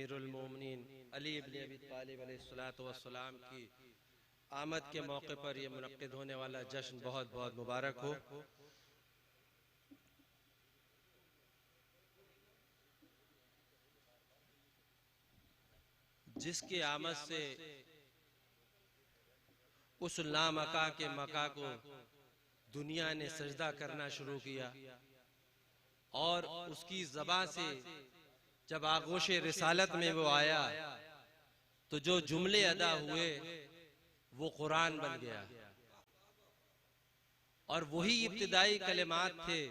अमीरुल मोमिनीन अली इब्न अबी तालिब अलैहिस्सलातु वस्सलाम की आमद के मौके पर यह मुनक्किद होने वाला जश्न बहुत बहुत मुबारक हो। जिसकी आमद से उस लामका के मका को दुनिया ने सजदा करना शुरू किया और उसकी ज़बान से जब आगोशे रिसालत में वो आया तो जो जुमले अदा हुए वो कुरान बन गया और वही इब्तिदाई कलिमात थे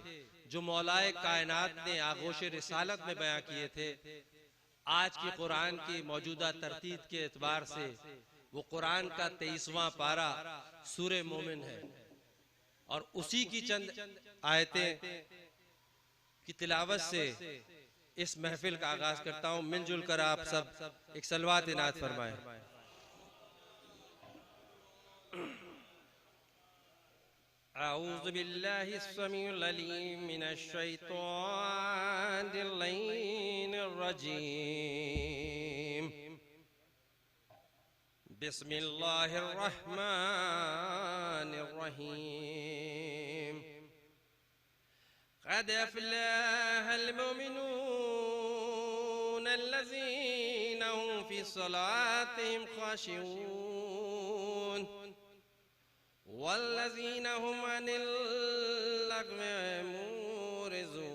जो मौलाए कायनात ने आगोशे रिसालत में बयां किए थे। आज की कुरान की मौजूदा तरतीब के एतबार से वो कुरान का 23वां पारा सूरे मोमिन है और उसी की चंद आयतें की तिलावत से इस महफिल का आगाज करता हूं। मिलजुल कर आप सब एक सलवात इनात फरमाएं। अऊज़ु बिल्लाहि अस्समीउल अलीम मिनश शैतानिर रजीम। बिस्मिल्लाहिर रहमानिर रहीम। क़द अफ़लहल मुमिनून अल्लज़ीना हुम फ़ी सलातिहिम ख़ाशिऊन वल्लज़ीना हुम अनिल लग़्वी मुरिज़ून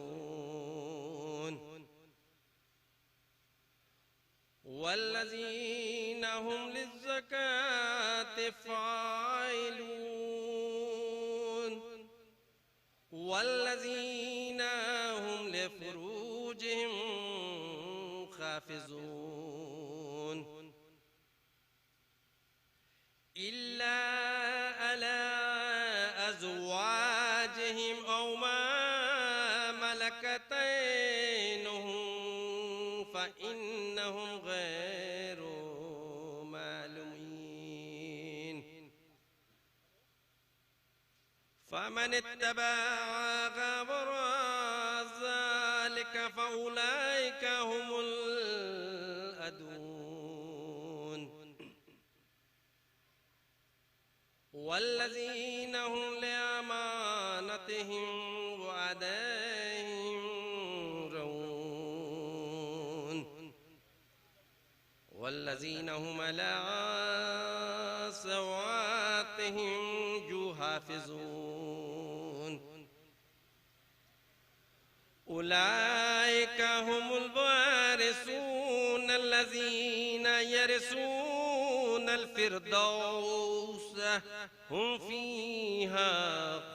वल्लज़ीना हुम लिज़्ज़काति फ़ाइलून वल्लज़ीना हुम लिफ़ुरूजिहिम हाफ़िज़ून इल्ला अला अज़वाजिहिम औ मा मलकत ऐनुहुम फ़इन्नहुम गैरु मालूमीन। फ़मन इत्तबअ वराअ ज़ालिक फ़उलाइक हुमुल अदून वल्लज़ीना हुम लिअमानतिहिम व अहदिहिम राऊन वल्लज़ीना हुम अला सलावातिहिम युहाफ़िज़ून उलाइका हुमुल वारिसून अल्लज़ीना यरिसूनल फ़िरदौस हुम फ़ीहा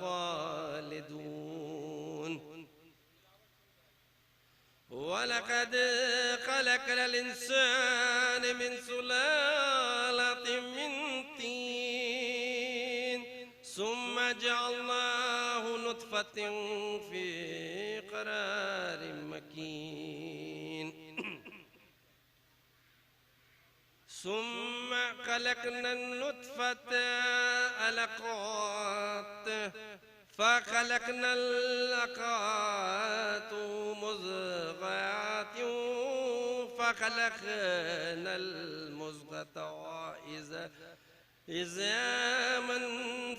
ख़ालिदून। वलक़द ख़लक़नल इंसान मिन सुलालतिम मिन तीन सुम्मा जअलनाहु नुत्फ़तन फ़ी क़रारिम मकीन सुम्मा ख़लक़नन नुत्फ़ता अलक़ात फ़ख़लक़नल अलक़ात मुज़ग़ातिन फ़ख़लक़नल मुज़ग़ता इज़ामन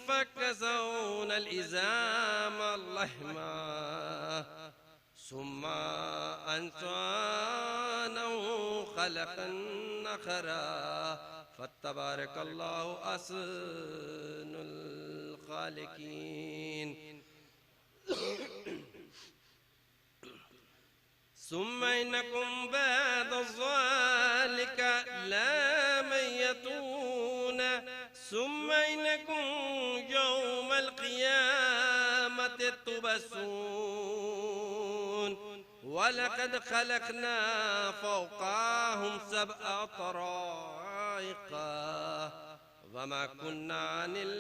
फ़कसौनल इज़ाम लहमा सुम्मा अंशाअनाहु ख़लक़न आख़रा फ़तबारकल्लाहु अहसनुल ख़ालिक़ीन। सुम्मा इन्नकुम बअद ज़ालिका लमय्यतून सुम्मा इन्नकुम यौमल क़ियामति तुबअसून वलक़द ख़लक़ना फ़ौक़हुम सबअ तराइक़ वमा कुन्ना अनिल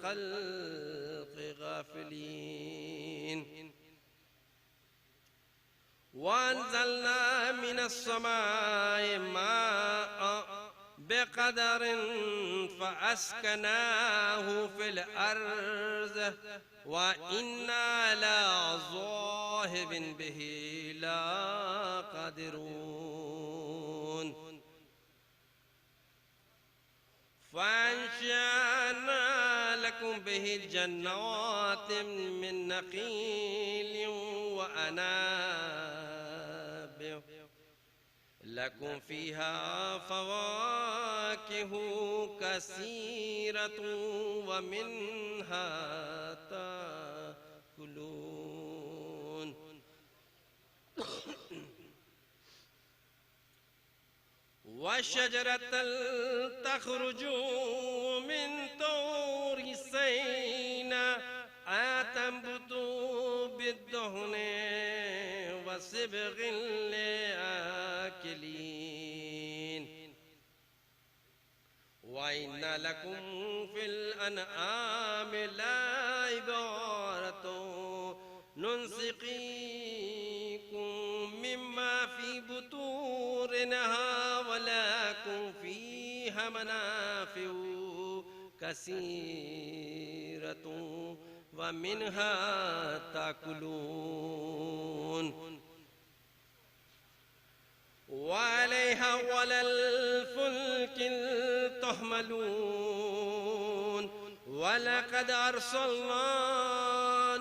ख़ल्क़ि गाफ़िलीन। वअंज़लना मिनस समाइ माअन बिक़दरिन फ़अस्कनाहु फ़िल अर्ज़ व इन्ना अला ज़ाहिबिन बिही लाक़ादिरून। बिही जन्नातिन मिन नकील व अनाब लकुम फीहा फवाकिहु कसीरतुन व मिन्हा ताकुलून। वशजरतल तखरुजु मिन तूरि सैना अतंबुतु बिद्दुहने वसिबगिल लिआकिलीन व इन्ना लकुम फिल अनआमि लाइबरतुन नुन्सिकीकुम मिम्मा फी बुतूरिनहा वलकुम फीहा मनाफिउ कसीरतुन व मिन्हा ताकुलून वअलैहा वलल फुल्किल तुहमलून वलक़द अर्सलना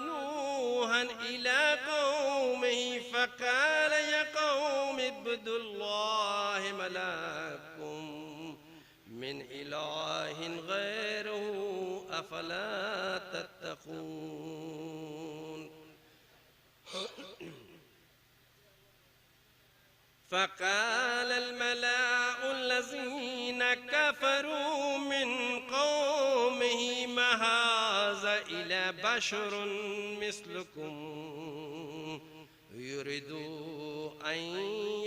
नूहन इला क़ौमिही फ़क़ाल या क़ौम इब्दुल्लाह मा लकुम मिन इलाहिन गैरुहु अफ़ला तत्तक़ून। फ़क़ाल अल-मलाअु अल्लज़ीन कफ़रू मिन क़ौमिही मा हाज़ा इल्ला बशरुन मिस्लुकुम युरिदु अन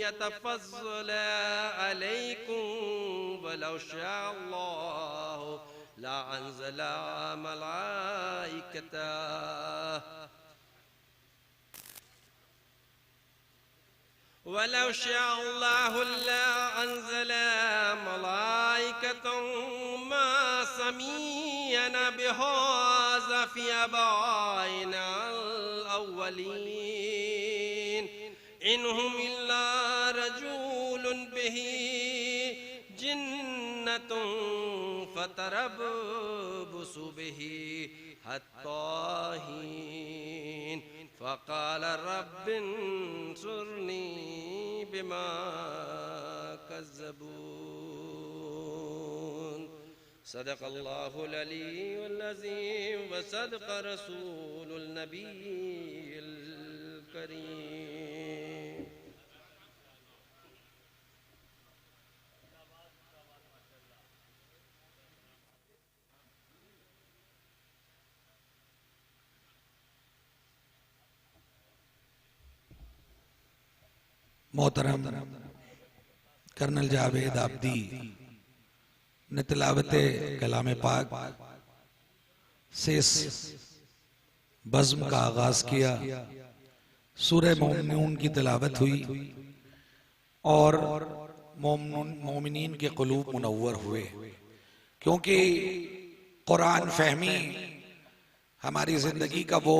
यतफ़ज़्ज़ला अलैकुम वलौ शाअल्लाहु लअंज़ला मलाइकतन वलौ शाअल्लाहु लअंज़ल मलाइकतन मा समिअना बिहाज़ा फ़ी आबाइना अल-अव्वलीन इनहुम इल्ला रजूलुन बिही जिन्नतुन फतरब्बसु बिही हत्ता हीन फ़क़ाल रब्बि अंसुरनी बिमा कज़्ज़बून। सदक़ल्लाहुल अलीयुल अज़ीम व सदक़ रसूलुन नबिय्युल करीम। मोहतरम कर्नल जावेद आबदी ने तिलावते कलाम पाक से इस बज़्म का आगाज किया। सूरह मोमिनून की तिलावत हुई और मोमिनीन के क़ुलूब मुनव्वर हुए, क्योंकि कुरान फहमी हमारी जिंदगी का वो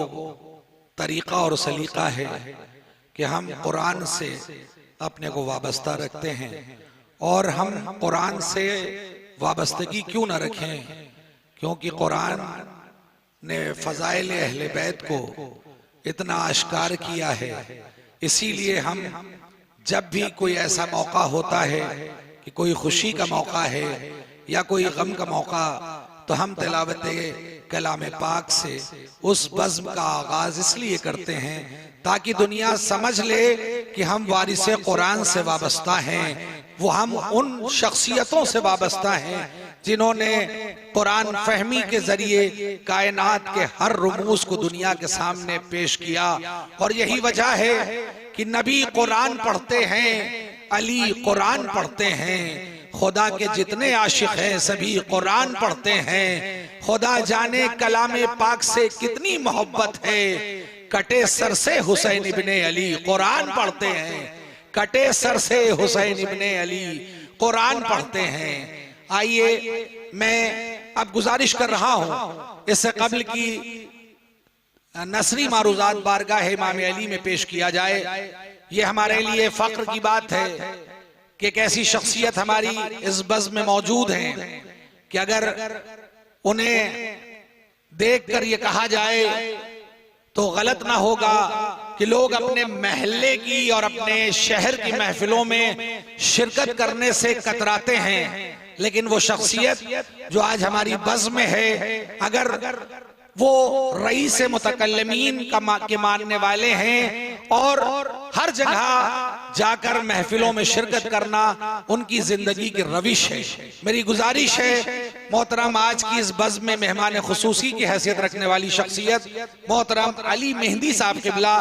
तरीका और सलीका है कि हम कुरान से अपने को वाबस्ता रखते हैं। और हम कुरान से वाबस्तगी क्यों न रखें, क्योंकि कुरान ने फ़ज़ाइल अहले बैत को इतना आश्कार किया है। इसीलिए हम जब भी कोई ऐसा मौका होता है कि कोई खुशी का मौका है या कोई गम का मौका, तो हम तिलावते कलाम पाक से उस बज़्म का आगाज इसलिए करते हैं ताकि दुनिया समझ ले कि हम वारिसे कुरान से वाबस्ता हैं। वो हम उन शख्सियतों से वाबस्ता हैं जिन्होंने कुरान फहमी के जरिए कायनात के हर रुमूज को दुनिया के सामने पेश किया। और यही वजह है कि नबी कुरान पढ़ते हैं, अली कुरान पढ़ते हैं, खुदा के जितने आशिक हैं सभी कुरान पढ़ते हैं। खुदा जाने कलामे पाक से कितनी मोहब्बत है। कटे सर से हुसैन इब्ने अली कुरान पढ़ते हैं, कटे सर से हुसैन इब्ने अली कुरान पढ़ते हैं। आइए मैं अब गुजारिश कर रहा हूं, इससे कबल की नसरी मारूज़ात बारगाह इमाम अली में पेश किया जाए। ये हमारे लिए फख्र की बात है कि एक ऐसी शख्सियत हमारी इस बज़्म में मौजूद है कि अगर उन्हें देखकर ये कहा जाए तो गलत ना होगा कि लोग अपने महल्ले की और अपने शहर की महफिलों में शिरकत करने से कतराते हैं, लेकिन वो शख्सियत जो आज हमारी बज़्म में है, अगर वो रईस मुतकल्लिमीन के मानने वाले हैं और हर जगह जाकर महफिलों में शिरकत करना उनकी जिंदगी की रविश है। मेरी गुजारिश है मोहतरम आज की इस बज़्म में मेहमान खुसूसी की हैसियत रखने वाली शख्सियत मोहतरम अली मेहंदी साहब क़िबला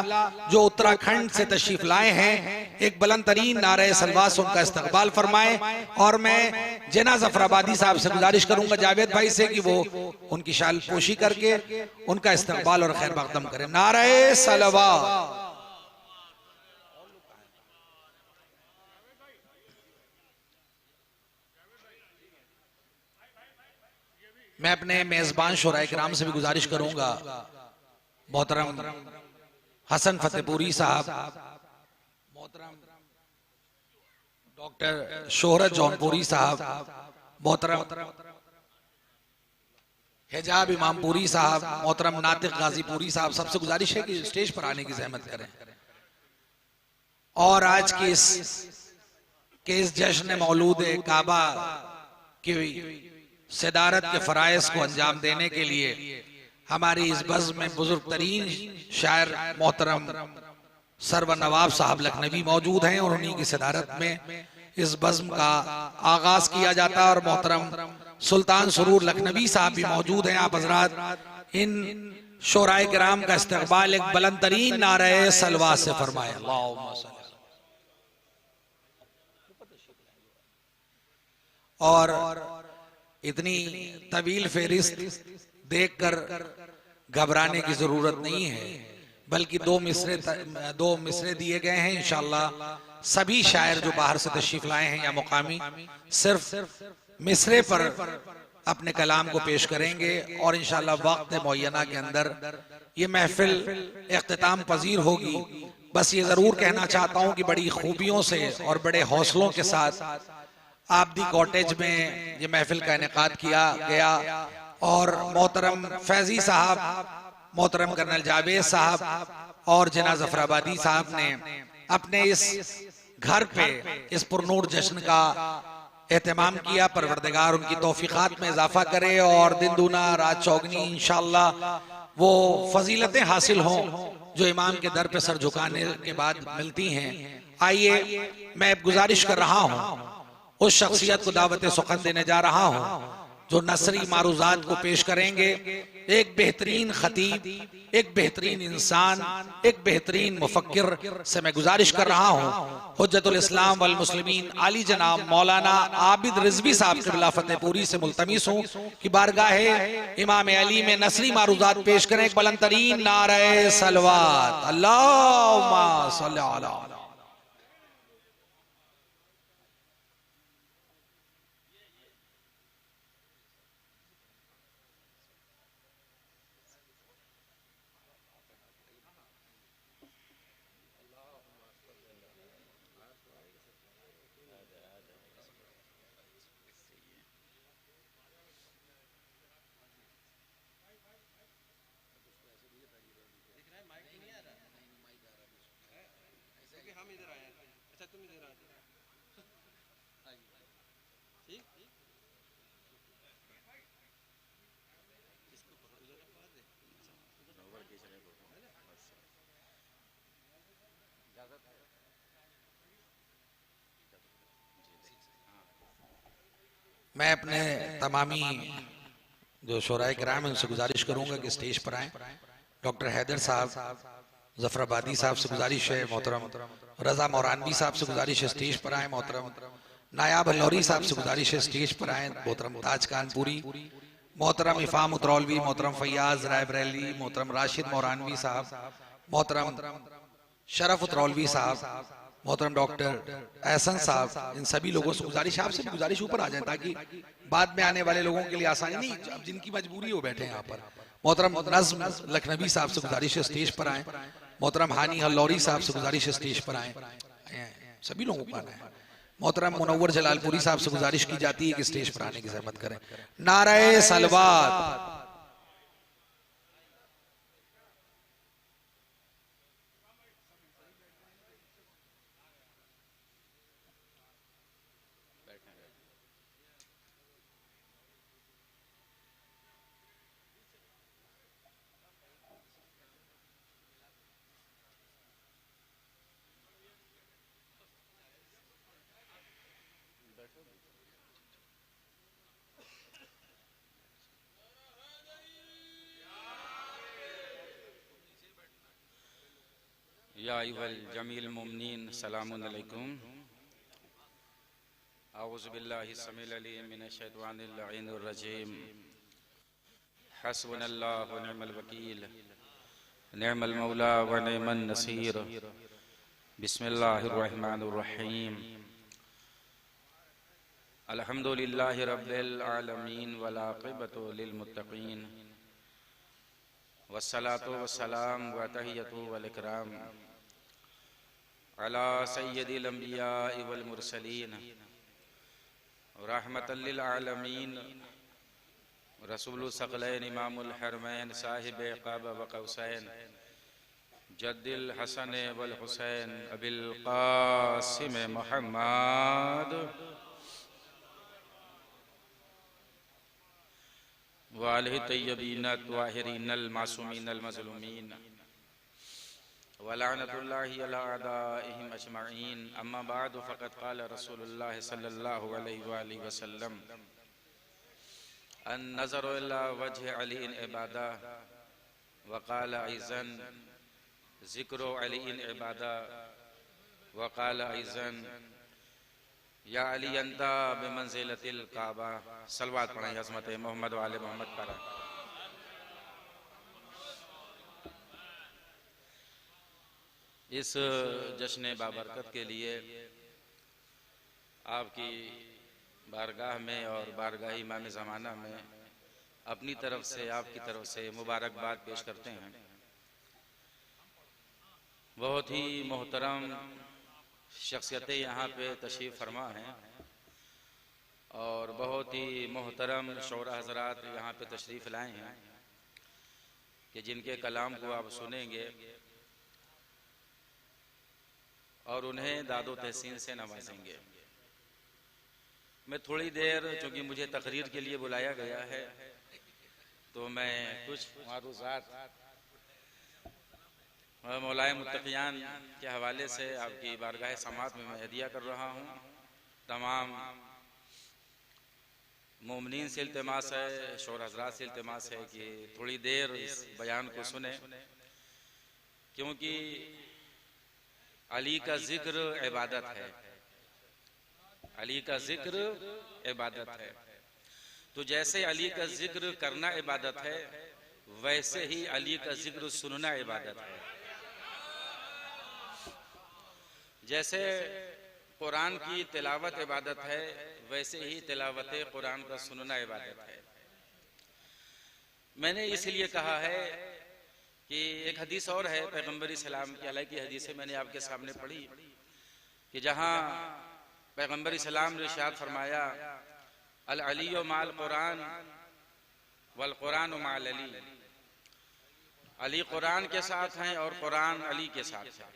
जो उत्तराखंड से तशरीफ लाए हैं, एक बुलंद तरीन नारे सलवात से उनका इस्तकबाल फरमाएं। और मैं जिना ज़फ़राबादी साहब से गुजारिश करूंगा जावेद भाई से कि वो उनकी शाल पोशी करके उनका इस्तकबाल और खैर मक़दम करें। नारे सलवात। मैं अपने मेजबान शुराए किराम से भी गुजारिश करूंगा, मोहतरम हसन फतेहपुरी साहब, मोहतरम डॉक्टर शोहरत जौनपुरी साहब, मोहतरम हिजाब इमामपुरी साहब, मोहतरम नातिक गाजीपुरी साहब, सबसे गुजारिश है कि स्टेज पर आने की जहमत करें और आज के इस जश्न मौलूद काबा की सदारत के फराइज को अंजाम देने के लिए हमारी इस बज़्म में बुजुर्ग तरीन शायर मोहतरम सरवर नवाब साहब लखनवी मौजूद हैं और उन्हीं की सदारत में इस बज़्म का आगाज किया जाता है और मोहतरम सुल्तान सुरूर लखनवी साहब भी मौजूद हैं। आप हजरात इन शोराए किराम का इस्तकबाल एक बुलंद तरीन नारे सलवात से फरमाए। और इतनी तवील फेरिस्त देखकर घबराने की जरूरत नहीं है, बल्कि दो मिसरे दिए गए हैं। इंशाअल्लाह सभी शायर जो बाहर से तशरीफ लाए हैं या मुकामी सिर्फ मिसरे पर अपने कलाम को पेश करेंगे और इंशाअल्लाह वक्त मुअय्यना के अंदर ये महफिल इख्तिताम पजीर होगी। बस ये जरूर कहना चाहता हूँ कि बड़ी खूबियों से और बड़े हौसलों के साथ आबदी कॉटेज में ये महफिल का इनेकाद किया गया और मोहतरम फैजी साहब, मोहतरम कर्नल जावेद साहब और जना ज़फ़राबादी साहब ने अपने इस घर पे इस पुरनूर जश्न का एहतमाम किया। परवरदिगार उनकी तौफीकात में इजाफा करे और दिन दूना रात चौगनी इंशाअल्लाह वो फजीलतें हासिल हों जो इमाम के दर पे सर झुकाने के बाद मिलती हैं। आइए मैं गुजारिश कर रहा हूँ, उस शख्सियत को दावत सुखन देने जा रहा हूँ जो नसरी मारूजात को पेश करेंगे। एक बेहतरीन खतीब, एक बेहतरीन इंसान, एक बेहतरीन मुफक्किर से मैं गुजारिश कर रहा हूँ हुज्जतुल इस्लाम वल मुस्लिमीन आली जनाब मौलाना आबिद रिजवी साहब क़िबला फतेहपुरी से मुल्तमिस हूँ कि बारगाहे इमाम अली में नसरी मारूजात पेश करें। एक बुलंद तरीन नारे सलवात। अल्लाहुम्मा सल्ली अला। मैं अपने तमामी जो शोराए किराम है उनसे गुजारिश करूंगा कि स्टेज पर आए। डॉक्टर हैदर साहब ज़फ़राबादी साहब से गुजारिश है, मोहतरम रजा मौरानवी साहब से गुजारिश है स्टेज पर आए, मोहतरम नायाब अल्लौरी साहब से गुजारिश है स्टेज पर आए, मोहतरम ताज कानपुरी, मोहतरम इफ़ाम उतरौलवी, मोहतरम फैयाज रायबरेली, मोहतरम राशिद मौरानवी साहब, मोहतरम शरफ उतरौलवी साहब, मोहतरम डॉक्टर एहसन साहब, इन सभी लोगों से गुजारिश, आपसे भी गुजारिश ऊपर आ जाए ताकि बाद में आने वाले लोगों के लिए आसानी नहीं, अब जिनकी मजबूरी हो बैठे यहाँ पर। मोहतरम नज़्म लखनवी साहब से गुजारिश है स्टेज पर आए, मोहतरम हानी हल्लौरी साहब से गुजारिश है स्टेज पर आए, सभी लोगों को आना है। मोहतरम मुनव्वर जलालपुरी साहब से गुजारिश की जाती है कि स्टेज पर आने की जहमत करें। नारे सलवात। या अय्युहल जमील मुमिनीन सलामुन अलैकुम। औज़ु बिल्लाहि समील अलीम मिनश शैतानिर लईनिर रजीम। हस्बुनल्लाहु व निअमल वकील, निअमल मौला व निअमन नसीर। बिस्मिल्लाहिर रहमानिर रहीम। अल्हम्दुलिल्लाहि रब्बिल आलमीन वल आक़िबतु लिल मुत्तक़ीन। वस्सलातु वस्सलाम व तहियतु वल इकराम अला सय्यदिल अंबिया वल मुरसलीन रहमतल लिल आलमीन रसूलुस सकलैन इमामुल हरमैन साहिब क़ाब व क़ौसैन जद्दिल हसन वल हुसैन अबिल क़ासिम मुहम्मद वालिहि तय्यबीन त्वाहिरीनल मासूमीनल मज़लूमीन वलानतुल्लाहि अला अदाइहिम अजमईन। अम्मा बाद फ़क़द क़ाल रसूलुल्लाह सल्लल्लाहु अलैहि वसल्लम अन नज़रु इला वजह अलीइन इबादा व क़ाल अइज़न ज़िक्रु अलीइन इबादा व क़ाल अइज़न या अली अंता बिमंज़िलतिल काबा। सलवात पढ़ें हज़रत मोहम्मद वाले मोहम्मद पर। इस जश्न बाबरकत के लिए आपकी बारगाह में और बारगाह इमाम ज़माना में अपनी तरफ से आपकी तरफ से मुबारकबाद पेश करते हैं। बहुत ही मोहतरम शख्सियतें यहाँ पे तशरीफ़ फरमा हैं और बहुत ही मोहतरम शौरा हज़रात यहाँ पे तशरीफ़ लाए हैं कि जिनके कलाम को आप सुनेंगे और उन्हें दादो तहसीन से नवाजेंगे। मैं थोड़ी देर, चूँकि मुझे तकरीर के लिए बुलाया गया है, तो मैं कुछ मारूज़ात मौलाए मुत्तक़ियान के हवाले से आपकी बारगाह समात में मैं हदिया कर रहा हूँ। तमाम मोमिनीन से इल्तिमास है, शौहर हज़रात से इल्तिमास है कि थोड़ी देर इस बयान को सुने, क्योंकि अली का जिक्र इबादत है। अली का जिक्र इबादत है। तो जैसे अली का जिक्र करना इबादत है, वैसे ही अली का जिक्र सुनना इबादत है। जैसे कुरान की तिलावत इबादत है, वैसे ही तिलावत कुरान का सुनना इबादत है। मैंने इसलिए कहा है कि एक हदीस और है पैगम्बर इस्लाम की, हालांकि हदीसें मैंने आपके सामने पढ़ी, कि जहाँ पैगम्बर इस्लाम ने इरशाद फरमाया अल अली माल कुरान वल कुरान माल अली। अली कुरान के साथ हैं और कुरान अली के साथ है।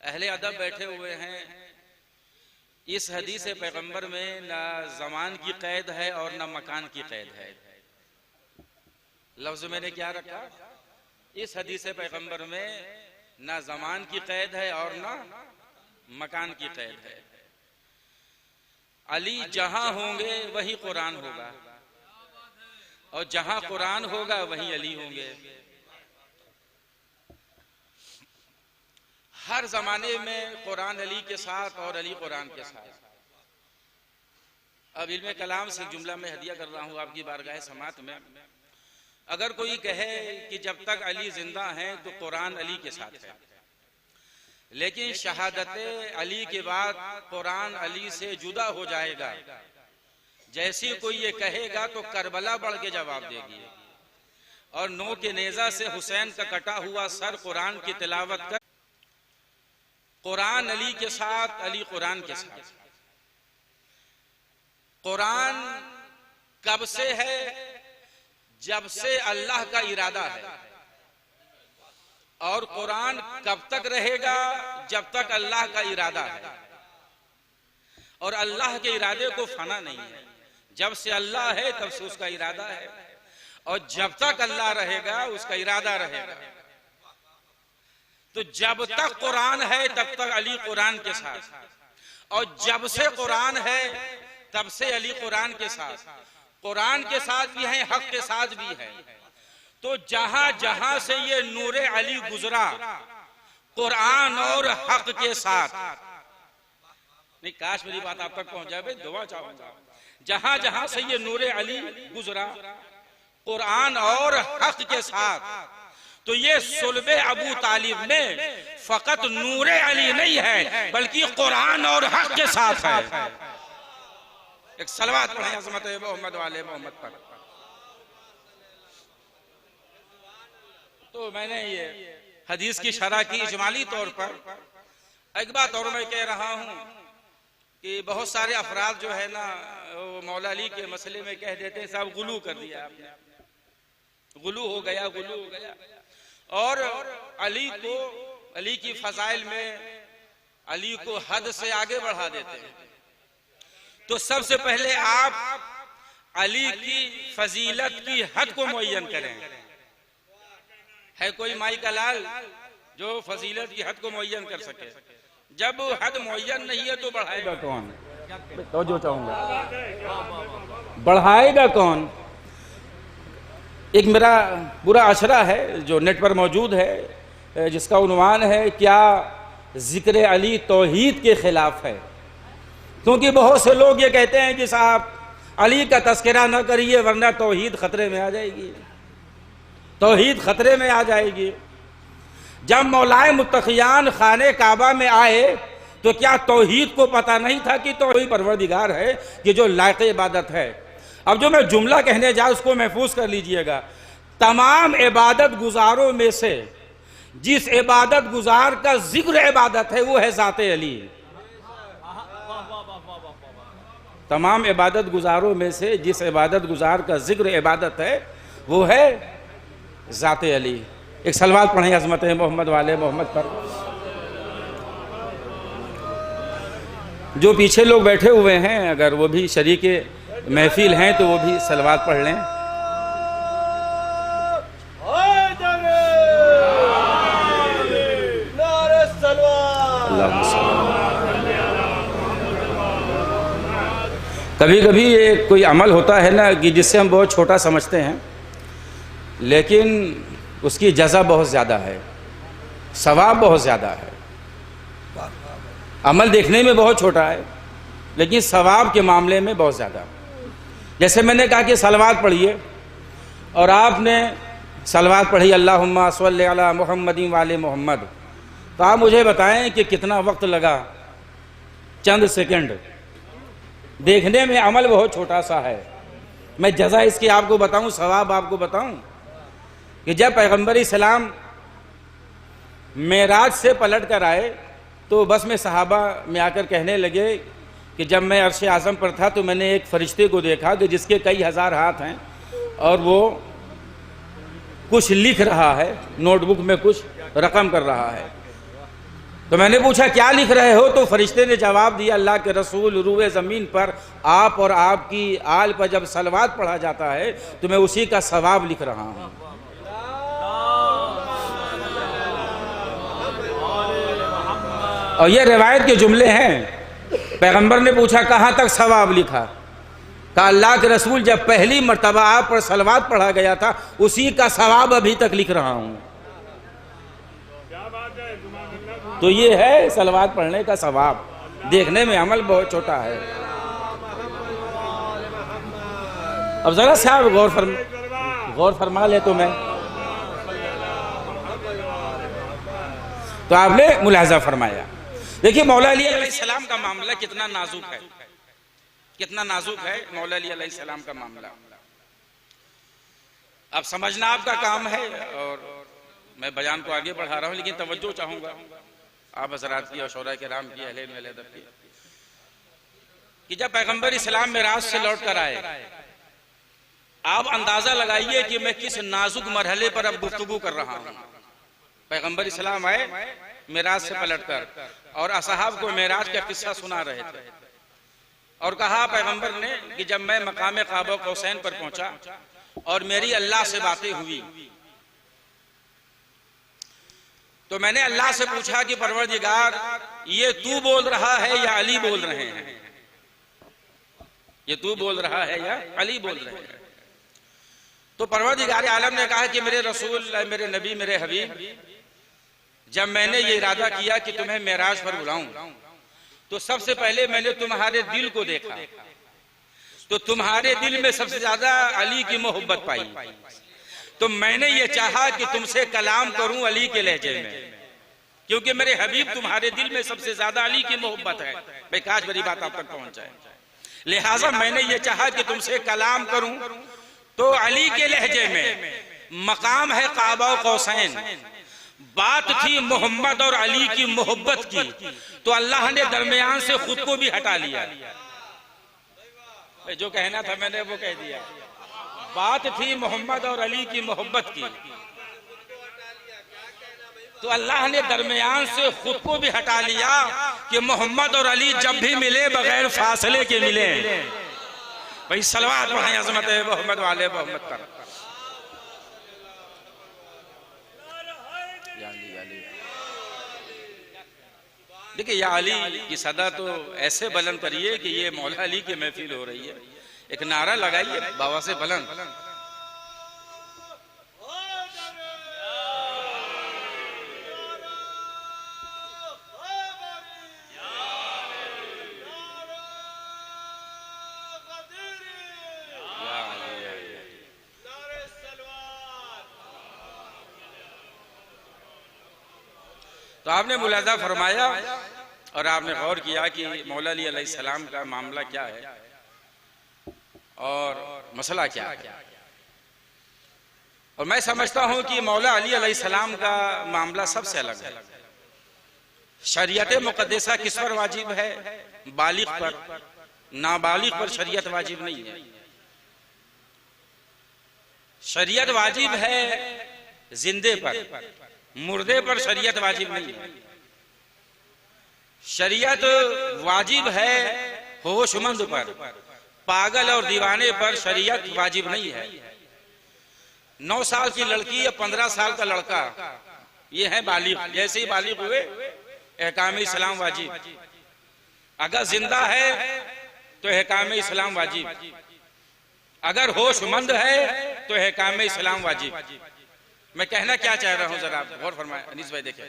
अहले अदब बैठे हुए हैं। इस हदीस पैगम्बर में ना ज़मान की कैद है और ना मकान की कैद है। लफ्ज़ मैंने क्या रखा? इस हदीस पैगम्बर में ना ज़मान की कैद है और ना मकान की कैद है। अली जहां होंगे वही कुरान होगा, और जहां कुरान होगा वहीं अली होंगे। हर जमाने में कुरान अली के साथ और अली कुरान के साथ। अब इल्म कलाम से जुमला में हदिया कर रहा हूँ आपकी बारगाह समात में। अगर कोई कहे कि जब तक अली जिंदा हैं तो कुरान अली के साथ है, लेकिन शहादत अली के बाद कुरान अली से जुदा हो जाएगा, जैसी कोई ये कहेगा तो करबला बढ़ के जवाब देगी, और नो के नेजा से हुसैन का कटा हुआ सर कुरान की तिलावत कर। कुरान अली के साथ, अली कुरान के साथ। कुरान कब से है? जब से अल्लाह का इरादा है। और कुरान कब तक रहेगा? जब तक अल्लाह का इरादा है। और अल्लाह के इरादे को फना नहीं है। जब से अल्लाह है तब से उसका इरादा है, और जब तक अल्लाह रहेगा उसका इरादा रहेगा। तो जब तक कुरान है तब तक अली कुरान के साथ, और जब से कुरान है तब से अली कुरान के साथ भी हैं, हक के साथ भी है। तो जहां जहां से ये नूरे अली गुजरा कुरान और हक के साथ, नहीं काश मेरी बात आप तक पहुंच जाए, दुआ चाहूंगा। जहां जहां से ये नूरे अली गुजरा कुरान और हक के साथ, तो ये सुल्बे अबू तालिब में फकत नूरे अली नहीं है बल्कि कुरान और हक के साथ है। एक सलवात पढ़ें अज़मत मोहम्मद वाले मोहम्मद पर। तो मैंने ये हदीस की शरह की इजमाली तौर पर। एक बात और मैं कह रहा हूं कि बहुत सारे अफराद जो है ना वो मौला अली के मसले में कह देते हैं साहब गुलू कर दिया आपने, गुलू हो गया। और अली की फजाइल में अली को हद से आगे बढ़ा देते हैं। तो सबसे पहले आप अली की फजीलत की हद को मुअय्यन करें। है कोई माई का लाल जो फजीलत की हद को मुअय्यन कर सके? जब हद मुअय्यन नहीं है तो बढ़ाएगा कौन? तो जो चाहूंगा बढ़ाएगा कौन? एक मेरा पूरा अशरा है जो नेट पर मौजूद है, जिसका उन्वान है क्या जिक्र अली तौहीद के खिलाफ है। क्योंकि बहुत से लोग ये कहते हैं कि साहब अली का तस्करा न करिए वरना तौहीद खतरे में आ जाएगी, तौहीद खतरे में आ जाएगी। जब मौलाए मुत्तकियान खाने काबा में आए तो क्या तौहीद को पता नहीं था कि तौहीद परवरदिगार है कि जो लायक इबादत है। अब जो मैं जुमला कहने जा उसको महफूज कर लीजिएगा। तमाम इबादत गुजारों में से जिस इबादत गुजार का जिक्र इबादत है वो है ज़ाते अली। तमाम इबादत गुजारों में से जिस इबादत गुजार का जिक्र इबादत है वो है ज़ाते अली। एक सलवात पढ़ें अज़मत मोहम्मद वाले मोहम्मद पर। जो पीछे लोग बैठे हुए हैं अगर वो भी शरीके महफिल हैं तो वो भी सलवात पढ़ लें। कभी कभी ये कोई अमल होता है ना कि जिससे हम बहुत छोटा समझते हैं लेकिन उसकी जज़ा बहुत ज़्यादा है, सवाब बहुत ज़्यादा है। अमल देखने में बहुत छोटा है लेकिन सवाब के मामले में बहुत ज़्यादा। जैसे मैंने कहा कि सलवात पढ़िए और आपने सलवात पढ़ी अल्लाहुम्मा सल्लि अला मुहम्मदिन वाले मोहम्मद, तो आप मुझे बताएं कि कितना वक्त लगा? चंद सेकंड। देखने में अमल बहुत छोटा सा है। मैं जज़ा इसकी आपको बताऊं, सवाब आपको बताऊं कि जब पैगंबर इस्लाम मेराज से पलट कर आए तो बस में सहाबा में आकर कहने लगे कि जब मैं अर्श आज़म पर था तो मैंने एक फरिश्ते को देखा कि जिसके कई हज़ार हाथ हैं और वो कुछ लिख रहा है, नोटबुक में कुछ रकम कर रहा है। तो मैंने पूछा क्या लिख रहे हो? तो फरिश्ते ने जवाब दिया अल्लाह के रसूल रूए ज़मीन पर आप और आपकी आल पर जब सलवात पढ़ा जाता है तो मैं उसी का सवाब लिख रहा हूँ। और ये रिवायत के जुमले हैं। पैगंबर ने पूछा कहाँ तक सवाब लिखा? कहा अल्लाह के रसूल जब पहली मर्तबा आप पर सलवात पढ़ा गया था उसी का सवाब अभी तक लिख रहा हूँ। तो ये है सलवात पढ़ने का सवाब। देखने में अमल बहुत छोटा है। अब जरा साहब गौर फरमा ले तो मैं तो आपने मुलाजा फरमाया। देखिए मौला अली अलैहिस्सलाम का मामला कितना नाजुक है, कितना नाजुक है मौला अली अलैहिस्सलाम का मामला। अब समझना आपका काम है और मैं बयान को आगे बढ़ा रहा हूं लेकिन तवज्जो चाहूंगा आप हज़रात की और शौरा किराम की, अहले अदब की, कि जब पैगंबर इस्लाम मेराज से लौट कर आए आप अंदाजा लगाइए कि मैं किस नाजुक मरहले पर अब गुफ्तगू कर रहा हूं। पैगंबर इस्लाम आए मेराज से पलटकर और असहाब को मेराज का किस्सा सुना रहे थे और कहा पैगंबर ने कि जब मैं मकाम काबा कौसैन पर पहुंचा और मेरी अल्लाह से बातें हुई तो मैंने अल्लाह से पूछा कि परवरदिगार ये तू बोल रहा है या अली बोल रहे हैं? ये तू बोल रहा है या अली बोल रहे हैं? तो परवरदिगार आलम ने कहा कि मेरे रसूल, मेरे नबी, मेरे हबीब, जब मैंने ये इरादा किया कि तुम्हें मेराज पर बुलाऊं, तो सबसे पहले मैंने तुम्हारे दिल को देखा, तो तुम्हारे दिल में सबसे ज्यादा अली की मोहब्बत पाई। तो मैंने ये चाहा कि तुमसे कलाम करूं अली के लहजे में, क्योंकि मेरे हबीब तुम्हारे दिल में सबसे ज्यादा अली की मोहब्बत है। भाई काश मेरी बात आप तक पहुंच जाए। लिहाजा मैंने ये चाहा कि तुमसे कलाम करूं तो अली के लहजे में। मकाम है काबा कौसैन, बात थी मोहम्मद और अली की मोहब्बत की, तो अल्लाह ने दरमियान से खुद को भी हटा लिया। जो कहना था मैंने वो कह दिया। बात थी मोहम्मद और अली की मोहब्बत की, तो अल्लाह ने दरमियान से खुद को भी हटा लिया कि मोहम्मद और अली जब भी मिले बगैर फासले के मिले। भाई सलवात पढ़ाएं अज़मत मोहम्मद वाले मोहम्मद पर। देखिए या अली की सदा तो ऐसे बुलंद करिए कि ये मौला अली की महफिल हो रही है। एक नारा लगाइए बाबा से बुलंद। तो आपने मुलाजा फरमाया और आपने गौर किया कि मौला अली अलैहिस्सलाम का मामला क्या है और मसला क्या है। और मैं समझता हूं कि मौला अली अलैहिस्सलाम का मामला सबसे अलग है। शरीयत मुक़द्दसा किस पर वाजिब है? बालिग पर। नाबालिग पर शरीयत वाजिब नहीं है। शरीयत वाजिब है जिंदे पर, मुर्दे पर शरीयत वाजिब नहीं है। शरीयत वाजिब है होशमंद पर, पागल और दीवाने पर शरीयत वाजिब नहीं है। 9 साल की लड़की या 15 साल का लड़का ये है बालिग, जैसे ही बालिग हुए एहकाम इस्लाम वाजिब। अगर जिंदा है तो एहकाम इस्लाम वाजिब, अगर होशमंद है तो एहकाम इस्लाम वाजिब। मैं कहना क्या चाह रहा हूं जरा गौर फरमाएं अनीस भाई। देखें,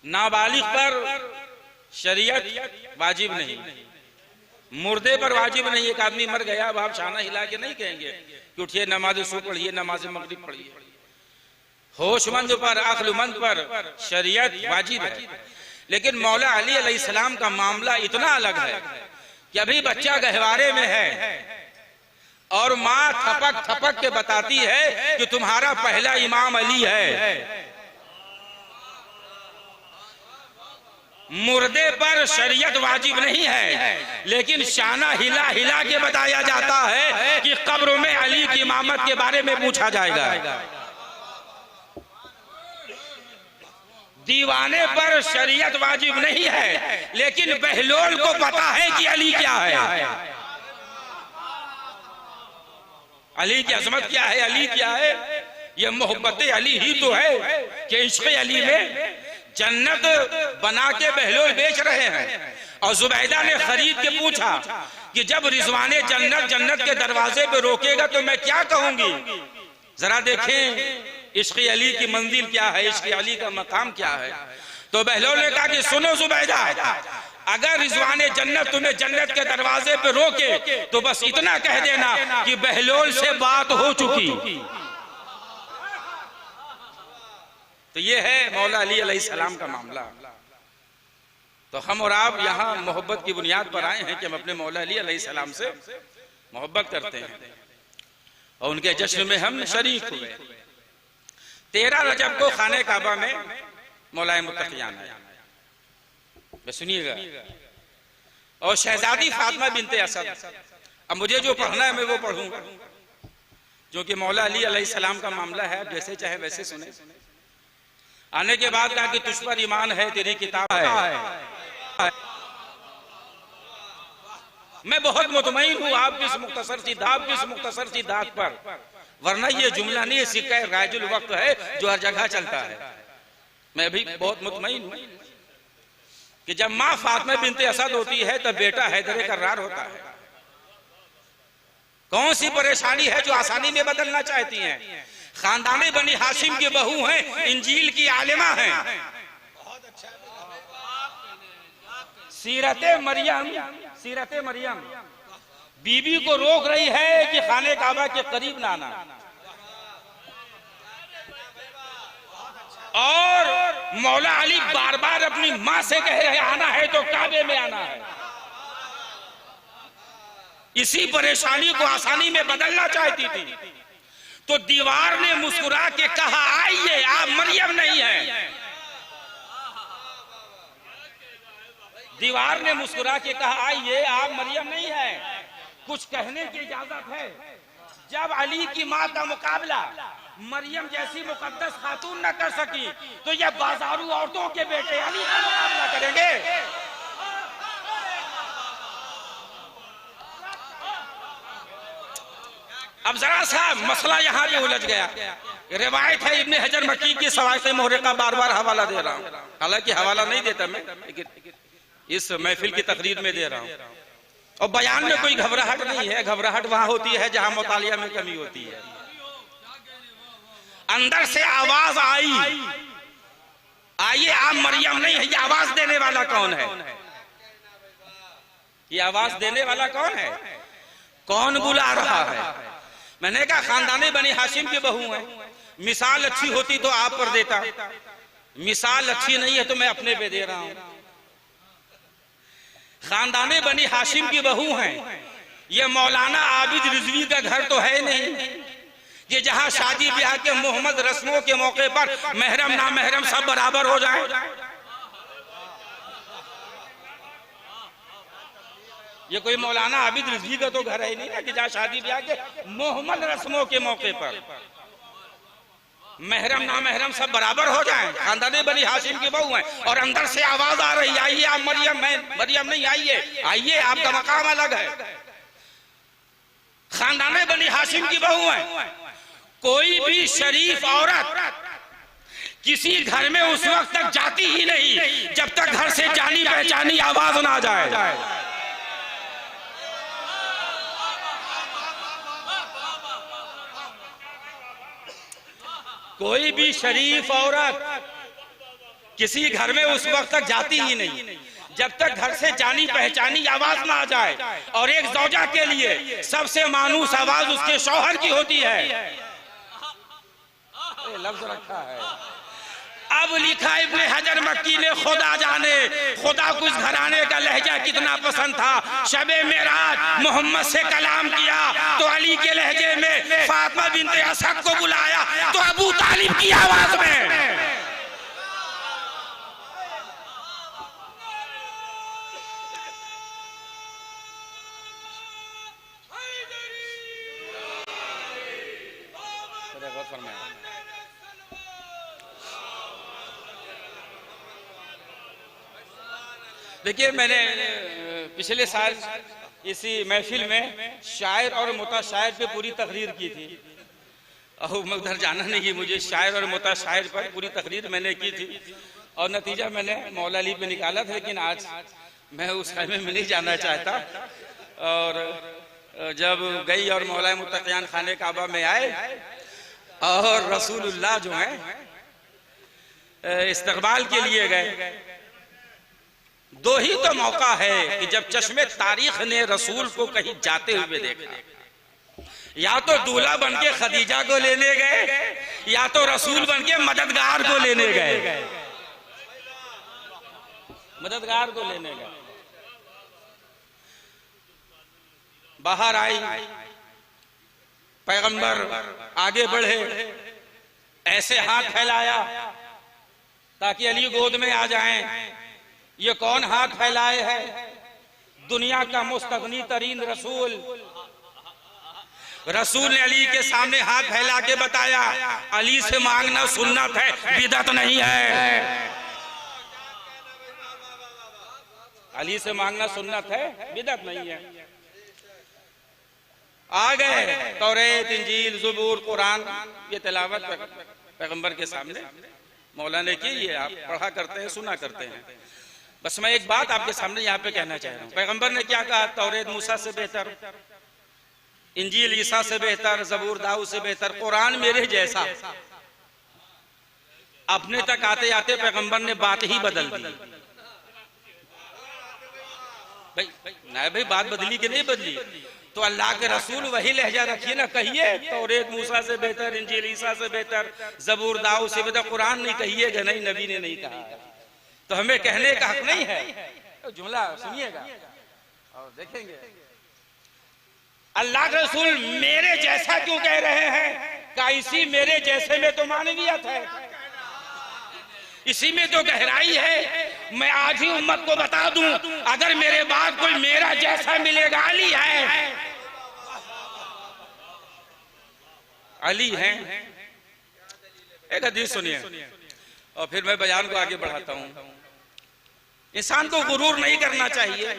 नाबालिग पर शरीयत वाजिब नहीं, मुर्दे पर वाजिब नहीं। एक आदमी मर गया, अब आप शाना हिला के नहीं कहेंगे कि उठिए नमाज सुबह पढ़िए, नमाज मगरिब पढ़िए। होशमंद पर, अक्लमंद पर शरीयत वाजिब है। लेकिन मौला अली अलैहिस्सलाम का मामला इतना अलग है कि अभी बच्चा गहवारे में है और माँ थपक थपक के बताती है कि तुम्हारा पहला इमाम अली है। मुर्दे पर शरीयत वाजिब नहीं है, लेकिन शाना हिला हिला के बताया जाता है कि कब्र में अली की इमामत के बारे में पूछा जाएगा। दीवाने पर शरीयत वाजिब नहीं है, लेकिन बहलोल को पता है कि अली क्या है, अली की अजमत क्या है, अली क्या है। ये मोहब्बत अली ही तो है कि इश्क़ अली में जन्नत बना के बहलोल बेच रहे हैं। और जुबैदा ने खरीद के पूछा कि जब रिजवाने जन्नत जन्नत के दरवाजे पे रोकेगा तो मैं क्या कहूंगी। जरा देखें इश्क़ अली की मंजिल क्या है, इश्क़ अली का मकाम क्या है। तो बहलोल ने कहा कि सुनो जुबैदा, अगर रिजवाने जन्नत तुम्हें जन्नत के दरवाजे पे रोके तो बस इतना कह देना कि बहलोल से बात हो चुकी। तो ये है मौला अली अलैहिस्सलाम का मामला। तो हम और आप यहाँ मोहब्बत की बुनियाद पर आए हैं कि हम अपने मौला अली अलैहिस्सलाम से मोहब्बत करते हैं और उनके जश्न में हम शरीक हुए। 13 रजब को खाने काबा में मौलाए मुत्तकियान आया, सुनिएगा, और शहजादी फातिमा बिनते असद। अब मुझे जो पढ़ना है मैं वो पढ़ूंगा, क्योंकि मौला अली अलैहिस्सलाम का मामला है, जैसे चाहे वैसे सुने। आने के बाद कहा कि तुझ पर ईमान है, तेरी किताब है। मैं बहुत मुतमईन हूँ आपकी इस मुख्तसर सी दात पर, वरना ये जुमला नहीं, सिक्का राजुल वक्त है जो हर जगह चलता है। मैं भी बहुत मुतमईन हूँ। कि जब माँ फातिमा बिनते असद होती है तब बेटा हैदर कर्रार होता है। कौन सी परेशानी है जो आसानी में बदलना चाहती हैं? खानदाने बनी हाशिम की बहू हैं, इंजील की आलिमा हैं। सीरते मरियम बीबी को रोक रही है कि खाने काबा के करीब ना आना, और मौला अली बार बार अपनी मां से कह रहे आना है तो काबे में आना है। इसी परेशानी को आसानी में बदलना चाहती थी तो दीवार ने मुस्कुरा के कहा आइए, आप मरियम नहीं है। दीवार ने मुस्कुरा के कहा आइए, आप मरियम नहीं है, कुछ कहने की इजाजत है। जब अली की मां का मुकाबला मरियम जैसी मुकद्दस खातून न कर सकी तो यह बाजारू औरतों के बेटे अली का मुकाबला करेंगे। अब जरा सा मसला यहाँ पे उलझ गया। रिवायत है इब्ने हजर मक्की की सवाइक़े मोहरे का बार बार हवाला दे रहा हूँ, हालांकि हवाला नहीं देता मैं, लेकिन इस महफिल की तकरीर में दे रहा हूँ। और बयान में कोई घबराहट नहीं है, घबराहट वहां होती है जहां मुतालिया में कमी होती है। अंदर से आवाज आई, आइए आप मरियम नहीं है। ये आवाज देने वाला कौन है? ये आवाज देने वाला कौन है? कौन बुला रहा है? मैंने कहा खानदाने बनी हाशिम की बहू है, मिसाल अच्छी होती तो आप पर देता, मिसाल अच्छी नहीं है तो मैं अपने पे दे रहा हूं। खानदाने बनी हाशिम की बहू हैं, ये मौलाना आबिद रिजवी का घर तो है नहीं, ये जहां शादी ब्याह के मोहम्मद रस्मों के मौके पर महरम ना महरम सब बराबर हो जाए। ये कोई मौलाना आबिद रिजवी का तो घर है नहीं ना कि जहां शादी ब्याह के मोहम्मद रस्मों के मौके पर महरम ना महरम सब बराबर हो जाएं। खानदाने बनी हाशिम की बहू हैं और अंदर से आवाज आ रही, आइए आप मरियम, मैं मरियम नहीं, आइए आइए आपका मकाम अलग है। खानदाने बनी हाशिम की बहू हैं। कोई भी शरीफ औरत किसी घर में उस वक्त तक जाती ही नहीं जब तक घर से जानी पहचानी आवाज ना जाए। कोई भी शरीफ औरत किसी घर में उस वक्त तक जाती ही नहीं जब तक घर से जानी पहचानी आवाज ना आ जाए। और एक ज़ौजा के लिए सबसे मानूस आवाज उसके शौहर की होती है। लफ्ज रखा है। अब लिखा इब्ने हजर मक्की ने, खुदा जाने खुदा कुछ घराने का लहजा कितना पसंद था। शबे मेराज मोहम्मद से कलाम किया तो अली के लहजे में, फातिमा बिनते असद को बुलाया तो अबू तालिब की आवाज में। देखिए मैंने पिछले साल इसी महफिल में शायर और मुताशायर पे पूरी तकरीर की थी, और मैं उधर जाना नहीं है, मुझे शायर और मुताशायर पर पूरी तकरीर मैंने की थी और नतीजा मैंने मौला अली पे निकाला था। लेकिन आज मैं उस खैमे में नहीं जाना चाहता। और जब गई और मौला मुत्तकियान खाने काबा में आए और रसूलुल्लाह जो है इस्तकबाल के लिए गए, दो ही तो मौका है कि जब चश्मे तारीख ने रसूल को कहीं जाते हुए देखा। या तो दूल्हा बनके खदीजा को लेने गए, या तो रसूल बनके मददगार को लेने गए। मददगार को लेने गए। बाहर आई, पैगंबर आगे बढ़े, ऐसे हाथ फैलाया ताकि अली गोद में आ जाएं। ये कौन हाथ फैलाए है? दुनिया का मुस्तगनी तरीन रसूल। रसूल ने अली के सामने हाथ फैला के बताया, अली से मांगना सुन्नत है, बिदअत नहीं है। अली से मांगना सुन्नत है, बिदअत नहीं है। आ गए तौरेत, इंजील, ज़बूर, कुरान, ये तिलावत पैगंबर के सामने मौला ने की। ये आप पढ़ा करते हैं, सुना करते हैं। बस मैं एक बात आपके सामने यहाँ पे कहना चाह रहा हूँ। पैगंबर ने क्या कहा? तौरेत मूसा से बेहतर, इंजील ईसा से बेहतर, जबूर दाऊद से बेहतर, कुरान मेरे जैसा। अपने तक आते आते पैगंबर ने बात ही बदल दी। भाई ना भाई, बात बदली कि नहीं बदली? तो अल्लाह के रसूल वही लहजा रखिए ना, कहिए तौरेत मूसा से बेहतर, इंजील ईसा से बेहतर, जबूर दाऊद से बेहतर। कुरान नहीं कहिएगा, नहीं, नबी ने नहीं कहा, तो हमें कहने का हक नहीं है। तो जुमला सुनिएगा और देखेंगे। अल्लाह के रसूल मेरे जैसा क्यों कह रहे हैं? का इसी मेरे जैसे में तो मानवीयत है, इसी में तो गहराई है। मैं आज ही उम्मत को बता दूं, अगर मेरे बाद कोई मेरा जैसा मिलेगा, अली है, अली है। एक हदीस सुनिए और फिर मैं बयान को आगे बढ़ाता हूं। इंसान को गुरूर नहीं करना चाहिए,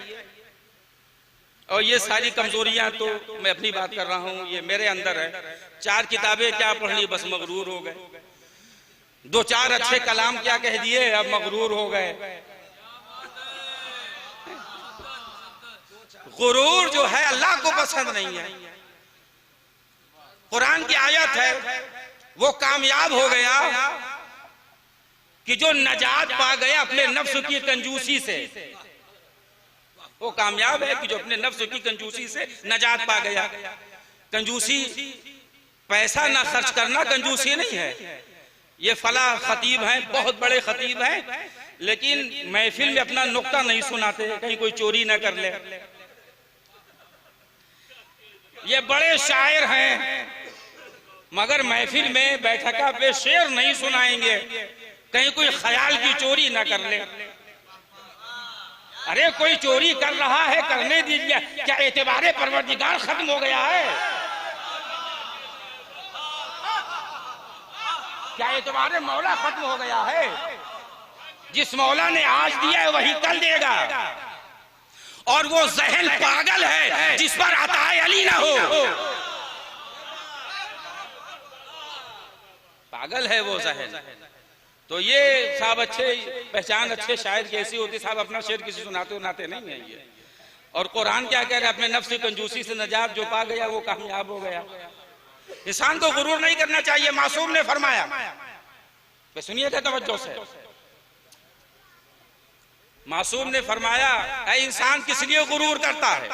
और ये सारी कमजोरियां तो मैं अपनी बात कर रहा हूं, ये मेरे अंदर है। 4 किताबें क्या पढ़ ली, बस मगरूर हो गए। 2-4 अच्छे कलाम क्या कह दिए, अब मगरूर हो गए। गुरूर जो है अल्लाह को पसंद नहीं है। कुरान की आयत है, वो कामयाब हो गया कि जो नजात पा गया अपने नफ्स की कंजूसी से। वो कामयाब है कि जो अपने नफ्स की कंजूसी से नजात पा गया। कंजूसी, पैसा ना खर्च करना कंजूसी नहीं है। ये फला खतीब हैं, बहुत बड़े खतीब हैं, लेकिन महफिल में अपना नुक्ता नहीं सुनाते, कहीं कोई चोरी ना कर ले। ये बड़े शायर हैं, मगर महफिल में बैठका पे शेर नहीं सुनाएंगे, कहीं कोई ख्याल की चोरी ना कर ले। अरे कोई चोरी कर रहा है, करने दीजिए। क्या एतबारे परवरदिगार खत्म हो गया है? क्या एतबारे मौला खत्म हो गया है? जिस मौला ने आज दिया है वही कल देगा। और वो जहन पागल है जिस पर अताए अली ना हो। पागल है वो जहन। तो ये साहब अच्छे पहचान, अच्छे शायर कैसी होती साहब, अपना शेर किसी सुनाते उनाते नहीं है ये। और कुरान क्या कह रहा है? अपने नफ्स की कंजूसी से नजात जो पा गया वो कामयाब हो गया। इंसान को गुरूर नहीं करना चाहिए। मासूम ने फरमाया, तो सुनिएगा तवज्जो से। मासूम ने फरमाया, ऐ इंसान किस लिए गुरूर करता है?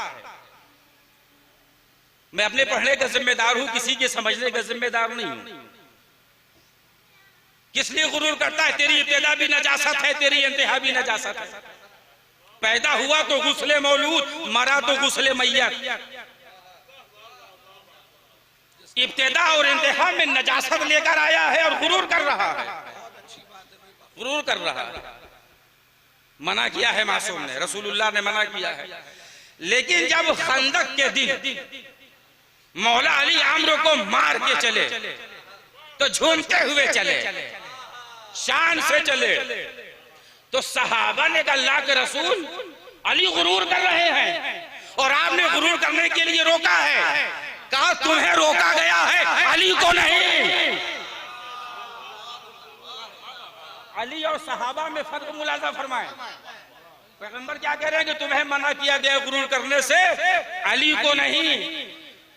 मैं अपने पढ़ने का जिम्मेदार हूं, किसी के समझने का जिम्मेदार नहीं हूं। किस लिए गुरूर करता है? तेरी इब्तिदा भी नजासत है, तेरी इंतहा भी नजासत है। पैदा हुआ तो गुस्ले मौलूद, मरा तो गुस्ले मैयत। इब्तिदा और इंतहा में नजासत लेकर आया है और गुरूर कर रहा है, गुरूर कर रहा है। मना किया है मासूम ने, रसूलुल्लाह ने मना किया है। लेकिन जब खंदक के दिन मौला अली आमर को मार के चले तो झूमते हुए चले, शान से चले। तो सहाबा ने कहा, अल्लाह के रसूल अली गुरूर कर रहे हैं और आपने गुरूर करने के लिए रोका है। कहा, तुम्हें रोका गया है, अली को नहीं। अली और सहाबा में फर्क मुलाजा फरमाए। पैगंबर क्या कह रहे हैं कि तुम्हें मना किया गया गुरूर करने से, अली को नहीं।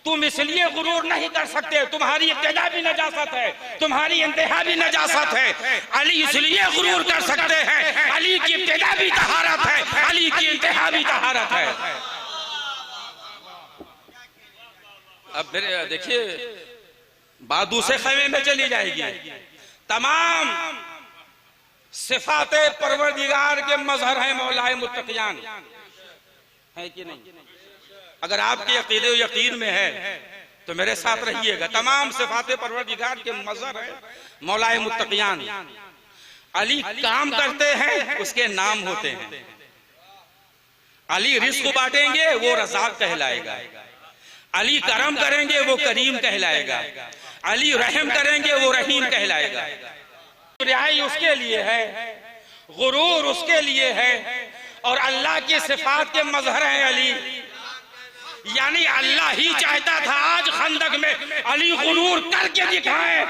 तुम इसलिए गुरूर नहीं कर सकते, तुम्हारी इब्तिदा भी नजासत है, तुम्हारी इंतहा भी नजासत है। अली इसलिए गुरूर कर सकते हैं, अली की इब्तिदा भी तहारत है, अली की इंतहा भी तहारत है। अब फिर देखिए बात दूसरे खेमे में चली जाएगी। तमाम सिफाते परवरदिगार के मजहर हैं मौलाए मुत्तकियान, है कि नहीं? अगर आपके अकीदे यकीन में है तो मेरे साथ रहिएगा। तमाम सिफाते परवरदिगार के मजहर है मौलाए मुत्तकियान। अली काम करते हैं, उसके नाम होते हैं। अली रिस्क बांटेंगे, वो रज़ाक कहलाएगा। अली करम करेंगे, वो करीम कहलाएगा। अली रहम करेंगे, वो रहीम कहलाएगा। रिहाई उसके लिए है, गुरूर उसके लिए है। और अल्लाह की सिफात के मजहर हैं अली। यानी अल्लाह ही चाहता था आज खंदक में अली गुरूर करके दिखाए,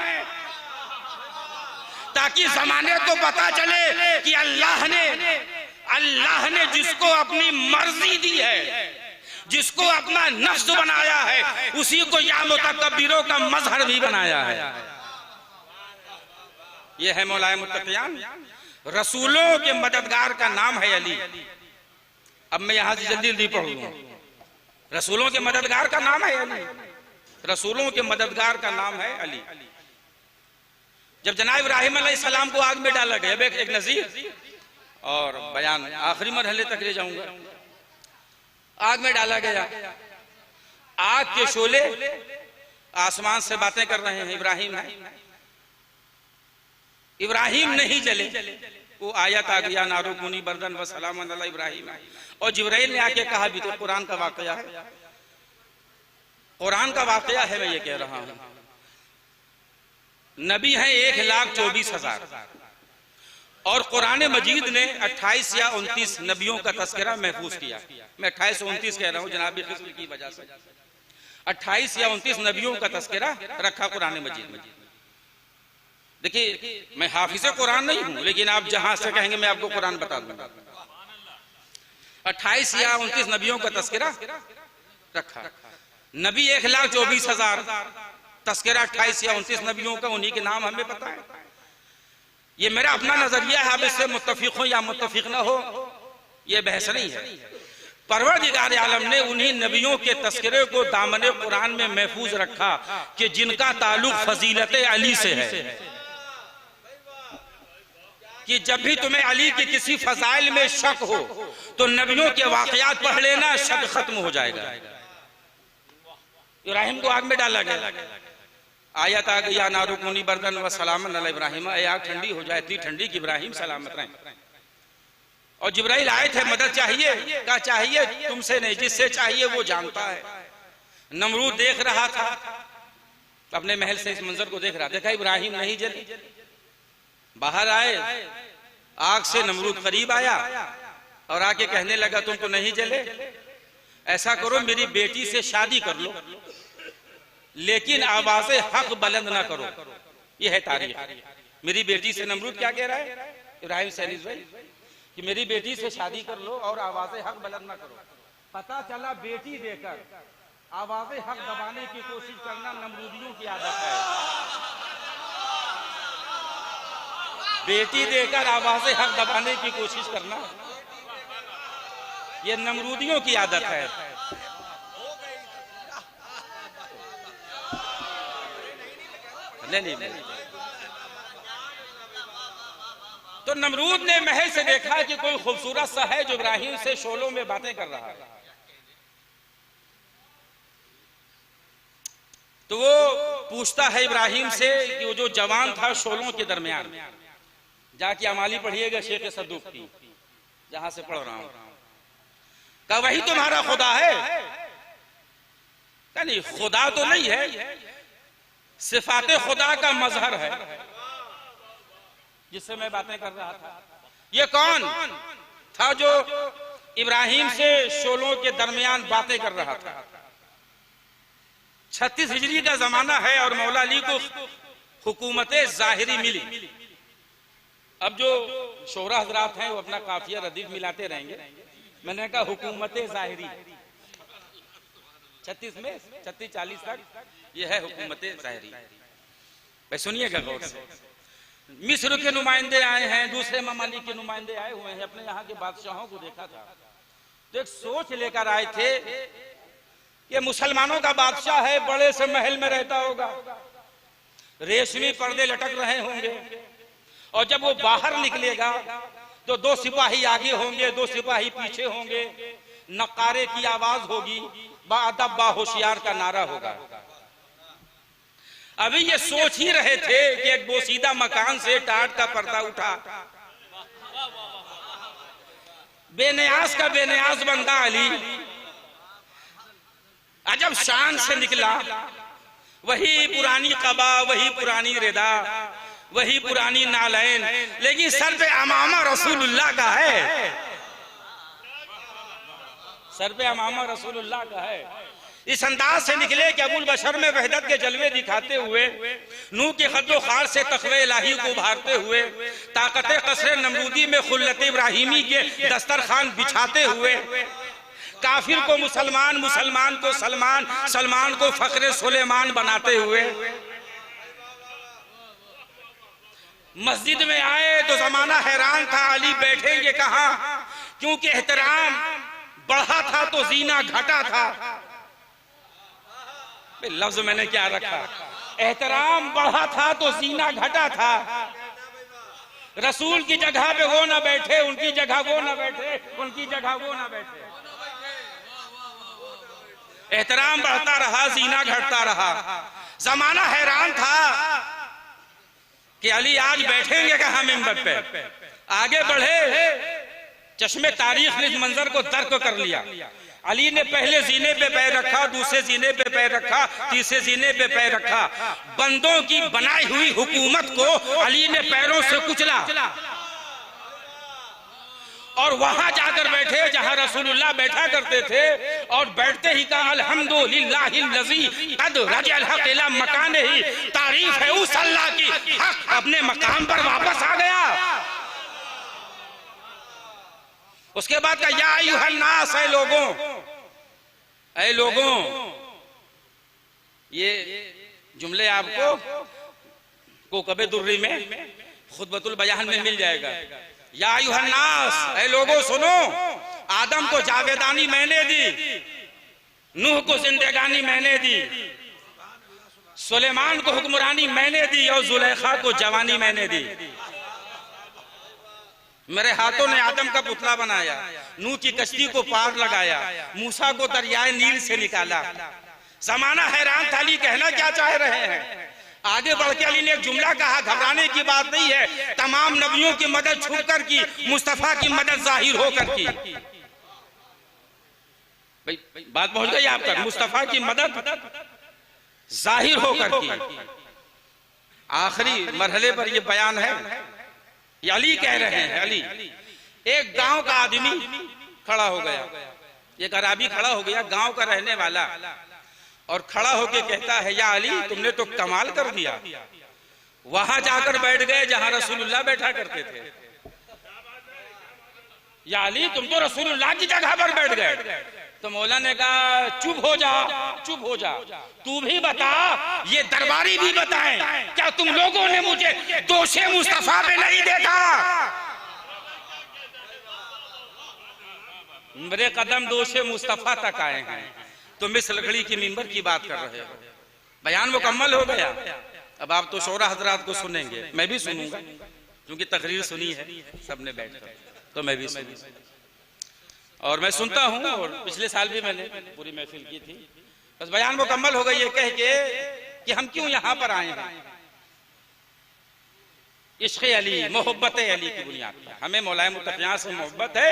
ताकि जमाने को पता चले कि अल्लाह ने अल्लाह ने जिसको अपनी मर्जी दी है, जिसको अपना नफ्स बनाया है, उसी को या मुतकब्बिरों का मजहर भी बनाया है। यह है मौलाए मुत्तकियान। रसूलों के मददगार का नाम है अली। अब मैं यहां से जल्दी जल्दी पढ़ूंगा। रसूलों के मददगार का नाम है अली। रसूलों के मददगार का नाम है अली। जब जनाब इब्राहिम अलैहिस्सलाम को आग में डाला गया, एक नजीर और बयान आखिरी मरहले तक ले जाऊंगा। आग में डाला गया, आग के शोले आसमान से बातें कर रहे हैं, इब्राहिम है। इब्राहिम नहीं जले, वो आयत आ गया नारो कुनी बर्दन व सलामन अला इब्राहिम। और जिब्राइल ने आके कहा भी तो कुरान का वाकया है, कुरान का वाकया है, मैं ये कह रहा हूं। नबी हैं 1,24,000 और कुरान मजीद ने 28 या 29 नबियों का तस्करा महफूज किया। मैं 28 और 29 कह रहा हूं जनाबी किस्म की वजह से। 28 या 29 नबियों का तस्करा रखा कुरान मजीद में। देखिए, मैं हाफिज़े कुरान नहीं हूं, लेकिन आप जहां से कहेंगे मैं आपको कुरान बता दूंगा। 28 या 29 नबियों का तस्करा रखा। नबी 1,24,000, तस्करा 28 या 29 नबियों का, उन्हीं के नाम हमें पता है। ये मेरा अपना नजरिया है, आप इससे मुत्तफिक हो या मुत्तफिक ना हो, ये बहस नहीं है। परवरदिगार आलम ने उन्हीं नबियों के तस्करे को दामने कुरान में महफूज रखा कि जिनका ताल्लुक फजीलत अली से है, कि जब भी तुम्हें अली की किसी फजाइल में शक हो तो नबियों के वाकयात पढ़ लेना, शक खत्म हो जाएगा। इब्राहिम को आग में डाला गया, आयत आ गई नारुकुनी बर्दन व सलामन अला इब्राहिम। आग ठंडी हो जाए, इतनी ठंडी कि इब्राहिम सलामत रहे। और जिब्राइल आए थे, मदद चाहिए, क्या चाहिए? तुमसे नहीं, जिससे चाहिए वो जानता है। नमरूद देख रहा था अपने महल से, इस मंजर को देख रहा, देखा इब्राहिम नहीं जले, बाहर आए, आग से नमरूद करीब आया और आके कहने लगा तुम तो नहीं जले, ऐसा करो मेरी बेटी से शादी कर लो, लेकिन आवाज़े हक बुलंद ना करो। यह है तारीख। मेरी बेटी से नमरूद क्या कह रहा है इब्राहिम से कि मेरी बेटी से शादी कर लो और आवाज़े हक बुलंद ना करो। पता चला बेटी देकर आवाज़े हक दबाने की कोशिश करना नमरूदियों की आदत है। बेटी देकर आवाज़े हक दबाने की कोशिश करना ये नमरूदियों की आदत है। नहीं। तो नमरूद ने महल से देखा कि कोई खूबसूरत सा है जो इब्राहिम से शोलों में बातें कर रहा है। तो वो पूछता है इब्राहिम से कि वो जो जवान था शोलों के दरमियान, जाके अमाली पढ़िएगा शेख सद्दूक की, जहां से पढ़ रहा हूं, क्या वही तुम्हारा खुदा है? क्या नहीं, खुदा तो नहीं है, सिफाते खुदा का मजहर है जिससे मैं बातें कर रहा था। ये कौन था जो इब्राहिम से शोलों के दरमियान बातें कर रहा था? 36 हिजरी का जमाना है और मौला अली को हुकूमत जाहिरी मिली। अब जो शोहरा हजरात हैं वो अपना काफिया रदीफ मिलाते रहेंगे। मैंने कहा हुकूमत जाहिरी 36 में 36-40 तक ये है हुकूमत जाहिरी। भाई सुनिएगा गौर से। मिस्र के नुमाइंदे आए हैं, दूसरे ममालिक के नुमाइंदे आए हुए हैं, अपने यहाँ के बादशाहों को देखा था तो एक सोच लेकर आए थे कि मुसलमानों का बादशाह है, बड़े से महल में रहता होगा, रेशमी पर्दे लटक रहे होंगे, और जब वो बाहर निकलेगा तो 2 सिपाही आगे होंगे, 2 सिपाही पीछे होंगे, नकारे की आवाज होगी, बाअदब बाहोशियार का नारा होगा। अभी ये सोच ही रहे थे कि एक बोसीदा मकान से टाट का पर्दा उठा, बेनियाज का बेनियाज बंदा अली अजब शान से निकला। वही पुरानी कबा, वही पुरानी रिदा, वही पुरानी नालैन, लेकिन सर पे अमामा रसूलुल्लाह का है, सर पे अमामा रसूलुल्लाह का है। इस अंदाज से निकले कि अबुल बशर में वहदत के जलवे दिखाते हुए, नूह के खद्दो खार से तख्वे इलाही को उभारते हुए, ताकत कसरे नमरूदी में खुल्लत इब्राहिमी के दस्तरखान बिछाते हुए, काफिर को मुसलमान, मुसलमान को सलमान, सलमान को फखरे सुलेमान बनाते हुए मस्जिद में आए तो जमाना हैरान था, अली बैठेंगे कहां, क्योंकि एहतराम बढ़ा था तो जीना घटा था। लफ्ज मैंने क्या रखा, एहतराम बढ़ा था तो जीना घटा था। रसूल की जगह पे वो ना बैठे, उनकी जगह वो ना बैठे, उनकी जगह वो ना बैठे। एहतराम बढ़ता रहा, जीना घटता रहा। जमाना हैरान था कि अली आज बैठेंगे कहां मिंबर पे। आगे बढ़े, चश्मे तारीख ने इस मंजर को दर्क कर लिया। अली ने पहले जीने पे पैर रखा, दूसरे जीने पे पैर रखा, तीसरे जीने पे पैर रखा। बंदों की बनाई हुई हुकूमत को अली ने पैरों से कुचला और वहां जाकर बैठे जहां रसूलुल्लाह बैठा करते थे, और बैठते ही कहा अल्हम्दुलिल्लाहिल्लज़ी क़द रजअल हक़ इला मकानिही, तारीफ है उस अल्लाह की, हक अपने मकाम पर वापस आ गया। उसके बाद का या अय्युहन नास, ऐ लोगों, ऐ लोगों, ये जुमले आपको कोकबे दुर्री में खुतबतुल बयान में मिल जाएगा। या अय्युहन नास, ऐ लोगों सुनो, आदम को जावेदानी मैंने दी, नूह को जिंदगानी मैंने दी, सुलेमान को हुक्मरानी मैंने दी, और जुलेखा को जवानी मैंने दी। मेरे हाथों ने आदम का पुतला बनाया, नूह की कश्ती को पार लगाया, मूसा को दरियाए नील से निकाला। जमाना हैरान था, अली कहना क्या चाह रहे हैं। आगे बढ़ के अली ने एक जुमला कहा, घबराने की बात नहीं है, तमाम नबियों की मदद छुप कर की, मुस्तफा की मदद जाहिर होकर की। भाई बात पहुंच गई आप तक, मुस्तफा की मदद जाहिर होकर की। आखिरी मरहले पर यह बयान है, ये अली कह रहे हैं। अली, एक गांव का आदमी खड़ा हो गया, एक अराबी खड़ा हो गया, गांव का रहने वाला, और खड़ा होके कहता है या अली तुमने तो कमाल कर दिया, वहां जाकर बैठ गए जहां रसूलुल्लाह बैठा करते थे। या अली तुम तो रसूलुल्लाह की जगह पर बैठ गए। तो मौला ने कहा चुप हो जा, चुप हो जा, तू भी बता, ये दरबारी भी बताएं, क्या तुम लोगों ने मुझे दोषे मुस्तफा पे नहीं देखा। मेरे कदम दोषे मुस्तफा तक आए हैं, तुम इस लकड़ी की मिंबर की बात कर रहे हो। बयान मुकम्मल हो गया। अब आप तो शोरा हजरात को सुनेंगे, मैं भी सुनूंगा, क्योंकि तकरीर सुनी है सबने बैठकर, तो मैं भी सुनूंगा और मैं सुनता हूं। और पिछले साल भी मैंने पूरी महफिल की थी। बस बयान मुकम्मल हो गई ये कह के कि हम क्यों यहां पर आए हैं। इश्क़ अली, मोहब्बत अली की बुनियाद पर हमें मौलाए मुतक़ियां से मोहब्बत है।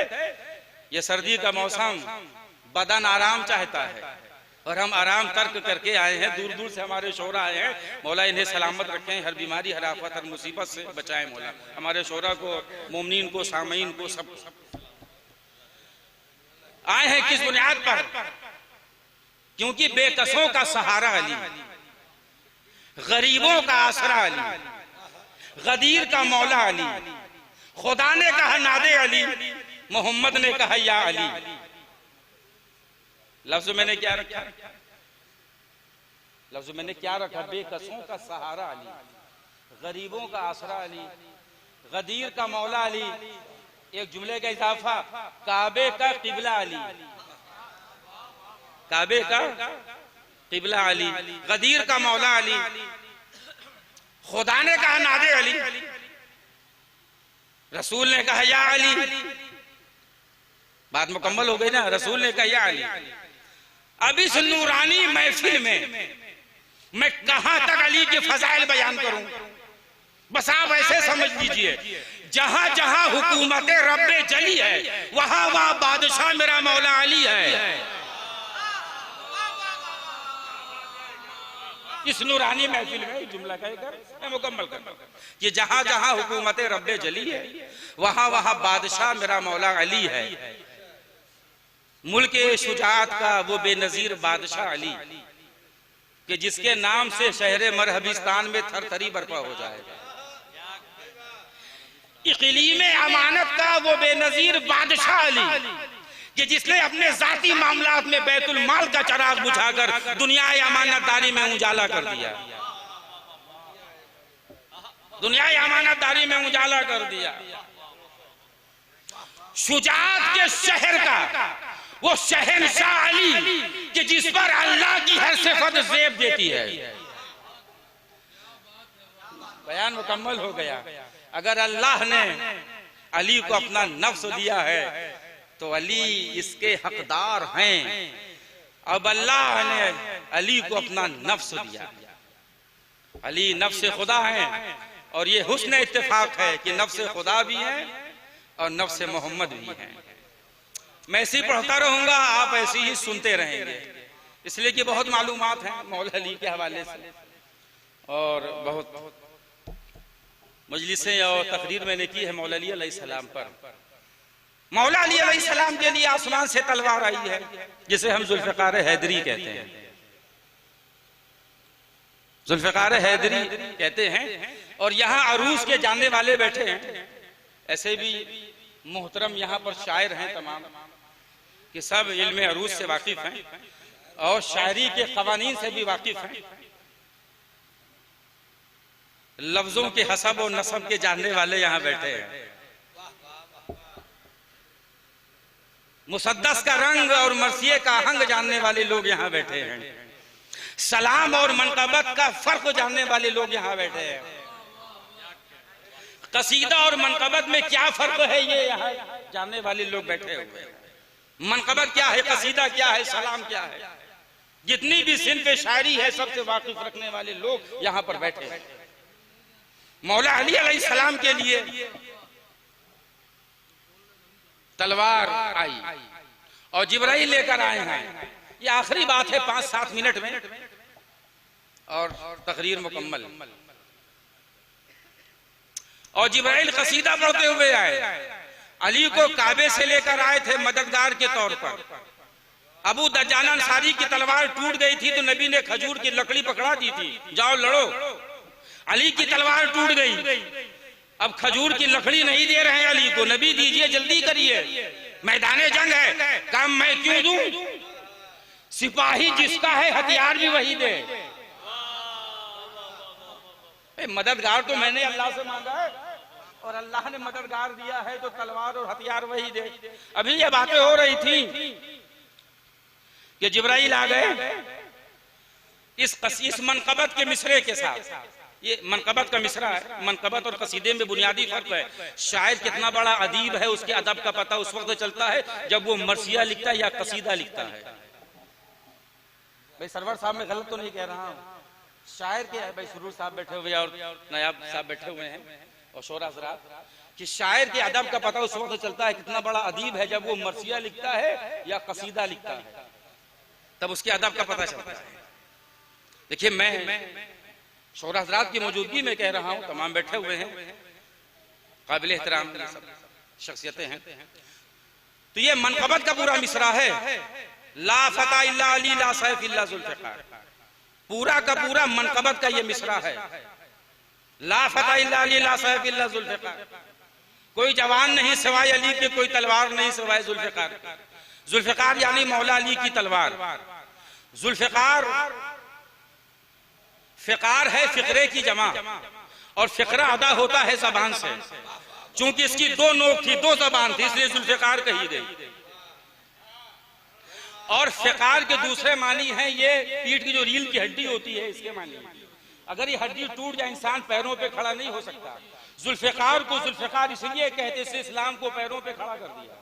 ये सर्दी का मौसम, बदन आराम चाहता है और हम आराम तर्क करके आए हैं। दूर दूर से हमारे शोरा आए हैं, मौला इन्हें सलामत रखें, हर बीमारी, हर आफत, हर मुसीबत से बचाएं मौला। हमारे शोरा को, मोमिनीन को, सामईन को, सब आए हैं किस बुनियाद पर, क्योंकि बेकसों का सहारा अली, गरीबों का आसरा अली, गदीर का मौला अली। खुदा ने कहा नादे अली, मोहम्मद ने कहा या अली। लफ्ज मैंने क्या रखा, लफ्ज मैंने क्या रखा, बेकसों का सहारा अली, गरीबों का आसरा अली, गदीर का मौला अली। एक जुमले का इजाफा, काबे का किबला अली, काबे का किबला अली, गदीर का मौला अली। खुदा ने कहा नादे अली, रसूल ने कहा या अली। बात मुकम्मल हो गई ना, रसूल ने कहा या अली। अब इस नूरानी महफिल में मैं कहां तक अली के फजाइल बयान करूं। बस आप ऐसे समझ लीजिए, जहां जहां हुकूमत रब्बे जली है, वहां वहां बादशाह मेरा मौला अली है। इस नूरानी महफिल में जुमला कहकर मैं मुकम्मल करता हूं कि जहां जहां हुकूमत रब्बे जली है, वहां वहां बादशाह मेरा मौला अली है। मुल्क शुजाअत का वो बेनजीर बादशाह अली कि जिसके नाम से शहर मरहबिस्तान में थरथरी बर्पा हो जाएगा। इक़लीम अमानत का वो बेनजीर बादशाह अली कि जिसने अपने जाती मामलात में बैतुल माल का चराग बुझाकर दुनिया अमानतदारी में उजाला कर दिया, दुनिया अमानतदारी में उजाला कर दिया। शुजाअत के शहर का वो शहंशाह अली कि जिस पर अल्लाह की हर सिफत ज़ेब देती है। बयान मुकम्मल हो गया। अगर अल्लाह ने अली को अपना नफ्स दिया है तो अली इसके हकदार हैं। अब अल्लाह ने अली को अपना नफ्स दिया, अली नफ्स खुदा हैं और ये हुस्न इत्तेफाक है कि नफ्स खुदा भी है और नफ्स मोहम्मद भी है। मैं ऐसे ही पढ़ता रहूंगा, आप ऐसे ही सुनते रहेंगे, इसलिए कि बहुत मालूमात हैं मौला अली के हवाले से और बहुत मजलिसें और तकरीर मैंने की है मौला अली अलैहिस्सलाम पर। मौला अली अलैहिस्सलाम के लिए आसमान से तलवार आई है जिसे हम जुल्फ़िकार हैदरी कहते हैं, जुल्फ़िकार हैदरी कहते हैं। और यहाँ अरूस के जानने वाले बैठे हैं, ऐसे भी मोहतरम यहाँ पर शायर हैं तमाम कि सब इल्म अरूस से वाकिफ हैं और शायरी के कवानीन से भी वाकिफ हैं, लफ्जों के हसब और नसब के जानने वाले यहाँ बैठे हैं। मुसद्दस का रंग और मरसिये का आहंग जानने वाले लोग यहाँ बैठे हैं। सलाम और मनकबत का फर्क जानने वाले लोग यहाँ बैठे हैं। कसीदा और मनकबत में क्या फर्क है ये यहाँ जानने वाले लोग बैठे हुए हैं। मनकबत क्या है, कसीदा क्या है, सलाम क्या है, जितनी भी सिन्फ शायरी है सबसे वाकिफ रखने वाले लोग यहाँ पर बैठे हैं। मौला अली अलैहिस्सलाम के लिए तलवार आई और जिब्राइल लेकर आए हैं। ये आखिरी बात है 5-7 मिनट में और तकरीर मुकम्मल। और जिब्राइल कसीदा पढ़ते हुए आए। अली को काबे से लेकर आए थे मददगार के तौर पर। अबू दज्जान अंसारी की तलवार टूट गई थी तो नबी ने खजूर की लकड़ी पकड़ा दी थी, जाओ लड़ो। अली की तलवार टूट गई, अब खजूर की लकड़ी नहीं दे रहे हैं अली को, नबी दीजिए, जल्दी करिए, मैदाने जंग है, काम मैं क्यों दूं? सिपाही जिसका है हथियार भी वही दे। मददगार तो मैंने अल्लाह से मांगा है और अल्लाह ने मददगार दिया है तो तलवार और हथियार वही दे। अभी ये बातें हो रही थी कि जिब्राइल आ गए इस मनकबत के मिसरे के साथ। ये मनकबत का मिसरा है। मनकबत और कसीदे में बुनियादी फर्क है। शायर कितना बड़ा अदीब है उसके अदब का पता उस वक्त चलता है जब वो मरसिया लिखता है या कसीदा लिखता है। भाई सरवर साहब मैं गलत तो नहीं कह रहा हूँ, शायर के भाई सुरूर साहब बैठे हुए और नायाब साहब बैठे हुए हैं और शोरा हज़रात कि शायर के अदब का पता उस वक्त चलता है कितना बड़ा अदीब है जब वो मरसिया लिखता है या कसीदा लिखता है, तब उसके अदब का पता चलता है। देखिए मैं शोरा हज़रात की मौजूदगी में कह रहा हूँ, तमाम बैठे हुए हैं, काबिल एहतराम शख्सियतें हैं। तो ये मनकबत का पूरा मिसरा है, ला फता इल्ला अली ला सैफ इल्ला जुल्फ़िकार, पूरा का पूरा मनकबत का ये मिसरा है। ला फता इल्ला अली ला सैफ इल्ला जुल्फ़िकार, कोई जवान नहीं सिवाय अली के, कोई तलवार नहीं सिवाय जुल्फ़िकार। जुल्फ़िकार यानी मौला अली की तलवार। जुल्फ़िकार फ़िकार है फ़िक्रे की जमा और फ़िक्रा अदा होता है ज़बान से। चूंकि इसकी दो नोक थी, दो ज़बान थी, इसलिए जुल्फ़िकार कही गई। और फ़िकार के दूसरे मानी है ये पीठ की जो रील की हड्डी होती है, इसके मानी अगर ये हड्डी टूट जाए इंसान पैरों पे खड़ा नहीं हो सकता। जुल्फ़िकार को जुल्फ़िकार इसलिए कहते से इस्लाम को पैरों पे खड़ा कर दिया,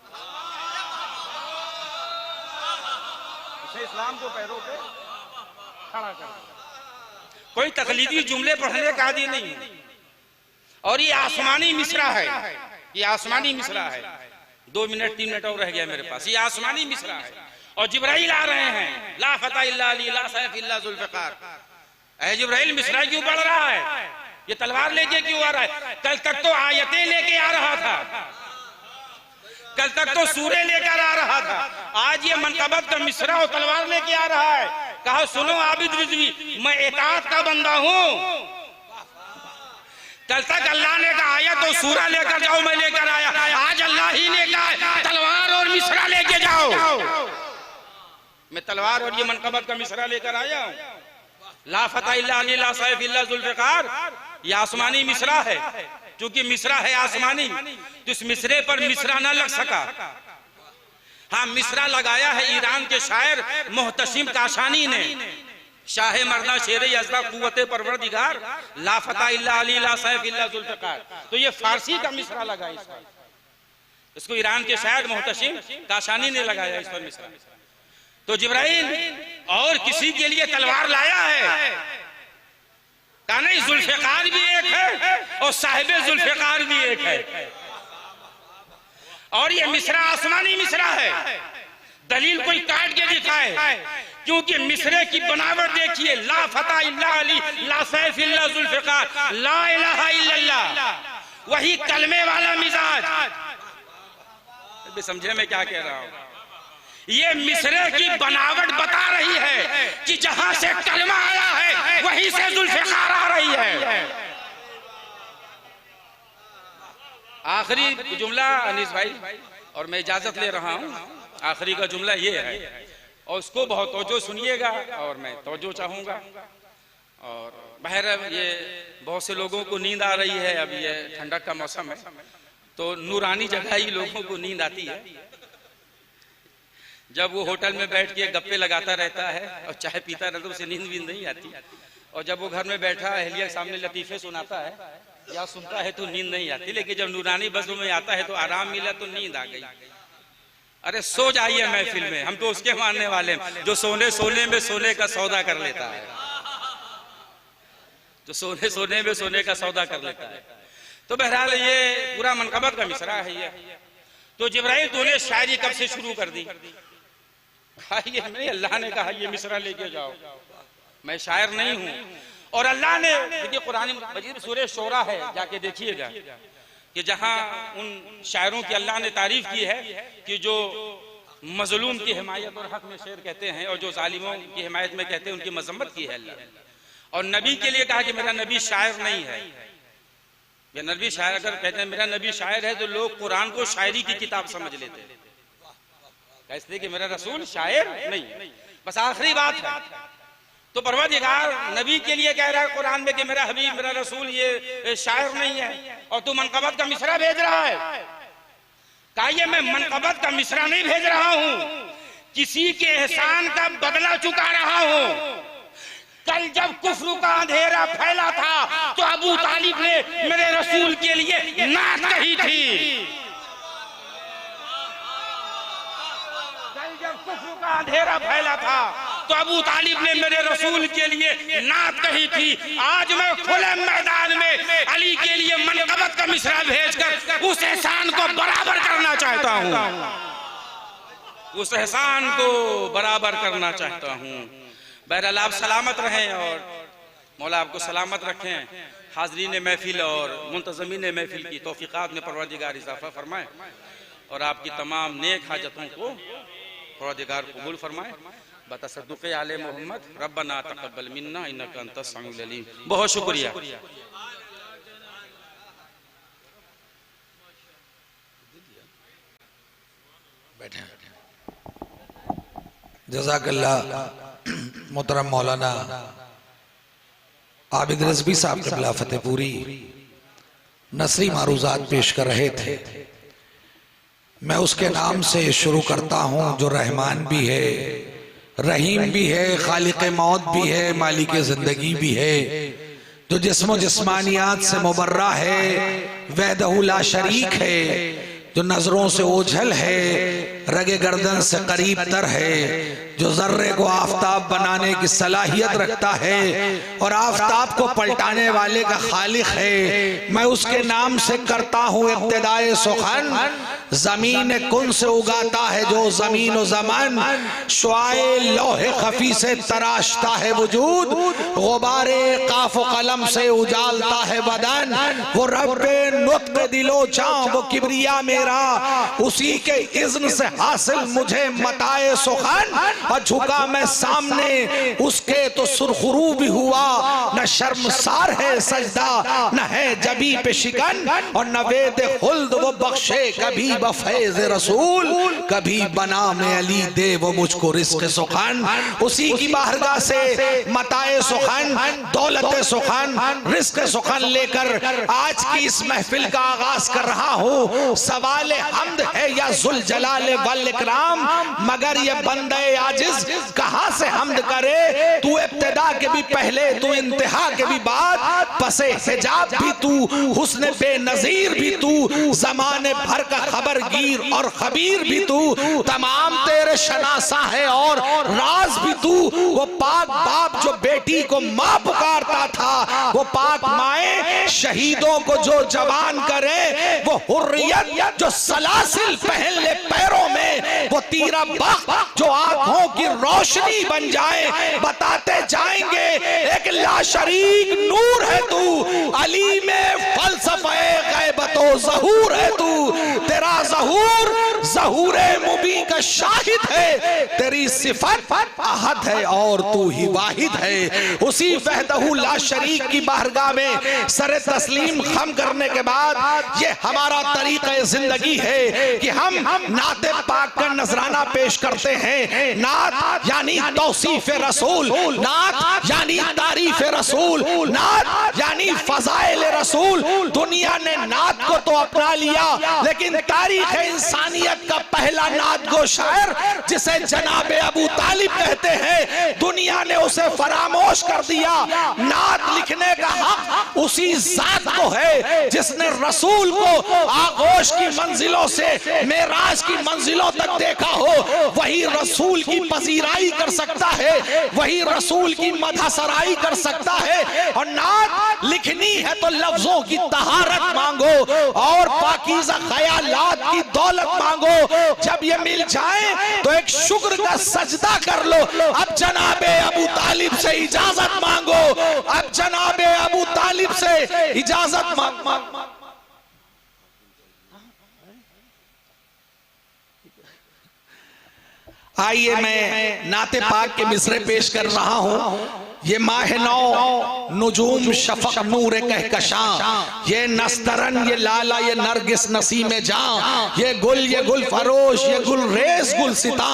इस्लाम को पैरों पे खड़ा कर दिया। कोई तकलीदी जुमले पढ़ने का आदि नहीं है। और ये आसमानी मिसरा है, ये आसमानी मिसरा है। 2 मिनट 3 मिनट और रह गया मेरे पास। ये आसमानी मिसरा है और जिब्राइल आ रहे हैं, ला फता इल्ला अली ला सैफ इल्ला जुल्फ़िकार। ऐ जिब्राइल मिसरा क्यों पढ़ रहा है, ये तलवार लेके क्यों आ रहा है? कल तक तो आयतें लेके आ रहा था, कल तक तो सूरे लेकर आ रहा था, आज ये मनकबत का मिसरा और तलवार लेके आ रहा है। कहा सुनो आबिद रिजवी, मैं इताअत का बंदा हूँ। कल तक अल्लाह ने कहा आया तो सूरा लेकर जाओ, मैं लेकर आया। आज अल्लाह ही ने कहा तलवार और मिसरा लेके जाओ। मैं तलवार और ये मनकबत का मिसरा लेकर आया हूँ। ला फतह इल्ला अली ला सैफ इल्ला जुल्फ़िकार, ये आसमानी मिसरा है। क्योंकि मिसरा है आसमानी, तो इस मिसरे पर मिसरा ना लग सका। हाँ, मिसरा लगाया है ईरान के शायर मोहतशिम काशानी ने। शाह मर्दा शेर यज़दा कुव्वते परवरदिगार, ला फतह इल्ला अली ला सैफ इल्ला जुल्फ़िकार। तो ये फारसी का मिसरा लगा इसको ईरान के शायर मोहतशिम काशानी ने लगाया इस पर मिसरा। तो जिब्राइल और किसी के लिए तलवार लाया है? कहा नहीं, जुल्फ़िकार भी एक है और साहिबे जुल्फ़िकार भी एक है। और ये मिसरा आसमानी मिसरा है। दलील कोई काट के दिखाए, क्योंकि मिसरे की बनावट देखिए। ला फतह इल्ला अली ला सैफ इल्ला जुल्फ़िकार, ला इलाहा इल्लल्लाह, वही कलमे वाला मिजाज। अभी समझे मैं क्या कह रहा हूं? ये मिसरे की बनावट बता रही है कि जहां से कलमा आया है वहीं से जुल्फ़िकार आ रही है। आखिरी जुमला अनीस भाई, और मैं इजाजत ले रहा हूं। आखिरी का जुमला ये है, और उसको बहुत तवज्जो सुनिएगा और मैं तवज्जो चाहूंगा। और बहरहाल ये बहुत से लोगों को नींद आ रही है, अब ये ठंडक का मौसम है तो नूरानी जगह ही लोगों को नींद आती है। जब वो होटल में बैठ के गप्पे लगाता रहता है और चाय पीता रहता है, उसे नींद भी नहीं आती। और जब वो घर में बैठा अहलिया के सामने लतीफे सुनाता है या सुनता है तो नींद नहीं आती। लेकिन जब नूरानी बज़्म में आता है तो आराम मिला तो नींद आ गई। अरे सो जाइए महफिल में, हम तो उसके मानने वाले हैं जो सोने में सोने का सौदा कर लेता है, जो सोने में सोने का सौदा कर लेता है। तो बहरहाल ये पूरा मनकबत का मिसरा है ये। तो जिब्राइल तूने शायरी कब से शुरू कर दी? ये नहीं, अल्लाह ने कहा ये मिसरा लेके जाओ, मैं शायर नहीं हूं। और अल्लाह ने, देखिए कुरान मजीद सूरह शोरा है, जाके देखिएगा कि जहां उन शायरों की अल्लाह ने तारीफ की है कि जो मजलूम की हिमायत और हक में शेर कहते हैं और जो जालिमों की हिमायत में कहते हैं, उनकी मजम्मत की है अल्लाह। और नबी के लिए कहा कि मेरा नबी शायर नहीं है। ये नबी शायर अगर कहते हैं मेरा नबी शायर है तो लोग कुरान को शायरी की किताब समझ लेते हैं, इसलिए कि मेरा रसूल शायर नहीं। बस आखिरी बात है। तो परवरदिगार नबी के लिए कह रहा है कुरान में कि मेरा हबीब मेरा रसूल ये शायर नहीं है, और तू मनकबत का मिसरा भेज रहा है। कहा ये मैं मनकबत का मिसरा नहीं भेज रहा हूं, किसी के एहसान का बदला चुका रहा हूं। कल जब कुफ्र का अंधेरा फैला था तो अबू तालिब ने मेरे रसूल के लिए नात कही थी। कल जब कुफ्र का अंधेरा फैला था तो अबू तालिब ने मेरे रसूल के लिए नात कही थी। आज मैं खुले मैदान में अली के लिए मनकबत का मिसरा भेजकर उस एहसान को बराबर करना चाहता हूँ, उस एहसान को बराबर करना चाहता हूँ। बहरहाल आप सलामत रहें और मौला आपको सलामत रखें। हाज़रीन महफिल और मुंतज़मीन महफिल की तौफ़ीक़ात में परवरदिगार इज़ाफ़ा फरमाए और आपकी तमाम नेक हाजतों को परवरदिगार कबूल फरमाए। बतसद्दुक़े आले मोहम्मद रब्बना तक़ब्बल मिन्ना इन्नका अंतस समीउल अलीम। बहुत शुक्रिया। जज़ाकल्लाह। मोहतरम मौलाना आबिद रिज़वी साहब क़िबला फतेहपुरी नसरी मारूज़ात पेश कर रहे थे। मैं उसके नाम से शुरू करता हूँ जो रहमान भी है, रहीम भी है, खालिक मौत भी है, मालिक ज़िंदगी भी है, जो जिस्म जिस्मानियात से मुबर्रा है, वहदहू ला शरीक है, जो नजरों से ओझल है, रगे गर्दन से करीब तर है, जो जर्रे को आफताब बनाने की सलाहियत रखता है और आफताब को पलटाने वाले का खालिक है। मैं उसके नाम से करता हूँ इब्तिदाए सुखन, जमीन कुन से उगाता है जो जमीन और ज़मान, शुआए लौहे खफी से तराशता है वजूद, गुबारे काफ कलम से उजालता है बदन, वो रब्बे नुत्क दिलो चाँ वो किबरिया मेरा, उसी के इज़्न से हासिल मुझे मताए सुखन, और झुका मैं सामने उसके तो सुरखरू भी हुआ, न शर्मसार है सजदा न है जबी पे शिकन, और न वेद खुल्द वो बख्शे कभी बफैज़ रसूल, कभी बना में अली दे वो मुझको रिज़्क़ सुखन। उसी की बारगाह से मताए सुखन, दौलत सुखन, रिज़्क़ सुखन लेकर आज की इस महफिल का आगाज कर रहा हूँ। सवाल हम्द है या जुल जलाल वल इकराम, मगर ये बंदे आजिज़ कहाँ से हम्द करे, तू इब्तिदा के भी पहले, तू इंतहा के भी बाद, पसे हिजाब भी तू, हुस्न बेनज़ीर भी तू, ज़माने भर का खबरगीर और खबीर भी तू, तमाम तेरे शनासा है और राज भी तू। वो पाक बाप जो बेटी को माँ पुकारता था, वो पाक माए शहीदों को जो जवान करे, वो हुर्रियत जो सलासिल पहन ले पैरों में, वो तीरा बख्त जो आंखों की रोशनी बन जाए, बताते जाएंगे एक लाशरीक नूर है तू, अली में फलसफे गैबतो ज़हूर है तू, तेरा ज़हूर ज़हूरे मुबी का शाहिद है, तेरी सिफत अहद है और तू ही वाहिद है। उसी वहदहू ला शरीक की बारगाह में सरे तस्लीम खम करने के बाद ये हमारा तरीक़ा जिंदगी है कि हम नाते पाक का नजराना पेश करते हैं। नात यानी तौसीफ रसूल, नात यानी तारीफ रसूल, नात यानी फज़ाइल रसूल। दुनिया ने नात को तो अपना लिया, लेकिन तारीख इंसानियत का पहला नात गो शायर जिसे जनाबे अबू तालिब कहते हैं, दुनिया ने उसे फरामोश कर दिया। नात लिखने का हक उसी जात को है जिसने रसूल को आगोश की मंजिलों से मेराज की मंजिलों तक देखा हो, वही रसूल की पजीराई कर सकता है, वही रसूल की मदहसराई कर सकता है। और नात लिखनी है तो लफ्जों की तहारत मांगो और पाकीज़ा ख्यालात की दौलत मांगो। जब ये मिल जाए तो एक शुक्र का सजदा कर लो। अब जनाबे अबू तालिब से इजाजत मांगो, अब जनाबे अबू तालिब से इजाजत मांगो। आइए मैं नाते पाक के मिसरे पेश कर रहा हूं। ये माह-ए-नौ नुजूम शफक नूर कहकशां, ये नस्तरन ये लाला ये नरगिस नसीम जां, ये गुल फरोश ये गुल रेस गुल सिता,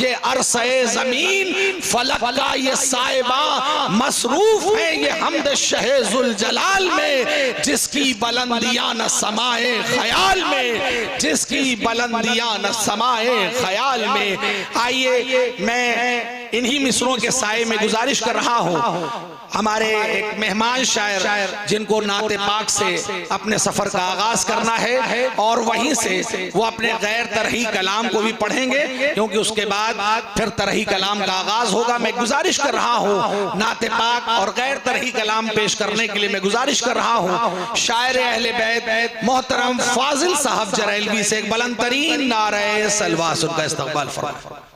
ये अरसे जमीन फलक का ये साइबा, मसरूफ है ये हमद शहे जुल जलाल में, जिसकी बुलंदियां न समाए ख्याल में, जिसकी बुलंदियां न समाए ख्याल में। आइए मैं इन्हीं मिसरों के साए में गुजारिश कर रहा हूं। हमारे एक मेहमान शायर जिनको नाते पाक से अपने सफर का आगाज करना है और वहीं से वो अपने गैर तरही कलाम को भी पढ़ेंगे, क्योंकि उसके बाद फिर तरही कलाम का आगाज होगा। मैं गुजारिश कर रहा हूँ नाते पाक और गैर तरही कलाम पेश करने के लिए मैं गुजारिश कर रहा हूँ शायर अहले बैत मोहतरम फाजिल साहब जरैलवी से एक बुलंद तरीन नारे सलवात उनका इस्तकबाल फरमाएं।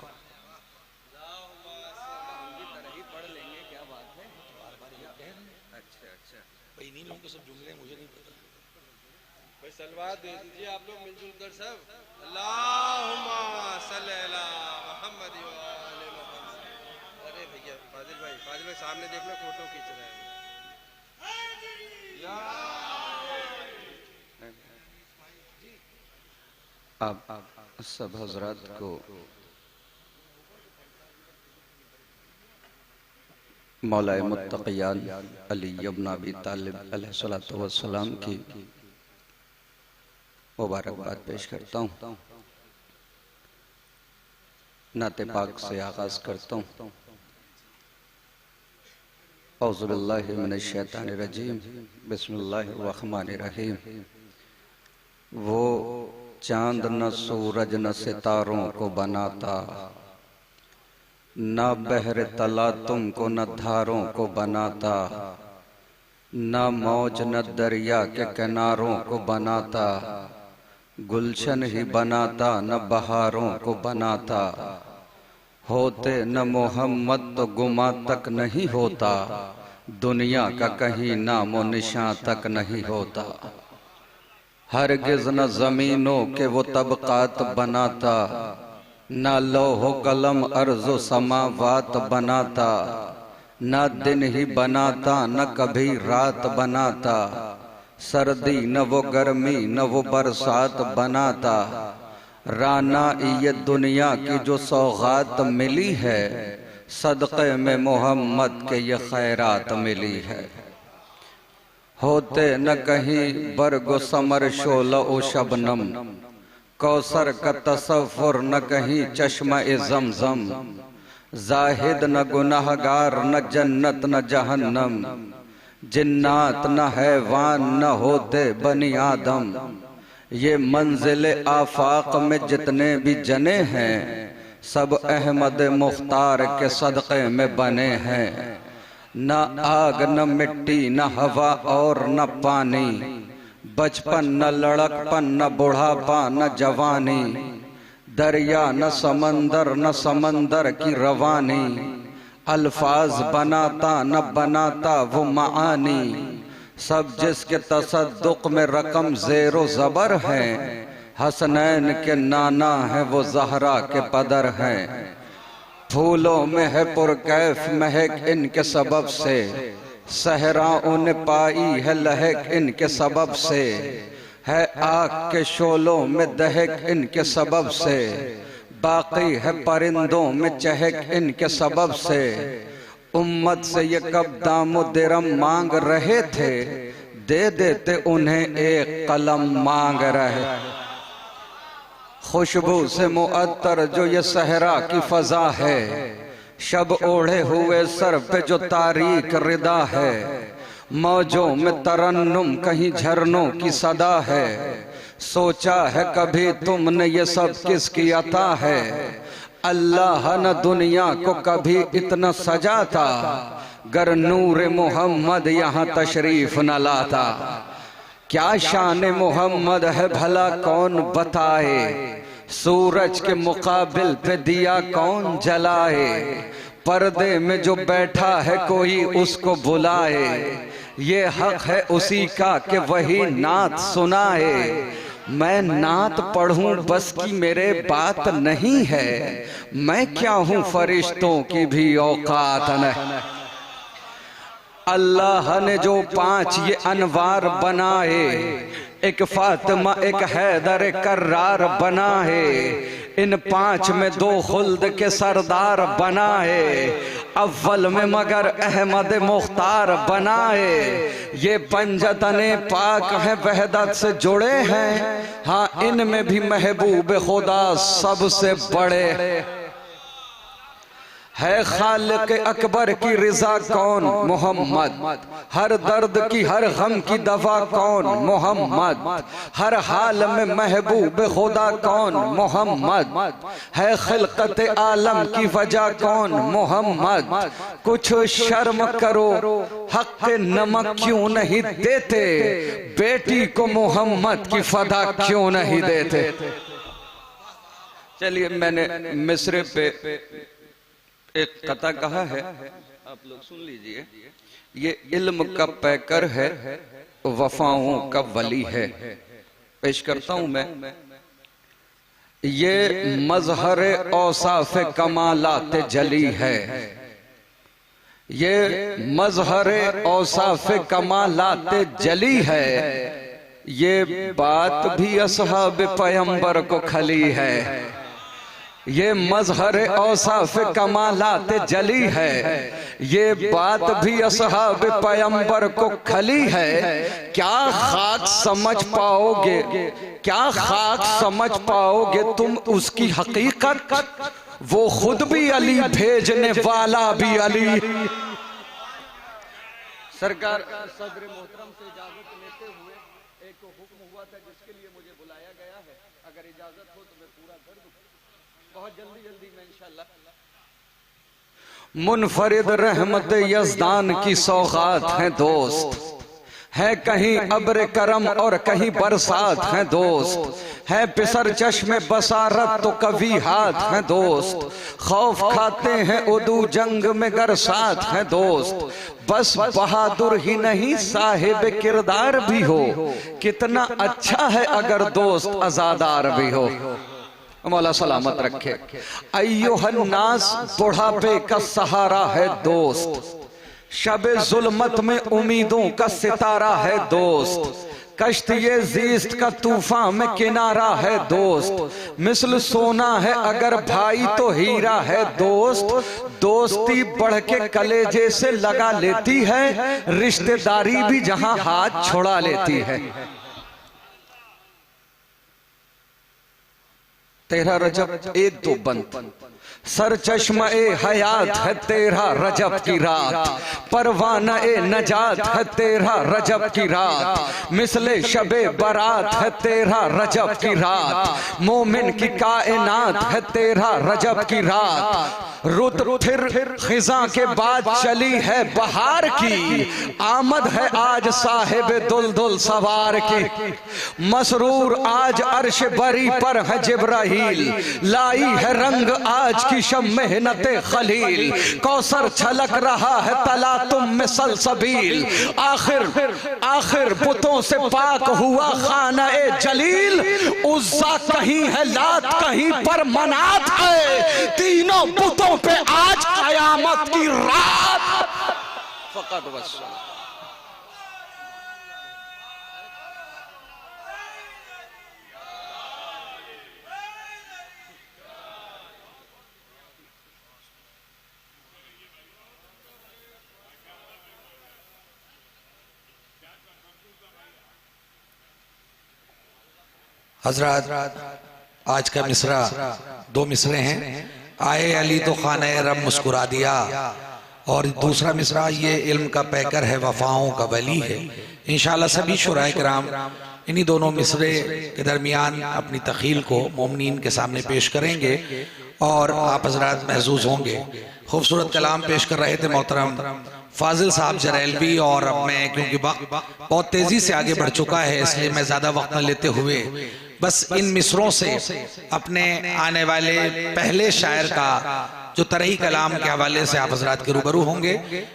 सलवात दे दीजिए आप लोग मिलजुल कर सब। अल्लाहुम्मा सल्ली अला मुहम्मद व आले मुहम्मद। अरे भैया फाजिल भाई सामने देखना, फोटो खींच रहे हैं। आप सब हजरात को मौलाए मुत्तक़ियान अली इब्न अबी तालिब अलैहिस्सलातु वस्सलाम की मुबारकबाद पेश करता हूँ। नाते पाक से आगाज करता हूँ। औज़ु बिल्लाहि मिनश शैतानिर रजीम, बिस्मिल्लाहिर रहमानिर रहीम। वो चांद न सूरज न सितारों को बनाता, न बहरे तला तुमको न धारों को बनाता, न मौज न दरिया के किनारों को बनाता, गुलशन ही बनाता न बहारों को बनाता। होते न मोहम्मद तो गुमा तक नहीं होता, दुनिया का कहीं नामो निशान तक नहीं होता। हरगिज न जमीनों के वो तबकात बनाता, न लौहो कलम अर्ज़ो समावात बनाता, न दिन ही बनाता न कभी रात बनाता, सर्दी न वो गर्मी न वो बरसात बनाता। राना ये दुनिया की जो सौगात मिली है, सदक़े में मोहम्मद के ये खैरात मिली है। होते न कहीं बरगो समर शोला ओ शबनम, कौसर का तसव्वुर न कहीं चश्मा ए ज़मज़म, जाहिद न गुनाहगार न जन्नत न जहन्नम, जिन्नात न हैवान न होते बनी आदम। ये मंजिल आफाक में जितने भी जने हैं, सब अहमद मुख्तार के सदक़े में बने हैं। न आग न मिट्टी न हवा और न पानी, बचपन न लड़कपन न बुढ़ापा न जवानी, दरिया न समंदर न समंदर की रवानी, अल्फाज बनाता न बनाता वो मानी। सब जिसके तसद्दुक में रकम ज़ेरो ज़बर है, हसनैन के नाना है वो ज़हरा के पदर हैं। फूलों में है पुरकैफ महक इनके सबब से, सहराओं ने पाई है लहक इनके सबब से, है आग के शोलों में दहक इनके सबब से, बाकी है परिंदों में चहक इनके सबब से। उम्मत से ये कब दामो दिरम मांग रहे थे, दे देते उन्हें एक कलम मांग रहे। खुशबू से मुअत्तर जो ये सहरा की फजा है, शब ओढ़े हुए सर पे जो तारीक रिदा है, मौजों में तरन्नुम कहीं झरनों की सदा है। सोचा है कभी तुमने ये सब किसकी अता है, अल्लाह न दुनिया को कभी इतना सजाता, गर नूर मोहम्मद यहाँ तशरीफ न लाता। क्या शान मोहम्मद है भला कौन बताए, सूरज के मुकाबिल पे दिया कौन जलाए, पर्दे में जो बैठा है कोई उसको बुलाए, ये हक है उसी का कि वही नात सुनाए। मैं नात पढ़ूं बस की मेरे बात नहीं है, मैं क्या हूं फरिश्तों की भी औकात नहीं। अल्लाह ने जो 5 ये अनवार बनाए, एक फातिमा एक हैदर कर्रार बनाए, इन 5 में 2 खुल्द के सरदार बनाए, अव्वल में मगर अहमद मुख्तार बनाए। ये पंजतने पाक हैं वहदत से जुड़े हैं, हाँ इनमें भी महबूब खुदा सबसे बड़े है। खालिक अकबर की रिजा कौन, मोहम्मद। हर दर्द की हर गम की दवा कौन, मोहम्मद। हर हाल में महबूब खुदा कौन, मोहम्मद। है खिलकत आलम की वजह कौन, मोहम्मद। कुछ शर्म करो हक के नमक क्यों नहीं देते, बेटी को मोहम्मद की फदा क्यों नहीं देते। चलिए मैंने मिस्र पे एक कथा कहा है, आप लोग सुन लीजिए। ये इल्म का पैकर है, वफाओं का वली है। पेश करता हूं मैं। ये मजहर औसाफ कमालात जली है, ये मजहर औसाफ कमालात जली है। ये बात भी असहाब पैगंबर को खली है। ये मजहर औसाफ कमालात जली है, ये बात भी असहाब पैगंबर को खली है। क्या खाक समझ पाओगे, क्या खाक समझ पाओगे तुम उसकी हकीकत, वो खुद भी अली भेजने वाला भी अली। सरकार सदर मोहतरम से इजाजत लेते हुए एक हुक्म हुआ था जिसके लिए मुझे बुलाया गया है, अगर इजाजत हो तो मैं पूरा कर दूं, बहुत जल्दी में इंशाल्लाह। मुनफरिद रहमत यज़दान की सौगात है दोस्त, है कहीं अब्र करम और कहीं बरसात है दोस्त, है पिसर चश्मे बसारत तो कभी हाथ है दोस्त, खौफ खाते हैं उदू जंग में गर साथ है दोस्त, बस बहादुर ही नहीं साहिब किरदार भी हो, कितना अच्छा है अगर दोस्त अजादार भी हो। मौला सलामत रखे। अय्युहन्नास बुढ़ापे का सहारा है दोस्त, शबे जुल्मत में उम्मीदों का सितारा है दोस्त, कश्तिये ज़ीस्त का तूफान में किनारा है दोस्त, मिसल सोना है अगर भाई तो हीरा है दोस्त, दोस्ती बढ़ के कलेजे से लगा लेती है, रिश्तेदारी भी जहां हाथ छोड़ा लेती है। 13 रजब 1-2 बंद। सर चश्मा ए हयात है 13 रजब की रात, परवाना ए नजात है 13 रजब की रात, मिसले शबे बारात है 13 रजब की रात, मोमिन की कायनात है 13 रजब की रात, रुत फिर खिजा के बाद चली है बहार की, आमद है आज साहिब दुलदुल सवार की, मसरूर आज अर्श बरी पर है जिब्राहील, लाई है रंग आज की शब मेहनत खलील, कौसर छलक रहा है तला तुम में सलसबील, आखिर बुतों से पाक हुआ खाना ए जलील, उज़्ज़ा कहीं है लात कहीं पर मनात है, तीनों बुतों पे आज कयामत की रात फकत बस। हजरात, आज का मिसरा 2 मिसरे हैं। आए अली तो खाना रब मुस्कुरा दिया, और दूसरा मिसरा ये इल्म का पैकर है वफाओं का वली है। इंशाअल्लाह सभी शुराए किराम इन्हीं दोनों मिसरे के दरमियान अपनी तख़ील को मोमिनीन के सामने पेश करेंगे और आप हजरात महसूस होंगे। खूबसूरत कलाम पेश कर रहे थे मोहतरम फाजिल साहब जरैलवी, और अब मैं क्योंकि बहुत तेजी से आगे बढ़ चुका है इसलिए मैं ज्यादा वक्त न लेते हुए बस इन मिसरों से अपने आने वाले पहले शायर का जो तरही कलाम के हवाले से आप हजरात के रूबरू होंगे,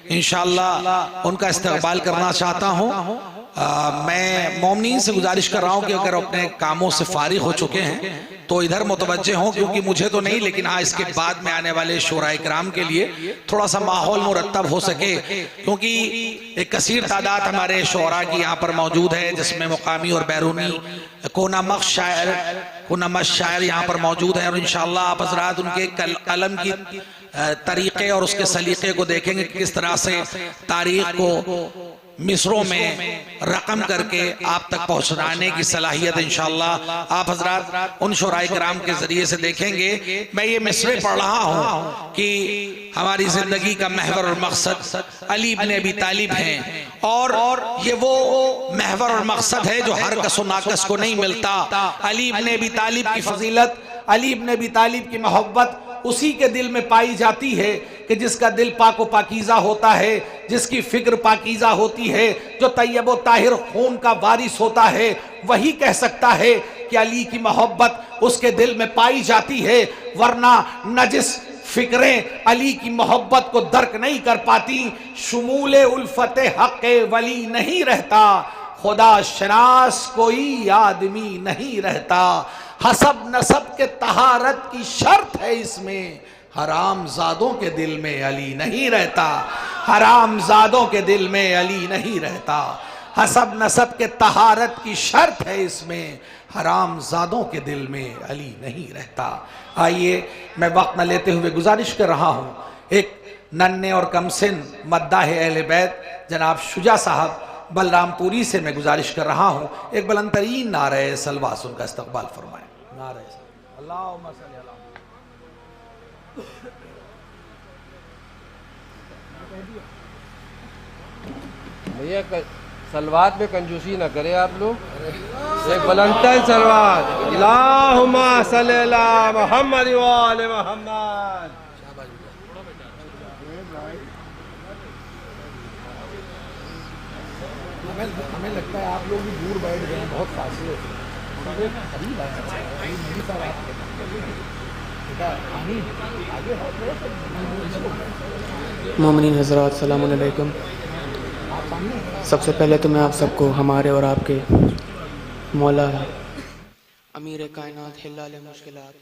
इंशाअल्लाह उनका इस्तकबाल करना चाहता हूँ। मैं मोमिनीन से गुजारिश कर रहा हूँ कि अगर अपने कामों से फारिग हो चुके हैं तो इधर मुतवज्जे हों, क्योंकि मुझे तो नहीं लेकिन हाँ इसके बाद में आने वाले शोराए किराम के लिए थोड़ा सा माहौल मुरत्तब हो सके, क्योंकि एक कसीर तादाद हमारे शोरा की यहाँ पर मौजूद है जिसमें मुकामी और बैरूनी कोनामश शायर यहाँ पर मौजूद है, और इंशाअल्लाह आप हजरात उनके कलम की तरीके और उसके सलीके को देखेंगे किस तरह से तारीख को मिसरों में रकम करके आप तक पहुंचाने की सलाहियत इंशाअल्लाह आप हजरात उन शुराए किराम के जरिए से देखेंगे। मैं ये मिसरे पढ़ रहा हूँ कि हमारी जिंदगी का महवर और मकसद अली इब्न अबी तालिब हैं, और ये वो महवर और मकसद है जो हर कस नाकस को नहीं मिलता। अली इब्न अबी तालिब की फजीलत, अली इब्न अबी तालिब की मोहब्बत उसी के दिल में पाई जाती है कि जिसका दिल पाको पाकीज़ा होता है, जिसकी फिक्र पाकीज़ा होती है, जो तैयब व ताहिर खून का वारिस होता है, वही कह सकता है कि अली की मोहब्बत उसके दिल में पाई जाती है, वरना नजिस फिक्रें अली की मोहब्बत को दर्क नहीं कर पाती। शुमूले उल्फते हक़ वली नहीं रहता, खुदा शनास कोई आदमी नहीं रहता, हसब नसब के तहारत की शर्त है इसमें, हराम जादों के दिल में अली नहीं रहता, हराम जादों के दिल में अली नहीं रहता, हसब नसब के तहारत की शर्त है इसमें, हराम जादों के दिल में अली नहीं रहता। आइए मैं वक्त न लेते हुए गुजारिश कर रहा हूँ, एक नन्हे और कमसिन मद्दाह अहले बैत जनाब शुजा साहब बलरामपुरी से मैं गुजारिश कर रहा हूँ एक बुलंदतरीन नारे सलवात उनका इस्तकबाल फरमाएं। नारे अल्लाहुम्मा सल्ली अला भैया सलवात में कंजूसी ना करें आप लोग। एक बुलंदतरीन सलवात, अल्लाहुम्मा सल्ली अला मुहम्मद व आले मुहम्मद। हमें लगता है आप लोग भी दूर बैठ गए हैं, बहुत फासले से। करीब मोमिनीन हज़रात, सलाम अलैकुम। सबसे पहले तो मैं आप सबको हमारे और आपके मौला अमीर कायनात हिल्लाल मुश्किलात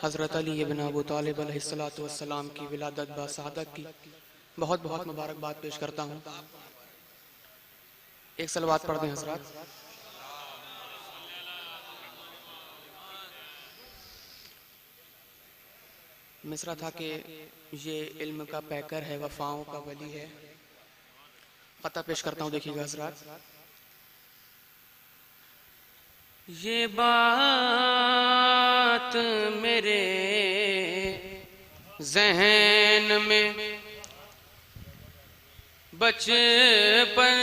हज़रत अली इब्न अबू तालिब अलैहिस्सलातु वस्सलाम की विलादत बसादत की बहुत बहुत मुबारकबाद पेश करता हूँ। एक सलवात पढ़ दें हज़रात। मिसरा था कि ये इल्म का पैकर है, वफ़ाओं का वली है। क़ता पेश करता हूँ, देखिएगा हज़रात। ये बात मेरे ज़हन में बचपन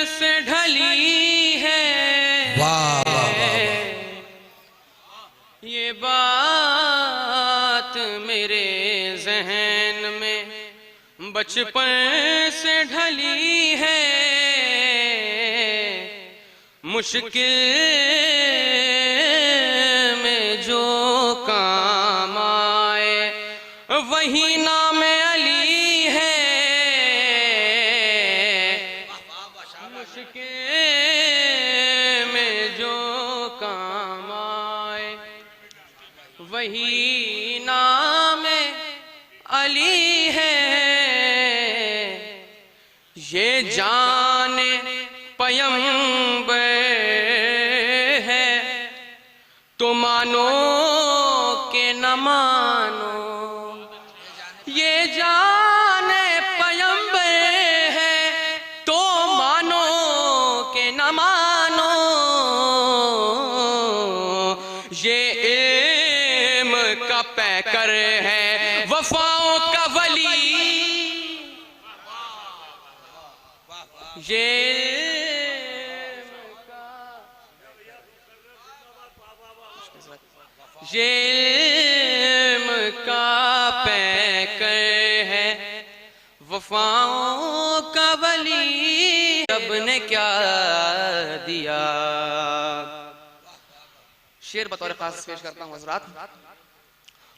से ढली है। ये बात मेरे ज़हन में बचपन से ढली है। मुश्किल में जो काम आए वही नाम अली है। मुश्किल में जो काम आए वही नाम अली है। ये जाने पैगंबर है तो मानो के न मानो। ये जाने पैगंबर है तो मानो के न मानो। ये इल्म का पैकर है, वफाओं का वली। ये इल्म का पैकर है, वफाओं का वली। रब ने क्या दिया। शेर बतौर खास पेश करता हूँ हज़रात।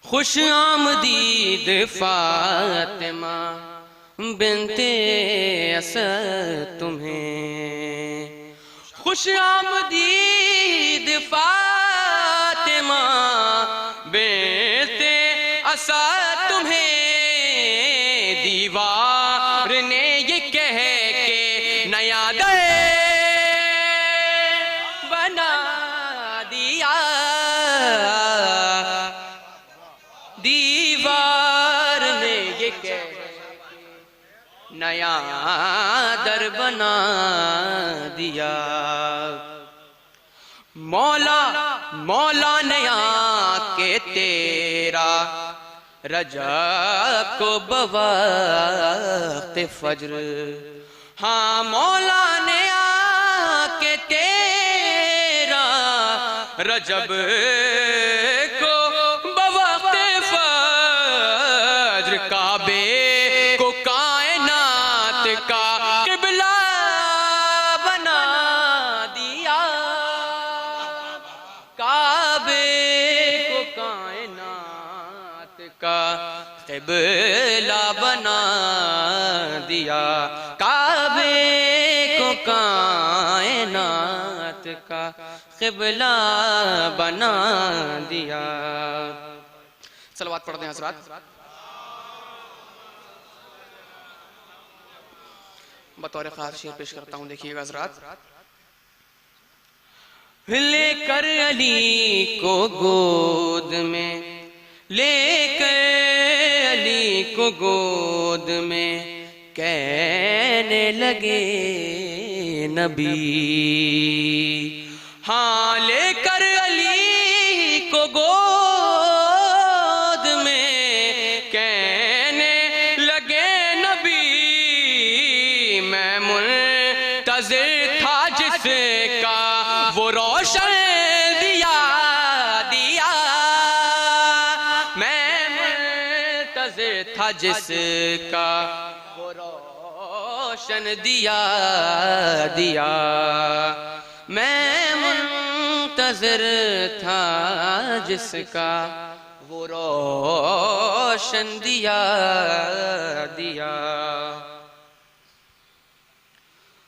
खुश आमदीद फातिमा बिनते असद तुम्हें। खुश आमदीद फातिमा बिनते असद तुम्हें। दीवार ने ये कह के नया दर बना दिया। दीवार ने ये कह नया दर बना दिया। मौला मौला नया के तेरा रजा को बवक्त फज्र। हाँ मौला ने आके तेरा रजब को बवक्त फज्र। काबे को कायनात का किबला बना दिया। काबे को कायनात का किबला बना दिया। काबे को कायनात का किबला बना दिया। सलवात पढ़ दें हज़रात। बतौर खास शेर पेश करता हूँ, देखिएगा हज़रात। लेकर अली को गोद में, लेकर अली को गोद में कहने लगे नबी। हाँ लेकर अली को गोद में कहने लगे नबी। मैं मुंतज़िर था जिसका वो रोशन दिया दिया। मैं मुंतज़िर था जिसका वो रोशन दिया दिया।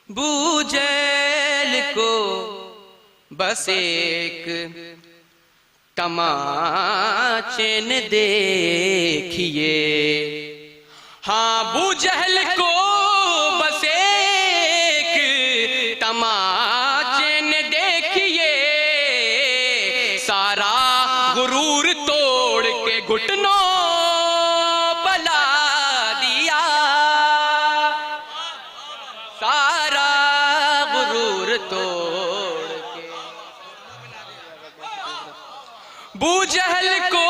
बूझैल को बस एक तमाचे ने देखिए। हाँ बूझैल को बस एक तमाचे ने देखिए। सारा गुरूर तोड़ के घुटनों पला दिया। सारा गुरूर तोड़ के बूझैल को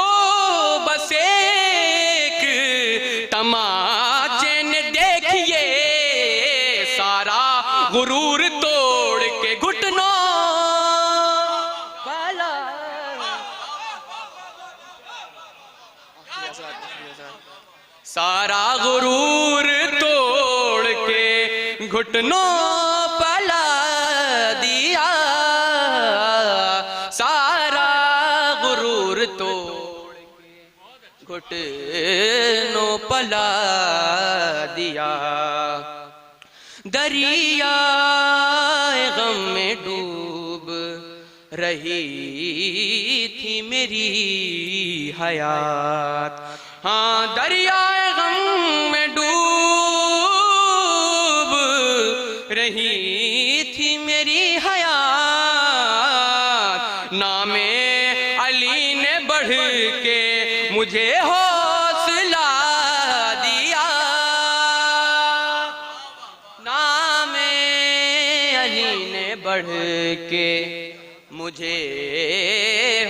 बस एक तमाचे ने देखिए। सारा गुरूर तोड़ के घुटनों पला। सारा गुरूर तोड़ के घुटनों पला दिया। सारा गुरूर तोड़ के घुटनों पला दिया। दरिया गम में डूब रही थी मेरी हयात। हाँ दरिया गम में डूब रही थी मेरी हयात। नामे अली ने बढ़ के मुझे हौसला दिया। नामे अली ने बढ़ के मुझे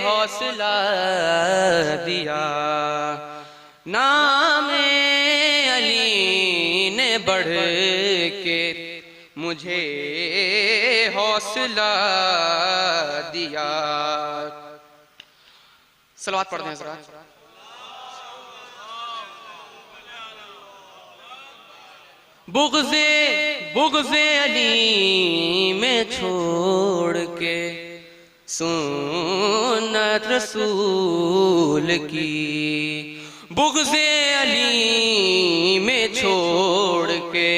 हौसला दिया। नामे अली ने बढ़ के मुझे हौसला दिया। सलवात पढ़ते हैं जरा। बुग़्ज़े अली में छोड़ के सुन्नत रसूल की। बुग़्ज़े अली में छोड़ के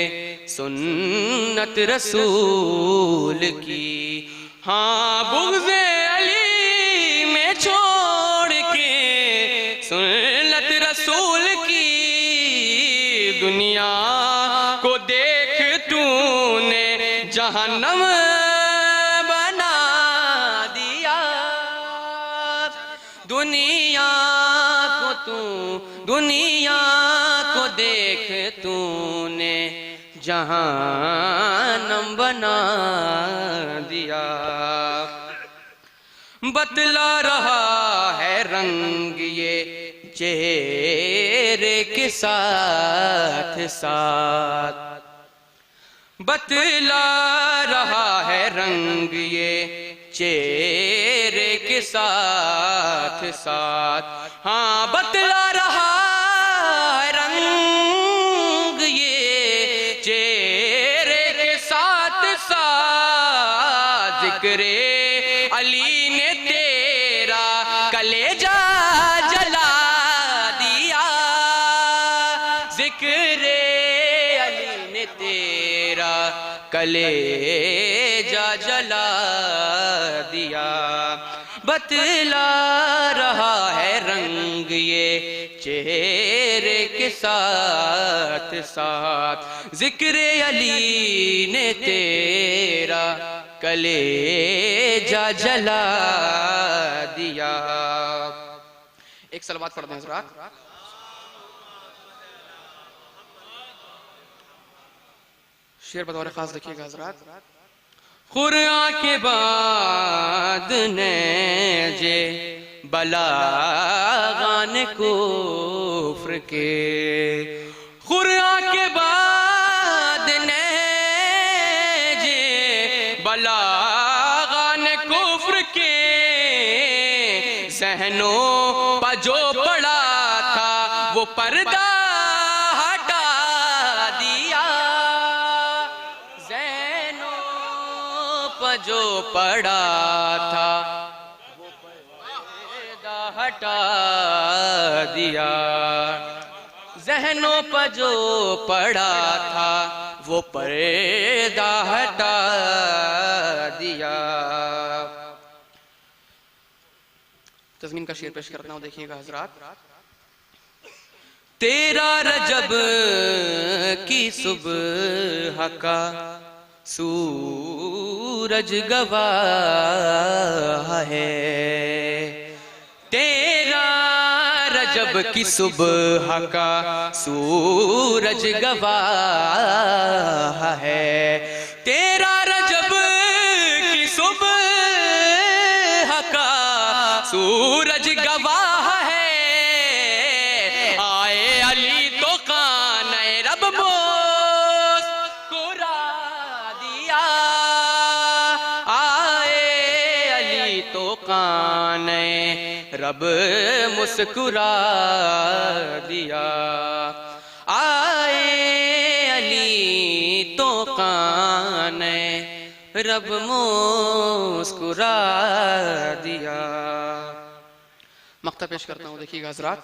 सुन्नत रसूल की। हाँ बुग़्ज़े अली में छोड़ के सुन्नत रसूल की। दुनिया को देख तूने जहन्नम बना दिया। दुनिया को देख तूने जहन्नम बना दिया। बतला रहा है रंग ये चेहरे के साथ साथ। बतला रहा है रंग ये चेहरे के साथ साथ। हाँ बतला रहा है रंग ये चेहरे के साथ साथ। जिक्रे अली ने तेरा कलेजा जला दिया। जिक्रे अली ने तेरा कलेजा जला दिया। बतला रहा है रंग ये चेहरे के साथ साथ। जिक्रे अली ने तेरा कलेजा जला दिया। एक सलवात पढ़ते हैं जरा। शेर बतौर खास देखिएगा हज़रात। खुरान के बाद ने जे बलागान कुफ्र के। खुरान के बाद ने जे बलागान कुफ्र के। जहनों पर जो पड़ा था वो पर्दा जो पड़ा था वो पर्दा हटा दिया, जहनों पर जो पड़ा था वो पर्दा हटा दिया। तज़मीन का शेर पेश करता हूँ, देखिएगा हजरात। तेरा रजब की सुबह का सूरज गवाह है, तेरा रजब की सुबह का सूरज गवाह है, तेरा रजब की सुबह का सूरज गवाह है। आए अली तो काने रब मुस्कुरा दिया, आए अली तो काने रब मुस्कुरा दिया, आए अली तो काने रब मुस्कुरा दिया। मक्ता पेश करता हूँ, देखिएगा हजरात।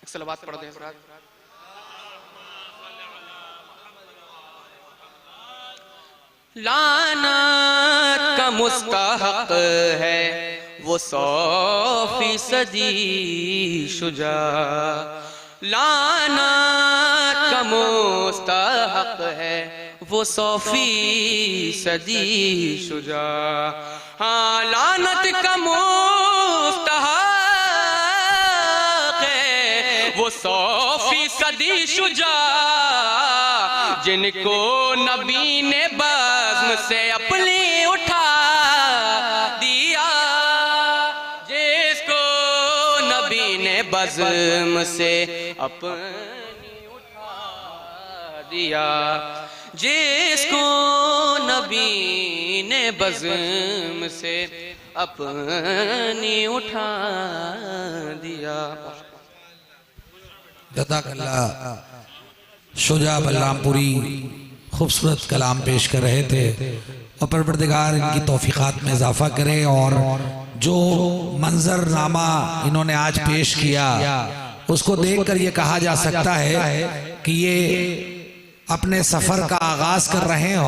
सलावत पढ़ दें हजरात। लानत का मुस्तहक है वो 100% शुजा, लानत का मुस्तहक है वो 100% शुजा। हाँ, लानत का मुस्तहक है वो 100% शुजा, जिनको नबी ने बज़्म से अपनी उठा दिया, जिसको नबी ने बज़्म से अपनी उठा दिया, जिसको नबी ने बज़्म से अपनी उठा दिया। जज़ाकल्लाह। शुजा बलरामपुरी खूबसूरत कलाम पेश कर रहे थे और परवरदिगार इनकी तौफीक़ात में इजाफा करे, और जो मंजरनामा इन्होंने आज पेश किया उसको देखकर ये कहा जा सकता है कि ये अपने सफ़र का आगाज़ कर रहे हैं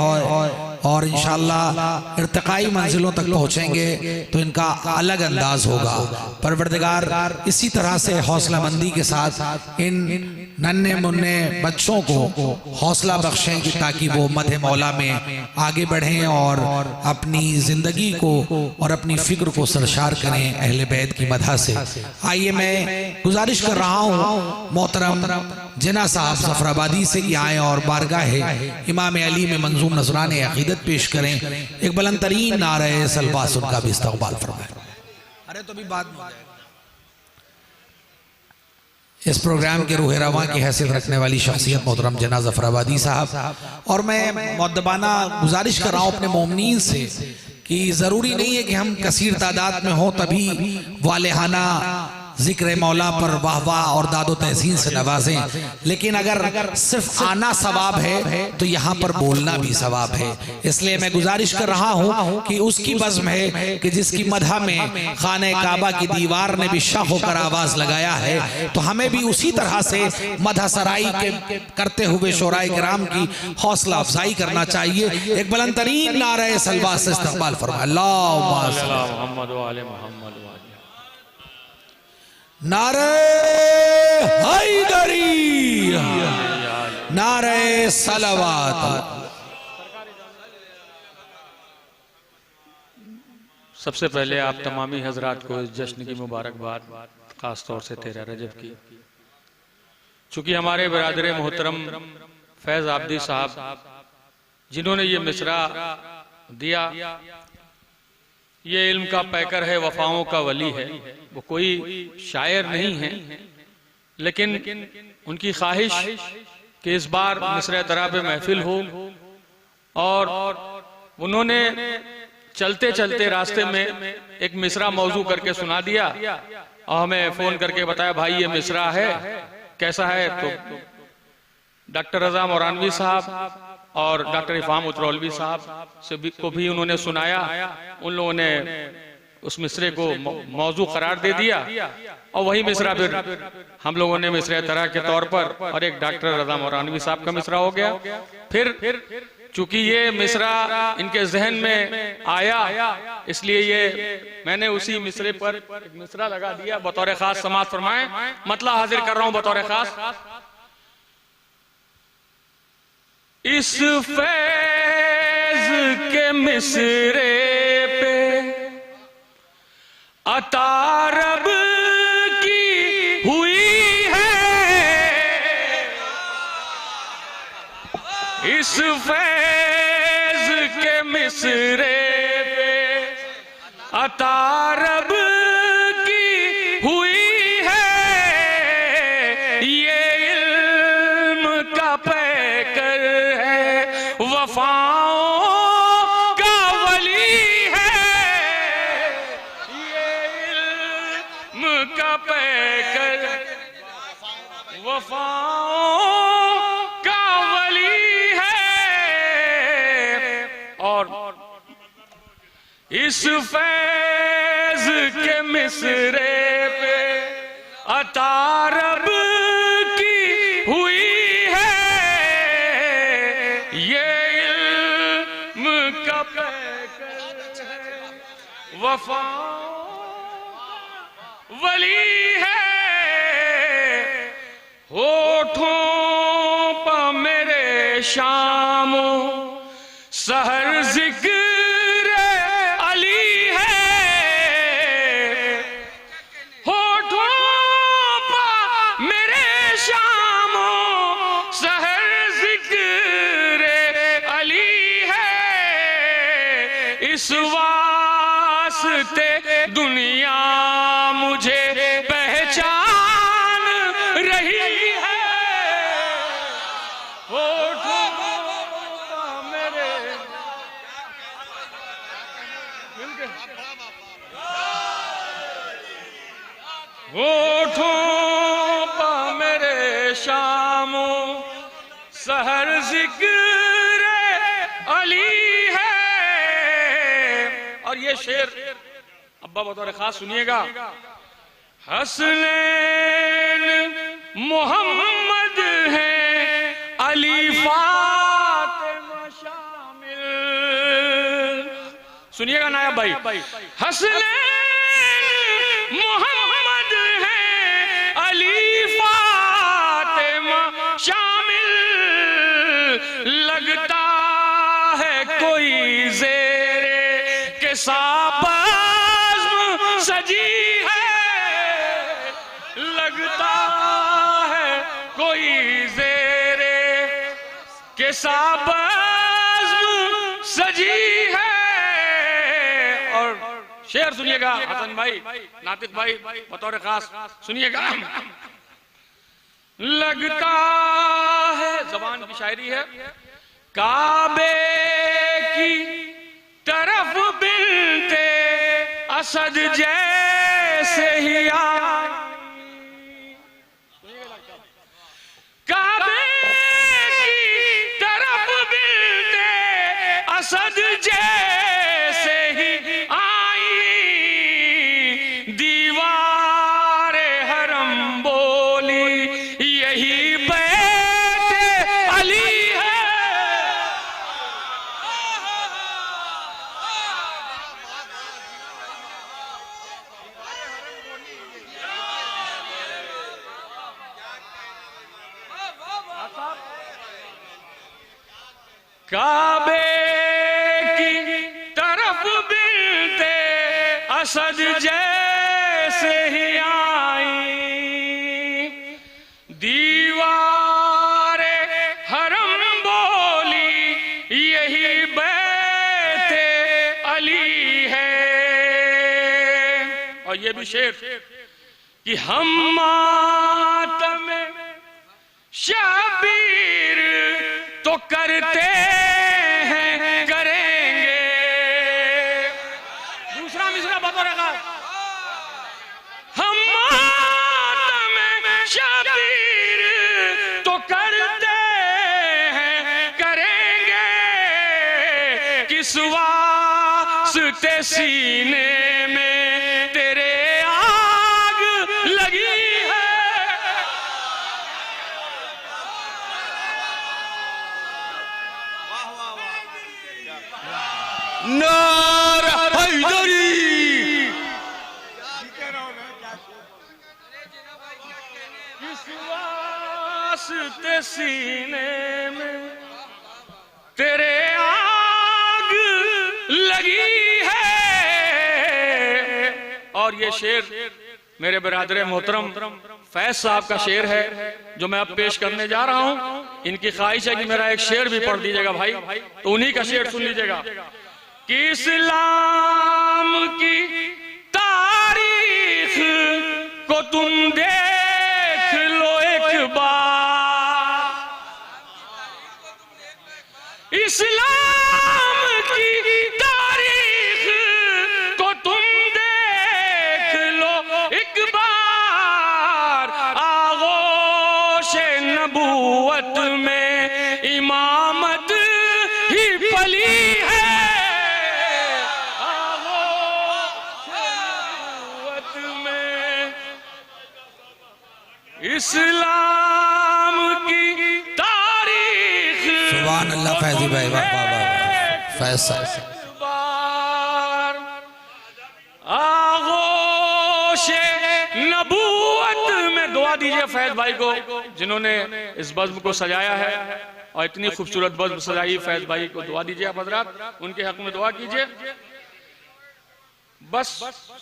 और इंशाअल्लाह इर्तिकाई मंजिलों तक पहुँचेंगे तो इनका अलग अंदाज होगा। परवरदिगार इसी तरह से हौसलामंदी के साथ इन नन्हे मुन्ने बच्चों को हौसला बख्शें कि ताकि वो मदह मौला में आगे बढ़ें और अपनी ज़िंदगी को और अपनी फ़िक्र को सरशार करें अहले बैत की मदह से। आइए मैं गुजारिश कर रहा हूँ मोहतरम जिना साहब ज़फ़राबादी से कि आएँ और बारगाह इमाम अली में मंजूम नज़रान अक़ीदत पेश करें। एक बुलंद तरीन नारे सलवात उनका भी इस्तक़बाल फरमाएं। अरे तो भी बाद में इस प्रोग्राम के रूह रवां की हैसियत रखने वाली शख्सियत मोहतरम जिना ज़फ़राबादी साहब, और मैं मुअद्दबाना गुजारिश कर रहा हूँ अपने मोमिनीन से कि ज़रूरी नहीं है कि हम कसीर तादाद में हों तभी वालेहाना जिक्र मौला पर वाह वाह और दादो तहसीन से नवाजें, लेकिन अगर सिर्फ आना सवाब है तो यहाँ पर बोलना भी सवाब है। इसलिए मैं गुजारिश कर रहा हूँ कि उसकी बज़्म है कि जिसकी मदह में खाने काबा की दीवार ने भी शाह होकर आवाज लगाया है, तो हमें भी उसी तरह से मदह सराई के करते हुए शोराए किराम की हौसला अफजाई करना चाहिए। एक बुलंद तरीन नारे सलवात से इस्तक़बाल फरमाएं। नारे हैदरी, नारे सलावत। सबसे पहले आप तमामी हजरात को इस जश्न की मुबारकबाद, खास तौर से 13 रजब की। चूंकि हमारे बरादर मोहतरम फैज आबदी साहब जिन्होंने ये मिसरा दिया, ये इल्म का पैकर है, वफाओं का वली है, वो कोई शायर नहीं है, लेकिन उनकी ख्वाहिश कि इस बार मिसरा तराब महफिल हो, और उन्होंने चलते चलते रास्ते में एक मिसरा मौजू करके सुना दिया और हमें फोन करके बताया भाई ये मिसरा है, कैसा है? तो डॉक्टर रजा मौरानवी साहब और डॉक्टर इफाम उतरौलवी साहब से को भी उन्होंने सुनाया। उन लोगों ने उस मिसरे को मौजू करार दे दिया और वही मिसरा फिर हम लोगों ने मिसरे तरह के तौर पर और एक डॉक्टर रजा मौरानवी साहब का मिसरा हो गया। फिर चूंकि ये मिसरा इनके जहन में आया इसलिए ये मैंने उसी मिसरे पर एक मिसरा लगा दिया बतौर खास। समाअत फरमाएं, मतलब हाजिर कर रहा हूं बतौर खास। इस फैज के मिसरे पे अता रब की हुई है, इस फैज के मिसरे पे अता रब की हुई है। ये इल्म का पैकर है, वफाओं का वली है। ये इल्म का पैकर वफाओं का वली है। और इस फैज के मिसरे पे अता रब की हुई है। ये इल्म का पैकर है, वफा वली है। होठों पर मेरे शामो सहर जिक्र अली है। होठों पर मेरे शामो सहर जिक्र अली है। इस वास्ते दुनिया मुझे पहचान रही है। होठों पर मेरे होठों पर मेरे शामो सहर जिक्र अली है। और ये शेर अब्बा बतौर खास सुनिएगा। हसनैन मोहम्मद है, अली फातिमा शामिल। सुनिएगा नायब भाई। हसनैन मोहम्मद है, अली फातिमा शामिल। लगता है कोई ज़ेरे के साबाज़्म सजी है। लगता है कोई ज़ेरे के साबाज़्म सजी है। और शेर सुनिएगा हसन भाई, नातिक भाई बतौर खास सुनिएगा। लगता है, जबान की शायरी है, काबे की तरफ बिनते असद जैसे ही आई। काबे की तरफ बिनते असद जैसे ही आई। दीवार हरम बोली यही बैत अली है। काबे की तरफ बिनते असद जैसे ही आई। दीवारे हरम बोली यही बैते अली है। और ये भी शेर कि हम मातम शबीर तो करते हैं करेंगे। दूसरा मिसरा बतौर खास। हम मातम शबीर तो करते हैं करेंगे। इस वास्ते सीने में तेरे आग लगी है। नारा हैदरी। इस वास्ते सीने में तेरे आग लगी है। और ये शेर मेरे बिरादर मोहतरम फैज साहब का शेर है जो मैं अब पेश करने जा रहा हूं। इनकी ख्वाहिश है कि मेरा एक शेर भी पढ़ दीजिएगा भाई, तो उन्हीं का शेर सुन लीजिएगा कि इस्लाम की तारीख को तुम देख लो एक बार, इस्लाम की तारीख को तुम देख लो एक बार। आगोश नबूवत में इमामत ही पली है। इस्लाम की तारीख। सुभान अल्लाह फैजी भाई, फैज साहब। आगोशे नबूवत में दुआ दीजिए फैज भाई को जिन्होंने इस बज़्म को सजाया है और इतनी खूबसूरत बज़्म सजाई। फैज भाई को दुआ दीजिए आप हज़रात, उनके हक में दुआ कीजिए। बस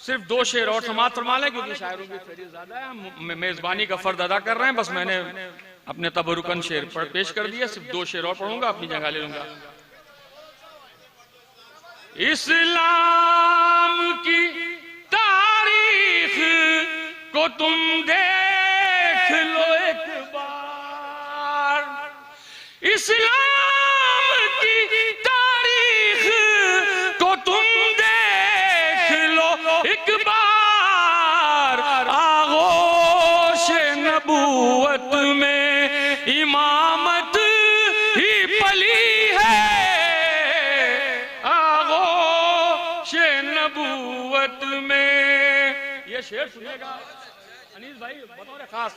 सिर्फ 2 शेर और समाप्त फरमा लें क्योंकि शायरों की फहरिस्त ज्यादा है। मेजबानी का फर्ज अदा कर रहे हैं, बस मैंने अपने तबरुकन शेर पर पेश कर दिया। सिर्फ 2 शेर और पढ़ूंगा, अपनी जगह ले लूंगा। इस्लाम की तारीख को तुम देख लो एक बार, इस्लाम की तारीख को तुम एक बार। आगोश नबूवत में इमामत ही पली है। आगोश नबूवत में ये शेर सुनिएगा अनीस भाई बतौर खास,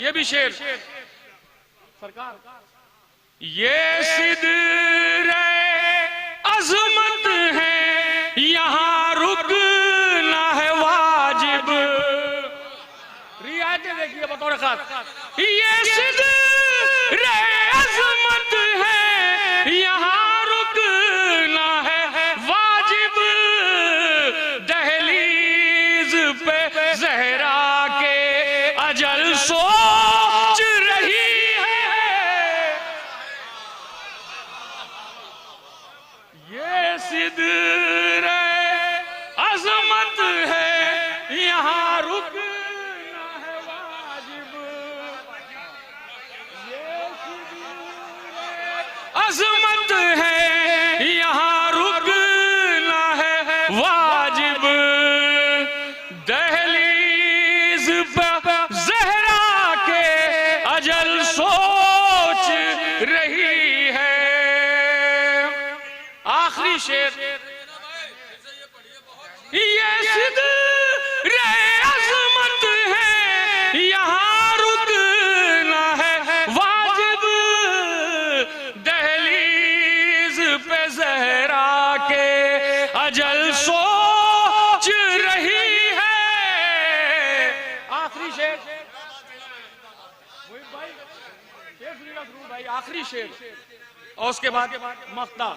ये भी शेर सरकार। ये सिदरे अज़मत है यहाँ रुकना है वाजिब। रियायतें देखिए बतौर खास। ये सिदरे अज़मत है यहाँ रुकना है वाजिब। दहलीज पे ज़हरा के अजल सोच रही है। ये सिदरे अज़मत है यहाँ रुकना है वाजिब। ये सिदरे अज़मत है यहाँ रुकना है वाजिब। दहलीज पे ज़हरा के अजल सोच रही है। आखिरी शेर। ये सिदरे अज़मत है यहाँ रुकना है वाजिब। दहलीज पे ज़हरा के अजल सोच रही है। आखिरी शेर भाई, आखिरी शेर और उसके बाद मक्ता।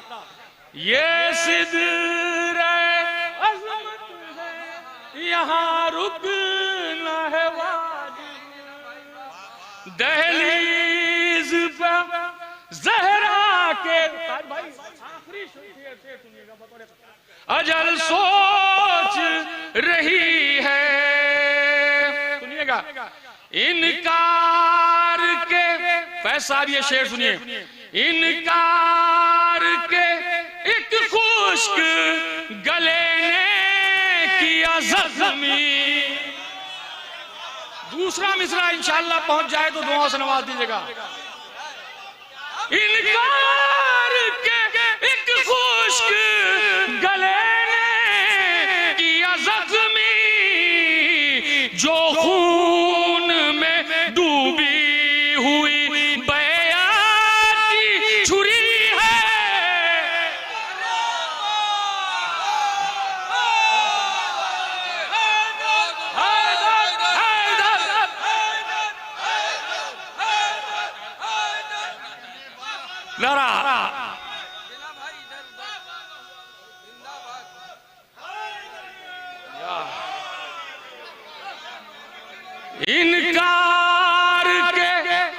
ये सिदरे अज़मत है यहाँ रुकना है वाजिब। दहलीज पे ज़हरा के आखिरी शेर सुनिएगा। अजल सोच रही है, सुनिएगा। इनकार के फैज साहब ये शेर सुनिए। इनकार के एक खुश्क गले ने किया जख्मी। दूसरा मिसरा इंशाअल्लाह पहुंच जाए तो दुआ से नवाज दीजिएगा। इनकार के एक खुश्क खुश्क गले ने किया जख्मी, जो खून में डूबी हुई बैयात की छुरी है। नारा इनकार के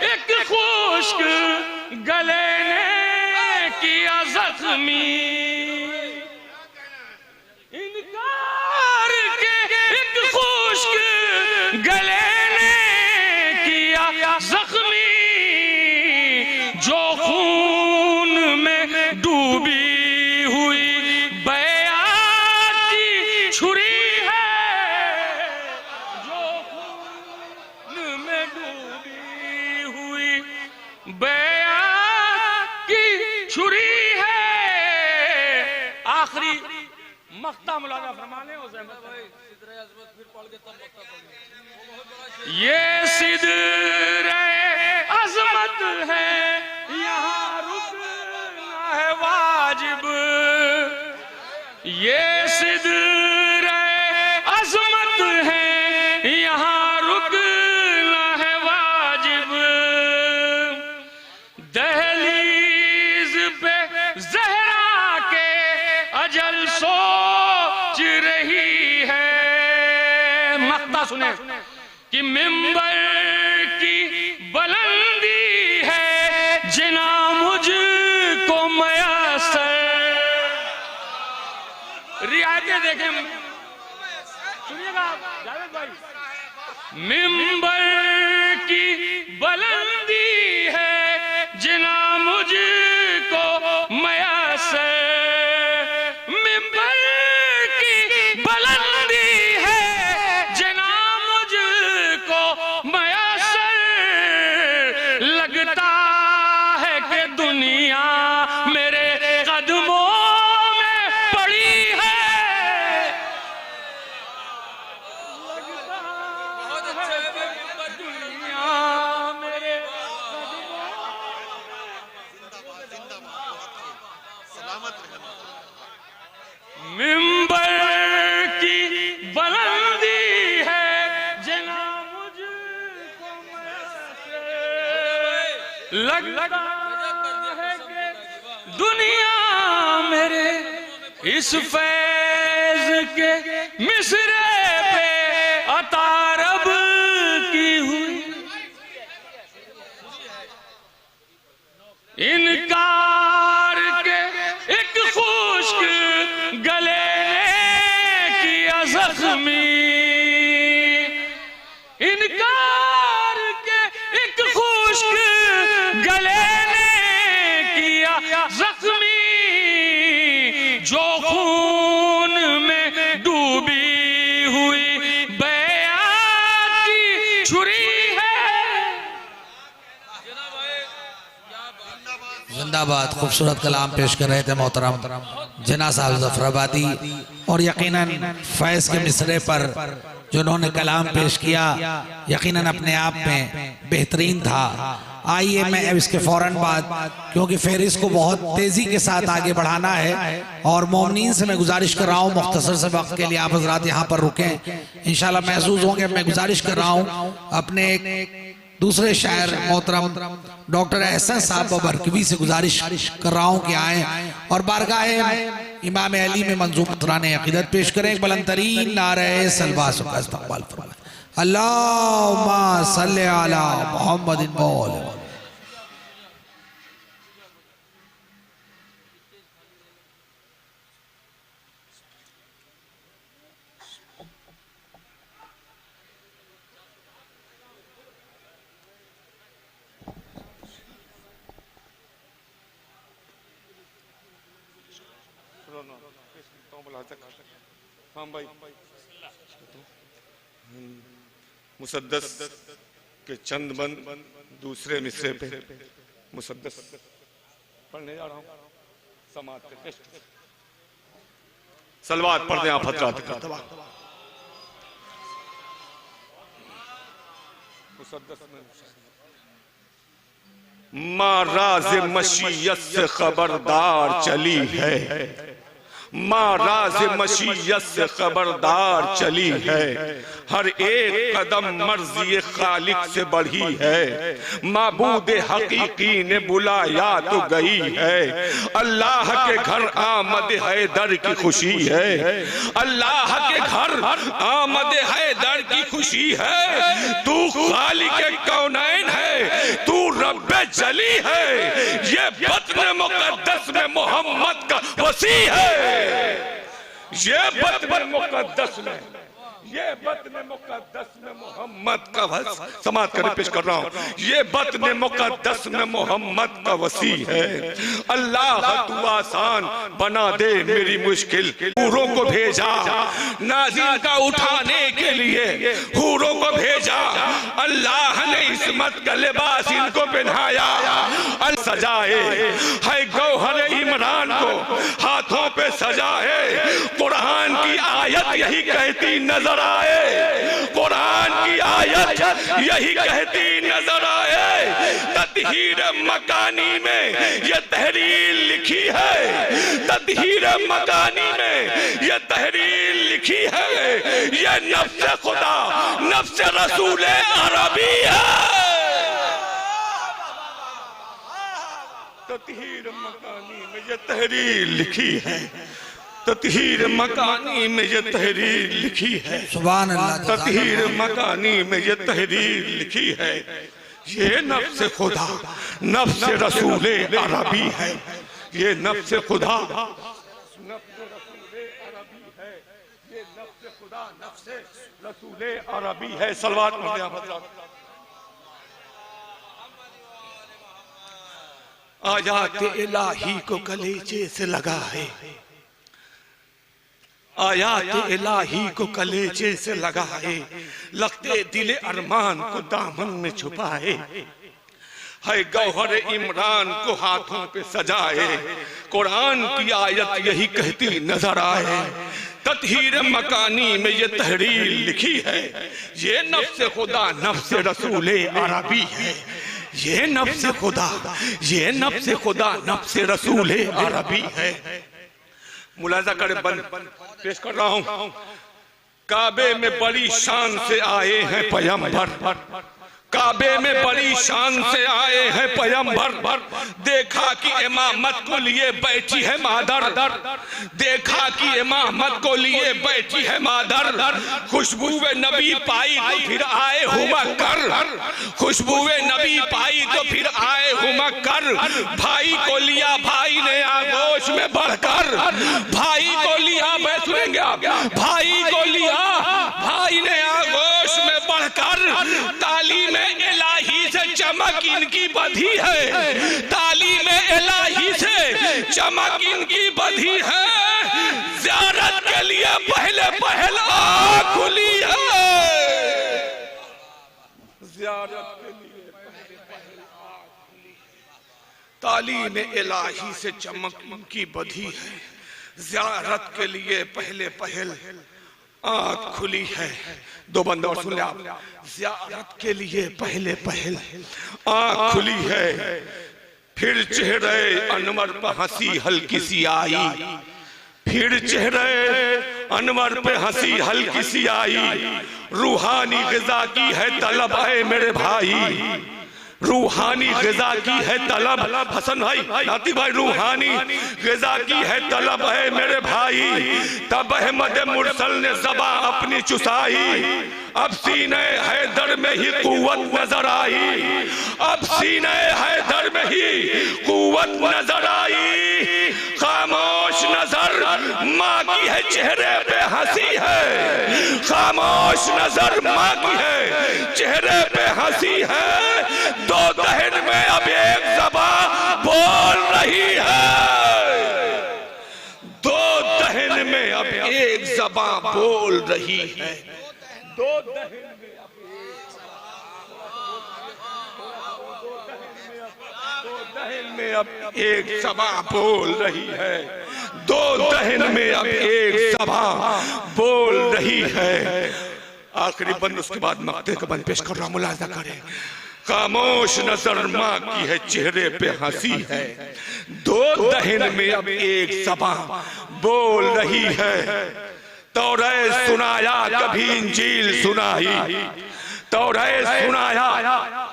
एक खुश्क गले ने किया जख्मी, इनकार के एक खुश्क गले ने किया जख्मी, जो खून में डूबी हुई बैयात की छुरी है, जो खून में डूबी हुई बैयात की छुरी है। आखिरी मक्ता मुलाजा फरमाने ये सिदरे अज़मत है, यहाँ रुकना है वाजिब, ये सिदरे अज़मत है, यहाँ रुकना है वाजिब। दहलीज पे ज़हरा के अजल सोच रही है। मक्ता सुने कि मिंबर की बुलंदी है, जिना मुझको मयसर। रियायतें देखें, सुनिएगा जावेद भाई। मिंबर की बुलंदी है, जिना मुझको मयसर। मिंबर की बुलंदी है, जिना मुझको मयसर। लगता है कि दुनिया मेरे कदमों में पड़ी है। दुनिया मेरे मिंबर की बुलंदी है, जना मुझको लगता है कि दुनिया मेरे इस फैज के मिसरे पे अतारब की हुई। इनकार के एक खुश्क गले ने किया जख्मी, इनकार के एक खुश्क गले ने किया जख्मी, जो खून में डूबी हुई बैयात की छुरी है। जिंदाबाद। खूबसूरत कलाम पेश कर रहे थे मोहतरम जना साहब जफराबादी, और यकीनन फैज़ के मिसरे पर जो उन्होंने कलाम पेश किया यकीनन अपने आप में बेहतरीन था। आइए मैं अब इसके फौरन बाद, क्योंकि फेरिस को बहुत तेजी के साथ आगे बढ़ाना है, और मोमिनीन से मैं गुजारिश कर रहा हूँ मुख्तसर से वक्त के लिए आप हजरात यहाँ पर रुकें। इंशाल्लाह महसूस होंगे। मैं गुजारिश कर रहा हूँ अपने दूसरे शायर मोहतरम डॉक्टर एहसन साहब बरकवी से गुजारिश कर रहा हूँ कि आए और बारगाह इमाम अली में मंजूम तराने अकीदत पेश करें। बुलंदतरीन नारे सलवात का इस्तक़बाल फरमाएं। अल्लाहुम्मा सल्लि अला मुहम्मदिन व आले। मुसद्दस के चंद बंद दूसरे मिसरे पे मुसद्दस पढ़ने जा रहा हूँ। समात के टेस्ट सलवात पढ़ने आप हजरात का दवा। माँ राज मशीयत से खबरदार चली है, माँ राज मशीयत से खबरदार चली है, हर एक कदम मर्जी खालिक से बढ़ी है, माबूद हकीकी ने बुलाया तो गई है, अल्लाह के घर आमद हैदर की खुशी है, अल्लाह के घर आमद हैदर की खुशी है, तू खालिक कौनैन है, तू रब्बे जली है, ये बत्न मुकद्दस में मोहम्मद का वसी है, ये बत्न मुकद्दस में, ये बत्न मुकद्दस में मोहम्मद का समाज करने पेश कर रहा हूँ, ये बत्न मुकद्दस में मोहम्मद का वसी है। अल्लाह तू आसान बना दे मेरी मुश्किल, हूरों को भेजा नाज़िन का उठाने के लिए, हूरों को भेजा, अल्लाह ने इस्मत का लिबास इनको पहनाया, सजाए है गौहर इमरान को हाथों पे सजाए, कुरान की आयत यही कहती नजर आए, कुरान की आयत यही कहती नजर आए, तत्हीर मकानी में ये तहरीर लिखी है, तत्हीर मकानी में ये तहरीर लिखी है, ये नफ्स खुदा नफ्स रसूल अरबी है, तत्हीर मकानी में ये तहरीर लिखी है, तत्हीर मकानी में ये तहरीर लिखी है, सुभान अल्लाह, तत्हीर मकानी में ये तहरीर लिखी है, ये नफ्स खुदा नफ्स रसूल अरबी है, ये नफ्स खुदा नफ्स रसूल अरबी है, ये नफ्स खुदा नफ्स रसूल अरबी है। सलवात पढ़ते हैं। आयात इलाही को कलेजे से लगा है, आयात इलाही को कलेजे से लगा है, लगते दिल अरमान को दामन में छुपाए, है गौहर इमरान को हाथों पे सजाए, कुरान की आयत यही कहती नजर आए, तत्हीर मकानी में ये तहरीर लिखी है, ये नफ्स खुदा नफ्स रसूल अरबी है, ये नफ्स खुदा, ये नफ्स खुदा नफ्स रसूल अरबी है। मुलाजा करे, बंद पेश कर रहा हूं। काबे में बड़ी शान से आए हैं पैगंबर, काबे में बड़ी शान से आए हैं पैगंबर, देखा कि इमामत को लिए बैठी है मादर, देखा कि इमामत को लिए बैठी है मादर, खुशबूए नबी पाई तो फिर आए हुमक्कर, खुशबूए नबी पाई तो फिर आए हुमक्कर, भाई को लिया भाई ने आगोश में बढ़कर, भाई को लिया, मैं सुनेंगे आप, भाई को लिया भाई ने आगोश में बढ़कर, तालीम इलाही से चमक इनकी बधी है, तालीम इलाही से चमक इनकी बधी है, ज़ियारत के लिए पहले पहल आँख खुली है, ज़ियारत के लिए पहले पहल आँख खुली है, तालीम इलाही से चमक इनकी बधी है, ज़ियारत के लिए पहले पहल आँख खुली है। दो बंदे और सुन ले आप, ज़ियारत के लिए पहले पहल आँख खुली है, फिर चेहरे अनवर पर हंसी हल्की सी आई, फिर चेहरे अनवर पे हंसी हल्की सी आई, रूहानी ग़िज़ा की है तलब है मेरे भाई, रूहानी ग़िज़ा की है तलब, हसन भाई नाती भाई, रूहानी ग़िज़ा की है तलब है मेरे भाई, तब अहमद मुरसल ने ज़बा अपनी चुसाई, अब सीने हैदर में ही कुव्वत नजर आई, अब सीने हैदर में ही कुव्वत नजर आई, खामोश नजर माँ की है चेहरे पे हंसी है, खामोश नजर माँ की है चेहरे पे हंसी है, दो दहन में अब एक ज़बान बोल रही है, दो दहन में अब एक ज़बान बोल रही है, दो दहन में अब दो दहन में अब एक ज़बान बोल रही है, दो दहन में अब एक सभा बोल रही है। आखिरी बंद, उसके बाद मक्ते का बंद पेश कर रहा, मुलाजा करें। खामोश नजर माँ की है, चेहरे पे हंसी है, दो दहन में अब एक सभा बोल रही है। तौरात सुनाया कभी इंजील सुनाई, तौरात सुनाया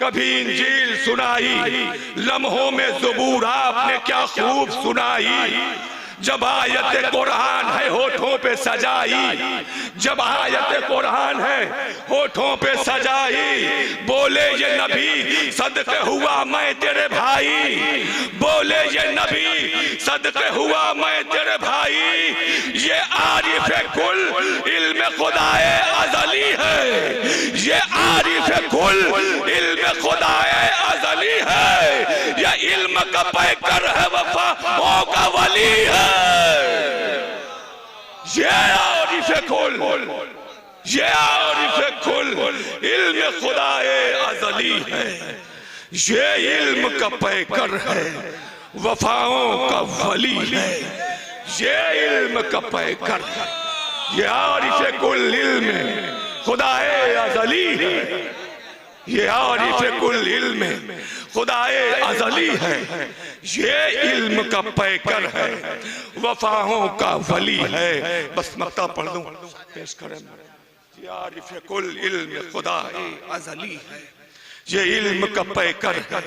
कभी इंजील सुनाई, लम्हों में ज़बूर आपने क्या खूब सुनाई। जब आयत कुरान है होठों पे सजाई, जब आयत कुरान है होठों पे सजाई, बोले ये नबी सदके हुआ मैं तेरे भाई, बोले ये नबी सदके हुआ मैं तेरे भाई। ये आरिफ कुल इल्म खुदाए अज़ली है, ये आरिफ कुल इल्म खुदाए अज़ली है, ये इल्म का पैकर है, वफा का वली है। ये आरिफ कुल, ये आरिफ कुल इल्म खुदाए अज़ली है, ये इल्म का पैकर है, वफाओं का वली है, ये इल्म का पैकर है, ये आरिफ कुल इल्म खुदाए अज़ली है, ये आरिफ कुल इल्म खुदाए अज़ली है, ये इल्म का पैकर है, वफाओं का वली है। बस मक्ता पढ़ दूं, पेश करें। ये आरिफ कुल इल्म खुदाए अज़ली है, ये इल्म का पैकर है,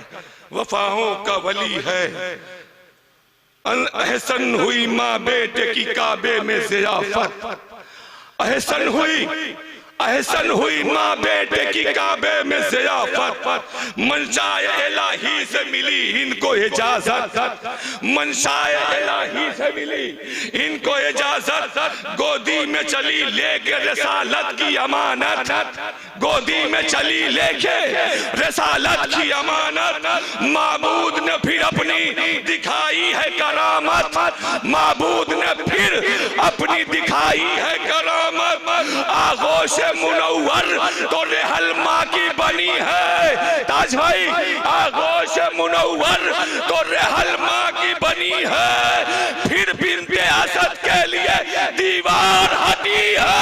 वफाओं का वली है। अहसन हुई माँ बेटे की काबे में ज़ियाफ़त, अहसन हुई माँ बेटे की काबे में ज़ियाफ़त, मंशाए इलाही से मिली इनको इजाज़त, मंशाए इलाही से मिली इनको इजाज़त, गोदी में चली लेके रिसालत की अमानत, गोदी में चली लेके रिसालत की अमानत। माबूद ने फिर अपनी दिखाई है करामत, माबूद ने फिर अपनी दिखाई है करामत। आगोश मुनव्वर तो रेहल माँ की बनी है, ताज भाई आगोश मुनव्वर तो रेहल माँ की बनी है, फिर बिन्ते असद के लिए दीवार हटी है।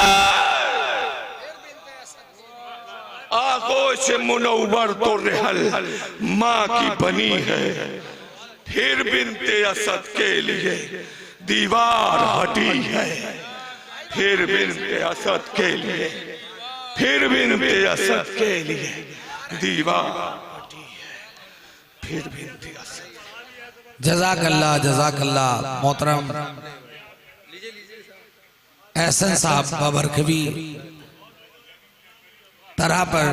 आगोश मुनव्वर तो रेहल माँ की बनी है, फिर बिन्ते असद के लिए दीवार हटी है, फिर बिन्ते असद के लिए, फिर बिन्ते असद के लिए दीवार हटी है, फिर बिन्ते असद। जज़ाकल्लाह जज़ाकल्लाह। मोहतरम एहसन साहब बाबरकवी तरह पर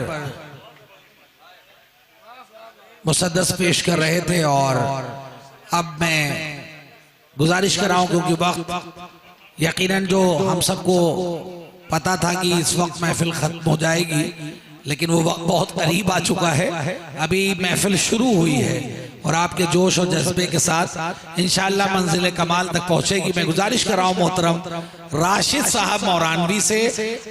मुसद्दस पेश कर रहे थे, और अब मैं गुजारिश कर रहा हूं, क्योंकि वक्त यकीनन जो हम सबको पता था कि इस वक्त महफिल खत्म हो जाएगी, लेकिन वो वक्त बहुत करीब आ चुका है। अभी महफिल शुरू हुई है और आपके जोश और जज्बे के साथ इंशाअल्लाह मंजिल कमाल तक पहुंचेगी। मैं गुजारिश कर रहा हूं मोहतरम राशिद साहब मौरानवी से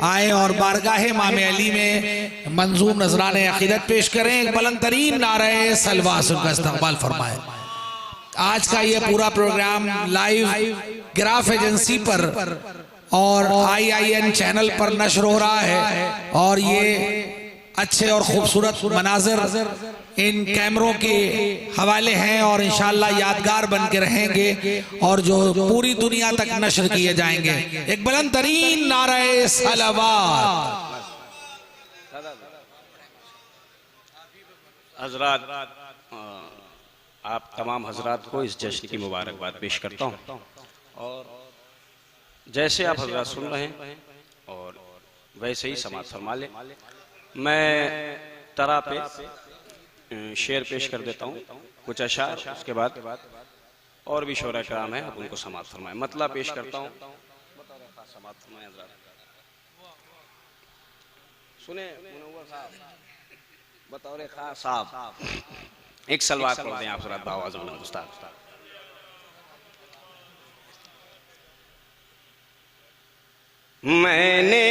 आए और बारगाह इमाम अली में मंजूर नजराने अकीदत पेश करें, एक बुलंद तरीन नारे सलवात का इस्तकबाल फरमाए। आज का ये पूरा प्रोग्राम लाइव गिराफ एजेंसी पर और IIN चैनल पर नशर हो रहा है, और ये अच्छे और खूबसूरत मनाजिर इन कैमरों के हवाले हैं और इंशाअल्लाह यादगार बन के रहेंगे और जो पूरी दुनिया तक नशर किए जाएंगे। एक बुलंद तरीन नारे सलावत। हजरात, आप तमाम हजरात को इस जश्न की मुबारकबाद पेश करता हूँ, और जैसे आप हजरात सुन रहे हैं और वैसे ही समाअत फरमा लें। मैं तरा पे शेर पेश कर देता हूँ, कुछ अशार, उसके बाद और भी शोरा कराम है, आप उनको समाअत फरमाएं। मतलब पेश करता हूँ, समाअत फरमाएं हजरात। सुने मुनव्वर साहब, बतौर खास साहब एक सलवात पढ़ दें आप हजरात बावाज़ में उस्ताद। मैंने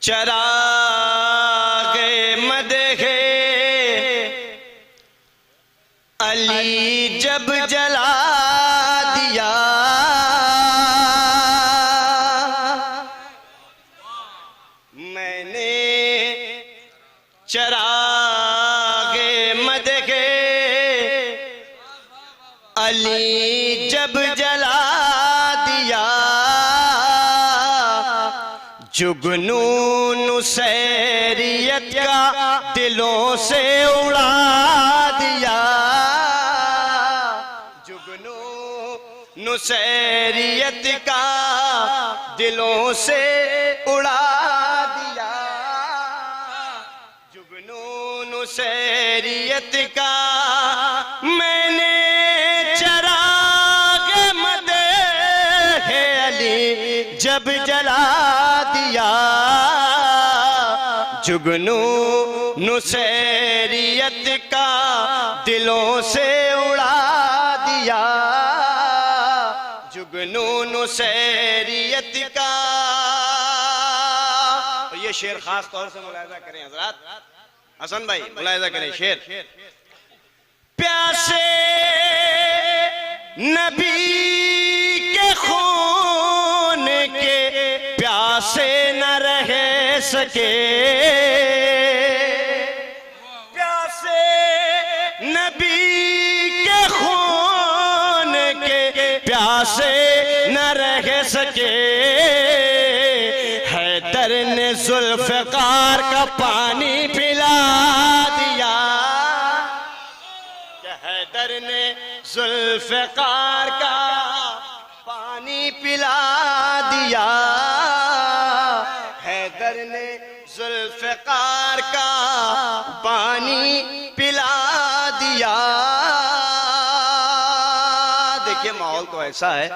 चरागे मदहे अली जब जला जुगनू नुसैरियत का दिलों से उड़ा दिया, जुगनू नुसैरियत का दिलों से उड़ा दिया, जुगनू नुसैरियत का मैंने चराग मदह अली जब जला दिया, जुगनू नुसैरियत का दिलों से उड़ा दिया, जुगनू नुसैरियत का। और ये शेर खास तौर से मुलाहिजा करें हजरात, हसन भाई मुलाहिजा करें शेर। प्यासे नबी के खून के प्यासे न रह सके, प्यासे नबी के खून के प्यासे न रह सके, हैदर ने जुल्फ़िकार का पानी पिला दिया, हैदर ने जुल्फ़िकार का पानी पिला दिया, हैदर ने जुल्फ़िकार का पानी पिला दिया। देखिए माहौल तो ऐसा है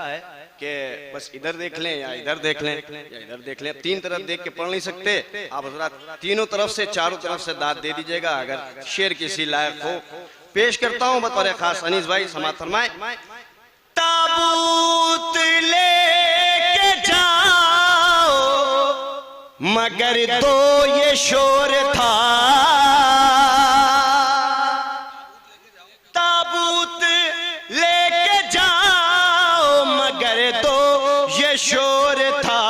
कि बस इधर देख लें या इधर देख लें या इधर देख लें, तीन तरफ देख के पढ़ नहीं सकते आप हजरात, तीनों तरफ से चारों तरफ से दाद दे दीजिएगा अगर शेर किसी लायक हो। पेश करता हूं बतौर खास अनीस भाई समाअत फरमाए। ताबूत लेके जाओ मगर तो ये शोर था, ताबूत लेके जाओ मगर तो ये शोर था,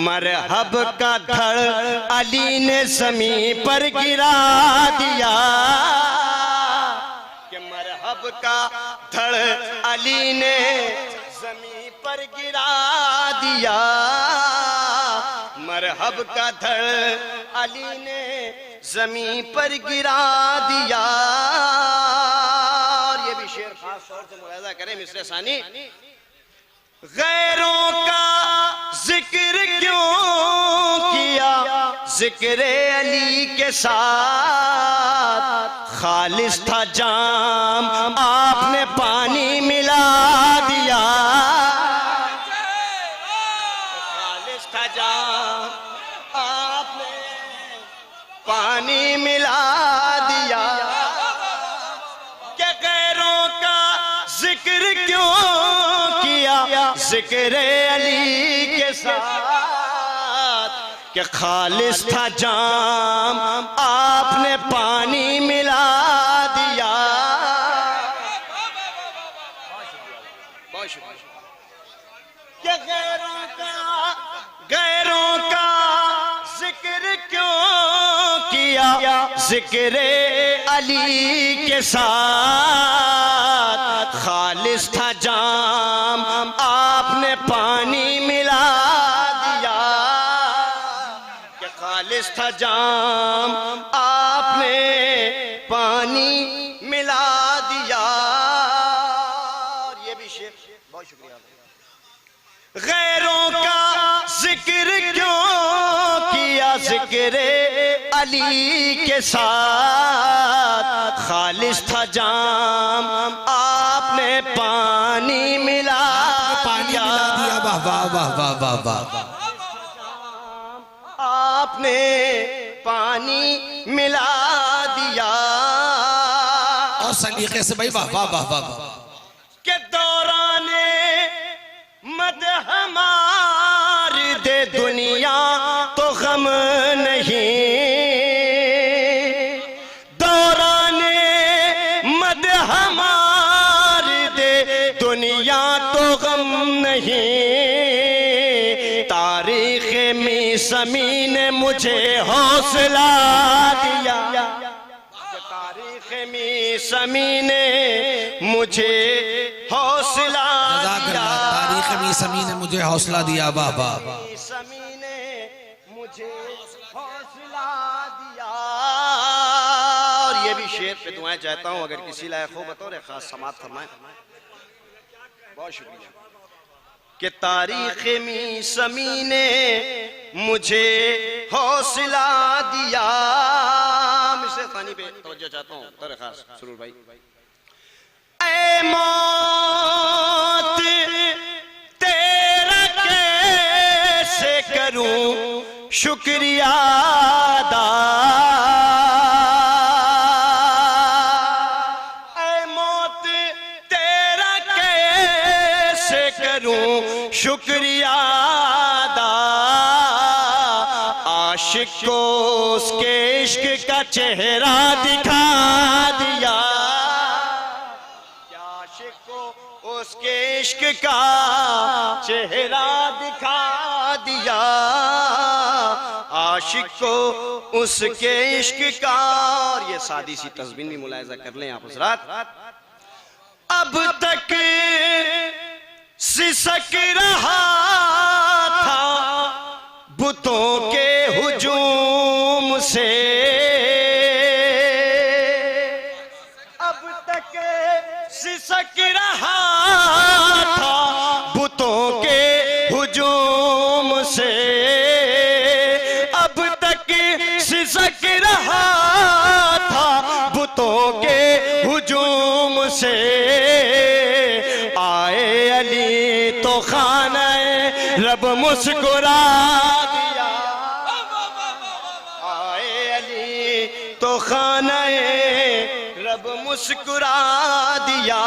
मरहब का धड़ अली ने ज़मीन पर गिरा दिया, कि मरहब का धड़ अली ने ज़मीन पर गिरा दिया, मरहब का धड़ अली ने ज़मीन पर गिरा दिया। और ये भी शेर खास तौर से मुलाहिजा करें मिसरे सानी। गैरों का जिक्र क्यों किया जिक्र अली के साथ, खालिस था जाम आपने पानी मिला दिया, खालिस था जाम आपने पानी मिला दिया, क्या गैरों का जिक्र क्यों किया जिक्र अली के साथ, कि खालिस था जाम आपने पानी मिला दिया। बहुत शुक्रिया। क्या गैरों का जिक्र क्यों किया जिक्र अली के साथ, खालिस था जाम आपने पानी मिला दिया, कि खालिस था जाम आपने पानी मिला दिया। ये भी शेर बहुत शुक्रिया। गैरों का जिक्र क्यों किया जिक्र अली के साथ, खालिस था जाम आपने पानी मिला दिया, वाह वाह वाह वाह वाह वाह, आपने पानी मिला दिया। और सलीके से भाई वाह वाह वाह वाह वाह। के दौराने मद हमार दे दुनिया तो गम नहीं, दौराने मद हमार दे दुनिया तो गम नहीं, तारीख मीसमी ने मुझे हौसला दिया, समी ने मुझे हौसला दिया, तारीख मीसमी ने मुझे हौसला दिया। वाह वाह। समी ने मुझे हौसला दिया। और ये भी शेर पे दुआएं चाहता हूँ, अगर किसी लायक हो बतौर खास समात फरमाएं। बहुत शुक्रिया। कि तारीख मीसमी ने मुझे हौसला दिया। मिसरे थानी पे तवज्जो चाहता हूँ बतौर खास सुरूर भाई। ऐ मौत तेरा कैसे करूं शुक्रिया अदा, ऐ मौत तेरा कैसे करूं शुक्रिया अदा। आशिक को उसके इश्क का चेहरा दिखा दिया, उसके इश्क का चेहरा दिखा दिया। आशिक को उसके इश्क का। और ये सादी सी तस्बीन भी मुलाहिजा कर लें आप हज़रात। अब तक सिसक रहा था बुतों के हुजूम से, अब तक सिसक रहा था बुतों के हुजूम से, अब तक सिसक रहा था बुतों के हुजूम से। आए अली तो खाने रब मुस्कुरा दिया, आए अली तो खाने रब मुस्कुरा दिया।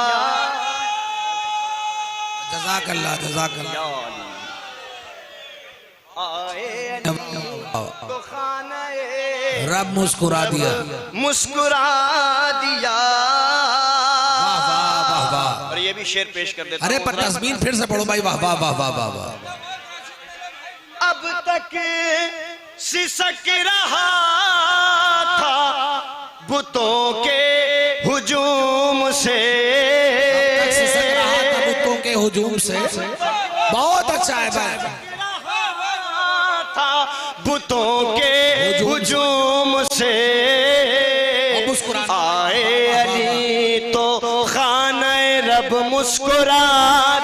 जज़ाकल्लाह जज़ाकल्लाह। तो खाने रब मुस्कुरा दिया, मुस्कुरा दिया। वाह वाह वाह वाह। और ये भी शेर पेश कर देता अरे हूं। पर तस्बीह फिर से पढ़ो भाई। वाह वाह वाह वाह वाह वाह। अब तक सिसक रहा था बुतों के हुजूम से, सिसक रहा था बुतों के हुजूम से। बहुत अच्छा है भाई। था बुतों के हुजूम से। आए अली तो खाने रब मुस्कुरा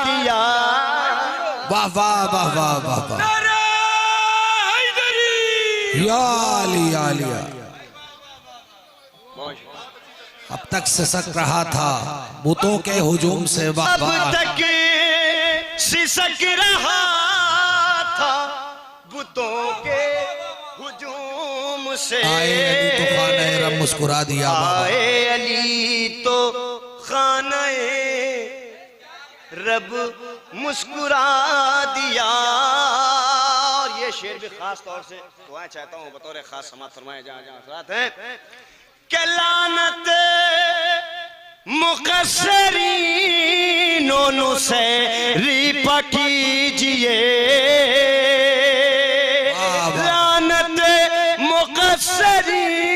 दिया। वाह वाह वाह वाह वाह वाह। या अली या अली। अब तक सिसक रहा था बुतों के हुजूम से। वाह वाह। अब तक सिसक रहा था बुतों के हुजूम से। आए अली तो खाने रब मुस्कुरा दिया। आए अली तो खाने रब मुस्कुरा दिया। और ये शेर भी खास तौर से दुआएं चाहता हूँ बतौर खास समात फरमाए जहाँ जहाँ हज़रात हैं। कि लानत मुक़स्सिरीनो नुसैरी कीजिए, लानत मुक़स्सिरीनो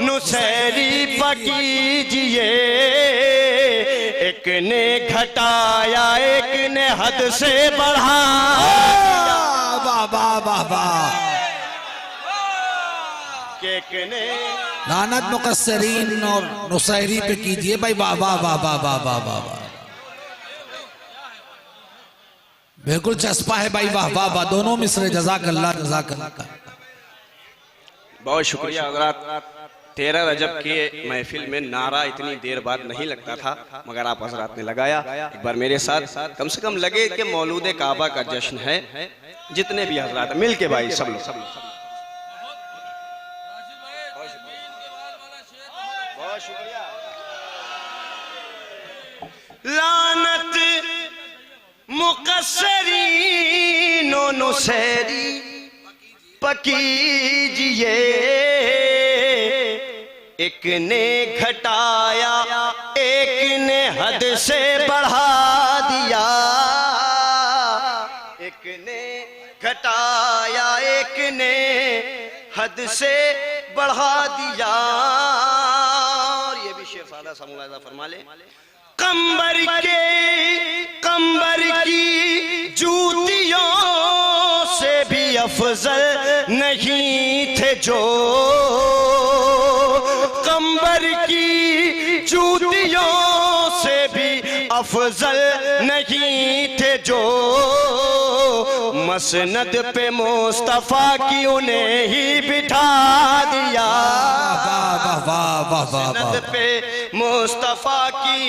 नुसैरी कीजिए। एक ने घटाया एक ने हद से बढ़ाया। वाह वाह वाह वाह। एक ने लानत मुक़स्सिरीन और नुसैरी पे कीजिए भाई। वाह वाह वाह वाह वाह वाह वाह वाह। बिल्कुल चस्पा है भाई। वाह वाह वाह। दोनों मिसरे जज़ाकल्लाह जज़ाकल्लाह। बहुत शुक्रिया हज़रात। 13 रजब के महफिल में नारा इतनी देर बाद नहीं लगता था, मगर आप हज़रात ने लगाया। एक बार मेरे साथ कम से कम लगे कि मौलूद काबा का जश्न है। जितने भी हज़रात मिल के भाई सब लोग। बहुत शुक्रिया। लानत मुक़स्सिरीनो नुसैरी कीजिए। एक ने घटाया एक ने हद से बढ़ा दिया। एक ने घटाया एक ने हद से बढ़ा दिया। थोड़ा सा मुलाहिजा फरमा ले। कंबर की जूतियों से भी अफजल नहीं थे जो, कंबर की जूतियों से भी अफजल नहीं थे जो, मसनद पे मुस्तफा की उन्हें ही बिठा दिया, मसनद पे मुस्तफा की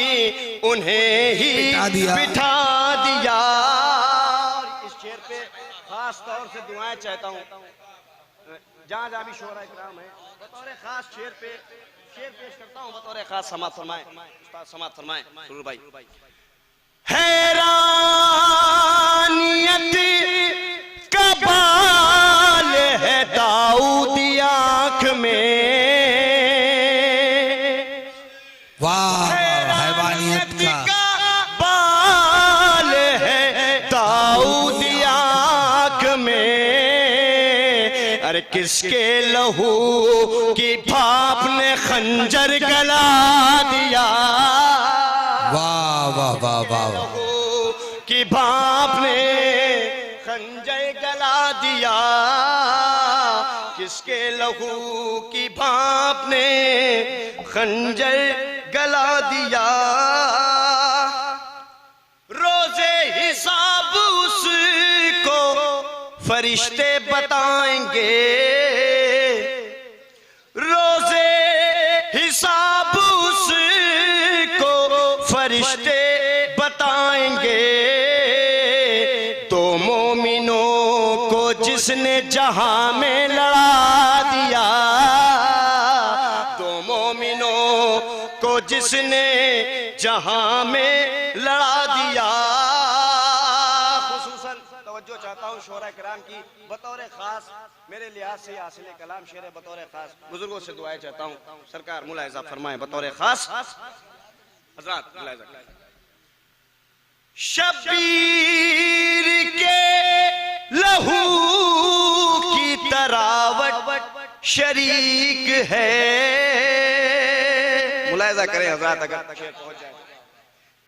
उन्हें ही बिठा दिया। इस शेर पे खास तौर से दुआएं चाहता हूँ, जहाँ जहाँ भी शोरा इकराम है, बतौर खास शेर पेश करता हूँ, बतौर खास समात फरमाए, उस्ताद समात फरमाए सुरूर भाई। हैरानियत का बाल है दाऊदी आँख में, वाह हैवानियत का बाल है दाऊदी आँख में, अरे किसके लहू की भाप ने खंजर गला दिया, वाह वाह वाह वाह की भाप ने खंजर गला दिया, किसके लहू की भाप ने खंजर गला दिया। रोजे हिसाब उसको फरिश्ते बताएंगे, रोजे हिसाब उसको फरिश्ते बताएंगे, तो मोमिनों को जिसने जहां में लड़ा दिया, तो मोमिनों को जिसने जहां में लड़ा दिया। खुसूसन तवज्जो चाहता हूँ शोरा किराम की, बतौर खास मेरे लिहाज से हासिल कलाम शेर है, बतौर खास बुजुर्गों से दुआएं चाहता हूँ, सरकार मुलाहिजा फरमाए बतौर खास हजरात मुलाहिजा। शबीर के लहू की तरावट शरीक है, मुलाहिजा करें हजरात अगर शेर पहुंच जाए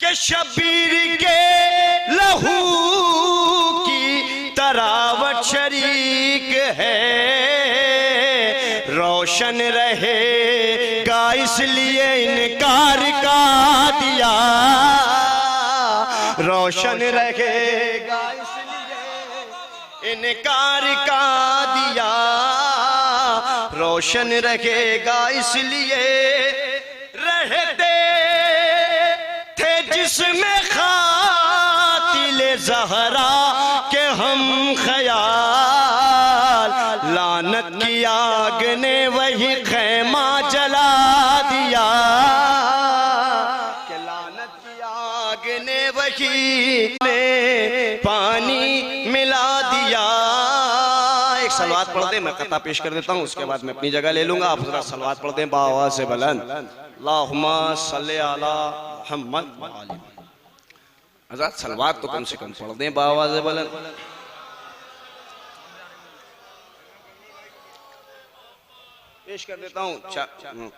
कि शबीर के लहू की तरावट शरीक है, रोशन रहेगा इसलिए इनकार का दिया, रोशन रहेगा इसलिए इनकार का दिया, रोशन रहेगा इसलिए रहते थे जिसमें खातिले ज़हरा के हम ख्याल, लानत की आग ने वही खैमा जला दिया, कि लानत की आग ने वही में पानी मिला दिया। एक सलवात पढ़ दे, मैं कथा पेश कर देता हूँ, उसके बाद मैं अपनी जगह ले लूंगा। आप जरा सलवात पढ़ दें बाआवाज़ से बुलंद, अल्लाहुम्मा सल्ली अला मुहम्मद व आलि। हज़रत सलवात तो कम से कम पढ़ दें बाआवाज़ से बुलंद। पेश कर देता हूँ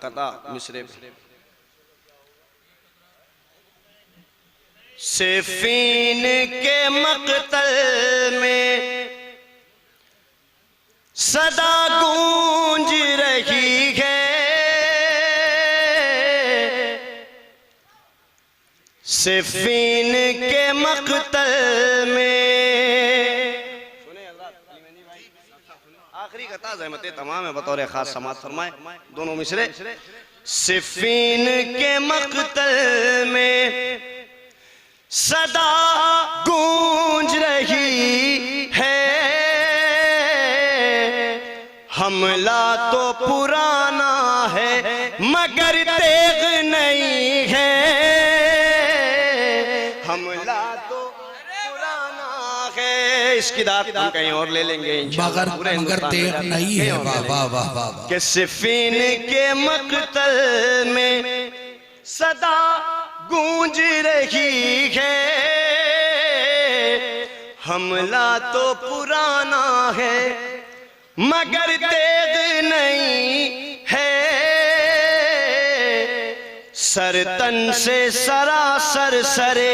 कथा मिसरे पे। सिफ़ीन के मक़तल में सदा गूंज रही है, सिफ़ीन के मक़तल में। आखिरी कथा ज़हमत तमाम है, बतौर खास समात फरमाए दोनों मिसरे। सिफ़ीन के मक़तल में सदा गूंज रही है, हमला तो पुराना है मगर तेग नहीं है, हमला तो पुराना है। इसकी दात हम कहीं और ले लेंगे मगर तेग नहीं है। वाह वाह वाह वाह। कि सिफ़ीन के मक़तल में सदा गूंज रही है, हमला तो पुराना है मगर तेग नहीं है, सर तन से सरासर सरे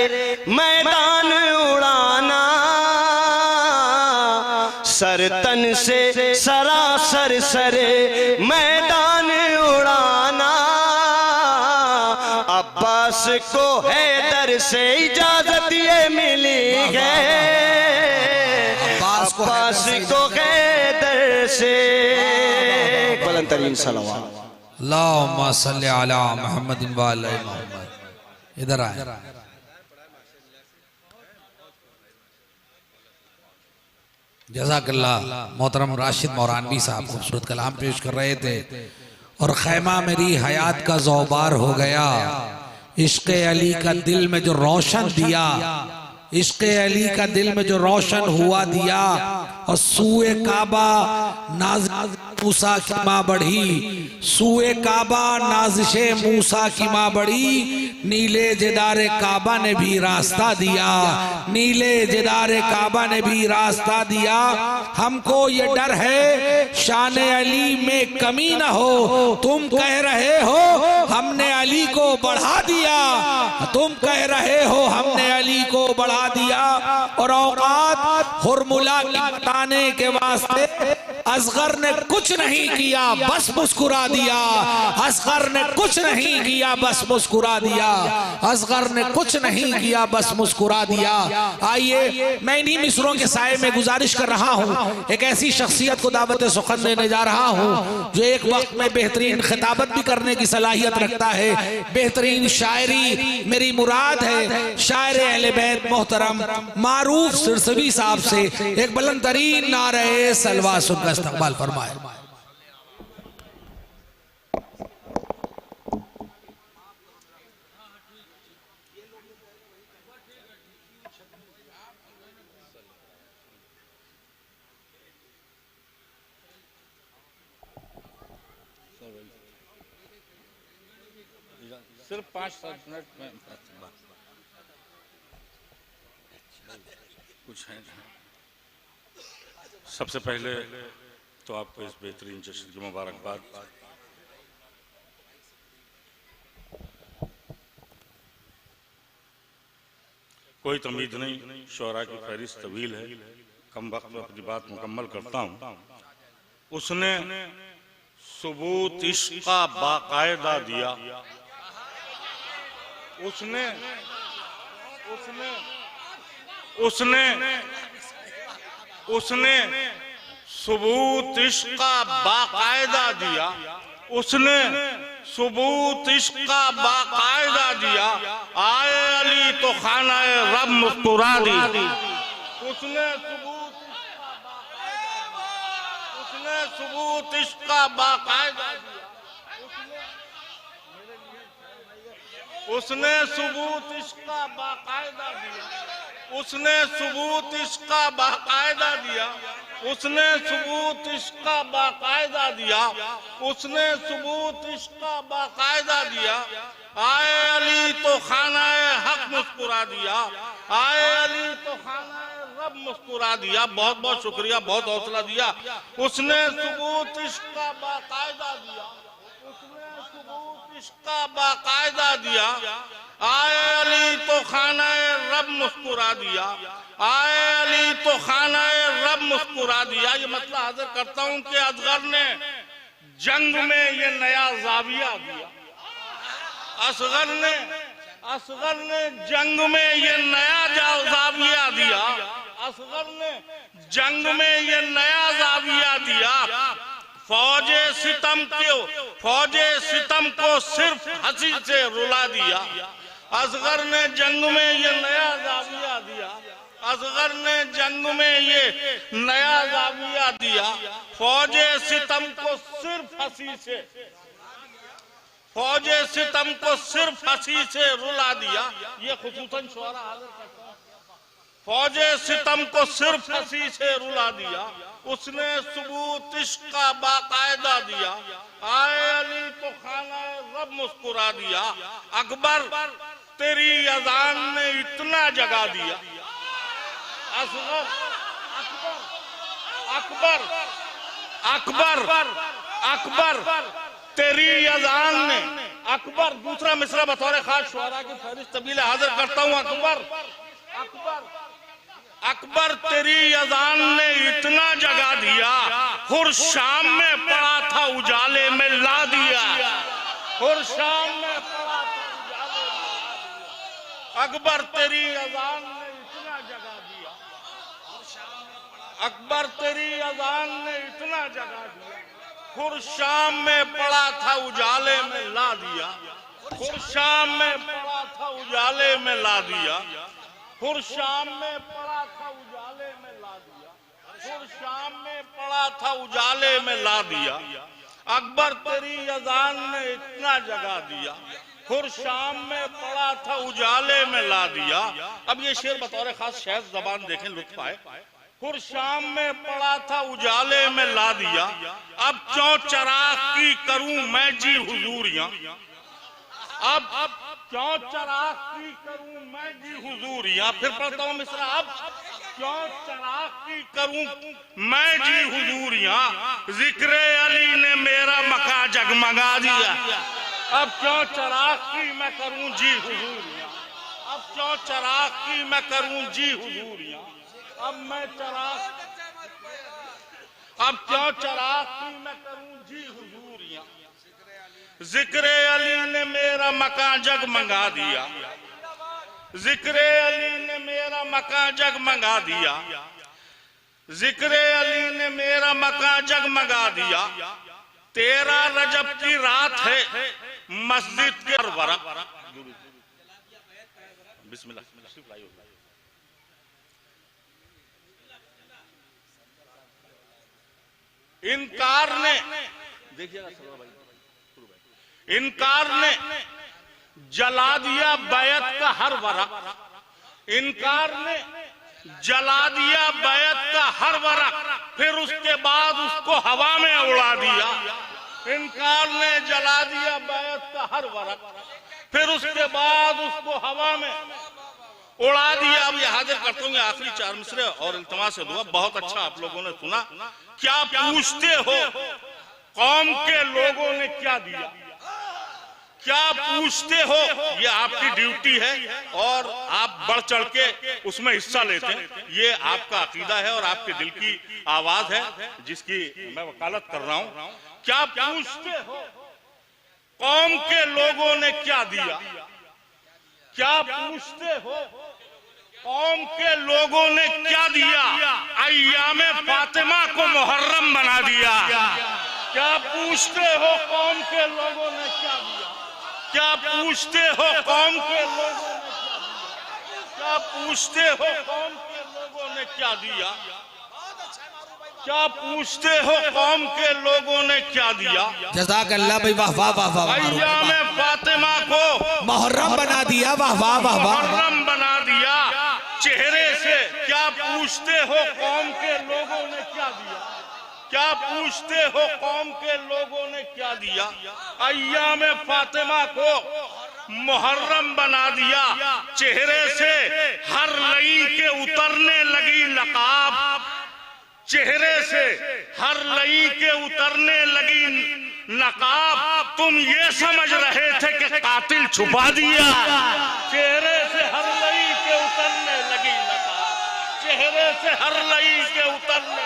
मैदान उड़ाना, सर तन से सरासर सरे मैदान उड़ाना। अब्बास को हैदर से इजाजत ये मिली है, अब्बास को हैदर से। बुलंद तरीन सलावत अल्लाहुम्मा सल्ली अला मुहम्मदिन व अला मुहम्मद। इधर आए। जज़ाकल्लाह। मोहतरम राशिद मौरानवी साहब खूबसूरत कलाम पेश कर रहे थे और खैमा मेरी हयात का ज़ौबार हो गया। इश्क़ अली का दिल में जो रोशन दिया, इश्क़ अली का दिल में जो रोशन हुआ दिया। और सूए काबा नाज मूसा की माँ बढ़ी, सूए काबा नाज़िशे मूसा की माँ बढ़ी। नीले जिदारे काबा ने भी रास्ता दिया, नीले जिदारे काबा ने भी रास्ता दिया। हमको ये डर है शान अली में कमी न हो, तुम कह रहे हो हमने अली को बढ़ा दिया, तुम कह रहे हो हमने अली को बढ़ा दिया। और औकात हुर्मुला की बताने के वास्ते असगर ने कुछ नहीं किया, बस मुस्कुरा दिया। असगर ने कुछ नहीं किया, बस मुस्कुरा दिया। असगर ने कुछ नहीं किया, बस मुस्कुरा दिया। आइए मैं इन्हीं मिसरों के साए में गुजारिश कर रहा हूँ, एक ऐसी शख्सियत को दावत सुखन देने जा रहा हूँ जो एक वक्त में बेहतरीन खिताबत भी करने की सलाहियत रखता है, बेहतरीन शायरी मेरी मुराद है। शायर अहले बैत मोहतरम मारूफ सिरसवी साहब से एक बुलंद तरीन नारे सलवा सुनकर इस्तकबाल फरमाए। सिर्फ 5-7 मिनट में कुछ है। सबसे पहले तो आपको इस बेहतरीन जश्न की मुबारकबाद। कोई तमीद नहीं, शोरा की फहरिस्त तवील है, कम वक्त में अपनी बात मुकम्मल करता हूँ। उसने सबूत इश्क़ का बाकायदा दिया, उसने उसने उसने उसने सबूत इश्क़ का बाकायदा दिया, उसने सबूत इश्क़ का बाकायदा दिया। आए अली तो खानाए रब मुस्कुरा दी, उसने सबूत इश्क़ का बाकायदा दिया, उसने सबूत इश्क़ का बाकायदा दिया, उसने सबूत इश्क़ का बाकायदा दिया, उसने सबूत इश्क़ का बाकायदा दिया, उसने सबूत इश्क़ का बाकायदा दिया। आए अली तो खानाए हक मुस्कुरा दिया, आए अली तो खानाए रब मुस्कुरा दिया। बहुत बहुत शुक्रिया, बहुत हौसला दिया। उसने सबूत इश्क़ का बाकायदा दिया, उसने सबूत इश्क़ का बाकायदा दिया। आए अली तो खानाए रब मुस्कुरा दिया, आए अली तो खानाए रब मुस्कुरा दिया। ये मतलब हाजिर करता हूं कि असगर ने जंग में ये नया जाविया दिया, असगर ने जंग में ये नया जाविया दिया, असगर ने जंग में ये नया जाविया दिया। फौजे सितम को सिर्फ हंसी से रुला दिया, असगर ने जंग में ये नया जाविया दिया, असगर ने जंग में ये नया जाविया दिया। फौजे सितम को सिर्फ हंसी से, फौजे सितम को सिर्फ हंसी से रुला दिया। ये खुसूसन शोरा हाजिर करता है। फौजे सितम को सिर्फ हंसी से रुला दिया, उसने सबूत इश्क़ का बाकायदा दिया। आए अली तो खाना रब मुस्कुरा दिया। अकबर तेरी अज़ान ने इतना जगा दिया, असगर अकबर अकबर अकबर तेरी अज़ान ने, अकबर दूसरा मिसरा बतौर खास शुआरा की फहरिस्त तबीले हाजिर करता हूं। अकबर अकबर अकबर तेरी अजान ने इतना जगा दिया, खुर शाम में पड़ा था उजाले में ला दिया। खुर शाम में पड़ा था उजाले में ला दिया। अकबर तेरी अजान ने इतना जगा दिया, अकबर तेरी अजान ने इतना जगा दिया, खुर शाम में पड़ा था उजाले में ला दिया। खुर शाम में पड़ा था उजाले में ला दिया। खुर शाम में पड़ा था उजाले में ला दिया। खुर शाम में पड़ा था उजाले में ला दिया। अकबर तेरी अजान ने इतना जगा दिया, खुर शाम में पड़ा था उजाले में ला दिया। अब ये शेर बतौर खास शायद जबान देखें, लुत्फ आए। खुर शाम में पड़ा था उजाले में ला दिया, अब क्यों चराग की करूं मैं जी हुजूरियां। अब क्यों चराग की करूं मैं जी हुजूरियां। फिर पढ़ता हूं मिसरा, अब क्यों चराग की करूं मैं जी हुजूरियां, जिक्र अली ने मेरा मका जगमगा दिया। अब क्यों चराग की मैं करूं जी हुजूरियां, अब क्यों चराग की मैं करूं जी हुजूरियां। अब मैं चराग, अब क्यों चराग की मैं करूं जी हुजूरियां, जिक्र अली ने मेरा मकान जगमगा दिया। जिक्र अली ने मेरा मकान जगमगा दिया। जिक्र अली ने मेरा मकान जगमगा दिया। 13 रजब की रात है मस्जिद के वरक। बिस्मिल्लाह। इनकार ने, देखिएगा भाई, इनकार ने जला दिया बैत का हर वरक। इनकार ने जला दिया बैत का हर वरक, फिर उसके बाद उसको हवा में उड़ा दिया। इनकार ने जला दिया बैत का हर वरक, फिर उसके बाद उसको हवा में उड़ा दिया। अब ये हाजिर करता हूँ आखिरी 4 मिसरे और इल्तिमास से दुआ। बहुत अच्छा आप लोगों ने सुना। क्या पूछते हो कौम के लोगों ने क्या दिया, क्या पूछते हो, ये आपकी ड्यूटी है और आप बढ़ चढ़ के उसमें हिस्सा लेते हैं। ये आपका अकीदा है और आपके दिल की आवाज है जिसकी मैं वकालत कर रहा हूं। क्या पूछते हो कौम के लोगों ने क्या दिया, क्या पूछते हो कौम के लोगों ने क्या दिया, अय्याम फातिमा को मुहर्रम बना दिया। क्या पूछते हो कौम के लोगों ने क्या दिया, क्या पूछते हो कौम के लोगों ने क्या दिया, क्या पूछते हो कौम के लोगों ने क्या दिया, क्या पूछते हो कौम के लोगों ने क्या दिया। जज़ाकल्लाह भाई, वाह वाह वाह वाह। अय्याम फातिमा को मुहर्रम बना दिया, वाह वाह वाह वाह। मुहर्रम बना दिया चेहरे से। क्या पूछते हो कौम के लोगों ने क्या दिया, क्या पूछते हो कौम के लोगों ने क्या दिया। अय्याम फातिमा को मुहर्रम बना दिया चेहरे से, हर लई के उतरने लगी नकाब। चेहरे से हर लई के उतरने लगी नकाब। तुम ये समझ रहे थे कि कातिल छुपा दिया। चेहरे से हर लई के उतरने लगी नकाब। चेहरे से हर लई के उतरने,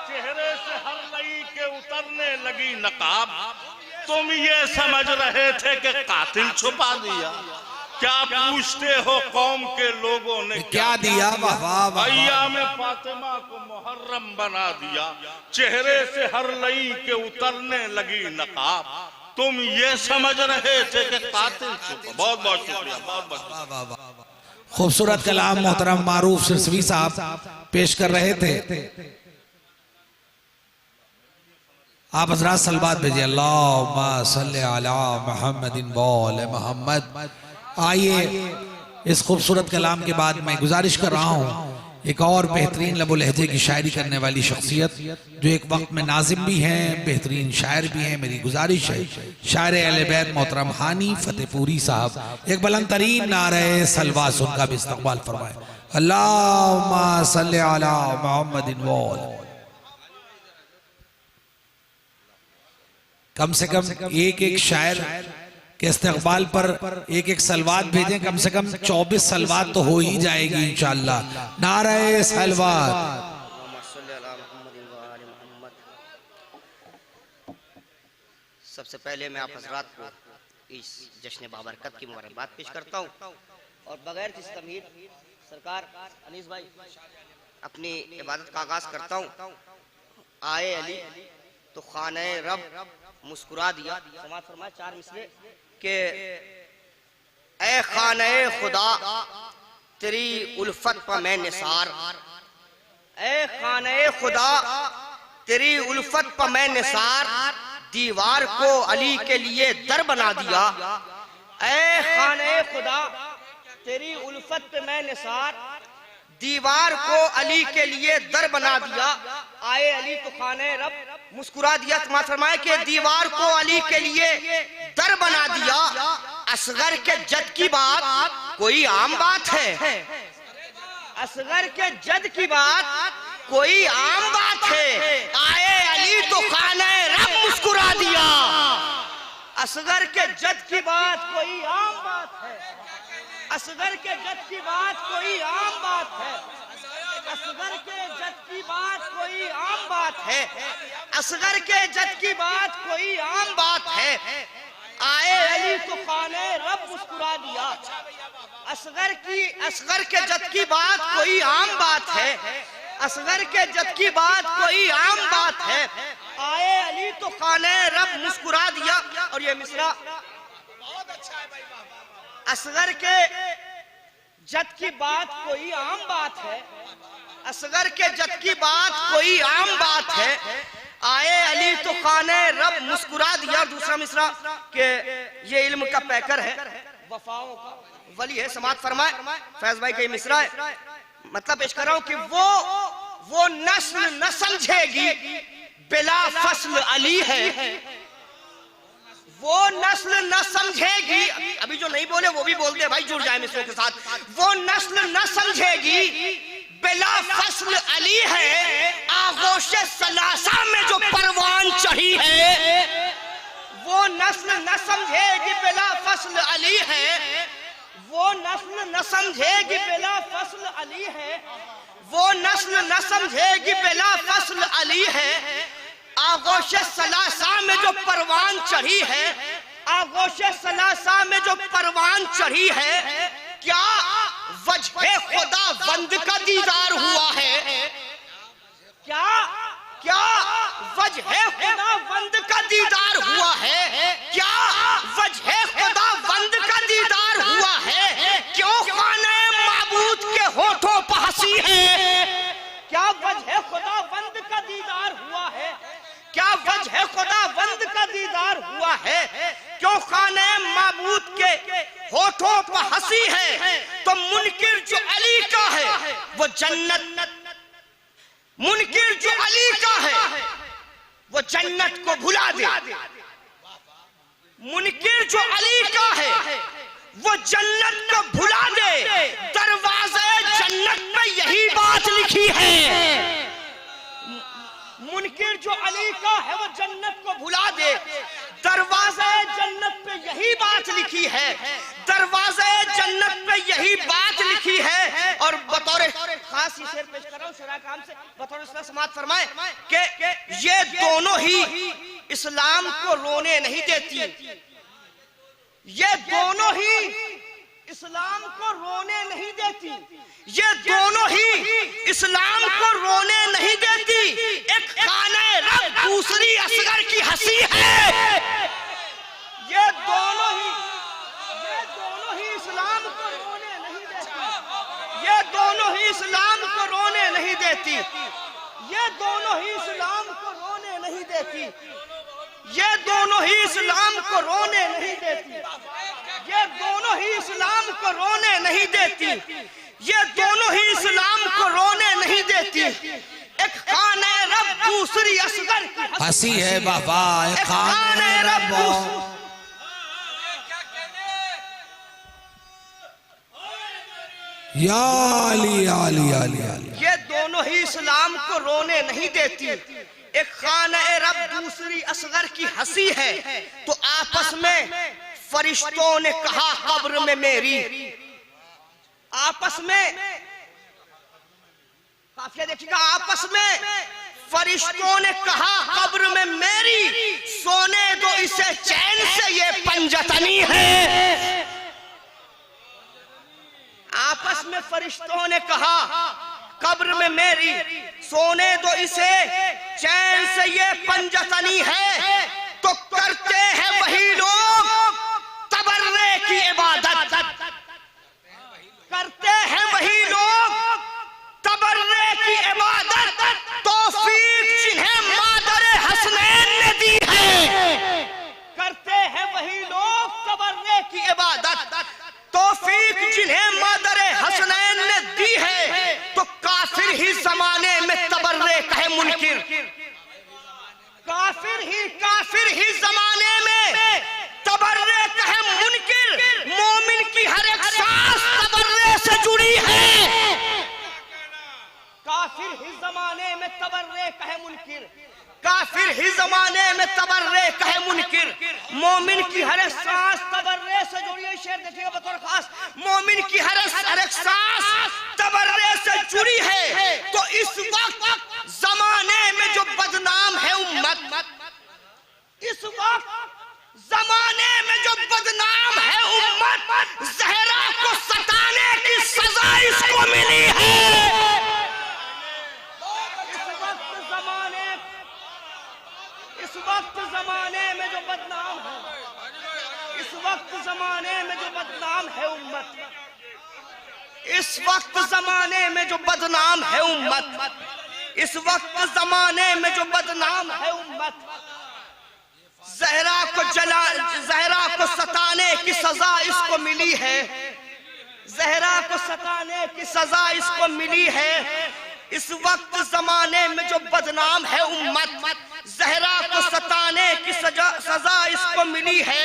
चेहरे से हर लई के उतरने लगी नकाब। तुम ये समझ रहे थे कि कातिल छुपा दिया। क्या पूछते हो कौम के लोगों ने क्या दिया। वाह वाह वाह। अय्याम फातिमा को मुहर्रम बना दिया चेहरे से हर लई के उतरने लगी नकाब। तुम ये समझ रहे थे कि कातिल छुपा। बहुत बहुत शुक्रिया, बहुत बहुत खूबसूरत कलाम मोहतरम मारूफ सिरसवी साहब पेश कर रहे थे। आप हजरात सलवात भेजिए, अल्लाहुम्मा सल्ली अला मुहम्मदिन व आले मुहम्मद। आइए इस खूबसूरत कलाम के बाद मैं गुजारिश कर रहा हूँ एक और बेहतरीन लबो लहजे की शायरी करने वाली शख्सियत जो एक वक्त में नाजिम भी हैं, बेहतरीन शायर भी हैं। मेरी गुजारिश है शायर अहले बैत मोहतरम हानी फतेहपुरी साहब एक बुलंद तरीन नारे सलवा उनका भी इस्तकबाल फरमाए। अल्लाहुम्मा सल्ली अला मुहम्मदिन व आले। कम से कम एक एक शायर के इस्तकबाल पर एक एक सलवात भेजें, कम से कम 24 सलवात तो हो ही जाएगी इंशाअल्लाह। नारे सलवात। सबसे पहले मैं आप हजरात को इस जश्न बाबरकत की मुबारकबाद पेश करता हूँ और बगैर किसी तमहीद सरकार अनीस भाई अपनी इबादत का आगाज करता हूँ। आए अली तो खाने रब मुस्कुरा दिया। समाज फरमाए 4 मिसरे के ए खाने खुदा तेरी उल्फत पर मैं निसार, ए खाने खुदा तेरी उल्फत पर मैं निसार, दीवार को अली के लिए दर बना दिया। ए खाने खुदा तेरी उल्फत पे मैं निसार, दीवार को अली के लिए दर बना दिया। आए अली तो खाने रब मुस्कुरा दिया। समाज फरमाए कि दीवार को अली के लिए दर बना दिया। असगर के जद की बात कोई आम बात है, असगर के जद की बात कोई आम बात है। आए अली तो खाने रब मुस्कुरा दिया। असगर के जद की बात कोई आम बात है, असगर के जद की बात कोई आम बात है, असगर के जद की बात कोई आम बात है, असगर के जद की बात कोई आम बात है। आए अली तो खाने रब मुस्कुरा दिया। असगर के जद की बात कोई आम बात है, असगर के जद की बात कोई आम बात है। आए अली तो खाने रब मुस्कुरा दिया। और ये मिसरा बहुत अच्छा है भाई। असगर के जद की बात कोई आम बात है, असगर के जद की बात कोई आम बात है। आए अली तो खाने रब मुस्कुरा दिया। और दूसरा मिसरा के ये इल्म का पैकर है, वफाओं का वली है। समात फरमाए फैज भाई का ये मिसरा है, मतलब पेश कर रहा हूं कि वो नस्ल न समझेगी बिला फसल अली है, वो नस्ल न समझेगी। अभी जो नहीं बोले वो भी बोलते हैं भाई, जुड़ जाए मिसरों के साथ। वो नस्ल न समझेगी बिला फसल अली है, आगोशे सलासा में जो परवान चढ़ी है। वो नस्ल न समझेगी बिला फसल अली है, वो नस्ल न समझेगी बिला फसल अली है, वो नस्ल न समझेगी बिला फसल अली है। आगोशे सलासा में जो परवान चढ़ी है, आगोशे सलासा में जो परवान चढ़ी है। क्या वजह खुदा बंद का दीदार हुआ है, क्या क्या वजह खुदा बंद का दीदार हुआ है, क्या वजह खुदा बंद का दीदार हुआ है। क्यों खाने माबूद के होठों पर हंसी है, क्या वजह खुदा बंद का दीदार हुआ है, क्या वजह खुदा बंद का दीदार हुआ है। क्यों खाने माबूद के होठों पर हंसी है। तो मुनकिर जो अली का है वो जन्नत, मुनकिर जो अली का है वो जन्नत को भुला दे, मुनकिर जो अली का है वो जन्नत को भुला दे। दरवाजे जन्नत में यही बात लिखी है। मुनकिर जो अली का है वो जन्नत को भुला दे, दरवाजे जन्नत पे यही बात लिखी है, दरवाजे जन्नत पे यही बात लिखी है। और बतौर खास शेर पेश कर रहा हूँ शरा काम से, बतौर समात फरमाए कि ये दोनों ही इस्लाम को रोने नहीं देती, ये दोनों ही इस्लाम को रोने नहीं देती, ये दोनों ही इस्लाम को रोने नहीं देती। एक खाने रब दूसरी असगर की हंसी है। ये दोनों ही इस्लाम को रोने नहीं देती, ये दोनों ही इस्लाम को रोने नहीं देती, ये दोनों ही इस्लाम को रोने नहीं देती, ये दोनों ही इस्लाम को रोने नहीं देती, ये दोनों ही इस्लाम को रोने नहीं देती, ये दोनों ही इस्लाम को रोने नहीं देती। एक खाने रब दूसरी असगर की हंसी है बाबा, एक खाने रब या अली, या अली, या अली, या अली। ये दोनों ही इस्लाम को रोने नहीं देती। एक खाना रब दूसरी असगर की हंसी है। तो आपस में फरिश्तों ने कहा कब्र में मेरी, आपस में काफिया देखिएगा, आपस में फरिश्तों ने कहा कब्र में मेरी, सोने दो इसे चैन से ये पंजतनी है। आपस में फरिश्तों ने कहा कब्र में मेरी, सोने दो इसे चैन से ये पंजतनी है। तो करते हैं वही लोग तबर्रे की इबादत, करते हैं वही लोग तबर्रे की इबादत, तौफीक जिन्हें मादरे हसनैन ने दी है। करते हैं वही लोग तबर्रे की इबादत, तौफीक जिन्हें मादरे हसनैन ने दी है। तो काफिर ही जमाने में तबर्रे कहे मुनकिर, काफिर ही जमाने में तबर्रे कहे मुनकिर। मोमिन की हर एक सांस तबर्रे से जुड़ी है। काफिर ही जमाने में तबर्रे कहे मुनकिर, काफिर ही जमाने में तबर्रे कहे मुनकिर। मोमिन की हर एक सांस तबर्रे से जुड़ी है। शेर देखिएगा बतौर खास, मोमिन की हर एक सांस तबर्रे से जुड़ी है। तो इस वक्त जमाने में जो बदनाम है उम्मत, इस वक्त जमाने में जो बदनाम है उम्मत, ज़हरा को सताने की सजा इसको मिली है। इस वक्त जमाने में जो बदनाम है, इस वक्त जमाने में जो बदनाम है उम्मत, इस वक्त जमाने में जो बदनाम है उम्मत, इस वक्त जमाने में जो बदनाम है उम्मत, ज़हरा को सताने की सजा इसको मिली है। ज़हरा को सताने की सजा इसको मिली है। इस वक्त जमाने में जो बदनाम है उम्मत, ज़हरा को सताने की सजा इसको मिली है।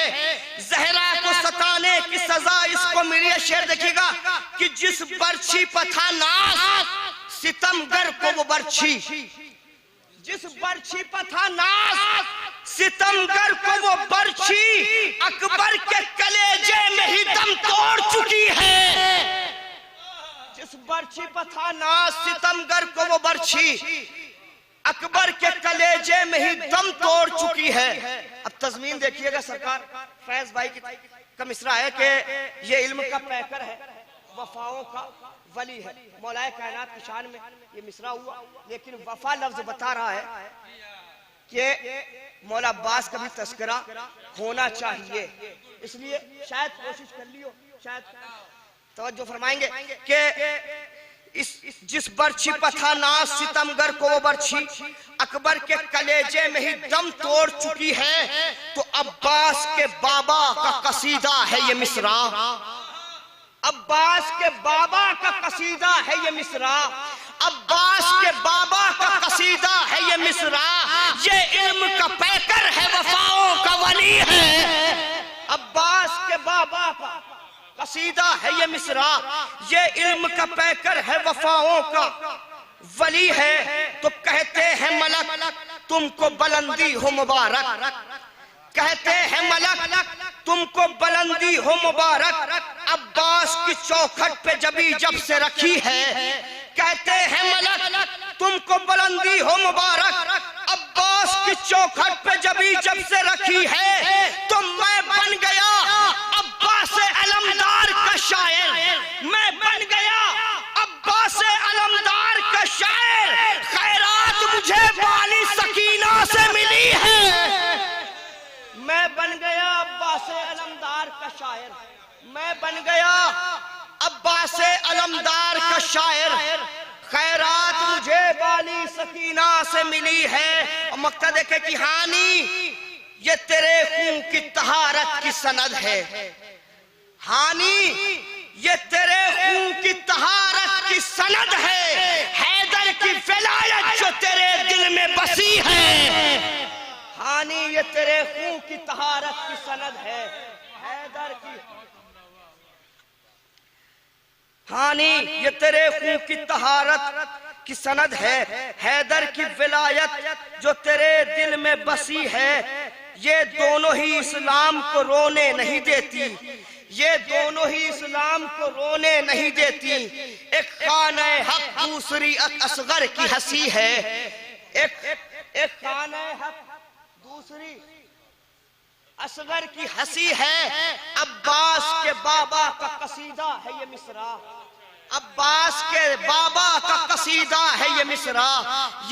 ज़हरा को सताने की सजा इसको मिली है। शेर देखिएगा कि जिस बर्छी पर था नाज सितमगर को वो बर्छी, जिस बर्छी पर था नाज सितमगर को वो बर्छी, अकबर के कलेजे में ही दम तोड़ चुकी है। जिस बर्छी पर था नाज सितमगर को वो बर्छी, अकबर के कलेजे में ही दम तोड़ चुकी है। अब तज़मीन देखिएगा सरकार फैज भाई का मिसरा है कि ये इल्म का पैकर है, वफाओं का वली है। मौलाए कायनात की शान में ये मिसरा हुआ, लेकिन वफा लफ्ज बता रहा है कि मौला अब्बास का भी तस्करा होना चाहिए। इसलिए शायद कोशिश कर लियो, शायद तवज्जो फरमाएंगे कि जिस बर्छी पर था नाज सितमगर को वो बर्छी, अकबर के कलेजे में ही दम तोड़ चुकी है। तो अब्बास के बाबा का कसीदा है ये मिसरा, अब्बास के बाबा का कसीदा है ये मिसरा, अब्बास के बाबा का कसीदा है ये मिसरा। ये इल्म का पैकर है, वफाओं का वली है। अब्बास के बाबा का कसीदा है ये मिसरा, ये इल्म का पैकर है, वफाओं का वली है। तो कहते हैं मलक तुमको बुलंदी हो मुबारक, कहते हैं मलक तुमको बुलंदी हो मुबारक, अब्बास की चौखट पे जब से रखी है। कहते हैं मलक तुमको बुलंदी हो मुबारक, अब्बास की चौखट पे जब से रखी है। तो मैं बन गया अब्बास अलमदार का शायर, मैं बन गया अब्बास अलमदार का शायर। खैरात मुझे वाली सकीना से मिली है। मैं बन गया अब्बास अलमदार का शायर, मैं बन गया अब्बास अलमदार का शायर। खैरात मुझे वाली सकीना से मिली है। और मक्ता देखे कि हानी ये तेरे खून की तहारत की सनद है, हानी ये तेरे खून की तहारत की सनद है। हैदर की विलायत जो तेरे दिल में बसी है, हानी ये तेरे खून की तहारत की सनद है। हैदर की हानी ये तेरे खून की तहारत की सनद है, हैदर की विलायत जो तेरे दिल में बसी है, ये दोनों ही इस्लाम को रोने नहीं देती, ये दोनों ही इस्लाम को रोने नहीं देती। एक खाने हक दूसरी असगर की हंसी है, एक खाने हक दूसरी असगर की हंसी है। अब्बास के बाबा का कसीदा है ये मिसरा, अब्बास के बाबा का कसीदा है ये मिसरा,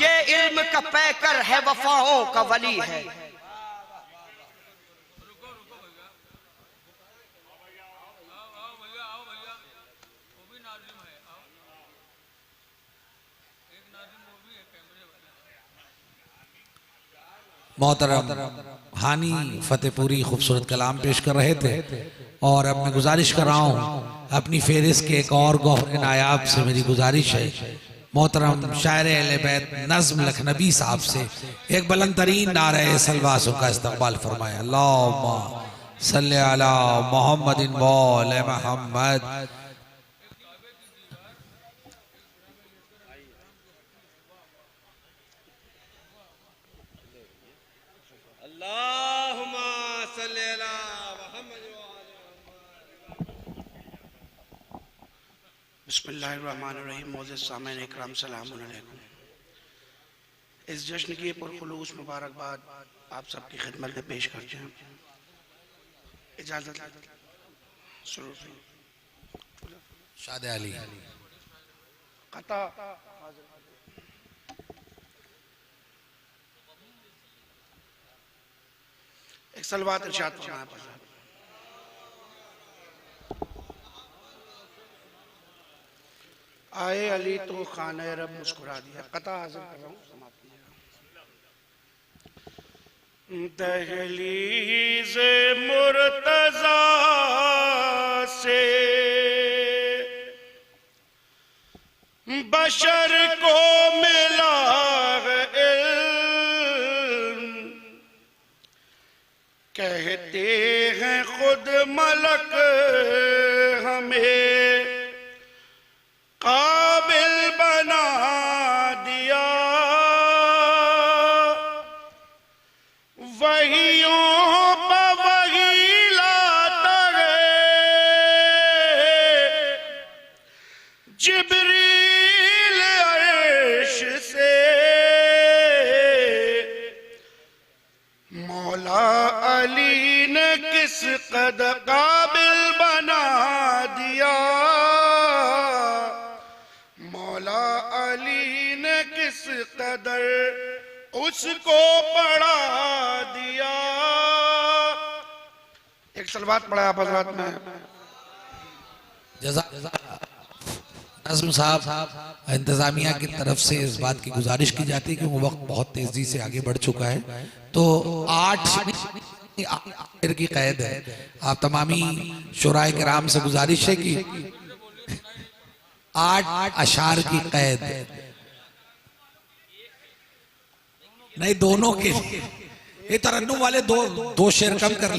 ये इल्म का पैकर है वफाओं का वली है। मोहतरम हानी फतेहपुरी खूबसूरत कलाम पेश कर रहे थे और अब मैं गुजारिश कर रहा हूँ अपनी फेरिस्त के एक और गौहर नायाब से मेरी गुजारिश है मोहतरम शायर अहले बैत नज़्म लखनवी साहब से एक बुलंद तरीन नारे सलवासों का इस्तकबाल फरमाए। अल्लाहुम्मा सल्ली अला मुहम्मदिन व आले मुहम्मद। बिस्मिल्लाहिर्रहमानिर्रहीम। मोअज़्ज़िज़ सामीन इकराम सलाम अलैकुम। इस जश्न की पुरखुलूस मुबारकबाद आप सबकी खिदमत में पेश करते हैं। इजाज़त शुरू शाद अली कता एक सलवात इरशाद फरमाया। आए अली तो खाने रब मुस्कुरा दिया। कता हाजिर कर रहा हूँ, समाप्त कीजिएगा। दहलीज़ मुर्तज़ा से बशर को मिला इल्म, कहते हैं खुद मलक हमें काबिल बना दिया। वहियों पर वही लाता है जिब्रील अर्श से। मौला अली ने किस कदर काबिल बना दिया, किस कदर उसको पढ़ा दिया। एक सलवात पढ़ा आप हज़रात में। नज़्म साहब इंतजामिया की तरफ से इस बात की गुजारिश की जाती है कि वो वक्त बहुत तेजी से आगे बढ़ चुका है, तो 8 की कैद है। आप तमामी शुराए किराम से गुजारिश है कि 8 अशार की कैद नहीं, दोनों के ये तरन्नुम वाले दो शेर कम कर।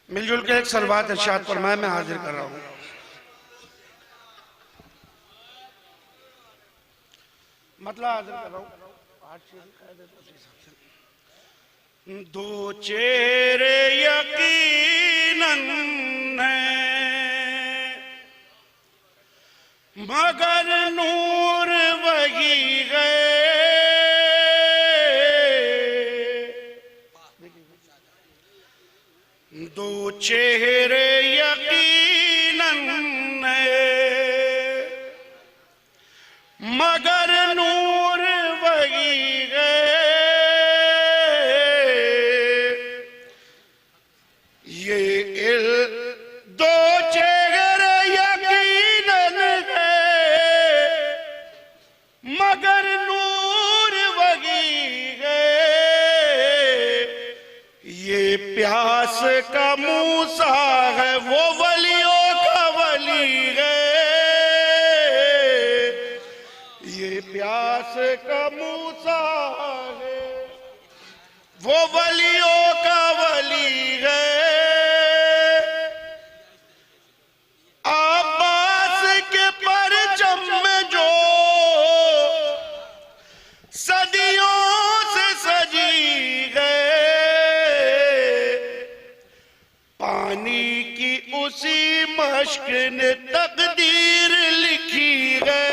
मिलजुल के एक सलवात इरशाद पर मैं हाजिर कर रहा हूँ। मतलब हाजिर कर रहा हूँ। 8 शेर दो चेहरे यकीनन है मगर नूर वही है। दो चेहरे यकीनन है मगर नूर वही है। ये दो चेहरे यकीनन है मगर नूर वही है। ये प्यास का मूसा है वो वलियों का वली है। ये प्यास का मूसा है, वो वलियों का वली है। मश्क ने तकदीर लिखी है,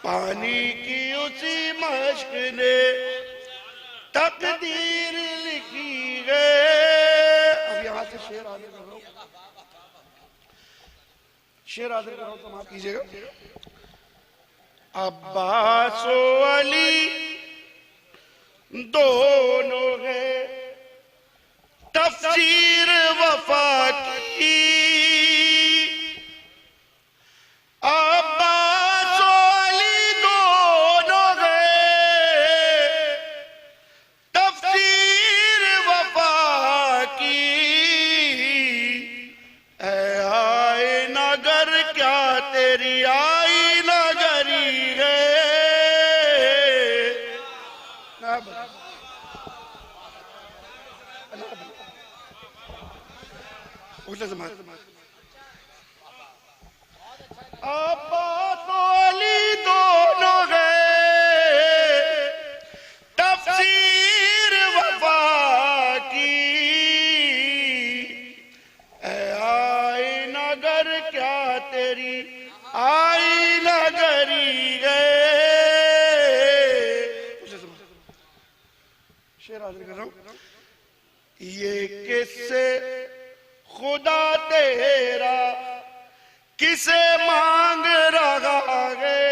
पानी की उसी मश्क ने तकदीर लिखी है। अब यहां से शेर हाजिर कर रहा हूं, शेर हाजिर कर रहा हूं, तो माफ कीजिएगा। अब्बास और अली दोनों है तफसीर वफा की, अब्बास और अली दोनों है तफसीर वफा की। ऐ आए नगर क्या तेरी आई नगरी है। अब्बास अली दोनों गए तफसीर वफा की। ऐ आए नगर क्या तेरी आई नगरी गए। शेर हाजिर कर रहा हूं। ये किससे खुदा तेरा किसे मांग रहा है।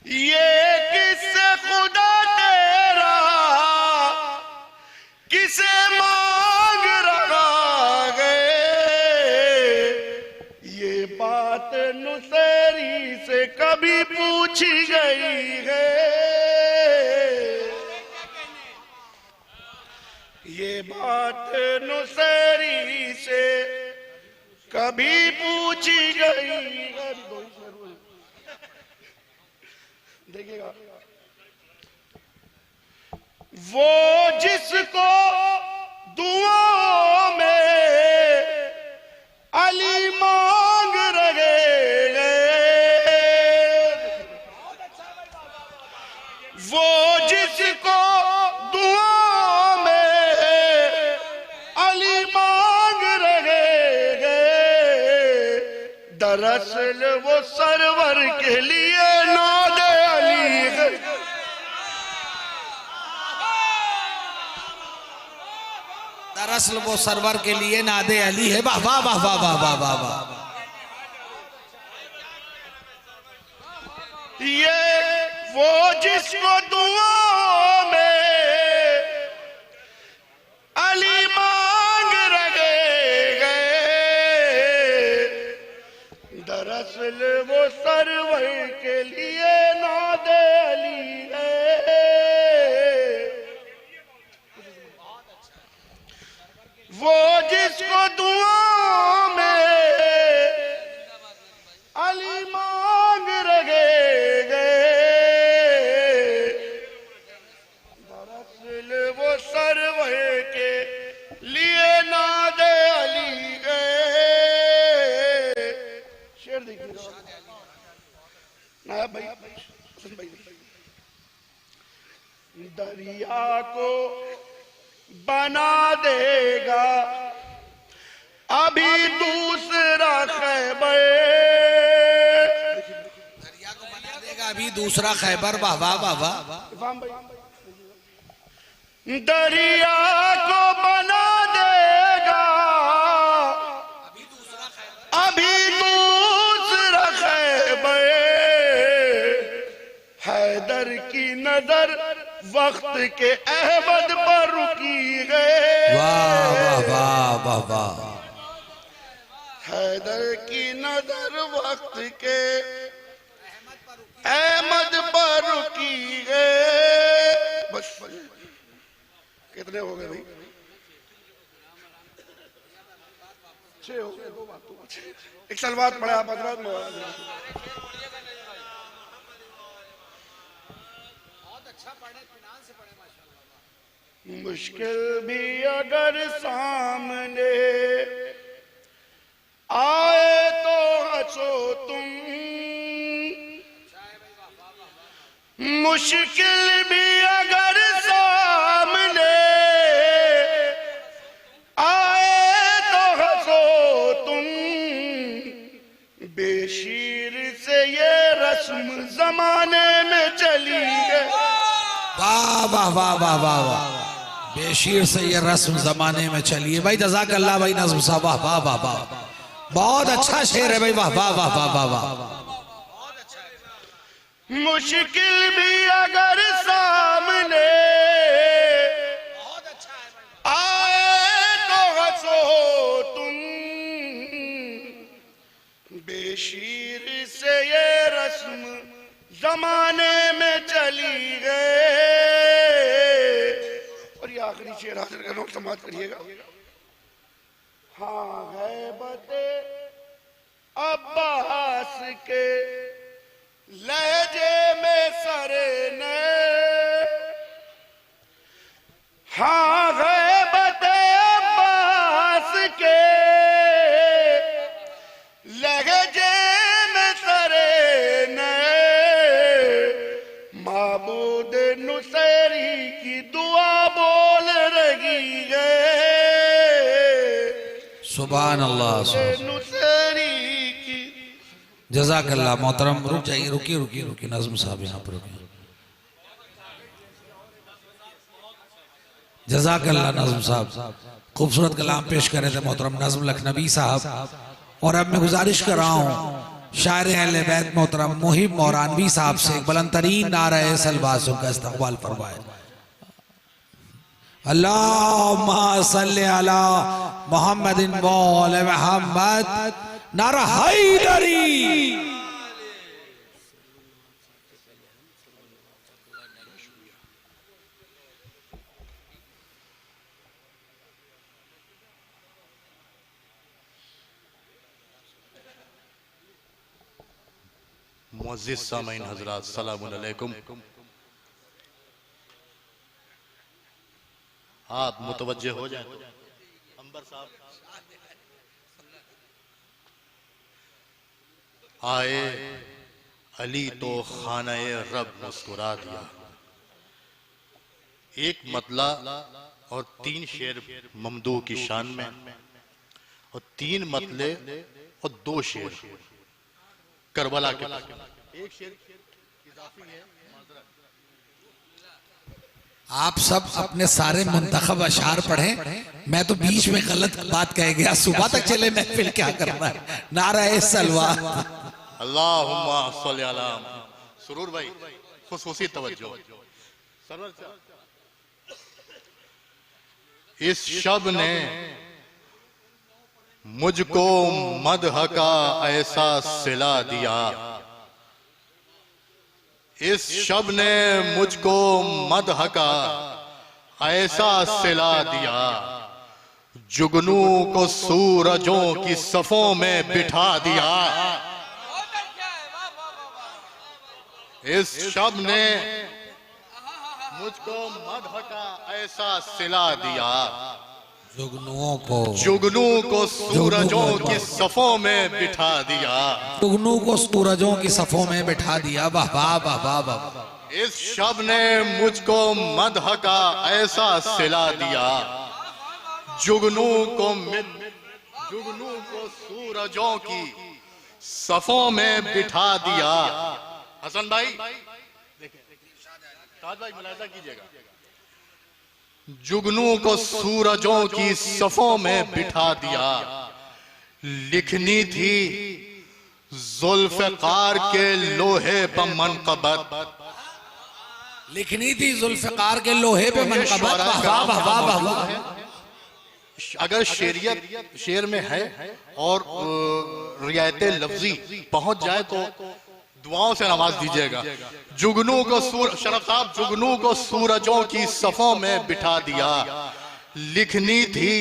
ये किससे खुदा तेरा किसे मांग रहा है। ये बात नुसैरी से कभी पूछी गई है। ये बात नुसैरी से कभी पूछी गई। देखिएगा, वो जिसको दुआओं में अली मांग रहे हैं, वो जिसको दुआओं में अली मांग रहे हैं, दरअसल वो सरवर के लिए नादे अली है। दरअसल वो सरवर के लिए नादे अली है। वाह वाह वाह वाह वाह वाह वाह वाह। ये वो जिसको दुआओं में अली मांग रहे गए, दरअसल वो सरवर के लिए नादे अली है। वो जिसको दुआओं में अली मांग रहे गए, दरअसल वो सरवर के लिए नादे अली गए। शेर देखिए नायब भाई, हसन भाई। दरिया को बना देगा अभी दूसरा खैबर। दरिया को बना देगा अभी दूसरा खैबर। वाह वाह वाह वाह। दरिया को बना देगा अभी दूसरा खैबर। हैदर की नजर वक्त के अहमद पर रुकी है। वाह वाह वाह वाह वाह। हैदर की नजर वक्त के अहमद पर रुकी है। बस कितने हो गए भाई? 6 हो गए। 2 बात तो एक सलवात पढ़े आप हजरत में। मुश्किल भी अगर सामने आए तो हंसो तुम, मुश्किल भी अगर सामने रस्म जमाने में चली है। वाह वाह वाह वाह वाह वाह, बेशीर से ये रस्म जमाने में चली है। भाई जज़ाकल्लाह भाई नज़्म साहब, वाह वाह वाह वाह, बहुत अच्छा शेर है भाई, वाह वाह वाह वाह वाह वाह। मुश्किल भी अगर सामने आए तो हंसो तुम, बेशीर से ये रस्म जमाने में चली गए। और ये आखिरी शेर हाजिर कर लोग समाप्त करिएगा। हाँ है बते अब्बास के लहजे में सरे ने, हाँ है बते अब्बास के लहजे में सरे ने, माबूद नुसैरी की दुआ बोल रही है। सुभान अल्लाह, नुसैरी की। जज़ाकल्लाह मोहतरम, रुक जाइए, रुकिए रुकिए रुकिए, नज़्म साहब यहाँ पर रुकिए। जज़ाकल्लाह नज़्म साहब, खूबसूरत कलाम पेश कर रहे थे मोहतरम नज़्म लखनवी साहब। और अब मैं गुजारिश कर रहा हूँ शायर अहले बैत मोहतरम मुहिब मौरानवी साहब से बुलंद तरीन नारे सलवातों का इस्तक़बाल फरमाए। अल्लाहुम्मा सल्लि अला मुहम्मदिन व आले मुहम्मद, नारा हैदरी। मुअज़्ज़िज़ सामीन हज़रात, सलामुन अलैकुम। आप मुतवज्जे हो जाए तो अंबर साहब आए अली तो खानाए रब मुस्कुरा दिया। एक मतला और 3 शेर ममदू की शान में, और 3 मतले और 2 शेर करबला के। एक शेर इजाफी है। आप सब अपने सारे मुंतखब अशार पढ़ें, मैं तो बीच में गलत बात कह गया। सुबह तक चले महफिल, क्या करना है। नारे सलवा। अल्लाहुम्मा सल्लि अला सुरूर भाई, खुसूसी तवज्जो। इस शब ने मुझको मदह का ऐसा सिला दिया, इस शब ने मुझको मदह का ऐसा सिला दिया, जुगनू को सूरजों की सफों में बिठा दिया। इस शब ने मुझको मदह का ऐसा सिला दिया, जुगनू को सूरजों की सफों में बिठा दिया, जुगनू को सूरजों की सफों में बिठा दिया। वाह वाह वाह वाह वाह। इस शब ने मुझको मदह का ऐसा सिला दिया, जुगनू को सूरजों की सफों में बिठा दिया। हसन भाई देखिए, ताज भाई मुलाहिजा कीजिएगा। जुगनू को सूरजों की सफों में बिठा दिया, लिखनी थी जुल्फ़िकार के लोहे पर मनक़बत, लिखनी थी जुल्फ़िकार के लोहे पे मनक़बत। वाह वाह वाह वाह। अगर शेरियत शेर में है और रियायत लफ्जी पहुंच जाए तो दुआओं से नवाज दीजिएगा। जुगनू को शरफ साहब, जुगनू को सूरजों की सफों में बिठा दिया, लिखनी थी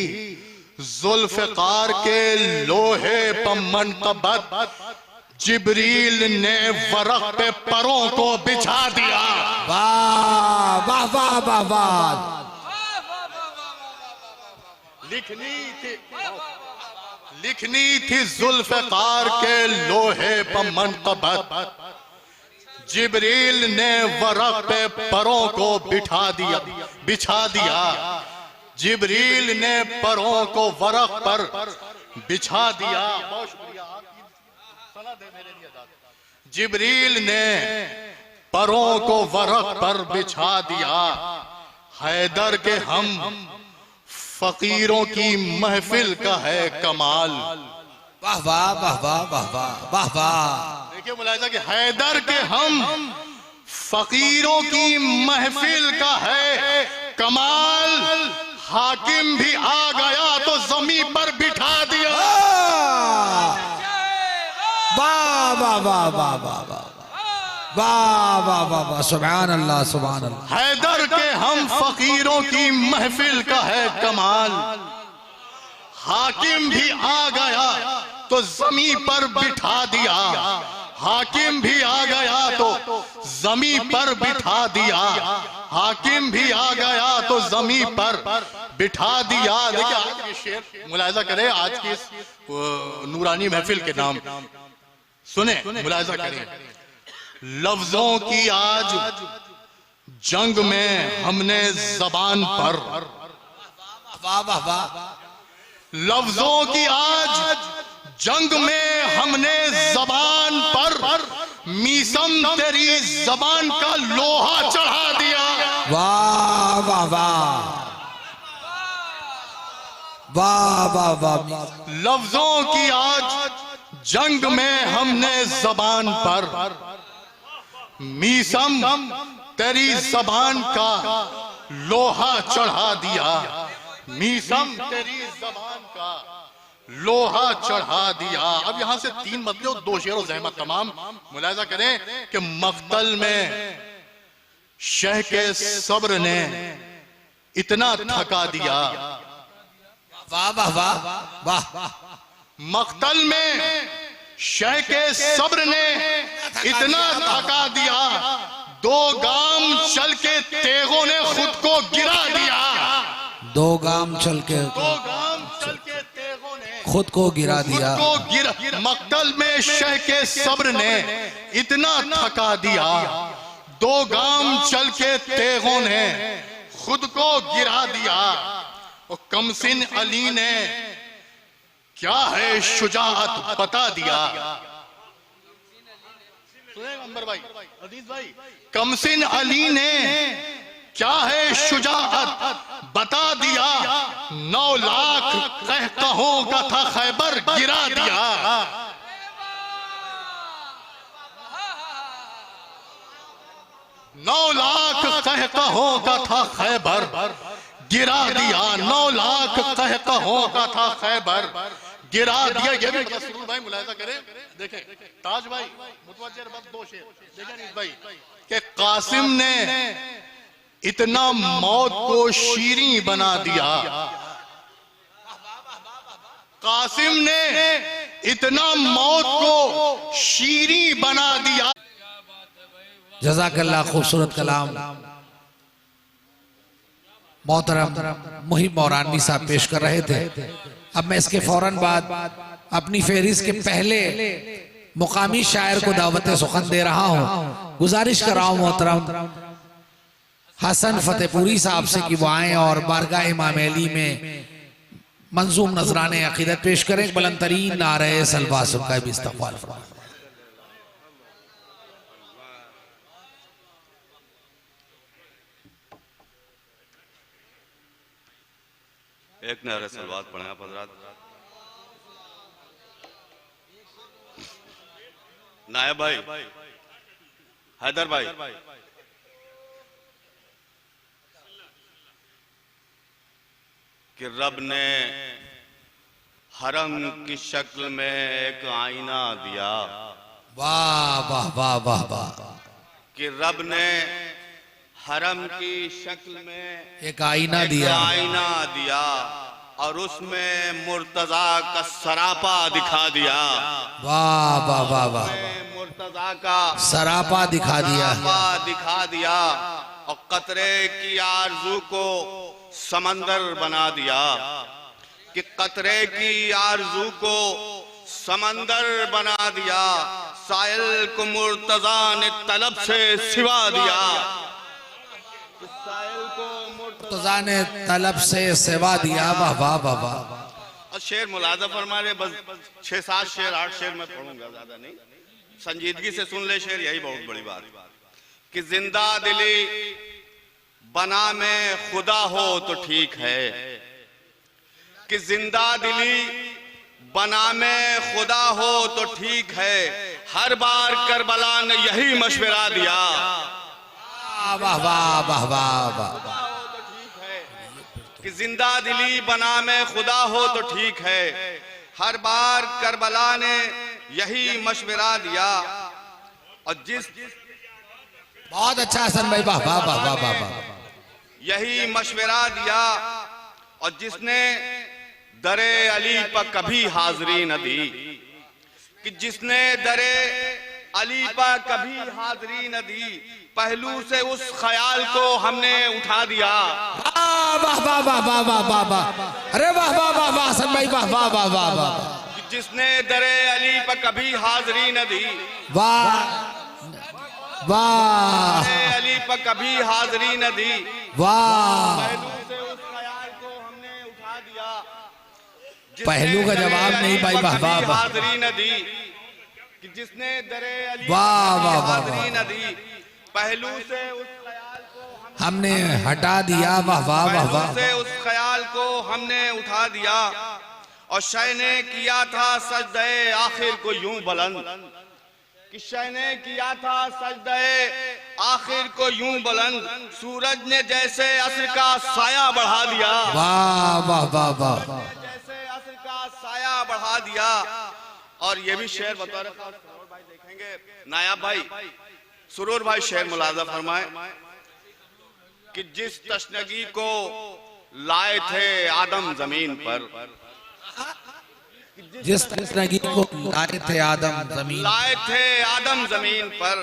जुल्फ़िकार के लोहे पर मनक़बत, जिब्रील ने वरक़ पे परों को बिछा दिया। वाह वाह वाह वाह वाह। लिखनी थी जुल्फ़िकार के लोहे पर मनक़बत, जिब्रील ने वरक़ पे परों को बिछा दिया, जिब्रील ने परों को वरक़ पर बिछा दिया। बहुत शुक्रिया, जिब्रील ने परों को वरक पर बिछा दिया, हैदर के हम फकीरों की महफिल का है कमाल। वाह वाह वाह वाह वाह वाह वाह वाह। देखिए मुलाहिजा कि हैदर के हम फकीरों की महफिल का है कमाल, हाकिम भी आ गया तो जमीन पर बिठा दिया। वाह वाह वाह वाह वाह वाह वाह वाह वाह वाह, सुभान अल्लाह सुभान अल्लाह। हैदर के हम फकीरों की महफिल का है कमाल, हाकिम भी आ गया तो जमीन पर बिठा दिया, हाकिम भी आ गया तो जमीन पर बिठा दिया, हाकिम भी आ गया तो जमीन पर बिठा दिया। देखिए आज ये शेर मुलाहिजा करें, आज की इस नूरानी महफिल के नाम सुने, मुलाहिजा करें। लफ्जों की आज जंग में हमने जबान पर, वाह वाह वाह, लफ्जों की आज जंग में हमने जबान पर मीसम तेरी जबान का लोहा चढ़ा दिया। वाह वाह वाह वाह वाह वाह। लफ्जों की आज जंग में हमने जबान पर मीसम तेरी जबान का लोहा चढ़ा दिया, मीसम तेरी जबान का लोहा चढ़ा दिया। अब यहां से 3 मतले और 2 शेर और ज़हमत तमाम मुलाहिजा करें कि मक्तल में शह के सब्र ने इतना थका दिया। वाह वाह वाह वाह। मक्तल में शह के सब्र ने इतना थका दिया, 2 गाम चल के तेगों ने खुद को गिरा दिया। 2 गाम चल के खुद को गिरा दिया। मक्तल में शह के सब्र ने इतना थका दिया, 2 गाम चल के तेगों ने खुद को गिरा दिया। और कमसिन अली ने क्या है शुजाअत बता दिया। अंबर भाई, अजीज भाई, कमसिन अली ने क्या है शुजाअत बता दिया, 9 लाख कहकहों का था खैबर गिरा दिया। 9 लाख कहकहों का था खैबर गिरा दिया, 9 लाख कहकहों का था खैबर गिरा दिया। ये भी भाई मुलाहिजा करें, देखें ताज भाई मुतवज्जे बस 2 शेर देखें भाई कि कासिम ने इतना मौत को शीरीं बना दिया, कासिम ने इतना मौत को शीरीं बना दिया। जज़ाकल्लाह, खूबसूरत कलाम मोहतरम मुहिब मौरानवी साहब पेश कर रहे थे। अब मैं इसके फौरन बाद अपनी फहरिस्त के पहले मुकामी शायर को दावत सुखन दे रहा हूँ। गुजारिश कर रहा हूँ मोहतरम हसन फतेहपुरी साहब से कि वो आए और बारगाह इमाम अली में मंजूम नजराने अकीदत पेश करें। बुलंद तरीन नारे सलवात का भी इस्तक़बाल फरमाएं। एक नारे सलवात पढ़े आप हज़रात। नायब भाई, हैदर भाई, कि रब ने हरम की शक्ल में एक आईना दिया। वाह वाह वाह वाह वाह। कि रब ने हरम की शक्ल में एक आईना दिया, आईना दिया और उसमें मुर्तजा का सरापा दिखा दिया। वाह वाह वाह वाह। मुर्तजा का सरापा दिखा दिया और कतरे की आरजू को समंदर बना दिया। कि कतरे की आरजू को समंदर बना दिया, साइल को मुर्तजा ने तलब से सिवा दिया। मुर्तजा ने तलब से सिवा दिया। वाह वाह वाह वाह। और शेर मुलाजा फरमा रहे, बस 6-7 शेर 8 शेर मैं पढ़ूंगा, ज्यादा नहीं। संजीदगी से सुन ले शेर, यही बहुत बड़ी बात कि जिंदा दिली बना में खुदा हो तो ठीक है, कि जिंदा दिली बना में खुदा हो तो ठीक है, हर बार करबला ने यही मशवरा दिया। वाह वाह वाह वाह वाह। कि जिंदा दिली बना में खुदा हो तो ठीक है, हर बार करबला ने यही मशवरा दिया। और जिस बहुत अच्छा हसन भाई, वाह वाह वाह वाह वाह। यही मशवरा दिया और जिसने दरे अली पर कभी हाजिरी न दी, कि जिसने दरे अली पर कभी हाजिरी न दी, पहलू से उस ख्याल को हमने उठा दिया। वाह वाह वाह वाह वाह वाह वाह। अरे वाह वाह वाह वाह हसन भाई, वाह वाह वाह वाह वाह। जिसने दरे अली पर कभी हाजिरी न दी, वाह वाह। दरे अली पर कभी हाजिरी न दी, वाह। पहलू से उस ख्याल को हमने उठा दिया। पहलू का जवाब नहीं भाई, वाह वाह वाह। हाजिरी न दी, कि जिसने दरे अली वाह वाह वाह हाजिरी न दी, पहलू से उस ख्याल को हमने हटा दिया। वाह वाह वाह वाह। से उस ख्याल को हमने उठा दिया। और शय ने किया था सजदे आखिर को यूं बुलंद, कि शय ने किया था सजदे आखिर को यूं बुलंद, सूरज ने जैसे असर का साया बढ़ा दिया। वाह वाह वाह वाह। जैसे असर का साया बढ़ा दिया। और ये भी शेर बतौर भाई देखेंगे, नायाब भाई सुरूर भाई शेर मुलाजा फरमाए कि जिस तशनगी को लाए थे आदम जमीन पर, जिस तशनगी को लाए थे आदम जमीन, लाए थे आदम जमीन पर,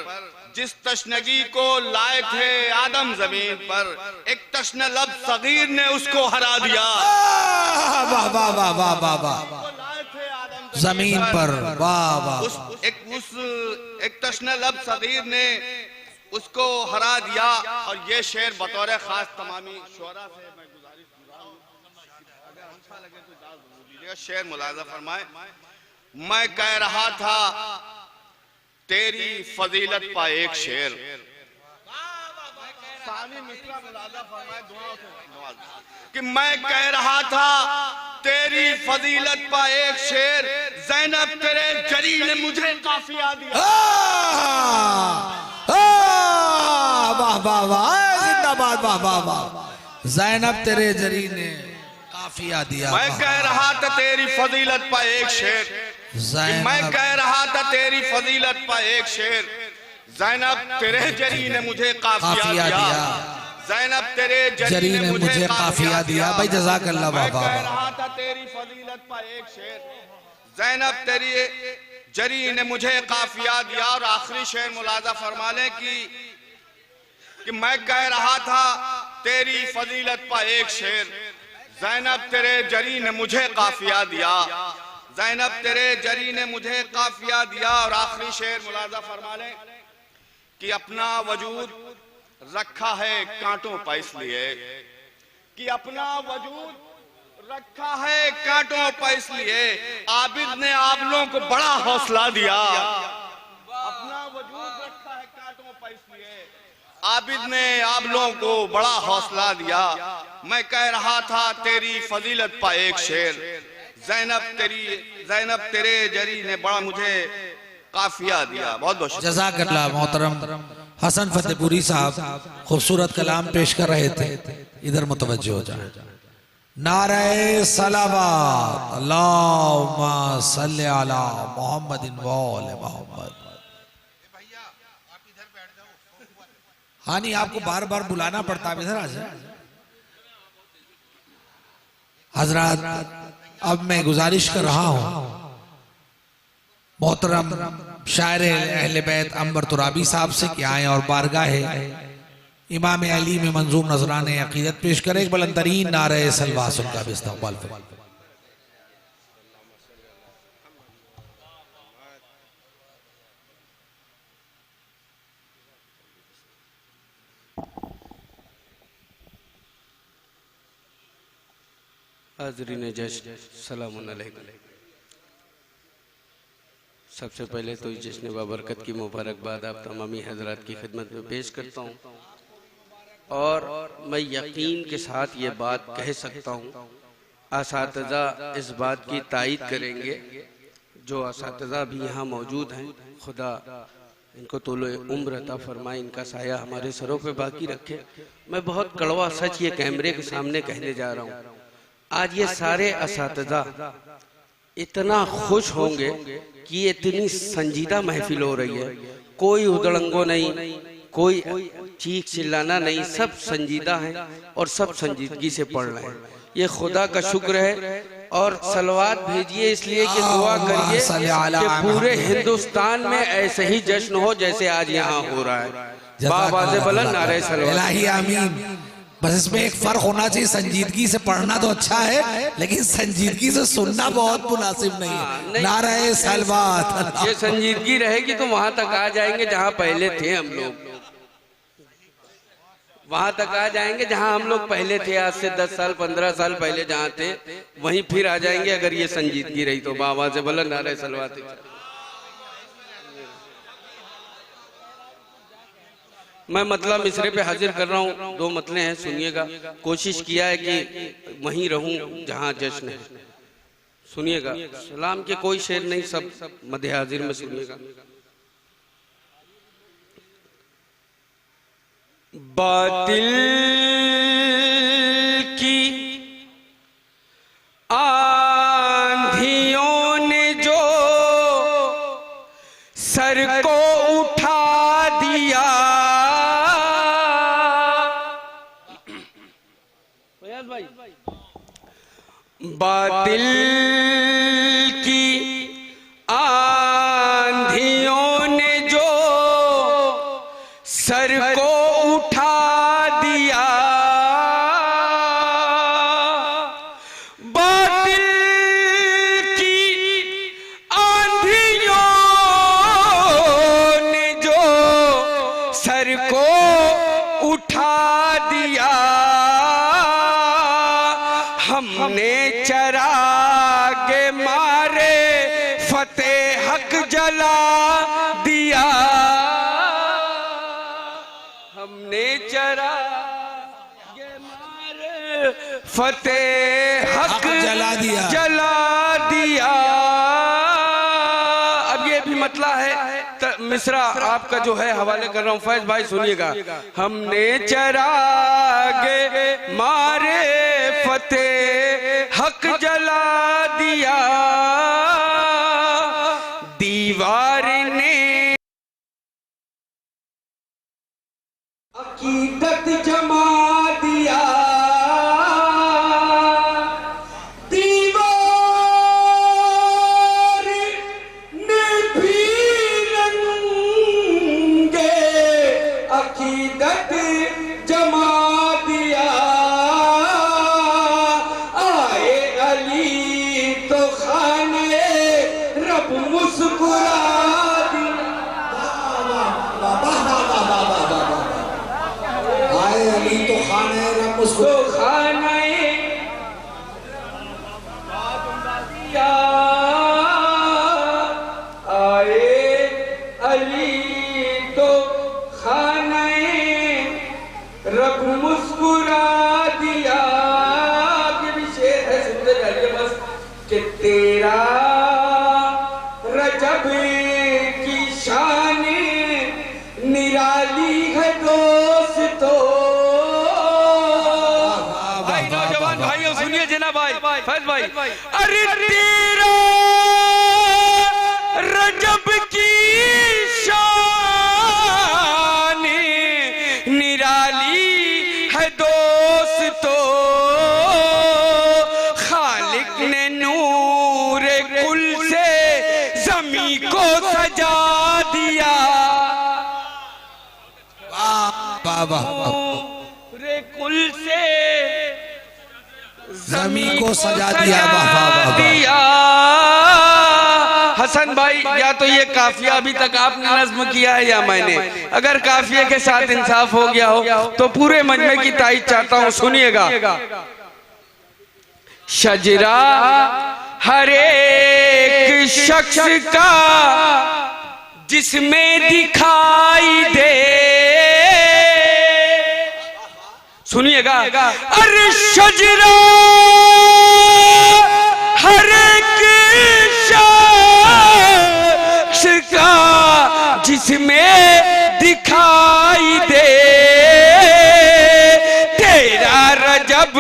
जिस तशनगी को लाए थे आदम जमीन पर, एक तश्न लब सगीर ने उसको हरा दिया। वाह वाह वाह वाह वाह वाह। जमीन पर वाह वाह। एक तश्न लब सगीर ने उसको हरा दिया। और ये शेर बतौर खास तमामी शोरा से मैं गुजारिश अगर अच्छा लगे तो जरूर दीजिएगा। शेर मुलाजा फरमाए, मैं कह रहा था तेरी फजीलत पा एक शेर, कि मैं कह रहा था तेरी फजीलत पा एक शेर, ज़ैनब तेरे जरी ने मुझे काफिया दिया। वाह वाह वाह, जिंदाबाद, वाह वाह वाह। ज़ैनब तेरे जरी ने काफिया दिया। मैं कह रहा था तेरी फजीलत पा एक शेर, मैं कह रहा था तेरी फजीलत पा एक शेर, ज़ैनब तेरे जरी ने मुझे काफिया दिया। ज़ैनब तेरे जरी ने मुझे काफिया दिया। भाई जज़ाकल्लाह। वाह वाह। मैं कह रहा था तेरी फजीलत पा एक शेर, ज़ैनब तेरी जरी ने मुझे काफिया दिया। और आखिरी शेर मुलाजा फरमा ले कि मैं कह रहा था तेरी फजीलत पा एक शेर, ज़ैनब तेरे जरी ने मुझे काफिया दिया। ज़ैनब तेरे जरी ने मुझे काफिया दिया। और आखिरी शेर मुलाजा फरमा ले कि अपना वजूद रखा है कांटों पर इसलिए, कि अपना वजूद रखा है कांटों पर इसलिए, आबिद ने आबलों को बड़ा हौसला दिया। अपना वजूद रखा है कांटों पर इसलिए, आबिद ने आबलों को बड़ा हौसला दिया। मैं कह रहा था तेरी फजीलत पा एक शेर, ज़ैनब तेरे जरी ने बड़ा मुझे काफिया दिया। बहुत बहुत जज़ाकल्लाह। मोहतरम हसन फतेहपुरी साहब खूबसूरत कलाम पेश कर रहे थे, इधर मुतवज्जो हो जाए। नारे सलावत, अल्लाहुम्मा सल्ली अला मुहम्मदिन व आले मुहम्मद। हाँ नहीं, आपको बार बार बुलाना पड़ता है, इधर आ जाए। हजरात, अब मैं गुजारिश कर रहा हूं मोहतरम शायर अहले बैत अंबर तुराबी साहब से कि आए और बारगाह इमाम अली में मंजूम नजराने अकीदत पेश करें। बुलंदतरीन नारे सलवात उनका भी इस्तक़बाल करें। हाज़रीन जश्न सलामुन अलैकुम। सबसे पहले तो इस जश्न बाबरकत की मुबारकबाद आप तमामी हजरात की खिदमत में पेश करता हूँ और मैं यकीन के साथ ये बात कह सकता हूँ, असातिज़ा इस बात की तायीद करेंगे, जो असातिज़ा भी यहाँ मौजूद हैं, खुदा इनको तोलो उम्र अता फरमाए, इनका साया हमारे सरों पे बाकी रखे। मैं बहुत कड़वा सच ये कैमरे के सामने कहने जा रहा हूँ, आज ये सारे असातिज़ा इतना खुश होंगे कि ये इतनी संजीदा महफिल हो रही है, कोई उधड़ंगो नहीं, कोई चीख चिल्लाना नहीं, सब संजीदा हैं और सब संजीदगी से पढ़ रहे हैं। ये खुदा का शुक्र है और सलवात भेजिए इसलिए कि दुआ करिए कि पूरे हिंदुस्तान में ऐसे ही जश्न हो जैसे आज यहाँ हो रहा है। बाबा से बुलंद नारे सलवात। बस इसमें एक फर्क होना चाहिए, संजीदगी से पढ़ना तो अच्छा है लेकिन संजीदगी से सुनना बहुत मुनासिब नहीं है। नारे सलवात। ये संजीदगी रहेगी तो वहां तक आ जाएंगे जहां पहले थे हम लोग, वहां तक आ जाएंगे जहां हम लोग पहले थे, आज से 10 साल 15 साल पहले जहां थे वहीं फिर आ जाएंगे अगर ये संजीदगी रही तो। बाबा से बुलंद नारे सलवात। मैं मतला मिसरे पे हाजिर कर रहा हूँ, 2 मतले हैं, सुनिएगा। कोशिश किया है कि वहीं रहूं जहां जश्न है, सुनिएगा। सलाम के कोई शेर नहीं, सब मध्य हाजिर में सुनिएगा। बातिल की आंधियों ने जो सर को उठा दिया, बातिल की आंधियों ने जो सर को उठा दिया, बातिल की आंधियों ने जो सर को उठा दिया, हमने चरागे मारे फतेह हक जला दिया, हमने चरागे मारे फतेह हक जला दिया। अब ये भी मतला है मिसरा आपका जो है हवाले कर रहा हूँ, फैज भाई सुनिएगा। हमने चरागे मारे फतेह हक जला दिया, दीवार ने अकीदत जमा दिया, दीवार ने भी रंगे अकीदत जमा दिया, आए अली तो खाने रब मुस्कुरा दिया, आए अली तो खाने रब मुस्कुरा दिया, आए अली तो खाने रब मुस्कुरा दिया। ये भी शेर है, सुनते जाइए बस कि तेरा रजब की शान निराली है दोस्तों। भाई नौजवान भाइयों सुनिए जनाब भाई फैज भाई, अरे तेरा रजब की शान निराली है दोस्तों, खालिक ने नूर कुल से जमी को सजा दिया, नूर कुल से जमी को सजा दिया। हसन भाई या तो ये काफिया अभी तक आपने नज्म किया है या मैंने, अगर काफिया के साथ इंसाफ हो गया हो तो पूरे मजमे की तायीद चाहता हूँ, सुनिएगा। शजरा हर एक शख्स का जिसमें दिखाई दे, सुनिएगा, अरे शजरा हर एक शख्स का जिसमें दिखाई दे, तेरा रजब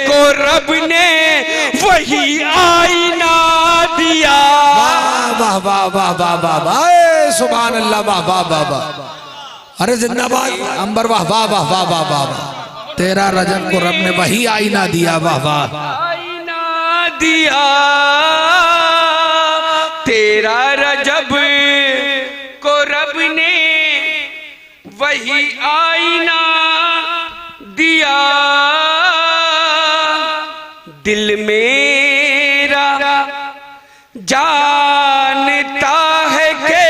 को रब ने वही आईना दिया। वाह वाह वाह वाह वाह वाह, सुभान अल्लाह, वाह वाह वाह वाह, अरे जिंदाबाद अंबर, वाह वाह वाह वाह वाह वाह, तेरा रजब को रब ने वही आईना दिया, वाह वाह, आईना दिया, तेरा रजब को रब ने वही आईना दिया। दिल मेरा जानता है कि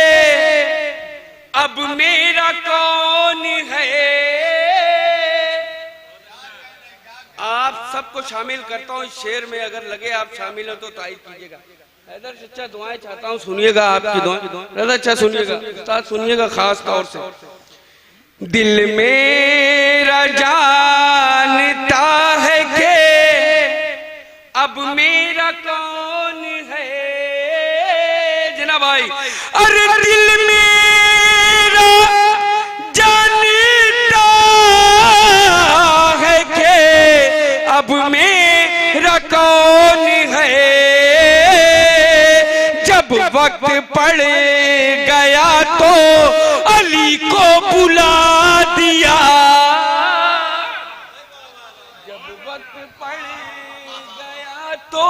अब मेरा कौन है। आप सबको शामिल करता हूँ इस शेर में, अगर लगे आप शामिल हो तो तारीफ कीजिएगा। हैदर चचा दुआएं चाहता हूँ, सुनिएगा आपकी दुआएं। हैदर चचा सुनिएगा, साथ सुनिएगा खास तौर से। दिल मेरा जानता है कि अब मेरा कौन है, जना भाई, अरे दिल मेरा जानता है कि अब मेरा कौन है। जब वक्त पड़ गया तो अली को बुला दिया, जब वक्त पड़ गया तो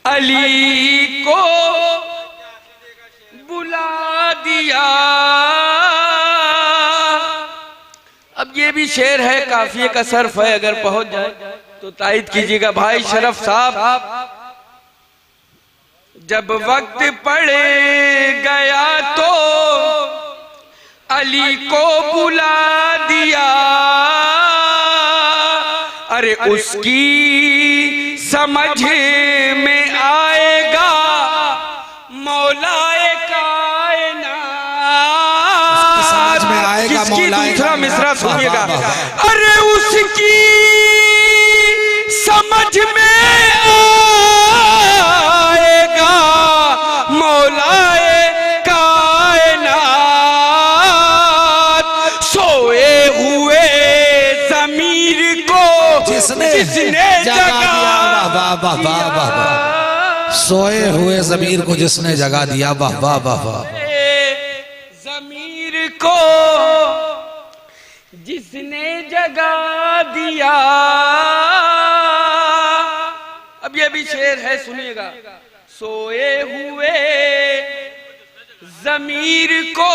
अली को बुला दिया। अब ये भी शेर है, काफिये का सर्फ है, अगर पहुंच जाए तो तायद कीजिएगा। भाई शरफ साहब, जब वक्त पड़ गया तो अली को बुला दिया, अरे उसकी समझ में आएगा मौलाए कायनात, समझ में आएगा मौलाए, दूसरा मिसरा सुनिएगा, अरे उसकी समझ में आएगा मौलाए कायनात। सोए हुए ज़मीर को जिसने जगा दिया, वाह वाह वाह वाह वाह, सोए हुए ज़मीर को जिसने जगा दिया, वाह वाह वाह वाह, ज़मीर को जिसने जगा दिया। अब ये भी शेर है, सुनिएगा, सोए हुए ज़मीर को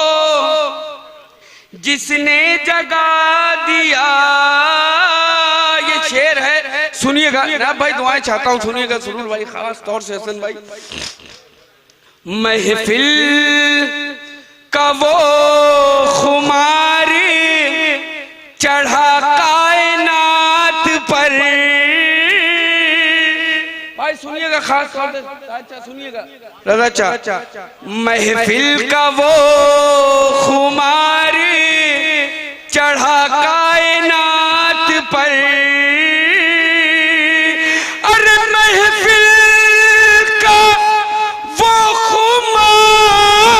जिसने जगा दिया, ये शेर है, सुनिएगा। जनाब भाई दुआएं चाहता हूं, सुनिएगा सुरूर भाई, खास तौर से हसन भाई। महफिल का वो खुमार चढ़ा कायनात पर, भाई सुनिएगा खास तौर से, अच्छा सुनिएगा रजा चा, महफिल का वो खुमार चढ़ा कायनात पर, अरे महफिल का वो खुमार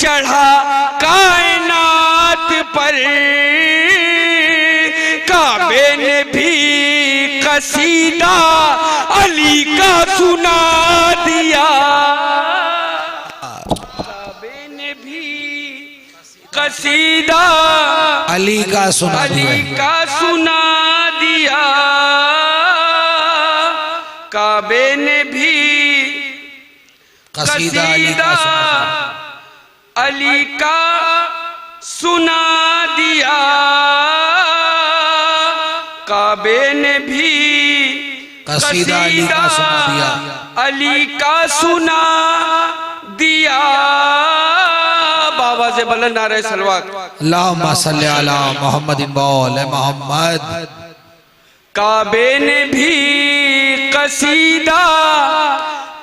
चढ़ा कायनात पर, काबे ने भी कसीदा अली का सुना दिया, काबे ने भी कसीदा अली का सुना दिया, अली का सुना दिया, काबे ने भी कसीदा अली का सुना दिया, काबे ने भी कसीदा अली का सुना दिया, अली का सुना दिया। बाबा से बुलंद नारे सलवात, अल्लाहुम्मा सल्ली अला मुहम्मदिन व आले मुहम्मद। काबे ने भी कसीदा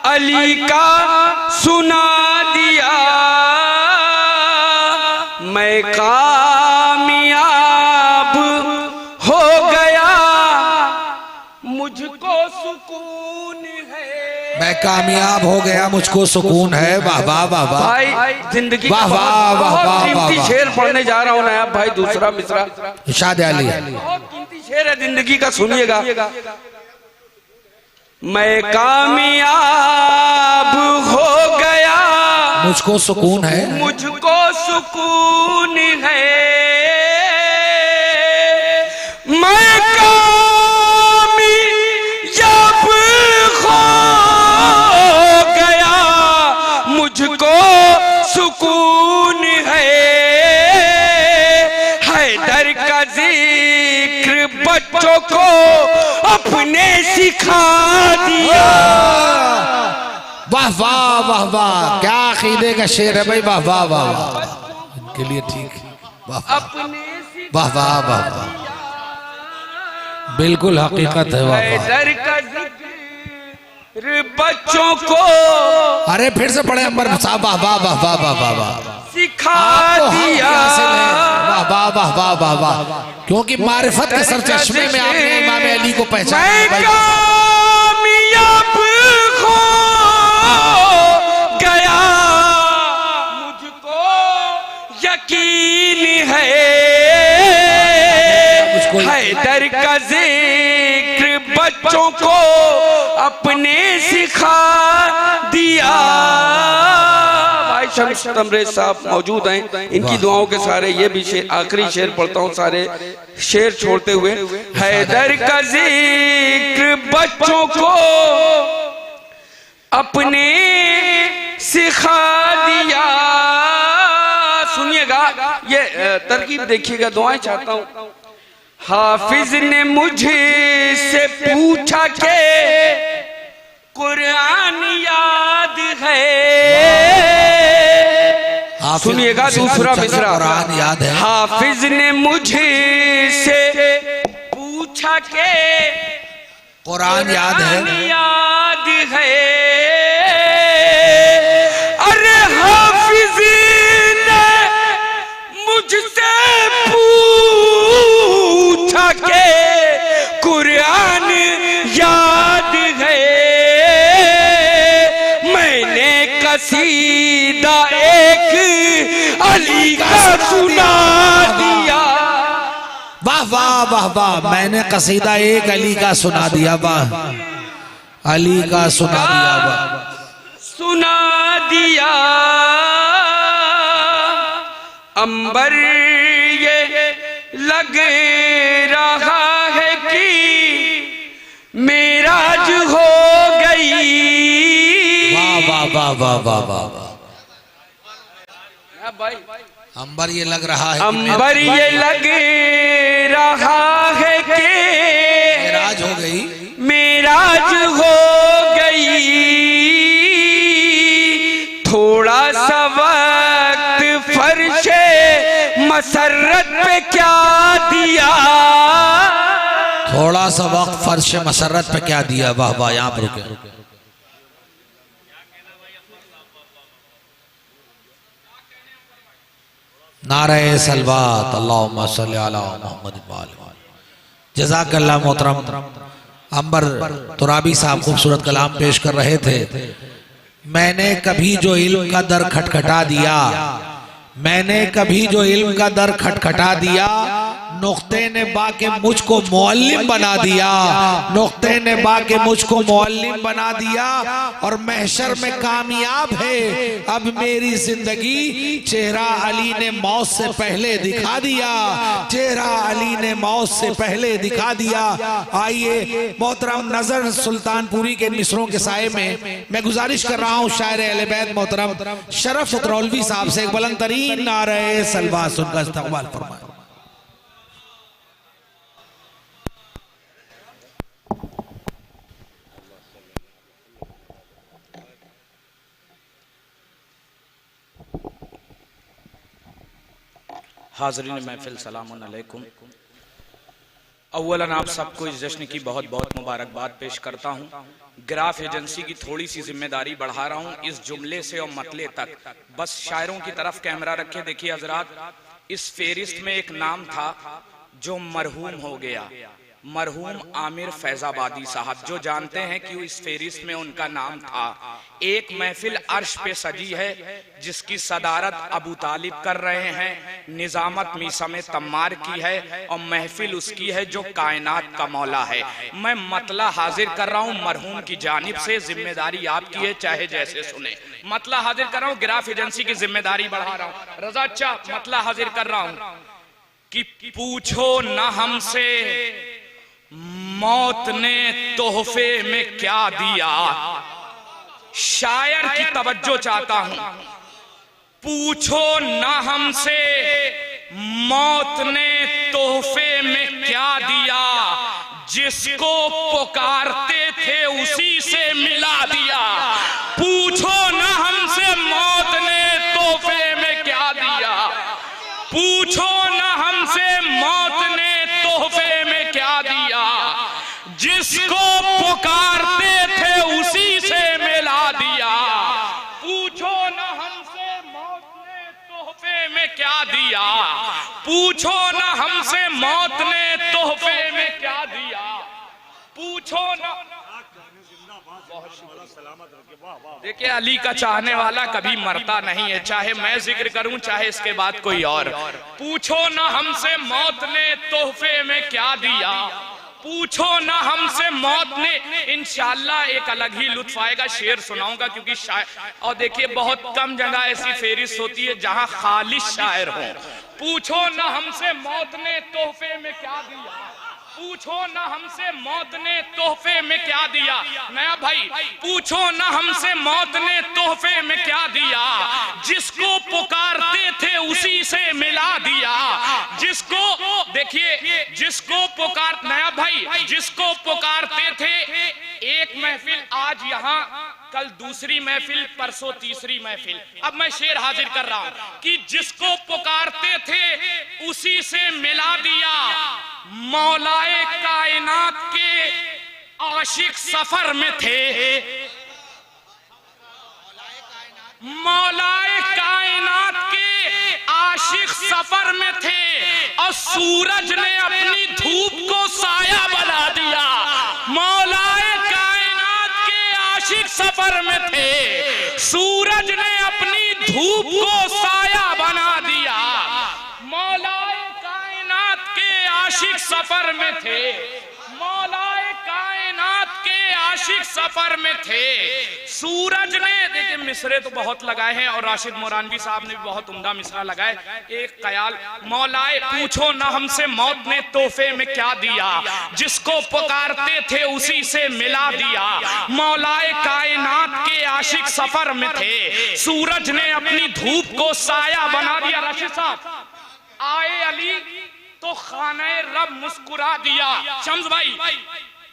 अली का सुना दिया, मैं कामयाब हो गया, मुझको सुकून है। मैं कामयाब हो गया, मुझको सुकून है। वाह वाह वाह वाह भाई, जिंदगी वाह वाह वाह वाह वाह। शेर पढ़ने जा रहा हूँ नायाब भाई, दूसरा मिसरा इरशाद अली। बहुत कीमती शेर है जिंदगी का, सुनिएगा। मैं कामयाब हो गया, मुझको सुकून है, मुझको सुकून है, मैं कामयाब हो गया, मुझको सुकून है। हैदर का जिक्र बच्चों को अपने सिखा दिया। वाह वाह वाह वाह, क्या अकीदे का शेर है भाई। वाह वाह वाह वाह, इनके लिए ठीक। वाह वाह वाह वाह, बिल्कुल हकीकत है। वाह हैदर का जिक्र बच्चों को, अरे फिर से पढ़े अंबर साहब। वाह वाह वाह वाह वाह वाह वाह, सिखा दिया। वाह वाह वाह वाह वाह वाह, क्योंकि मारिफत के सरचश्मे में आपने इमाम अली को पहचाना। कामयाब हो गया, मुझको यकीन है, हैदर का जिक्र बच्चों को अपने सिखा दिया। भाई शम्स तमरेज साहब मौजूद हैं, इनकी दुआओं के सारे ये भी शेर, आखिरी शेर पढ़ता हूँ सारे शेर छोड़ते हुए। हैदर का जिक्र बच्चों को अपने सिखा दिया। सुनिएगा, ये तरकीब देखिएगा, दुआएं चाहता हूँ। हाफिज ने मुझसे पूछा के कुरान याद है। सुनिएगा दूसरा मिसरा, कुरान याद है। हाफिज ने मुझसे पूछा के कुरान याद है। याद है। अरे हाफिज ने मुझसे पूछा के कुरान याद है। मैंने कसीदा एक अली का सुना दिया। वाह वाह वाह वाह, मैंने कसीदा एक अली का सुना दिया। वाह, अली का सुना दिया। वाह, सुना दिया। अंबर ये लग रहा है कि मेराज हो गई। वाह वाह वाह वाह वाह वाह वाह, अंबर ये लग रहा है, अंबर ये लग रहा है कि मेराज हो गई, मेराज हो गई। थोड़ा सा वक्त फर्शे मसरत पे क्या दिया। थोड़ा सा वक्त फर्श मसरत पे क्या दिया। वाह वाह, यहाँ पर रुके। नारे सलवात अल्लाहुम्मा सल्ली अला मुहम्मद जज़ाकल्लाह। मोहतरम अंबर तुराबी साहब खूबसूरत कलाम पेश कर रहे थे। मैंने कभी जो इल्म का दर खटखटा दिया, मैंने कभी जो इल्म का दर खटखटा दिया, नुक्ते ने बाके मुझको मुअल्लिम बना दिया, नुक्ते ने बाके मुझको मुअल्लिम बना दिया। और महशर में कामयाब है अब मेरी जिंदगी, चेहरा अली ने मौत से पहले दिखा दिया, चेहरा अली ने मौत से पहले दिखा दिया। आइए मोहतरम नजर सुल्तानपुरी के मिसरों के साए में मैं गुजारिश कर रहा हूँ शायर अहले बैत मोहतरम शरफ शतरौलवी साहब से एक बुलंद तरीन नारे सलवा सुनकर इस्तकबाल फरमाएं। हाज़रीन महफिल सलामुन अलैकुम। अव्वलन आप सबको इस जश्न की बहुत बहुत मुबारकबाद पेश करता हूँ। ग्राफ एजेंसी की थोड़ी सी जिम्मेदारी बढ़ा रहा हूँ इस जुमले से और मतले तक। बस शायरों की तरफ कैमरा रखे। देखिए हजरात, इस फेरिस्त में एक नाम था जो मरहूम हो गया, मरहूम आमिर फैजाबादी साहब, जो जानते हैं कि इस फेरिस्त में उनका नाम था। एक महफिल अर्श पे सजी है जिसकी सदारत अबू तालिब कर रहे हैं, निजामत मीसम तम्मार की है और महफिल उसकी है जो कायनात का मौला है। मैं मतला हाजिर कर रहा हूँ मरहूम की जानिब से, जिम्मेदारी आपकी है, चाहे जैसे सुने। मतला हाजिर कर रहा हूँ, ग्राफ एजेंसी की जिम्मेदारी बढ़ा रहा हूँ। रजा अच्छा, मतला हाजिर कर रहा हूँ कि पूछो न हमसे मौत ने तोहफे में क्या दिया। शायर की तवज्जो चाहता हूं। पूछो न हमसे मौत ने तोहफे में क्या दिया, जिसको पुकारते थे उसी से मिला दिया। पूछो न हमसे मौत ने तोहफे में क्या दिया, पूछो न हमसे मौत ने तोहफे में क्या दिया, जिसको पुकारते थे उसी से मिला दिया। पूछो न हमसे मौत ने तोहफे में क्या दिया, पूछो न हमसे मौत ने तोहफे में क्या दिया, पूछो न। देखिए अली का चाहने वाला कभी मरता नहीं है, चाहे मैं जिक्र करूं चाहे इसके बाद कोई और। पूछो न हमसे मौत ने तोहफे में क्या दिया, पूछो न हमसे मौत ने। इंशाअल्लाह एक अलग ही लुत्फ आएगा, शेर सुनाऊंगा क्योंकि शायर, और देखिए बहुत कम जगह ऐसी फेरिस्त होती है जहां खालिश शायर हो। पूछो न हमसे मौत ने तोहफे में क्या दिया, पूछो न हमसे मौत ने तोहफे में क्या दिया। नया भाई, पूछो न हमसे मौत ने तोहफे में क्या दिया, जिसको पुकारते थे उसी से मिला दिया। जिसको देखिए, जिसको पुकार, नया भाई, जिसको पुकारते थे, एक महफिल आज यहाँ, कल दूसरी महफिल, परसों तीसरी महफिल। अब मैं शेर हाजिर कर रहा हूं कि जिसको पुकारते थे उसी से मिला दिया। मौलाए कायनात के आशिक सफर में थे, मौलाए कायनात के आशिक सफर में थे, और सूरज ने अपनी धूप को साया बना दिया। मौलाए कायनात के आशिक सफर में थे, सूरज ने अपनी धूप को साया बना दिया। मौलाए कायनात के आशिक सफर में थे, मौलाए कायनात के आशिक सफर में थे, सूरज ने। देखिए मिसरे तो बहुत लगाए हैं और राशिद मोरानवी साहब ने भी बहुत उम्दा मिसरा लगाए। एक ख्याल, मौलाए पूछो न हमसे मौत ने तोहफे में क्या दिया, जिसको पुकारते थे उसी से मिला दिया। मौलाए कायनात के आशिक सफर में थे, सूरज ने अपनी धूप को साया बना दिया। राशिद साहब, आए अली तो खाने रब मुस्कुरा दिया। शम्स भाई,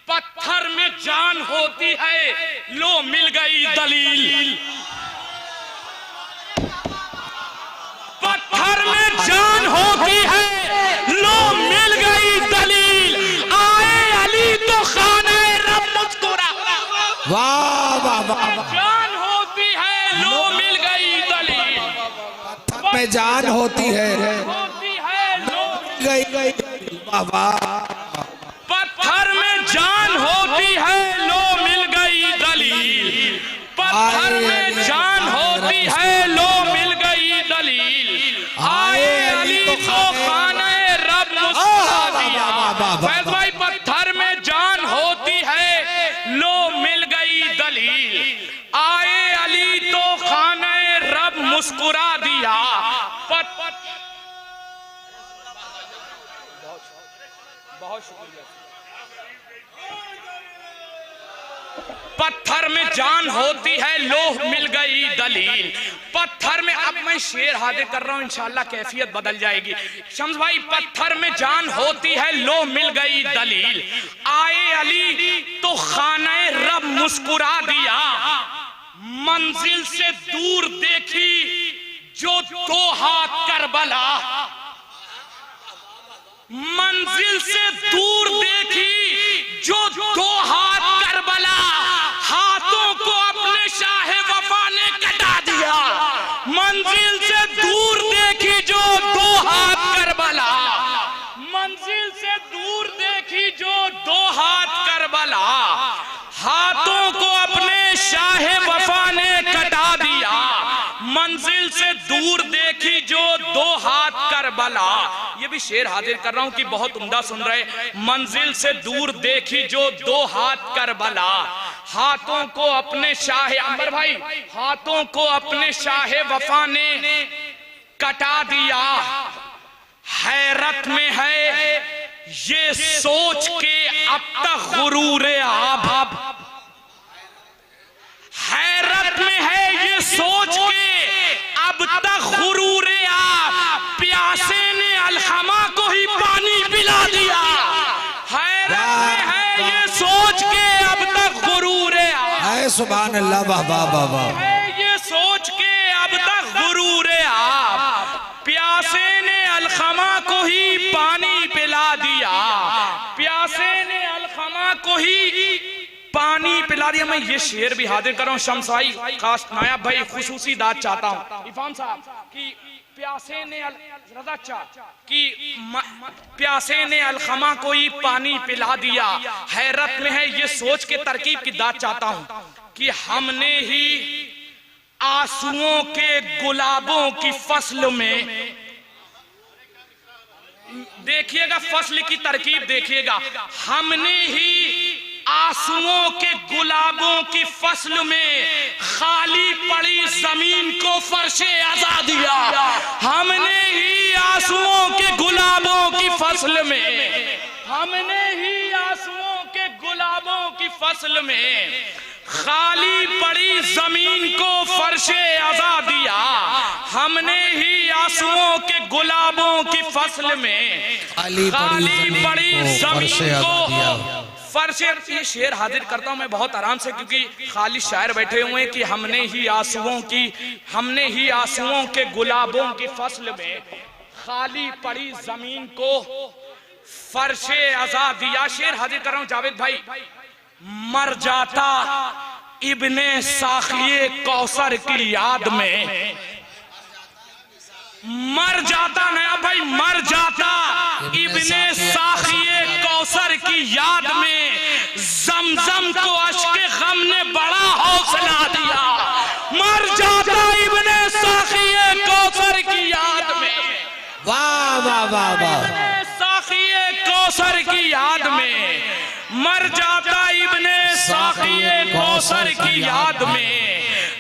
पत्थर में जान होती है, लो मिल गई दलील। पत्थर में जान होती है, लो मिल गई दलील। आए अली तो खाने रब मुस्कुरा। वाह वाह वाह। जान होती है, लो मिल गई दलील। पत्थर में जान होती है, गई बाबा। पत्थर में जान होती है, लो मिल गई दलील। पत्थर में जान होती है, लो मिल गई दलील। आए अली तो खाने रब मुस्कुरा दिया। फैज भाई, पत्थर में जान होती है, लो मिल गई दलील। आए अली तो खाने रब मुस्कुरा दिया। बहुत शुक्रिया। पत्थर में जान होती है, लोह मिल गई दलील। पत्थर में, अब मैं शेर हाजिर कर रहा हूं, इंशाल्लाह कैफियत बदल जाएगी। शम्स भाई, पत्थर में जान होती है, लोह मिल गई दलील। आए अली तो खाने रब मुस्कुरा दिया। मंजिल से दूर देखी जो दो हाथ करबला, मंजिल से दूर देखी जो दो हाथ करबला, हाथों को अपने शाह वफा ने कटा दिया। मंजिल से दूर देखी जो दो हाथ करबला, मंजिल से दूर देखी जो दो हाथ करबला, हाथों को अपने शाह वफा ने कटा दिया। मंजिल से दूर देखी जो दो हाथ करबला, ये भी शेर हाजिर कर रहा हूं कि बहुत उम्दा सुन रहे। मंजिल से दूर देखी जो दो हाथ करबला, हाथों को अपने शाह, अंबर भाई, हाथों को अपने शाह वफा ने कटा दिया। हैरत में है ये सोच के अब तक गुरूर आब, हैरत में है ये सोच के अब तक गुरूर आब, प्यासे ने अलखमा को ही पानी पिला दिया। हैरत में है ये सोच के अब तक गुरूर आब, सुभान अल्लाह, वाह वाह वाह, ये सोच के अब तक गुरूर आब, प्यासे ने अलखमा को ही पानी पिला दिया। प्यासे ने अलखमा को ही पानी पिला दिया। मैं ये शेर भी हाजिर कर रहा हूँ शम्स भाई, खास नायाब भाई, खुसूसी दाद चाहता हूँ इरफान साहब कि प्यासे ने रजा कि प्यासे ने अलखमा को ही पानी पिला दिया। हैरत में है ये सोच के तरकीब की दाद चाहता हूँ कि हमने ही आंसुओं के गुलाबों की फसल में, देखिएगा फसल की तरकीब देखिएगा, हमने ही आंसुओं के गुलाबों की फसल में खाली पड़ी जमीन को फर्शे अज़ा दिया। हमने ही आंसुओं के गुलाबों की फसल में, हमने ही आंसुओं के गुलाबों की फसल में खाली पड़ी जमीन को फर्शे अज़ा दिया। हमने ही आंसुओं के गुलाबों की फसल में खाली पड़ी जमीन को फर्शे। ये शेर हाजिर करता हूं मैं बहुत आराम से, क्योंकि खाली शायर बैठे हुए हैं कि हमने ही आंसुओं के गुलाबों की फसल में खाली पड़ी जमीन को फर्शे अज़ा दिया। शेर हाजिर कर रहा हूं जावेद भाई, मर जाता इब्ने साखिए कौसर की याद में, मर जाता नया भाई, मर जाता इब्ने साखिए कौसर की याद में, जमजम को अश्के गम ने बड़ा हौसला दिया। मर जाता इब्ने साखिए कौसर की याद में, वाह वाह वाह वाह, साखिए कौसर की याद में, मर जाता इब्ने साखिए कौसर की याद में,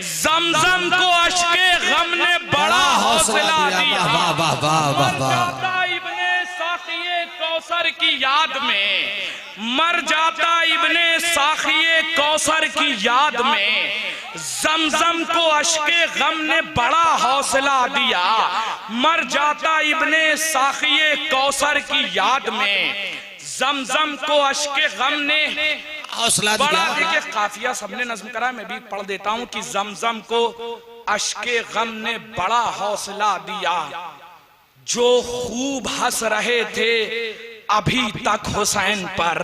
जमजम को अश्के गम ने बड़ा हौसला दिया। वाह वाह वाह वाह वाह, इब्ने साखिए कौसर की याद में, मर जाता इब्ने साखिए कौसर की याद में, जमजम को अश्के गम ने बड़ा हौसला दिया। मर जाता इब्ने साखिए कौसर की याद में, जमजम को अश्के गम ने हौसला बड़ा। दिया। देखिए काफिया सबने नज्म करा, मैं भी पढ़ देता हूं कि जमजम को अश्के गम ने बड़ा हौसला दिया। जो खूब हंस रहे थे अभी तक हुसैन पर,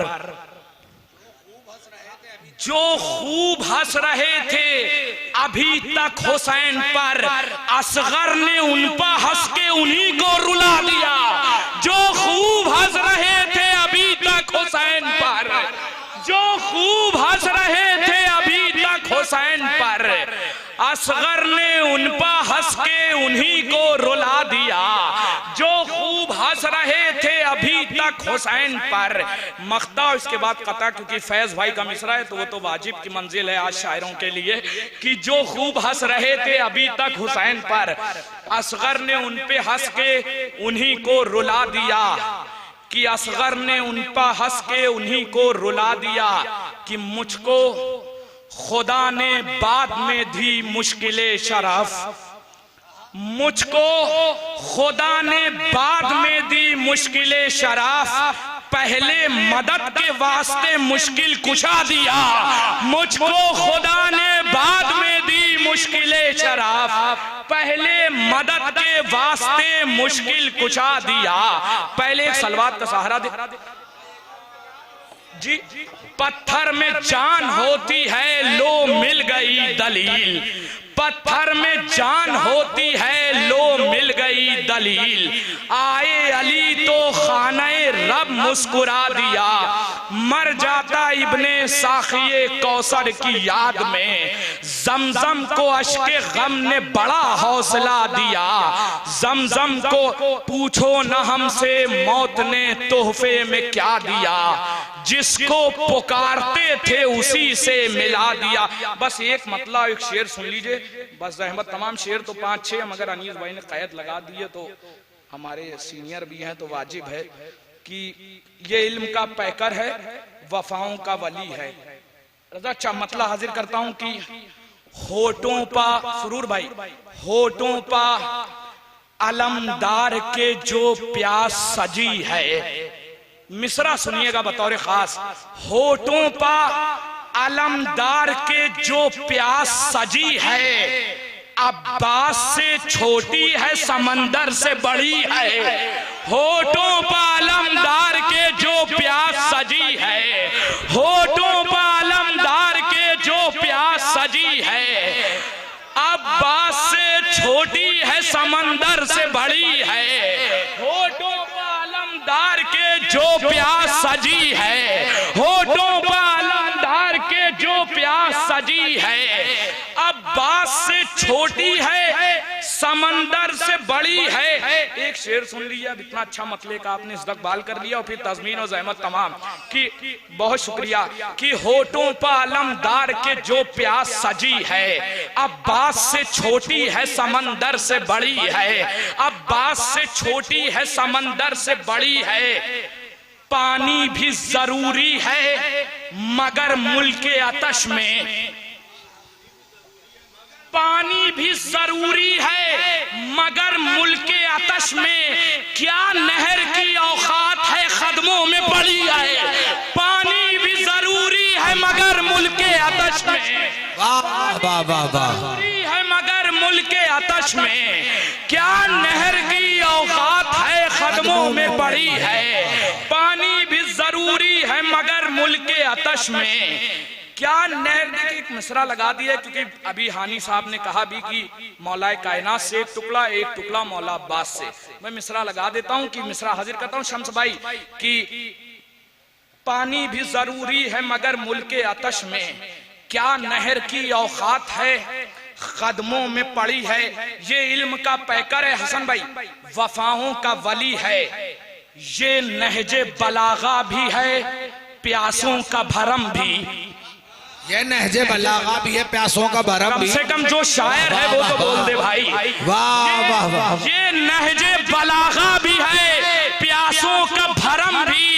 जो खूब हंस रहे थे अभी तक हुसैन पर, असगर ने उन पर हंस के उन्हीं को रुला दिया। जो खूब हंस रहे थे अभी तक हुसैन पर, जो खूब हंस रहे थे अभी तक हुसैन पर, असगर ने उन पर हंस के उन्हीं को रुला दिया। जो खूब हंस रहे थे अभी तक हुसैन पर, मख्ता इसके बाद कता, क्योंकि फैज भाई का मिसरा है तो वो तो वाजिब की मंजिल है आज शायरों के लिए कि जो खूब हंस रहे थे अभी तक हुसैन पर, असगर ने उन पे हंस के उन्हीं को रुला दिया। कि असगर ने उन पर हंस के उन्हीं को रुला दिया। कि मुझको खुदा ने बाद में दी मुश्किलें शरफ, मुझको खुदा ने बाद में दी मुश्किलें शरफ, पहले मदद के वास्ते मुश्किल कुशा दिया। मुझको खुदा ने बाद में दी मुश्किलें शरफ, पहले मदद के वास्ते मुश्किल कुचा दिया। पहले एक सलवात का सहारा दे जी। पत्थर में जान होती है, लो मिल गई दलील। पत्थर में जान होती है, लो मिल गई दलील। आए अली तो खाने रब मुस्कुरा दिया। मर जाता इब्ने साखिए कौसर की याद में। जमजम को अश्के गम ने बड़ा हौसला दिया। जमजम को पूछो न हमसे मौत ने तोहफे में क्या दिया। जिसको पुकारते थे उसी से मिला दिया। बस एक मतलब एक शेर सुन लीजिए, बस रहमत। तमाम शेर तो 5-6, मगर अनीस भाई ने कैद लगा दी है तो हमारे सीनियर भी हैं तो वाजिब है कि ये इल्म का पैकर है, वफाओं का वली है। अच्छा मतलब हाजिर करता हूं कि होठों पा सुरूर भाई, होठों पा अलमदार के जो प्यास सजी है। मिसरा सुनिएगा बतौर खास। होठों पा अलमदार के जो प्यास सजी है। अब्बास से छोटी है, समंदर से बड़ी है। होठों पा अलमदार के जो प्यास सजी है। होठों पा अलमदार के जो प्यास सजी है। अब्बास से छोटी है, समंदर से बड़ी है। होठों दार के जो प्यास सजी है। होठों पर अलमदार के जो प्यास सजी है। अब्बास से छोटी है, समंदर से बड़ी है। एक शेर सुन लिया, इतना अच्छा मतले का आपने इस्तकबाल कर लिया और फिर तज़मीन और ज़हमत तमाम कि बहुत शुक्रिया कि होठों पर अलमदार के जो प्यास सजी है। अब्बास से छोटी है, समंदर से बड़ी है। अब्बास से छोटी है, समंदर से बड़ी है। पानी भी जरूरी है मगर मुल्के आतश में। पानी भी जरूरी है मगर मुल्के आतश में। क्या नहर की औकात है, कदमों में पड़ी है। पानी भी जरूरी है मगर मुल्के आतश में। वाह वाह वाह वाह। जरूरी है मगर मुल्के आतश में। क्या नहर की औकात है, कदमों में पड़ी है। पानी भी जरूरी है मगर मुल्के आतश में। क्या नहर। देखिए एक मिसरा लगा दिया क्योंकि अभी हानी साहब ने कहा भी कि मौलाए कायनात से एक टुकड़ा मौला अब्बास से। मैं मिसरा लगा देता हूं कि मिसरा हाजिर करता हूं शम्स भाई कि पानी भी जरूरी है मगर मुल्के आतश में। क्या नहर की औकात है, कदमों में पड़ी है। ये इल्म का पैकर है हसन भाई, वफाओं का वली है। ये नहजे बलागा भी है, प्यासों का भरम भी। ये नहजे बलागा भी है, प्यासों का भरम भी। कम से कम जो शायर है वो तो बोल दे भाई। वाह वाह वाह। ये नहजे बलागा भी है, प्यासों का भरम भी।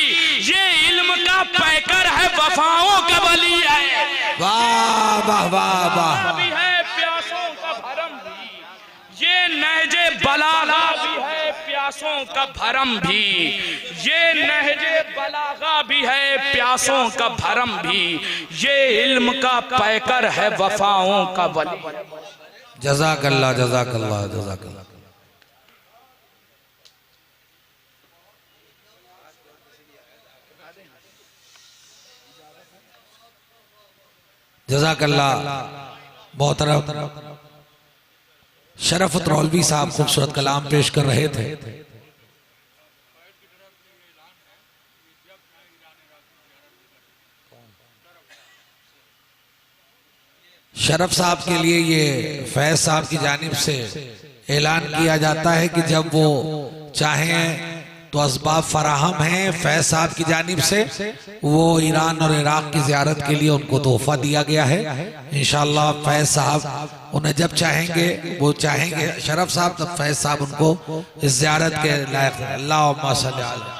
ये इल्म का पैकर है, वफाओं का वली है। वाह वाह वाह वाह। भी है, प्यासों का भरम भी। ये नहजे बलागा भी है, प्यासों का भरम भी। ये नहजे बलागा भी है, प्यासों का भरम भी। ये इल्म का पैकर है, वफाओं का वली। जज़ाकल्लाह जज़ाकल्लाह जज़ाकल्लाह। जज़ाकल्लाह। मोहतरम शरफत रौलवी साहब खूबसूरत कलाम पेश कर रहे थे। शरफ साहब के लिए ये फैज साहब की जानिब से ऐलान किया जाता है कि जब वो चाहें तो असबाब फराहम हैं। फैज साहब की जानिब से वो ईरान और इराक की ज़ियारत के लिए उनको तोहफा दिया गया है। इंशाअल्लाह फैज साहब उन्हें जब चाहेंगे, वो चाहेंगे शरफ साहब, तब फैज साहब उनको इस ज़ियारत के लायक। अल्लाहुम्मा सल्ली अला।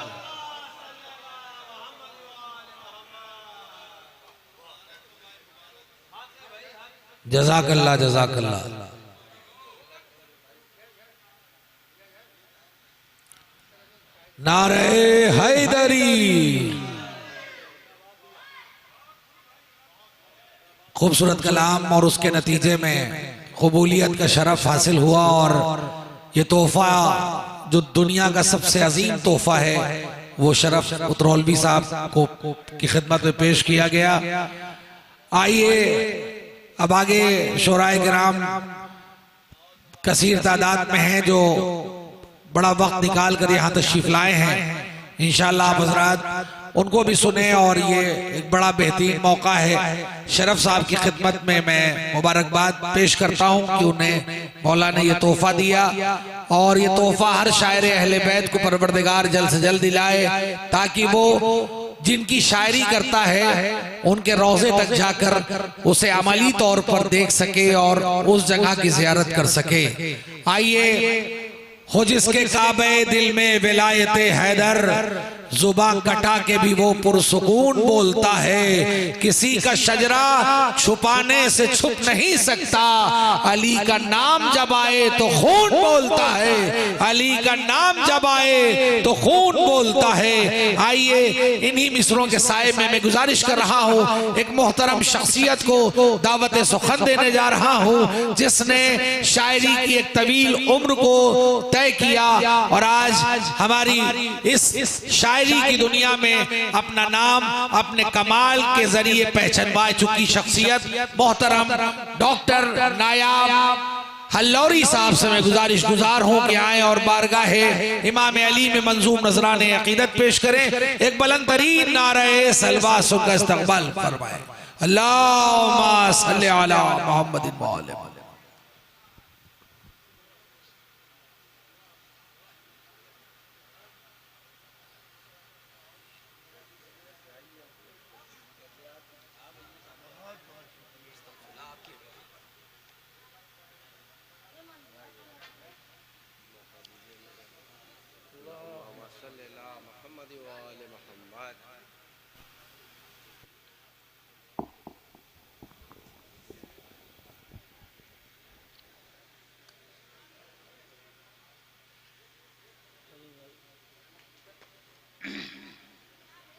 जज़ाकल्लाह जज़ाकल्लाह। नारे हैदरी। खूबसूरत कलाम और उसके नतीजे में कबूलियत का शरफ हासिल हुआ और ये तोहफा जो दुनिया का सबसे अजीम तोहफा है वो शरफ उतरौलवी साहब को की खिदमत में पेश किया गया। आइए अब आगे शोराए किराम कसीर तादाद में हैं जो बड़ा वक्त निकाल कर यहाँ तशरीफ लाए हैं। इंशाअल्लाह आप हजरात उनको भी सुने और ये एक बड़ा बेहतरीन मौका है। शरफ साहब की खिदमत में मैं मुबारकबाद पेश करता हूँ कि उन्हें मौला ने ये तोहफा दिया और ये तोहफा हर शायर अहले बैत को परवरदिगार जल्द से जल्द दिलाए ताकि वो जिनकी शायरी करता है उनके रोजे तक जाकर उसे अमली तौर पर देख सके और उस जगह की ज़ियारत कर सके। आइए हो जिसके काबे दिल में विलायते हैदर जुबान कटा के भी वो पुरसुकून बोलता है। किसी का शजरा छुपाने से छुप नहीं सकता। अली का नाम जब आए तो खून बोलता है। अली का नाम जब आए तो खून बोलता है। आइए इन्हीं मिसरों के साए में मैं गुजारिश कर रहा हूँ एक मोहतरम शख्सियत को दावत सुखन देने जा रहा हूँ जिसने शायरी की एक तवील उम्र को तय किया और आज हमारी इस शायरी की दुनिया में अपना नाम अपने कमाल के जरिए पहचानवा चुकी शख्सियत मोहतरम डॉक्टर नायाब हल्लौरी साहब से मैं गुजारिश गुजार हूं कि आए और बारगाहे इमाम अली में मंजूम नजराने अकीदत पेश करें। एक बुलंद तरीन नारे सलवा सुनकर इस्तकबाल फरमाए। अल्लाहुम्मा सल्ली अला मुहम्मदिन व आले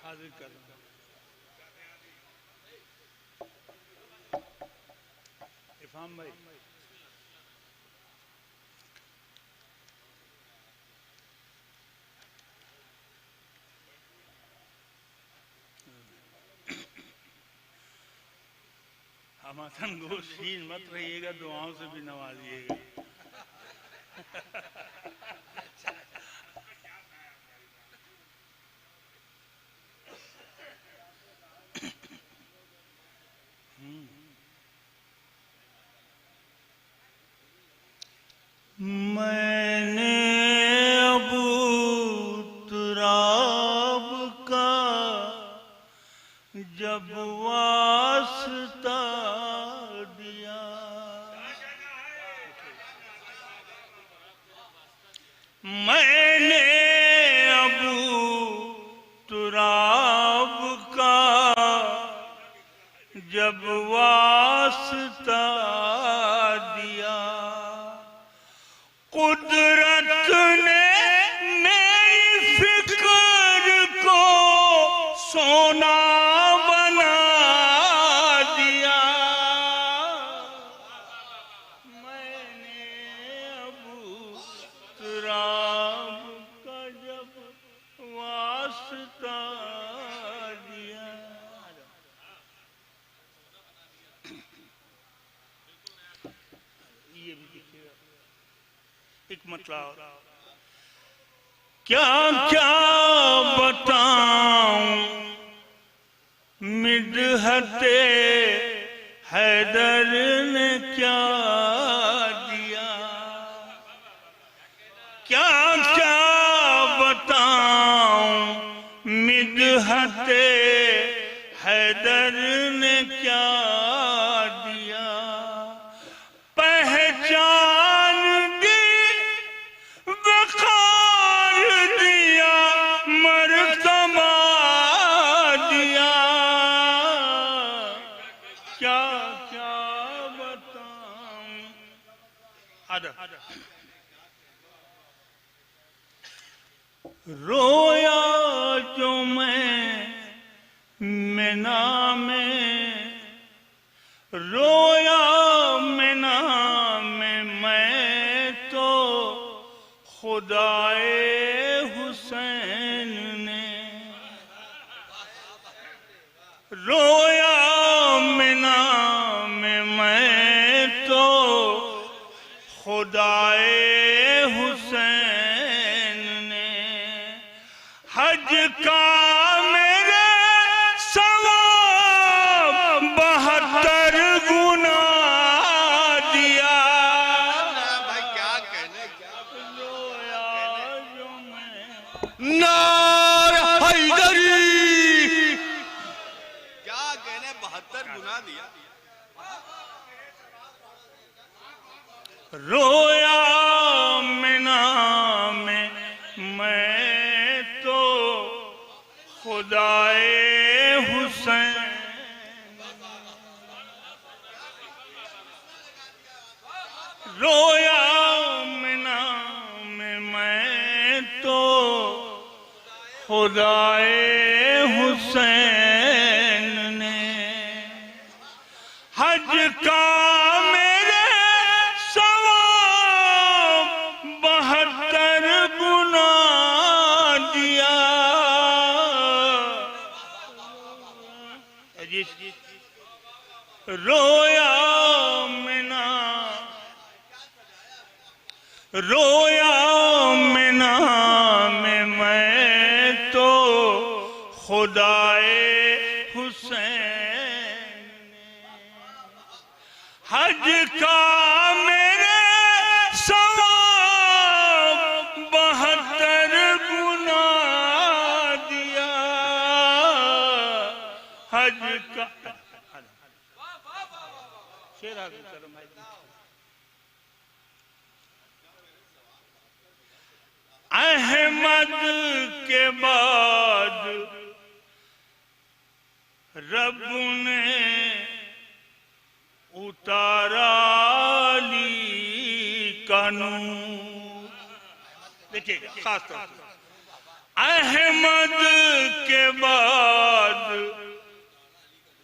हाजिर कर इरफान भाई हमारा गोशीन मत रहिएगा, दुआओं से भी नवाजिएगा। मैंने अबू तुराब का जब वास्ता दिया, मैंने अबू तुराब का जब वास्ता दिया, कुदरत ने मेरी फिक्र को सोना बना दिया। मैंने अबू तुराब का जब वास्ता दिया। ये भी देखिएगा एक मतलब क्या क्या बताऊं मिडहते हैदर ने क्या दिया, क्या क्या बताऊं मिडहते हैदर ने क्या दिया। पहचान रोया जो मैं ना में रोया मैं ना हज का मेरे सवाब 72 गुना दिया। भाई क्या कहने, नारे हैदरी, क्या कहने, 72 गुना दिया। रोया मिना में मैं तो खुदाए हुसैन, रोया मिना में मैं तो खुदाए हुसैन ने हज का मेरे सवाब 72 गुना दिया। रोया मिना, रोया मिना में मैं तो खुदाए हुसैन ने हज का मेरे सवाब 72 गुना दिया। हज का अहमद के बाद रब ने उतारा ली कानून। देखिए खास तौर से अहमद के बाद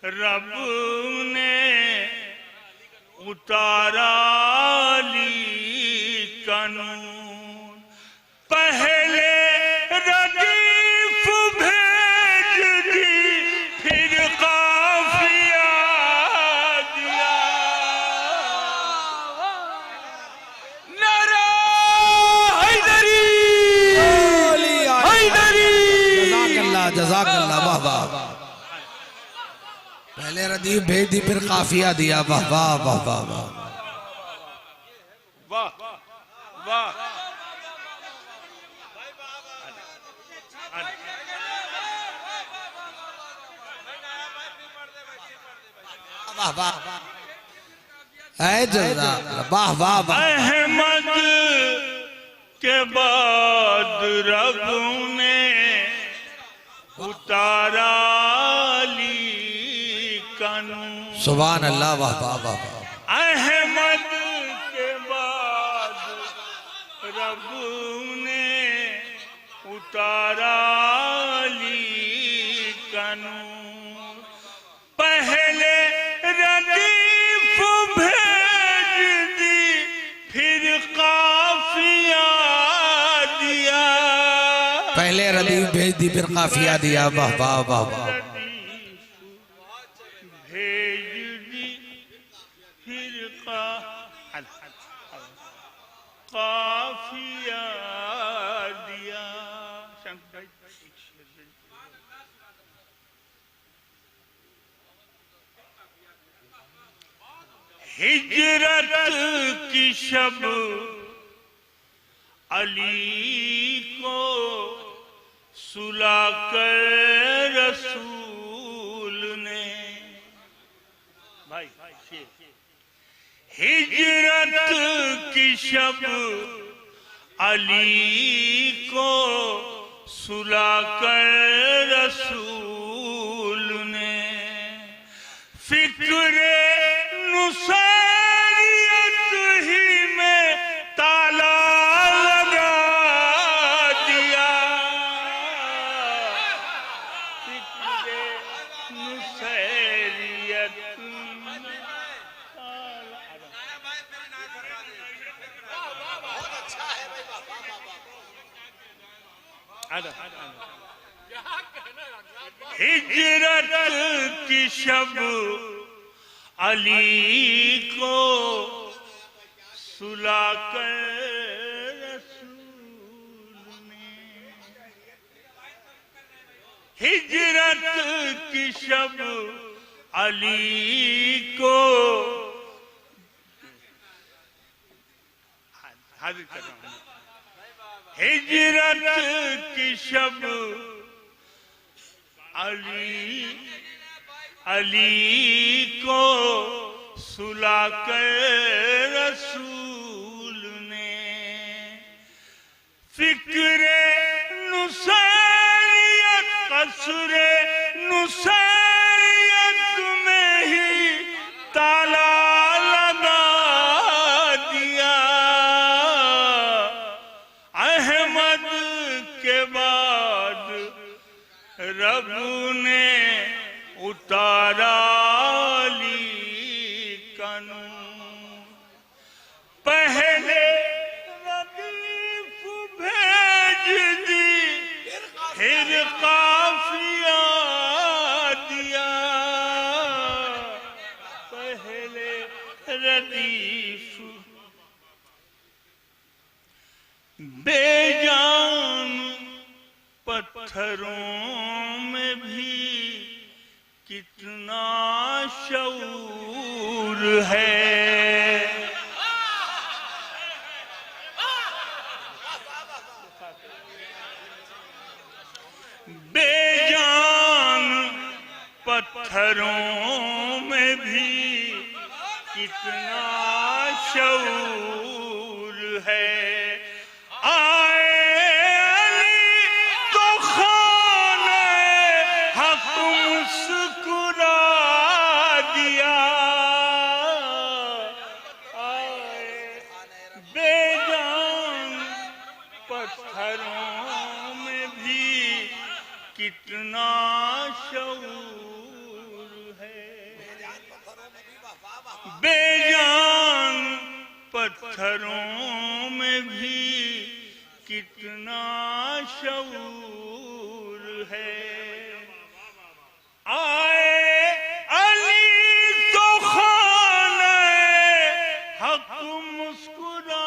रब ने उतारा ली कानून। पहले रदीफ भेज दी, फिर काफिया दिया। नारा हैदरी, हैदरी। जज़ाकल्लाह जज़ाकल्लाह, वाह वाह। पहले रदीफ भेज दी, फिर काफिया दिया। वाह वाह वाह वाह वाह वाह वाह। वाह वाह वाह वाह वाह। अहमद के बाद रब ने उतारा ली कानून। सुभान अल्लाह, वाह वाह वाह। अहमद के बाद रब ने उतारा ली कानून। पहले रदीफ भेज दी, फिर काफिया दिया। पहले रदीफ भेज दी, फिर काफिया दिया। वाह वाह वाह वाह। भेज दी, फिर काफिया दिया। हिजरत की शब अली को सुलाकर रसूल ने, भाई हिजरत की शब अली को सुलाकर रसूल ने फिक्रे नुसैरियत ही में ताला लगा दिया। फिक्रे नुसैरियत हिजरत की शब अली को सुलाकर रसूल ने हिजरत की शब अली को हाजिर कर रहा हूं। हिजरत की शब अली को सुला कर रसूल ने फिक्रे नुसैरियत कसरे नुसैरियत में ही ताला लगा दिया। अहमद के बाद रब ने उतारा अली का नूर। पहले रदीफ भेज दी फिर काफिया दिया। पहले रदीफ बेजान पत्थरों में भी कितना शऊर है। बेजान पत्थरों में भी कितना शऊर है। कितना शऊर है। बेजान पत्थरों में भी कितना शऊर है। आए अली तो खाने हक मुस्कुरा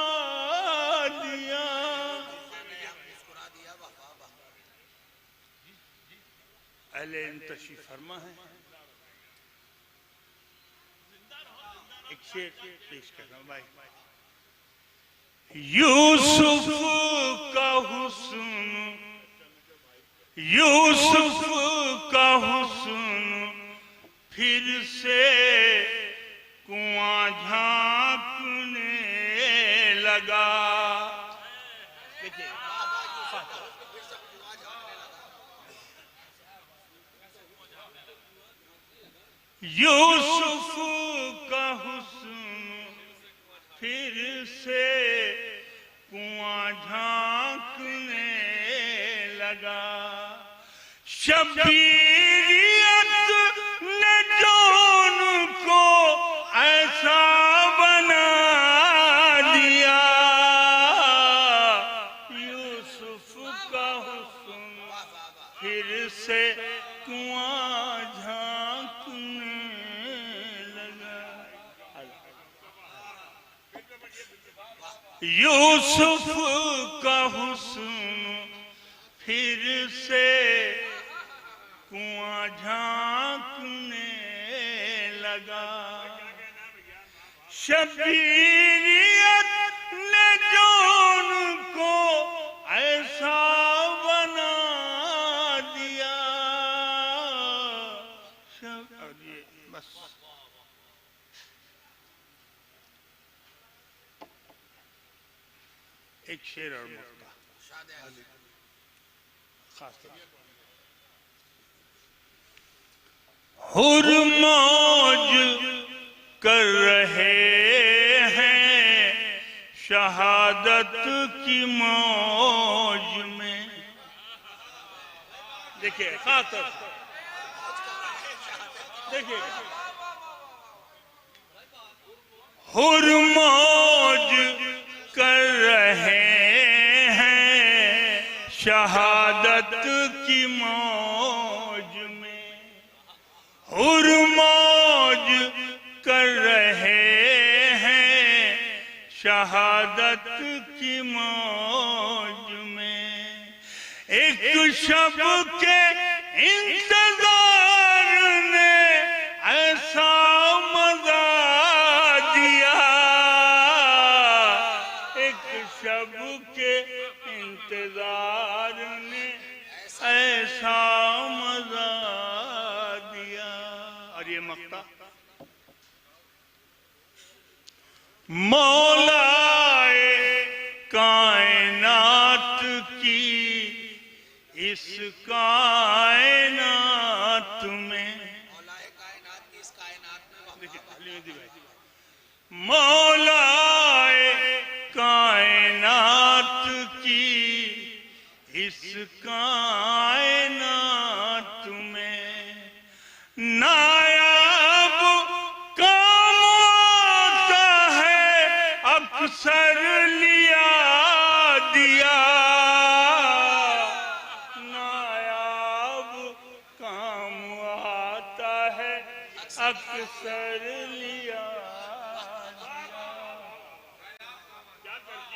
दिया। अहले तशरीफ फरमा है। एक शेर पेश कर रहा हूं भाई। यूसुफ का हुस्न, यूसुफ का हुस्न फिर से कुआं झांकने लगा। देखिए यूसुफ का हुस्न फिर से कुआं झांकने लगा। शबीरियत ने जौन को ऐसा बना दिया। यूसुफ का हुस्न फिर से कुआं झांकने लगा। यूसुफ का हुस्न फिर से कुआं झांकने लगा। शबीरियत ने जौन को ऐसा बना दिया। बस एक शेर और मुक्ता खास तौर से। हुर मौज कर रहे हैं शहादत की मौज में। देखिए खास तौर से देखिए। हुर मौज कर रहे हैं शहादत की मौज में। हुर मौज कर रहे हैं शहादत की मौज में। एक शब के इंतजार ने ऐसा मजा दिया, एक शब के इंतजार ने ऐसा मजा दिया। और ये मक्ता मौलाए कायनात की इस कायनात में, मौलाए कायनात की इस कायनात में नायाब काम आता है, अक्सर लिया दिया। नायाब काम आता है, अक्सर लिया दिया।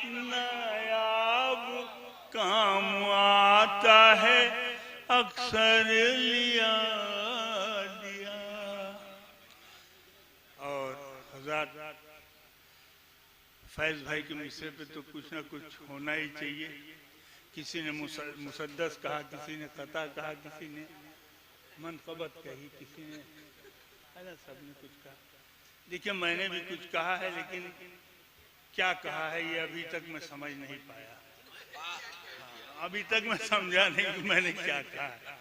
नायाब काम आता है, अक्सर लिया दिया। और हज़ार फैज भाई के मिसरे पे तो कुछ ना कुछ होना ही चाहिए। किसी ने मुसद्दस कहा, किसी ने कता कहा, किसी ने मनक़बत कही, किसी ने सबने कुछ कहा। देखिए मैंने भी कुछ कहा है, लेकिन क्या कहा है ये अभी तक मैं समझ नहीं पाया। अभी तक मैं समझा नहीं कि मैंने क्या कहा है।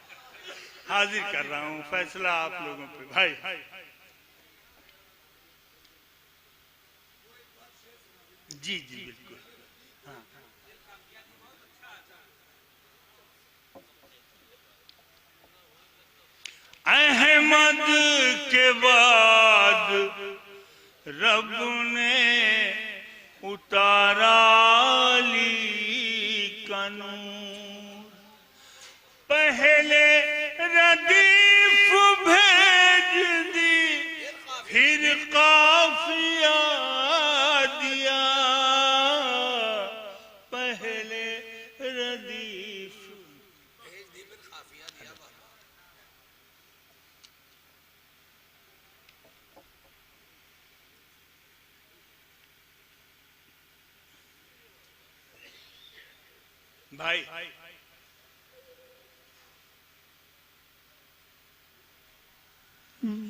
हाजिर कर रहा हूँ, फैसला आप लोगों पे भाई। जी जी बिल्कुल। हाँ। अहमद के बाद रब ने उतारा अली का नूर, पहले रदीफ भेज दी, फिर काफिया दिया। पहले रदीफ भेज दी, फिर काफिया दिया। भाई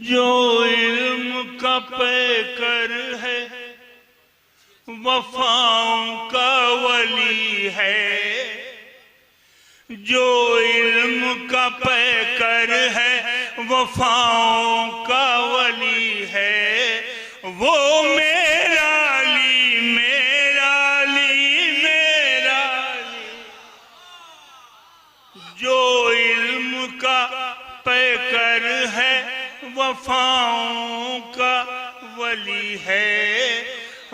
जो इल्म का पैकर है, वफाओं का वली है। जो इल्म का पैकर है, वफाओं का वली है। वो मेरा अली, मेरा अली, मेरा अली। जो इल्म का पैकर है, वफाओं का वली है।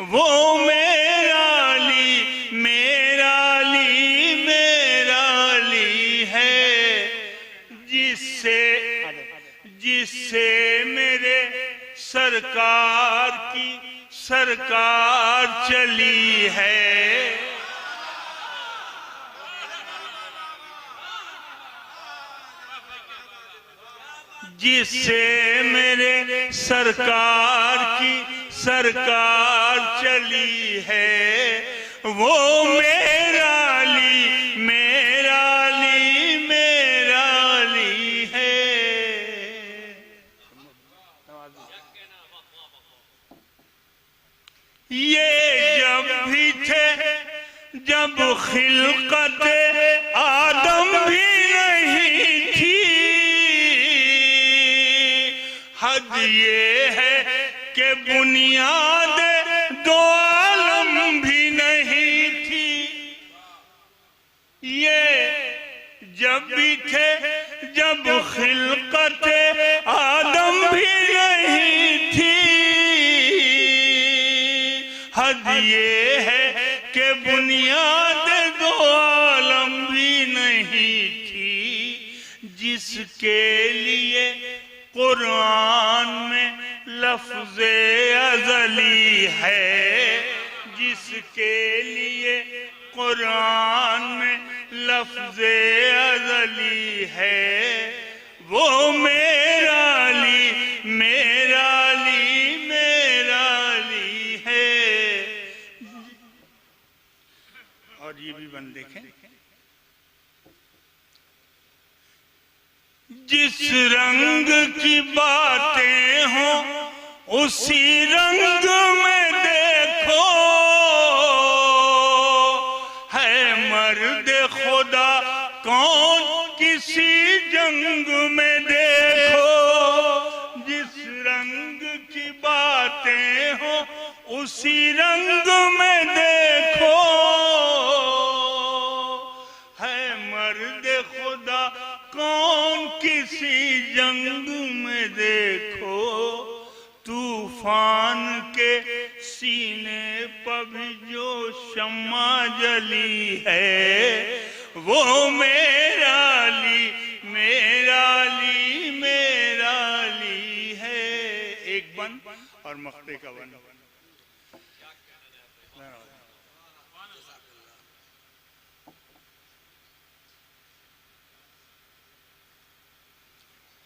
वो मेरा अली, मेरा अली, मेरा अली है। जिससे मेरे सरकार की सरकार चली है। जिससे मेरे सरकार की सरकार चली है। वो मेरा अली, मेरा अली, मेरा अली है। ये जब भी थे, जब खिलकत आदम भी नहीं थी। हद ये है कि बुनियाद दो आलम भी नहीं थी। ये जब भी थे, जब खिलकत आदम भी नहीं थी। हद ये है कि बुनियाद दो आलम भी नहीं थी। जिसके लिए कुरान में लफ्ज़े अज़ली है। जिसके लिए कुरान में लफ्ज़े अज़ली है। वो मेरा अली, मेरा अली, मेरा अली है। और ये भी बंद देखें, जिस रंग की बातें हो उसी रंग में देखो, है मर्द खुदा कौन किसी जंग में देखो। जिस रंग की बातें हो उसी रंग में देखो, है मर्द खुदा कौन किसी जंग में देखो। तूफान के सीने पर भी जो शम्मा जली है, वो मेरा अली, मेरा अली, मेरा अली है। एक बन और मक्ते का बन।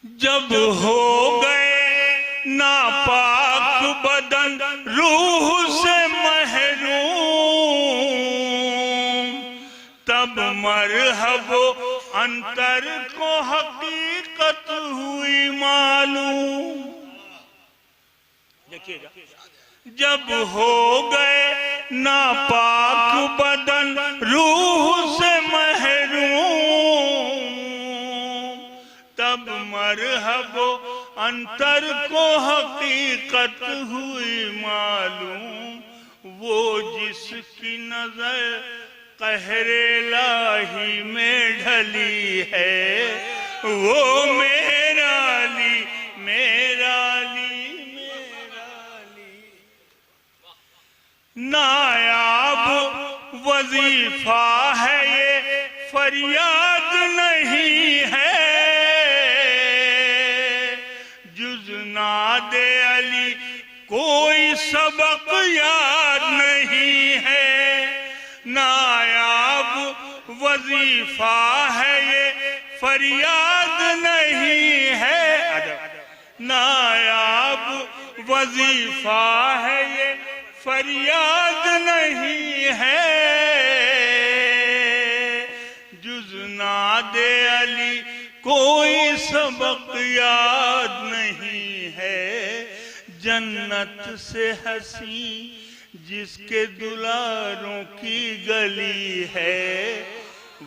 जब हो गए नापाक बदन रूह से महरूम, तब मरहबो अंतर को हकीकत हुई मालूम। देखिएगा, जब हो गए नापाक बदन रूह से महरूम, तब मरहबो अंतर को हकीकत हुई मालूम। वो जिसकी नजर कहरे लाही में ढली है, वो मेरा अली, मेरा अली, मेरा अली। नायाब वजीफा है ये, फरियाद नहीं है, नादे अली कोई सबक याद नहीं है। नायाब वजीफा है ये, फरियाद नहीं है। नायाब वजीफा है ये, फरियाद नहीं है। जुज नादे अली कोई सबक याद नहीं है। जन्नत से हंसी जिसके दुलारों की गली है,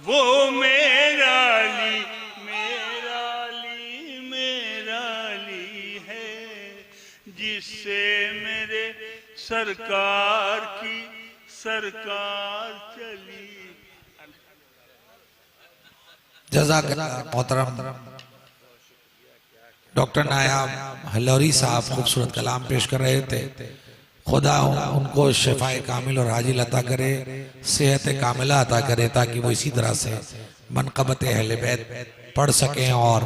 वो मेरा अली, मेरा अली, मेरा अली है। जिससे मेरे सरकार की सरकार चली। जज़ाकल्लाह मोहतरम डॉक्टर नायाब हलौरी साहब खूबसूरत कलाम पेश कर रहे थे। खुदा उनको शिफाए कामिल और हाजिल अता करे, सेहत कामिला अता करे, ताकि वो इसी तरह से मनक़बत अहले बैत पढ़ सकें और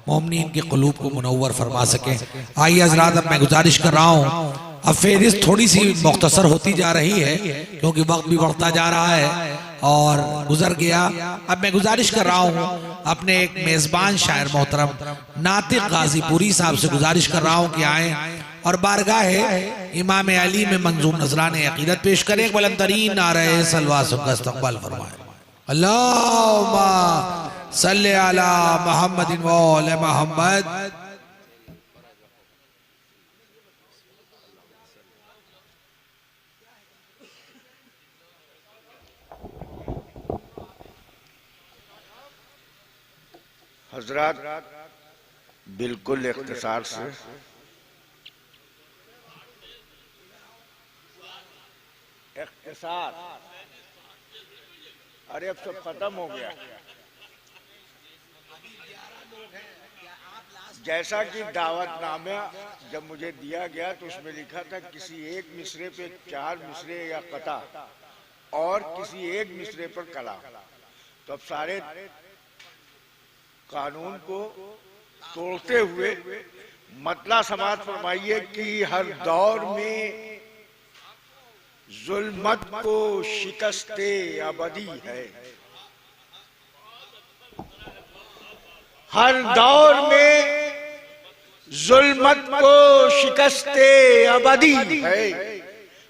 मोमिनीन के क़ुलूब को मुनव्वर फरमा सकें। आइए हज़रात, अब मैं गुजारिश कर रहा हूँ, अब फेरिस्त थोड़ी सी मुख्तसर होती जा रही है क्योंकि वक्त भी बढ़ता जा रहा है और गुजर गया। अब मैं गुजारिश कर रहा हूँ अपने एक मेज़बान शायर मोहतरम नातिक गाजीपुरी साहब से गुजारिश कर रहा हूँ कि आए और बारगाह इमाम अली में मंजूर नजराने अकीदत पेश करें। बुलंदतरीन नारे सलवा सुनकर इस्तक़बाल फरमाएं। अल्लाहुम्मा सल्ली अला मुहम्मदिन व आले मुहम्मद। हजरात, बिल्कुल इख्तिसार से इख्तिसार, अरे अब सब खत्म हो गया। जैसा कि दावतनामा जब मुझे दिया गया तो उसमें लिखा था किसी एक मिसरे पे 4 मिसरे या कता और किसी एक मिसरे पर कलाम। तो अब सारे कानून को तोड़ते हुए मतला समाज फरमाइए कि हर दौर में जुल्मत को शिकस्ते अबदी है। हर दौर में जुल्मत को शिकस्ते अबदी है।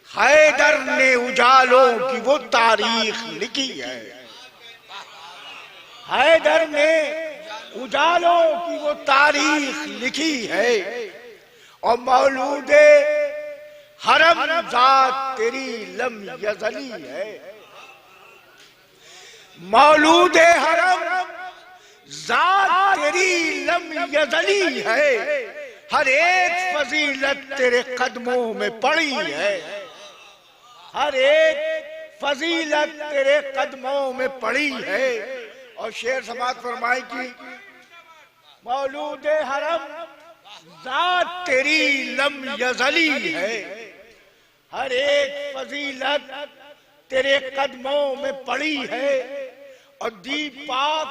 हैदर ने उजालों की वो तारीख लिखी है। हैदर ने उजालों की वो तारीख लिखी है। और मौलूदे हरम जात तेरी लम यजली है। मौलूदे हरम जात तेरी लम यजली है। हर एक फजीलत तेरे कदमों में पड़ी है। हर एक फजीलत तेरे कदमों में पड़ी है। और शेर समात फरमाए कि मौलूदे हरम जात तेरी लम यजली है। हर एक फजीलत तेरे कदमों में पड़ी है। और दी पाक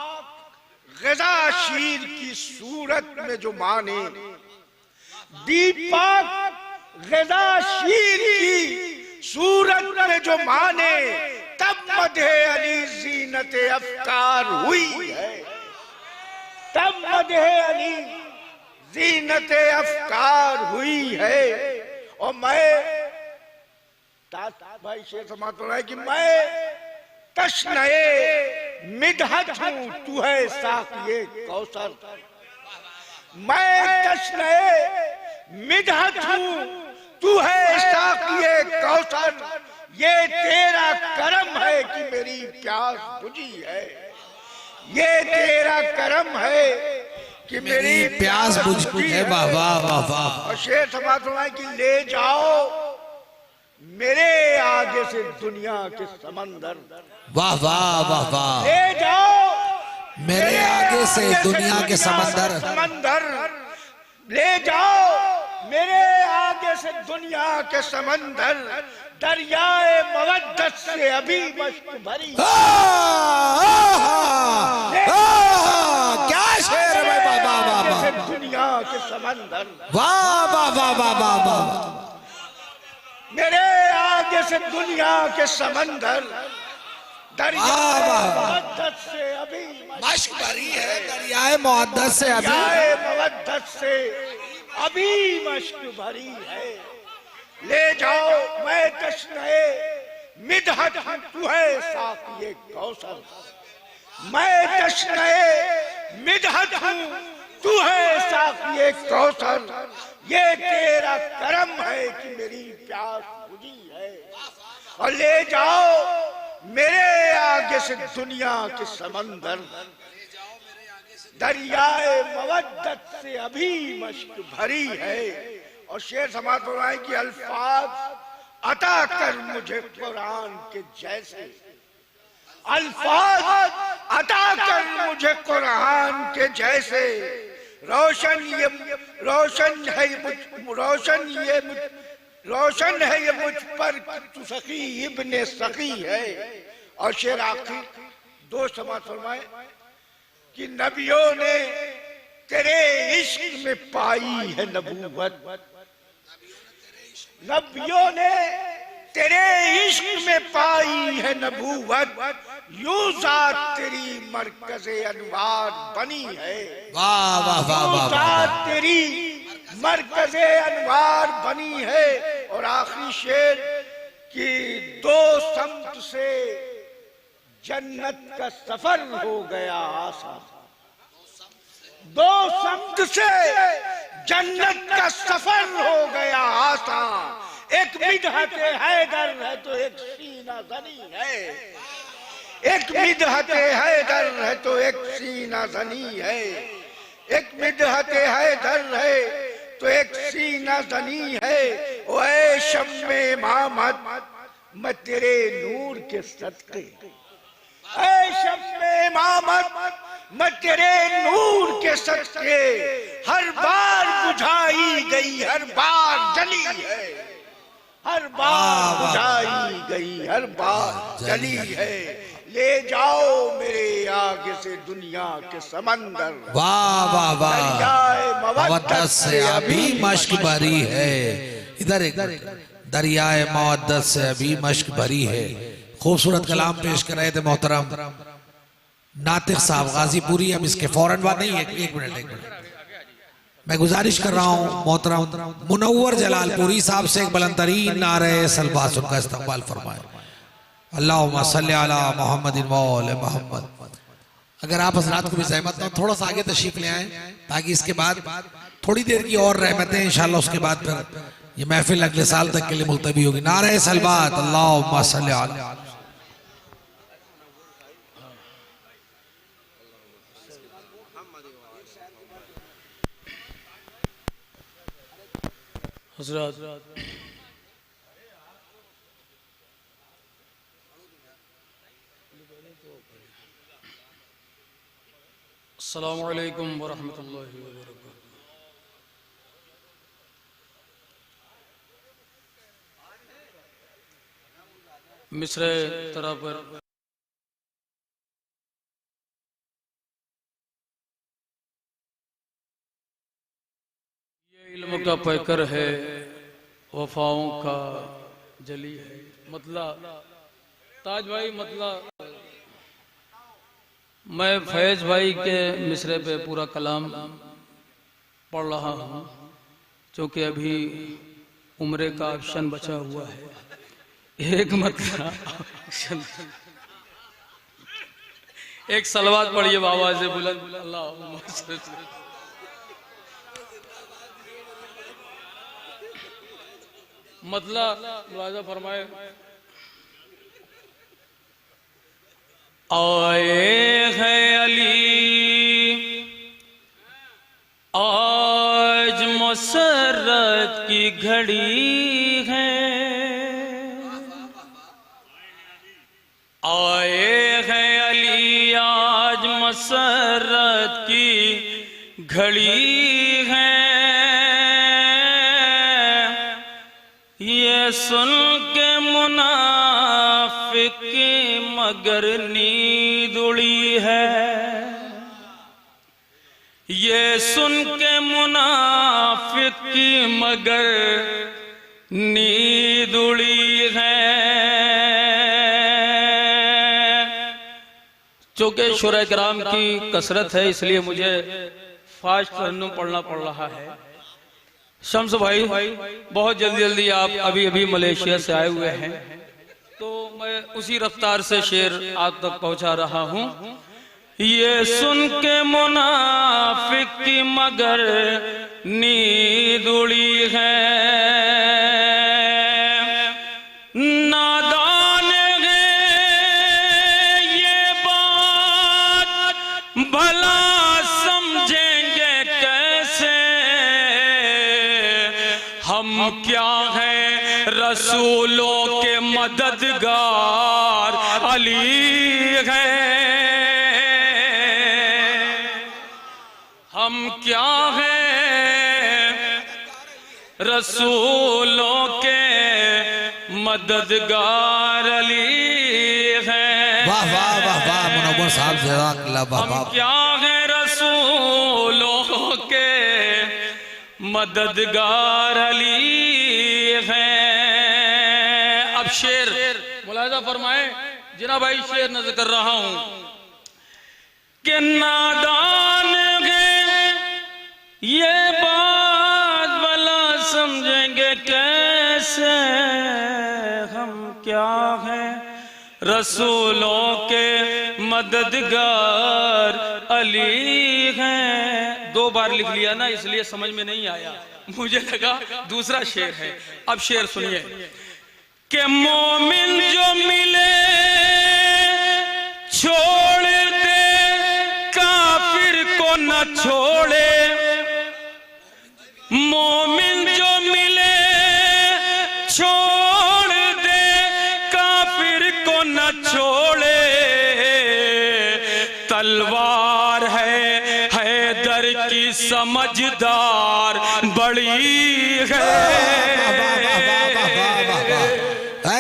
ग़िज़ा शीर की सूरत में जो माने, दी पाक ग़िज़ा शीर की सूरत में जो माने, तब मदहे अली ज़ीनत अफ़कार हुई है। तब मदहे अली ज़ीनत अफ़कार हुई है। और मैं भाई शेर समात है कि मैं तशनए मिदहत हूँ, तू है साक़िए कौसर। मैं तशनए मिदहत हूँ, तू है साक़िए कौसर। ये तेरा करम है कि मेरी प्यास बुझी है। ये तेरा करम है कि मेरी प्यास बुझी है। वाह वाह वाह वाह। और शेर समात है कि ले जाओ मेरे आगे से दुनिया के समंदर। वाह वाह वाह वाह। ले जाओ मेरे आगे से दुनिया के समंदर। समंदर ले जाओ मेरे आगे से दुनिया के समंदर। दरियाए मवद्दत से अभी मश्क भरी। क्या शेर है वाह वाह वाह। दुनिया के समंदर। वाह वाह वाह वाह वाह वाह। मेरे आगे से दुनिया के समंदर। दरियाए मवद्दत से अभी मश्क भरी है। दरियाए मवद्दत से अभी, दरियाए मवद्दत से अभी मश्क भरी है। ले जाओ मैं तशनए मिदहत हूँ, तू है साक़िए कौसर। मैं तशनए मिदहत हूँ, तू है साक़िए कौसर। ये तेरा करम है कि मेरी प्यास बुझी है। और ले जाओ मेरे आगे से दुनिया के समंदर। दरियाए मवद्दत से अभी मश्क भरी है। और शेर समात हो रहा है कि अल्फाज अता कर मुझे कुरान के जैसे। अल्फाज अता कर मुझे कुरान के जैसे। रोशन है ये मुझ पर तू सखी इब्ने सखी है। और शेर आखिर दो समात फरमाए कि नबियों ने तेरे इश्क में पाई है नबूवत। नबियों ने तेरे इश्क में पाई है नबूवत। यूं जात तेरी मरकज़े अनवार बनी है। वाह वाह वाह वाह। जात तेरी मरकज़े अनवार बनी है। और आखिरी शेर कि दो समत से जन्नत का सफर हो गया आसान। दो समत से जन्नत का सफर हो गया आसान। एक मिदहत हैदर है तो एक सीना ज़नी है। एक मिदहत हैदर है तो एक सीना ज़नी है। एक मिदहत हैदर है तो एक सीना ज़नी है। ओ ऐ शम्मे इमामत मैं तेरे नूर के सदके। ऐ शम्मे इमामत मैं तेरे नूर के सदके। हर बार बुझाई गई हर बार जली है। हर बार बुझाई गई हर बार जली है। ले जाओ मेरे आगे से दुनिया के समंदर। वाह वाह वाह। दरियाए मवद्दत से अभी मश्क भरी है। इधर एक दरियाए मवद्दत से अभी मश्क भरी है। खूबसूरत कलाम पेश कर रहे थे मोहतरम नातिक साहब गाजीपुरी, अब इसके फौरन बाद नहीं, एक मिनट मैं गुजारिश कर रहा हूँ मोहतरम मुनव्वर जलालपुरी साहब से एक बुलंदतरीन नारे सलवात उनका इस्तकबाल फरमाए। अल्लाहुम्मा सल्ली अला मुहम्मदिन व आले मुहम्मद। अगर आप हज़रात को भी ज़हमत हो थोड़ा सा आगे तशरीफ ले आए, ताकि इसके बाद थोड़ी देर की और रहमतें इंशाअल्लाह, उसके बाद फिर ये महफिल अगले साल तक के लिए मुलतवी होगी। नारे सलवात अल्लाहुम्मा सल्ली अला। हज़रात अस्सलामु अलैकुम व रहमतुल्लाहि व बरकातुहू। मिस्र तरह पर इल्म का पैकर है, वफाओं का जली है। मतलब ताज भाई, मतलब मैं फैज भाई के मिसरे पे पूरा कलाम पढ़ रहा हूँ, क्योंकि अभी उम्रे का ऑप्शन बचा हुआ है। एक मतलब एक सलवात पढ़िए बाबा से बुलंद। अल्लाह मतलब मुलाजा फरमाए। आए हैं अली आज मसरत की घड़ी है, आए हैं अली आज मसरत की घड़ी है। ये सुन के मुनाफिक मगर नींद उड़ी है, ये सुन के मुनाफिक मगर नींद उड़ी है। चूंकि शुरा किराम की कसरत है, इसलिए मुझे फास्ट पढ़ना पड़ रहा है। शम्स भाई बहुत जल्दी आप अभी मलेशिया से आए हुए हैं, तो मैं उसी रफ्तार से शेर आप तक पहुंचा रहा हूं। ये सुन के मुनाफिक की मगर नींद उड़ी है, नादान है ये बात भला समझेंगे कैसे, हम क्या है रसूलों के मददगार अली है, हम क्या है रसूलों के मददगार अली है। वाह वाह वाह वाह मुनव्वर साहब, जज़ाकल्लाह। हम क्या है रसूलों के मददगार अली हैं। अब शेर मुलाजा फरमाए, जिना भाई शेर नजर कर रहा हूं कि नादान है ये बात भला समझेंगे कैसे, हम क्या हैं रसूलों के मददगार अली हैं। दो बार लिख लिया ना, इसलिए समझ में नहीं आया, मुझे लगा दूसरा शेर है। अब शेर सुनिए कि मोमिन जो मिले छोड़ दे, काफिर को न छोड़े, मोमिन जो मिले छोड़ दे, काफिर को न छोड़े, तलवार है हैदर की समझदार बड़ी है,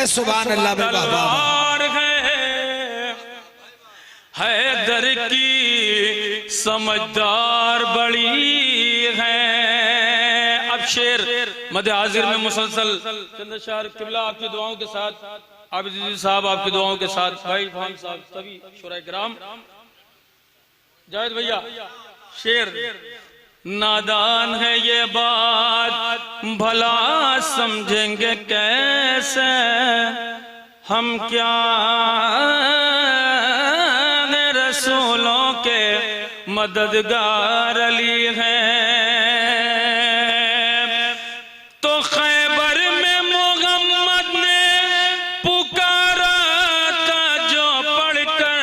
सुभान अल्लाह। तलवार है हैदर की समझदार बड़ी है। अब शेर मध्य हाजिर में मुसलसल चंद शार किबला आपकी दुआओं के साथ, आबिद साहब आपकी दुआओं के साथ, भाई फाहम साहब, सभी शुरा किराम जावेद भैया शेर। नादान है ये बात भला समझेंगे कैसे, हम क्या रसूलों के मददगार अली हैं। तो खैबर में मोहम्मद ने पुकारा था जो पढ़कर,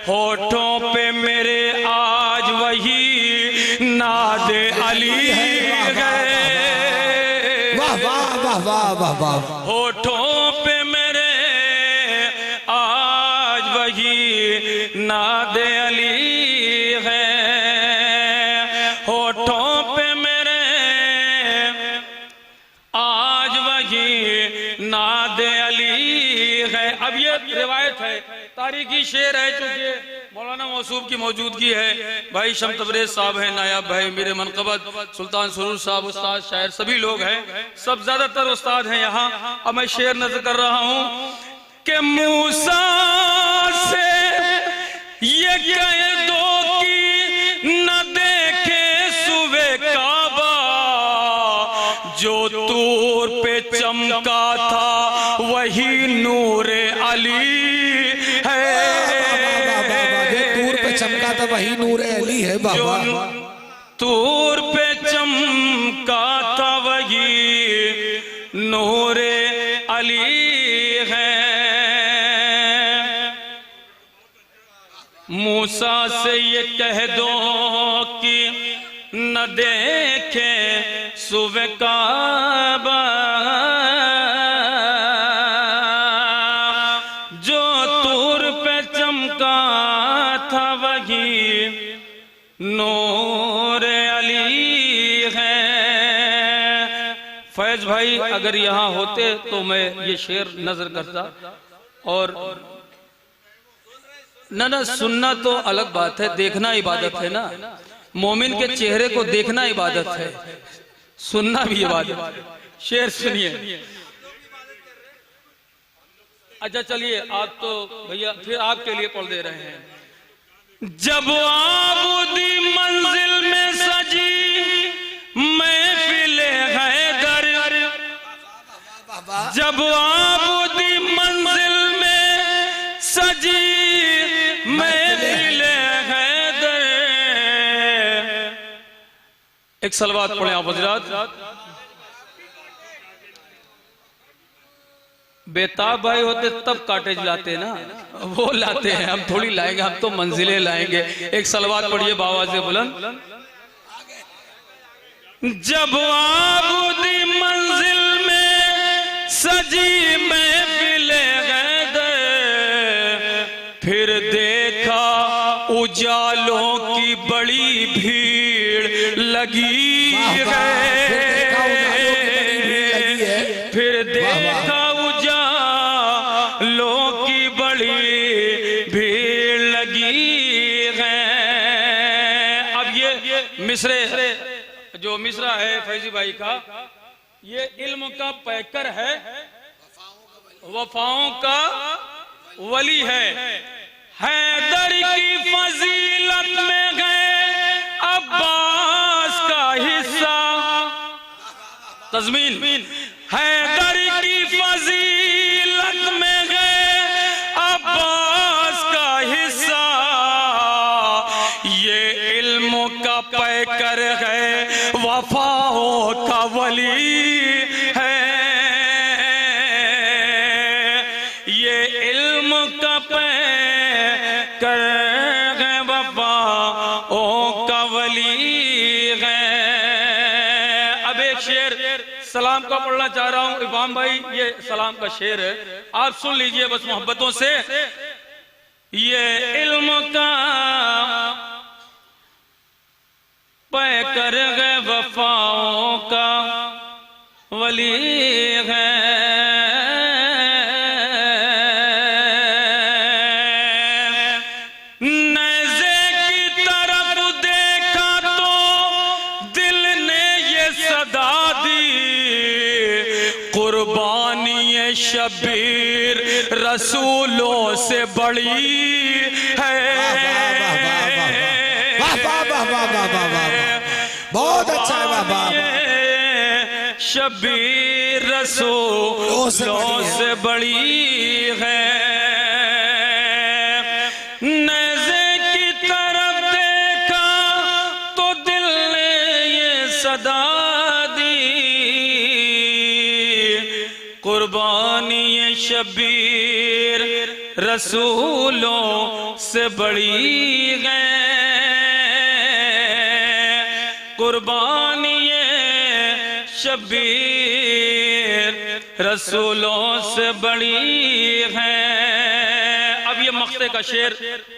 होठों पे मेरे आज वही नाद अली है। वाह वाह वाह वाह वाह वाह। होठों पे मेरे आज वही नाद अली है, होठों पे मेरे आज वही नाद अली है। अब ये रिवायत है, तारीखी शेर है, चूंकि मौलाना मौसूफ की मौजूदगी है, भाई शम तबरेज साहब हैं, नायाब भाई मेरे मनकबत, सुल्तान सुरूर साहब उस्ताद शायर सभी लोग हैं, सब ज्यादातर उस्ताद हैं यहाँ। अब मैं शेर नजर कर रहा हूँ कि मूसा से ये कह दो कि न देखे सुबह काबा, जो तूर पे चमका था वही नूर अली है। तूर पे चमका था वही नूर अली है बाबा। तूर पे चमका था वही नूर अली है। मूसा से ये कह दो कि न देखे सुबह काबा, जो तूर पे चमका था वही नूर अली है। फैज भाई अगर यहाँ होते तो मैं ये शेर नजर करता। और ना सुनना तो अलग बात है, देखना इबादत है ना। मोमिन के चेहरे को देखना इबादत है, सुनना भी इबादत है। शेर सुनिए। अच्छा चलिए, आप तो भैया फिर आपके लिए पढ़ दे रहे हैं। जब आबूदी मंजिल में सजी महफिले हैदर, जब आबूदी मंजिल में सजी महफिले हैदर। एक सलवात पढ़े आप हजरात। बेताब भाई होते तब काटे लाते ना, वो लाते हैं, हम थोड़ी लाएंगे, हम तो मंजिलें लाएंगे। एक सलवात पढ़िए बाबा से बुलंद। जब आबूदी मंजिल में सजी महफिले हैदर, फिर देखा उजालों की बड़ी भीड़ लगी है। फिर देखा उजालों की बड़ी भीड़ लगी है। अब ये मिसरे जो मिसरा है फैजी भाई का, ये इल्म का पैकर है, वफाओं का वली है। हैदर की फजीलत में गए अब्बास का हिस्सा, तज़मीन। हैदर की फजीलत में गए अब्बास का हिस्सा, ये इल्म का पैकर है, वफाओं का वली है। ये इल्म का पैकर है, वफाओं का वली है। अब एक शेर सलाम का पढ़ना चाह रहा हूं इमाम भाई, ये सलाम का शेर है, आप सुन लीजिए बस मोहब्बतों से। ये इल्म का पैकर है, वफाओं का वली है। नेज़े की तरफ देखा तो दिल ने ये सदा दी, कुर्बानी शबीर रसूलों से बड़ी है। वाह वाह, बहुत अच्छा है वाह वाह। शबीर रसूलों से बड़ी है। नेज़े की तरफ देखा तो दिल ने ये सदा दी, कुर्बानी ये शबीर रसूलों से बड़ी है। कुर्बानी ये शबीर रसूलों से बड़ी है। अब ये मक्ते का शेर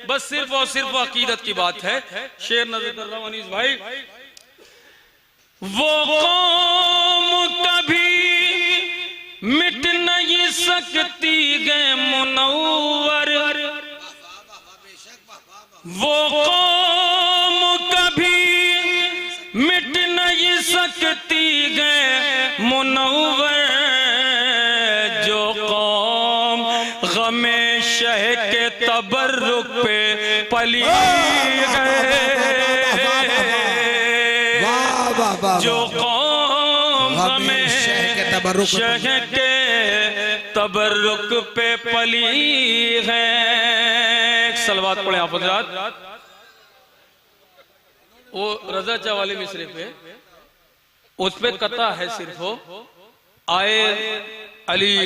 बस सिर्फ और सिर्फ अकीदत की बात है। शेर नजर कर रहा हूं अनीस भाई। वो कौम कभी मिट नहीं सकती गए मुनव्वर, वो कौम कभी मिट नहीं सकती गए मुनव्वर, जो कौम गमे शह के तबर्रुक पे पली है, जो कौम गमे शह के तबर्रुक पे पली है। एक सलवात पढ़े आप हज़रात। वो रजा चा वाले मिसरे पे उस पे कता है सिर्फ हो आए अली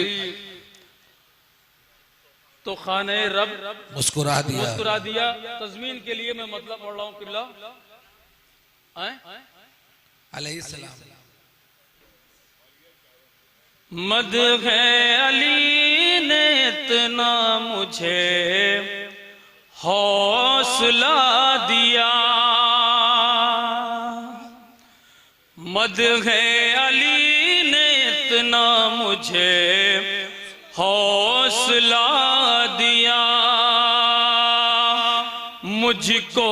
तो खाने रब मुस्कुरा दिया। तज़मीन के लिए मैं मतलब पढ़ रहा हूँ किबला अलैहिस्सलाम। मद है अली ने इतना मुझे हौसला दिया, मद है अली ने इतना मुझे हौसला दिया, मुझको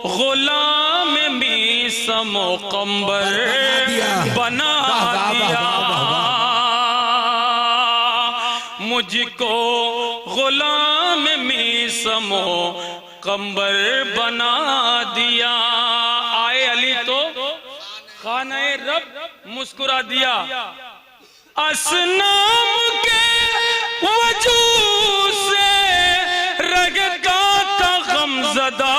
गुलाम मीसा मुक़म्बर बना दिया, मुझको गुलाम मीसा मुक़म्बर बना दिया। आए अली तो खाने रब मुस्कुरा दिया। असनाम के वजूद से रगता था गमज़दा,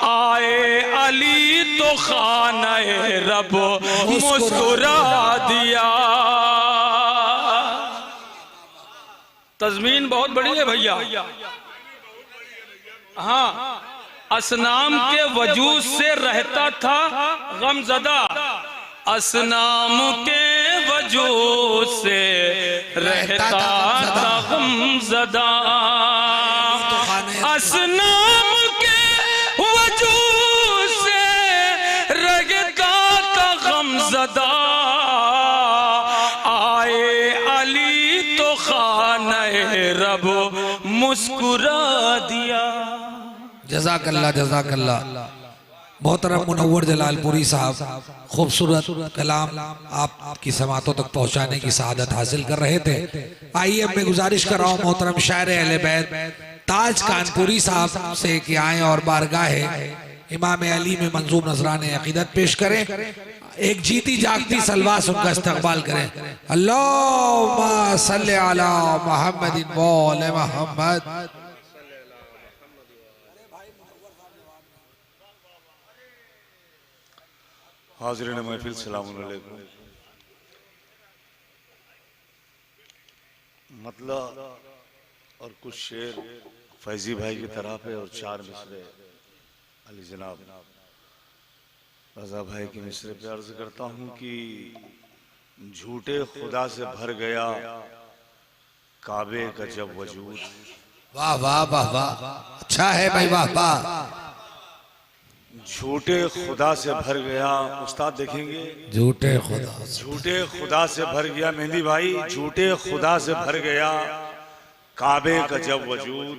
आए अली तो खाने रब मुस्कुरा दिया। तज़मीन बहुत बड़ी है भैया। हाँ, असनाम के वजूद से रहता था गमज़दा, असनाम के वजूद से रहता था गमज़दा, असनाम के वजूद से रहता था गमज़दा, आए अली तो खाने रब मुस्कुरा दिया। जज़ाकल्लाह जज़ाकल्लाह। मोहतरम मुनव्वर जलालपुरी साहब खूबसूरत कलाम आपकी समातों तक पहुंचाने की सआदत हासिल कर रहे थे। आइए अब मैं गुजारिश कर रहा हूँ मोहतरम शायर अहले बैत ताज कानपुरी साहब से कि आए और बारगाह इमाम अली में मंजूम नजराने अकीदत पेश करें। एक जीती जागती सलवास उनका इस्तकबाल करें। अल्लाहुम्मा सल्ली अला मुहम्मदिन व आले मुहम्मद। हाज़िरीन महफिल सलाम अलैकुम। मतलब और कुछ शेर फैजी भाई की तरफ है और 4 मिसरे अली जनाब रजा भाई के मिसरे पे अर्ज करता हूँ कि झूठे खुदा से भर गया काबे का जब वजूद। वाह वाह वाह वाह, अच्छा है भाई, वाह वाह। झूठे खुदा से भर गया, उस्ताद देखेंगे, झूठे खुदा से भर गया मेहंदी भाई, झूठे खुदा से भर गया काबे का जब वजूद,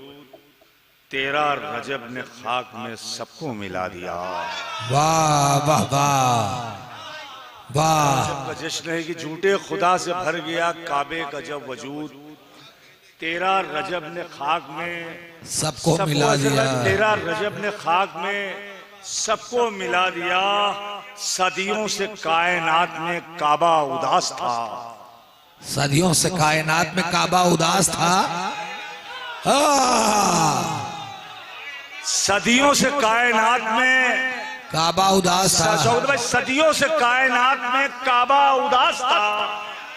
तेरा रजब ने खाक में सबको मिला दिया। वाह वाह वाह वाह। रजब का जश्न है कि झूठे खुदा से भर गया काबे का जब वजूद, तेरा रजब ने खाक में सबको मिला दिया। तेरा रजब ने खाक में सबको मिला दिया। सदियों से कायनात में काबा उदास था। सदियों से कायनात में काबा उदास था। सदियों से कायनात में काबा उदास था। भाई सदियों से कायनात में काबा उदास था।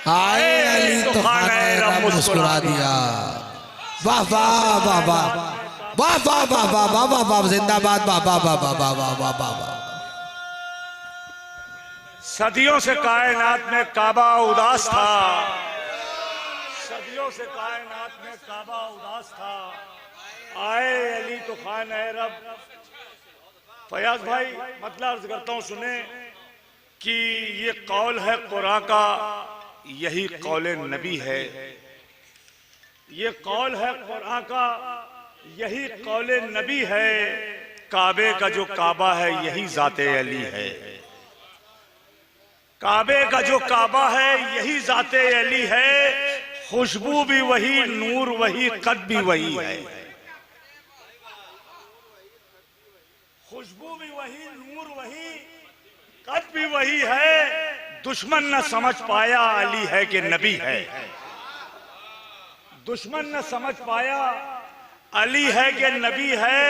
आए अली तो खाने मुस्कुरा दिया। वाह वाह वाह वाह वाह वाह वाह वाह वाह वाह वाह जिंदाबाद वाह वाह वाह वाह वाह वाह वाह वाह वाह। सदियों से कायनात में काबा उदास था। सदियों से कायनात में काबा उदास था। आए अली तो खान है रब। फयाज भाई मतलब अर्ज करता हूं सुने कि ये कौल है कुरान का, यही कौले नबी है। ये कौल है कुरान का, यही कौले नबी है। काबे का जो काबा है यही जाते अली है। काबे का जो काबा है यही जाते अली है। खुशबू भी वही, नूर वही, कद भी वही है। खुशबू भी वही, नूर वही, कद भी वही है। दुश्मन न समझ पाया अली है कि नबी है। दुश्मन न समझ पाया अली है कि नबी है।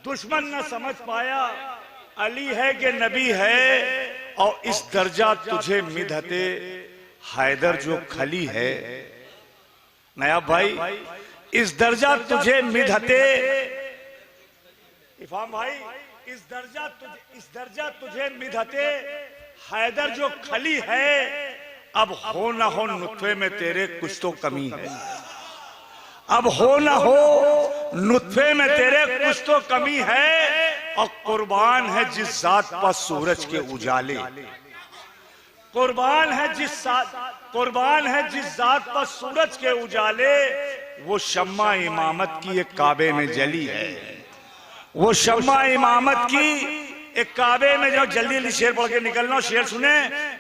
दुश्मन न समझ पाया अली है कि नबी है। और इस दर्जा तुझे मिधते हैदर जो खली है। नया भाई इस दर्जा तुझे मिधते इफाम भाई इस दर्जा तुझे मिधते हैदर जो खली है। अब हो ना हो नुत्फे में तेरे कुछ तो कमी है। अब हो ना हो नुत्फे में तेरे कुछ तो कमी है। और कुर्बान है जिस जात पर सूरज के उजाले। कुर्बान है जिस जात पर सूरज के उजाले। वो शम्मा इमामत की एक काबे में जली है। वो शम्मा इमामत की एक काबे में जो जल्दी शेर पढ़ के निकलना। शेर सुने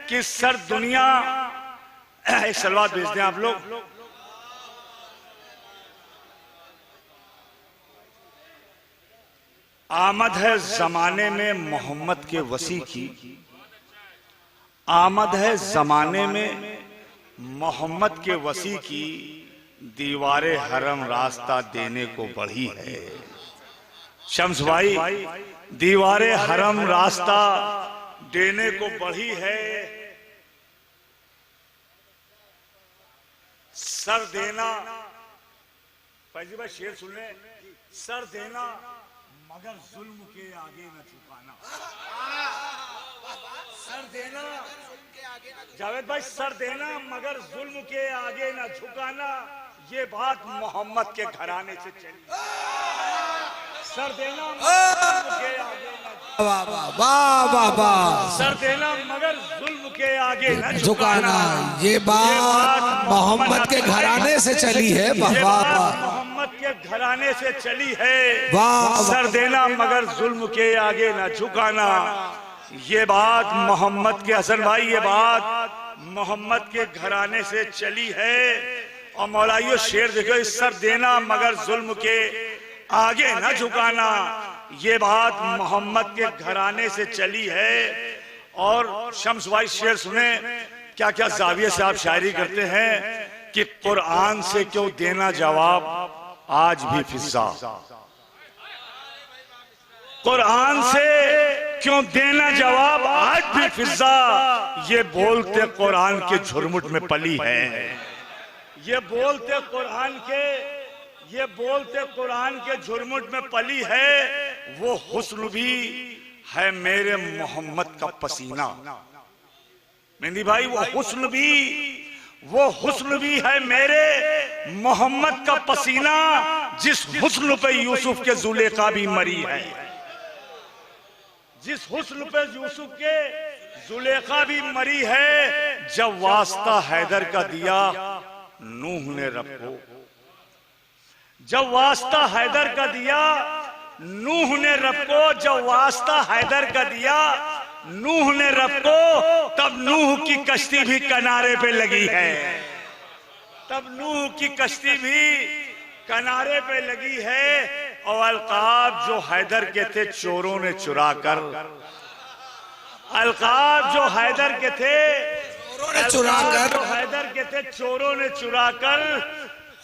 कि सर दुनिया एक सलवात भेज दें आप लोग। आमद है जमाने में मोहम्मद के वसी की। आमद है जमाने में मोहम्मद के वसी की। दीवारे हरम रास्ता देने को बढ़ी है। शम्स भाई दीवारे हरम रास्ता देने को बढ़ी है। सर देना फैजी भाई शेर सुन ले। सर देना मगर जुल्म के आगे न झुकाना। सर देना जावेद भाई सर देना मगर जुल्म के आगे न झुकाना। ये बात मोहम्मद के घराने से चली। सर देना के आगे सर देना मगर जुल्म के आगे न झुकाना। ये बात मोहम्मद के घराने से चली है। मोहम्मद के घराने से चली है। सर देना मगर जुल्म के आगे न झुकाना। ये बात मोहम्मद के हसन भाई ये बात मोहम्मद के घराने से चली है। और मौलाइयो शेर देखो इस सर देना मगर जुल्म के आगे न झुकाना। ये बात मोहम्मद के घराने से चली है। और शम्स भाई शेर सुने क्या क्या जाविये से आप शायरी करते हैं कि कुरान से क्यों देना जवाब आज भी फिजा। कुरान से क्यों देना जवाब आज भी फिजा। ये बोलते कुरान के झुरमुट में पली है। ये बोलते कुरान के झुरमुट में पली है। वो हुस्न भी है मेरे मोहम्मद का पसीना। मेहंदी भाई वो हुस्न भी है मेरे मोहम्मद का पसीना। जिस हुस्न पे यूसुफ के जुलेखा भी मरी है। जिस हुस्न पे यूसुफ के जुलेखा भी मरी है। जब वास्ता हैदर का दिया नूह ने रब को। जब वास्ता हैदर का दिया नूह ने रब को। जब वास्ता हैदर का दिया नूह ने रब को। तब नूह की कश्ती भी किनारे पे लगी है। तब नूह की कश्ती भी किनारे पे लगी है और अलकाब जो हैदर के थे चोरों ने चुरा कर, अलकाब जो हैदर के थे हैदर के थे चोरों ने चुरा कर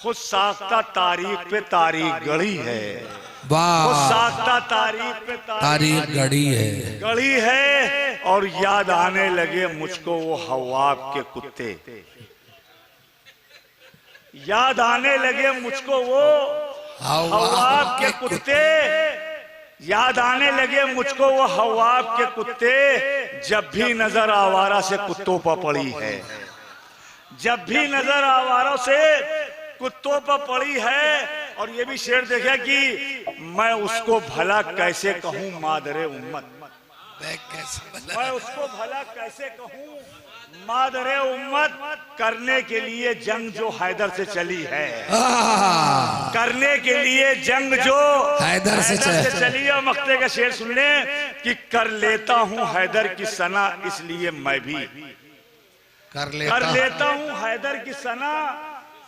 खुद साख्ता तारीख पे तारीख गढ़ी है। खुद साख्ता तारीख पे तारीख गढ़ी है और याद आने लगे मुझको वो हवाब के कुत्ते, याद आने लगे मुझको वो हवाब के कुत्ते, याद आने लगे मुझको वो हवाब के कुत्ते। जब भी नजर आवारा से कुत्तों पर पड़ी है, जब भी नजर आवारों से कुत्तों पर पड़ी है। और ये भी शेर देखा कि मैं उसको भला कैसे कहूं मादरे उम्मत, मैं उसको भला कैसे कहूं मादरे उम्मत। करने के लिए जंग जो हैदर से चली है, करने के लिए जंग जो हैदर से चली है। मक्ते का शेर सुन ले कि कर लेता हूं हैदर की सना इसलिए मैं भी कर लेता हूं हैदर की सना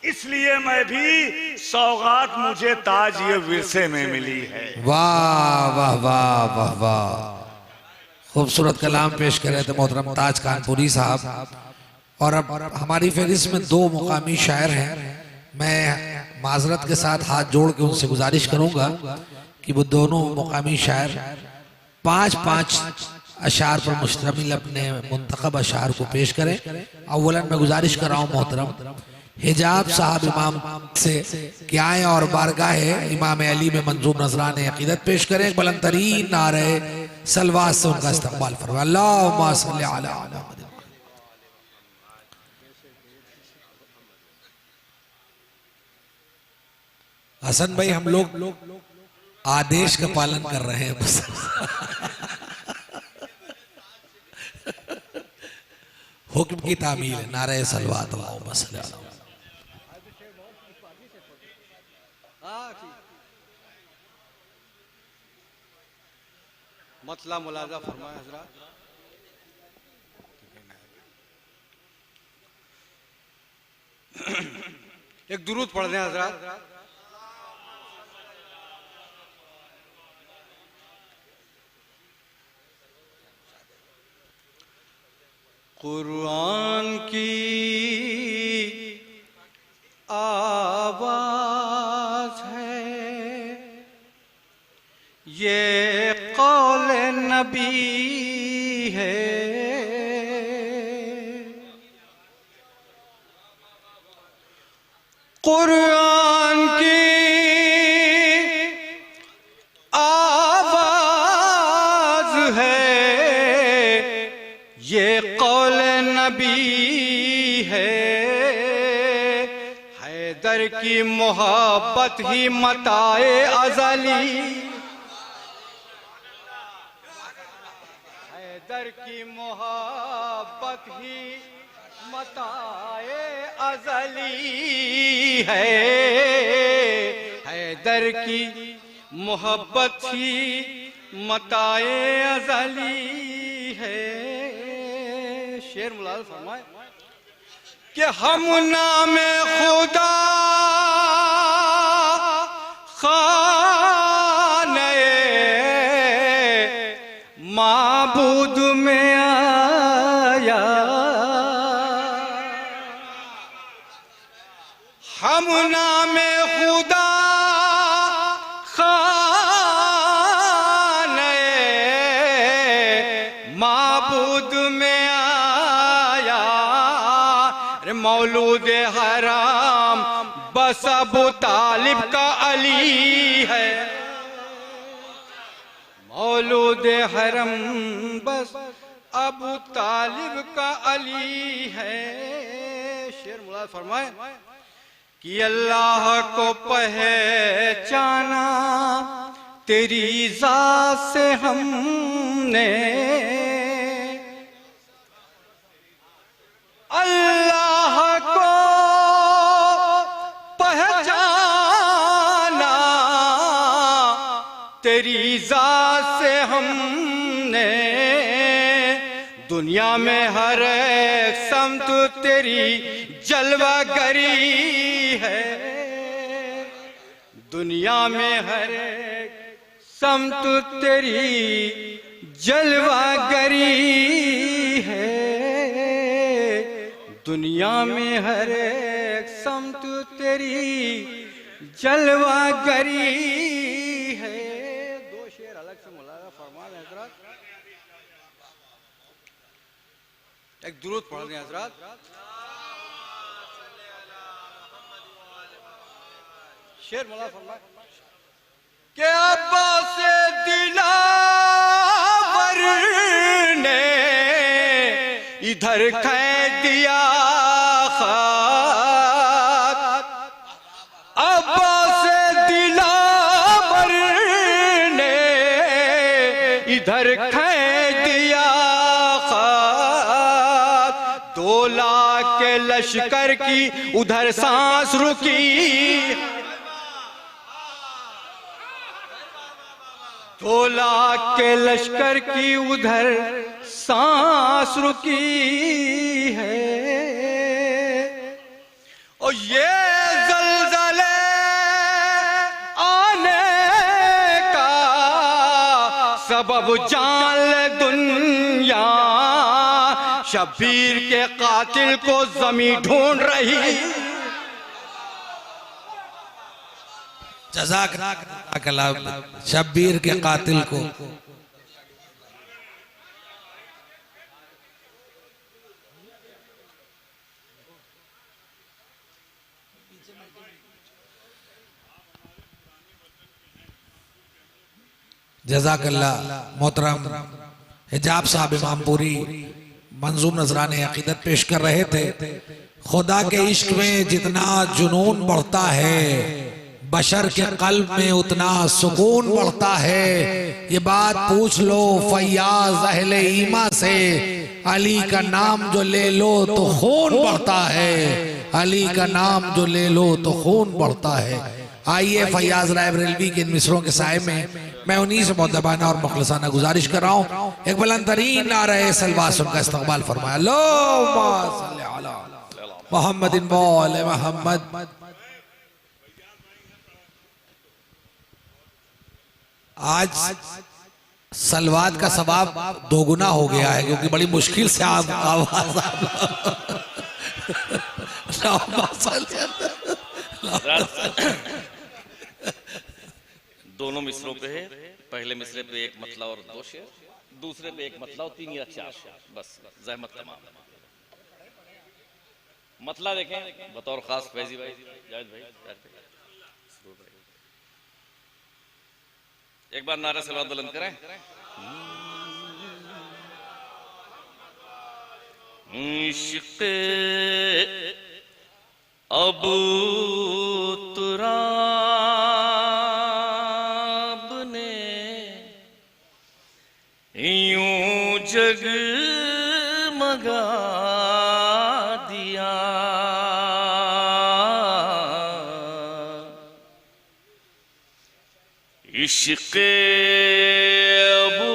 इसलिए मैं भी, सौगात मुझे ताज ये विरसे में मिली है। वाह वाह वाह वाह वाह, खूबसूरत कलाम पेश कर रहे थे मोहतरम ताज कानपुरी साहब। और अब हमारी फहरिस्त में 2 मुकामी शायर हैं। मैं माजरत के साथ हाथ जोड़ के उनसे गुजारिश करूंगा कि वो दोनों मुकामी शायर 5-5 अशार पर मुश्तमिल अपने मुंतखब अशार को पेश करें। अव्वलन मैं गुजारिश कर रहा हूँ मोहतरम हिजाब साहब इमाम से कि आए और बारगाह इमाम अली में मंजूर नजरान अकीदत पेश करें। बुलंद तरीन नारे सलवात से उनका इस्तकबाल फरमाएं। अल्लाहुम्मा सल्ली अला मुहम्मद। हसन भाई, हम लोग आदेश का पालन कर रहे हैं बस। हुक्म की तामील है। नारे सलवात अल्लाहुम्मा सल्ली अला मुहम्मद। मतला मुलाजा फरमाए हजरात। एक दुरूद पढ़ दें हजरात। कुरान की आवाज है ये कौल नबी है, कुरान की आवाज है ये कौल नबी है। हैदर की मोहब्बत ही मताए अज़ली, हैदर की मोहब्बत ही मताए अज़ली है। हैदर की मोहब्बत ही मताए अज़ली है। शेर मुलाज़ फरमाए कि हम नाम खुदा खाने माबूद में आया, हम नाम खुदा खाने माबूद में आया। मौलूद हराम बस अबू तालिब का अली है, मौलूद हरम बस अबू तालिब का अली है। शेर मुराद फरमाए कि अल्लाह को पहचाना तेरी ज़ात से हमने, अल्लाह को पहचाना तेरी ज़ात से हमने। दुनिया में हर एक समत तेरी जलवागरी है। दुनिया में हर एक समत तेरी जलवागरी है। दुनिया में हर एक समत तेरी जलवागरी है। दो शेर अलग से मुलाजा फरमान हजरत, एक दुरूद पढ़ दें हजरत। शेर मुलाजा फरमान के अब्बास दिलावर ने इधर कह दिया खाक। अब्बास दिलावर ने इधर कह दिया खाक। 2 लाख के लश्कर की उधर सांस रुकी। 2 लाख के लश्कर की उधर सांस रुकी है। और ये ज़लज़ले आने का सबब जान ले दुनिया। शब्बीर के कातिल को ज़मीं ढूंढ रही। जज़ाकल्लाह शब्बीर के कातिल को। जज़ाकल्लाह मोहतरम हिजाब साहब इमामपुरी मंजूर नजराने अकीदत पेश कर रहे थे। खुदा के इश्क में जितना जुनून बढ़ता है, बशर के कल्ब में उतना सुकून बढ़ता है। ये बात पूछ लो फैयाज अहले ईमा से, अली का नाम जो ले लो तो खून बढ़ता है। अली का नाम जो ले लो तो खून बढ़ता है। आइए फैयाज रायबरेलवी के इन मिसरों के साए में मैं उन्हीं से मुअद्दबाना और मुखलसाना गुजारिश कर रहा हूँ, एक बुलंद तरीन नारे सलवात उनका इस्तकबाल फरमाया। अल्लाहुम्मा सल्ली अला मुहम्मदिन व आले मुहम्मद। आज सलवात का सवाब 2 गुना हो गया है, क्योंकि बड़ी मुश्किल से आप आवाज दोनों मिसरों पे है। पहले मिसरे पे एक मतला और 2 शेर, दूसरे पे एक मतला और 3 या 4 शेर, बस जहमत तमाम। मतला देखें बतौर खास फैजी भाई, जावेद भाई, एक बार नारा सलवात बुलंद करें। इश्क़ अबू तुराब ने यूं जगमगा दिया। इश्क़ अबू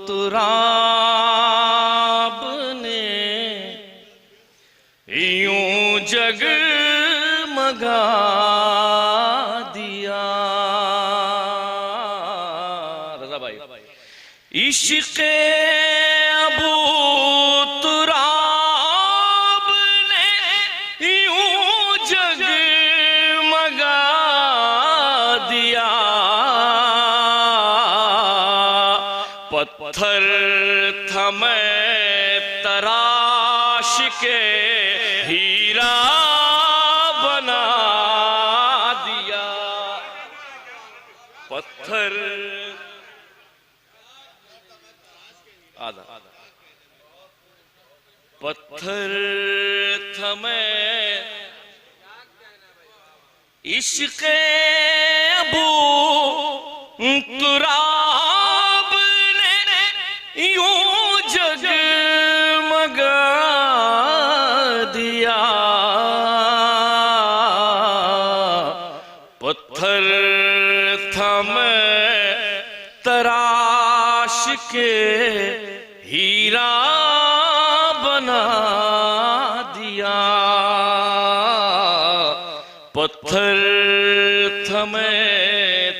तुराब ने यूं जगमगा दिया। रज़ा भाई, इश्क़ अबू तुराब ने यूं जगमगा दिया। पत्थर था मैं तराश के हीरा बना दिया। पत्थर आधा पत्थर था मैं इश्क़ अबू तुराब ने यूं जगमगा दिया। पत्थर था मैं तराश के हीरा बना दिया। पत्थर थमे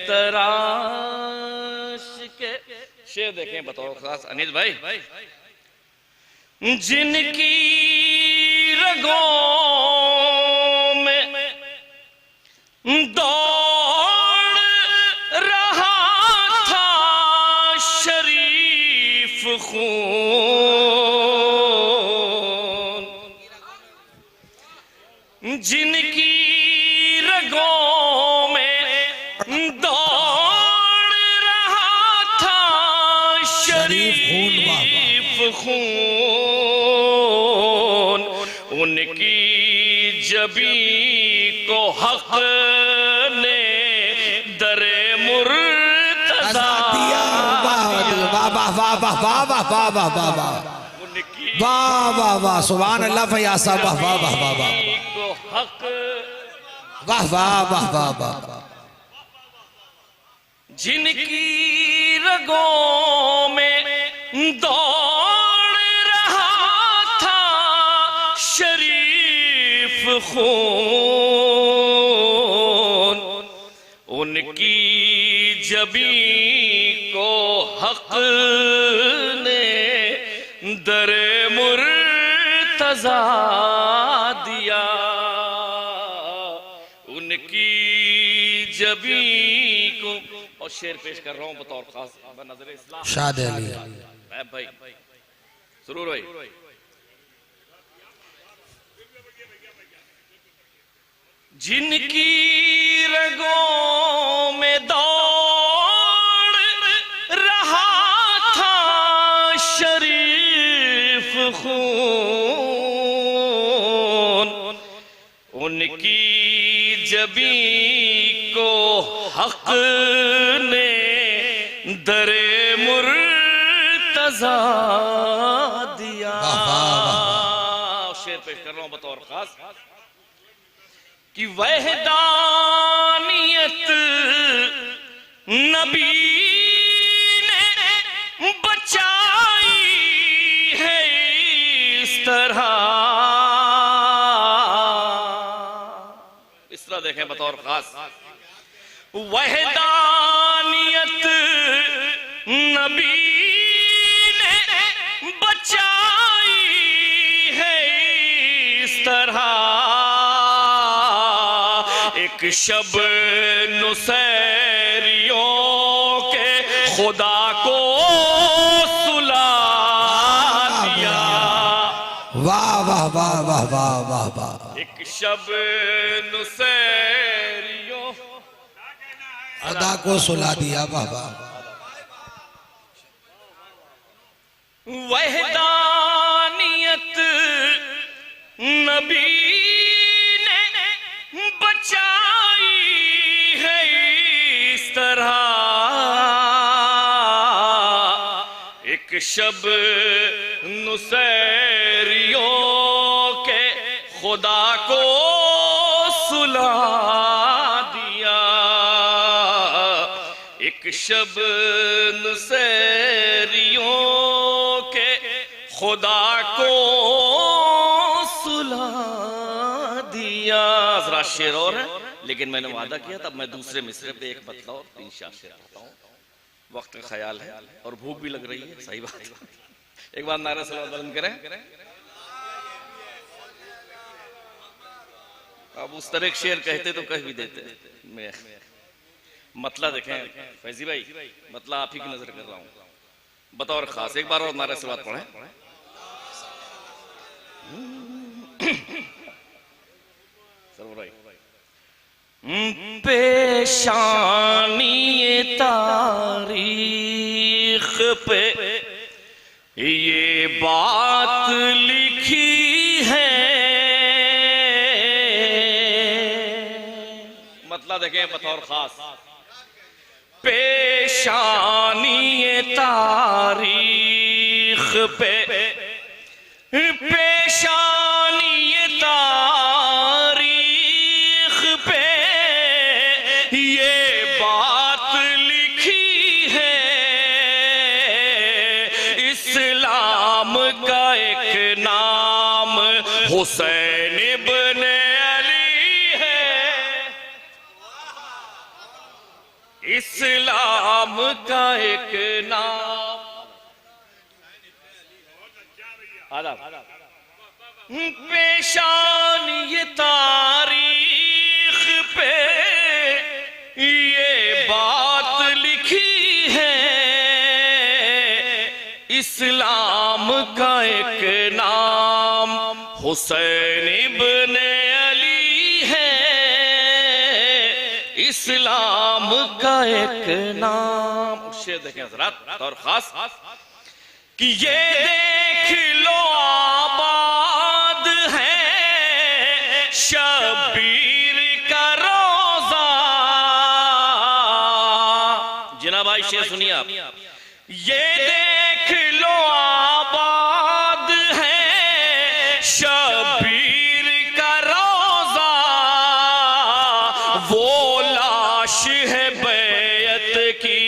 तराश के। शेर देखें बतौर खास अनिल भाई। जिनकी रगों में दौड़ रहा था शरीफ खून, जिनकी रगों में दौड़ रहा था शरीफ खून, उनकी जबी को हक ने दरे मुर्तज़ा दिया। वाह वाह वाह वाह वाह वाह वाह वाह वाह वाह वाह वाह सुभान अल्लाह फया साहब वाह वाह वाह वाह वाह वाह वाह वाह वाह वाह। जिनकी रगों में दौड़ रहा था शरीफ खून, उनकी जबी को हक ने दरे मुर्तज़ा दिया। उनकी जबी को और शेर पेश कर रहा हूं बतौर खास नजर इस्लाम शाद अली भाई जरूर भाई। जिनकी रगों में दौड़ रहा था शरीफ खून, उनकी जबी को हक ने दरे मुर्तज़ा दिया। शेर पेश कर रहा हूं बतौर खास कि वहदानियत नबी ने बचाई है इस तरह। इस तरह देखें बतौर खास वहदानियत नबी ने बचाई है इस तरह। एक शब नुसैरियों के खुदा को सुला दिया। वाह वाह वाह वाह वाह वाह वाह। एक शब नुसैरियों खुदा को सुला दिया। वाह वाह। वहदानियत नबी बचाई है इस तरह। एक शब नुसैरियों के खुदा को सुला दिया। एक शब नुसैरियों के खुदा को सुला दिया। जरा शेर और है लेकिन मैंने वादा किया तब मैं दूसरे मिसरे पे एक बतला और 3 4 शेर पढ़ता हूँ। वक्त का ख्याल है और भूख भी लग रही है। सही बात है। एक बार नारा सलावत बुलंद करें। अब उस तरह एक शेर कहते तो कह भी देते। मैं मतला देखें फैजी भाई, मतला आप ही की नजर कर रहा हूँ बतौर खास। एक बार और नारा सलावत पढ़ें। पेशानी तारीख पे ये बात लिखी है। मतलब देखें बतौर खास पेशानी तारीख पे पेशानी तारीख पे ये बात लिखी है। इस्लाम का एक नाम हुसैन इब्न अली है। इस्लाम का एक नाम। पेशान ये तारीख पे ये बात लिखी है, इस्लाम का एक नाम हुसैन इब्ने अली है, इस्लाम का एक नाम। शेर देखें हज़रात और खास कि ये देख लो आबाद है शबीर का रोजा। जिना भाई शेर सुनिए आप, ये देख लो आबाद है शबीर का रोजा, वो लाश है बैत की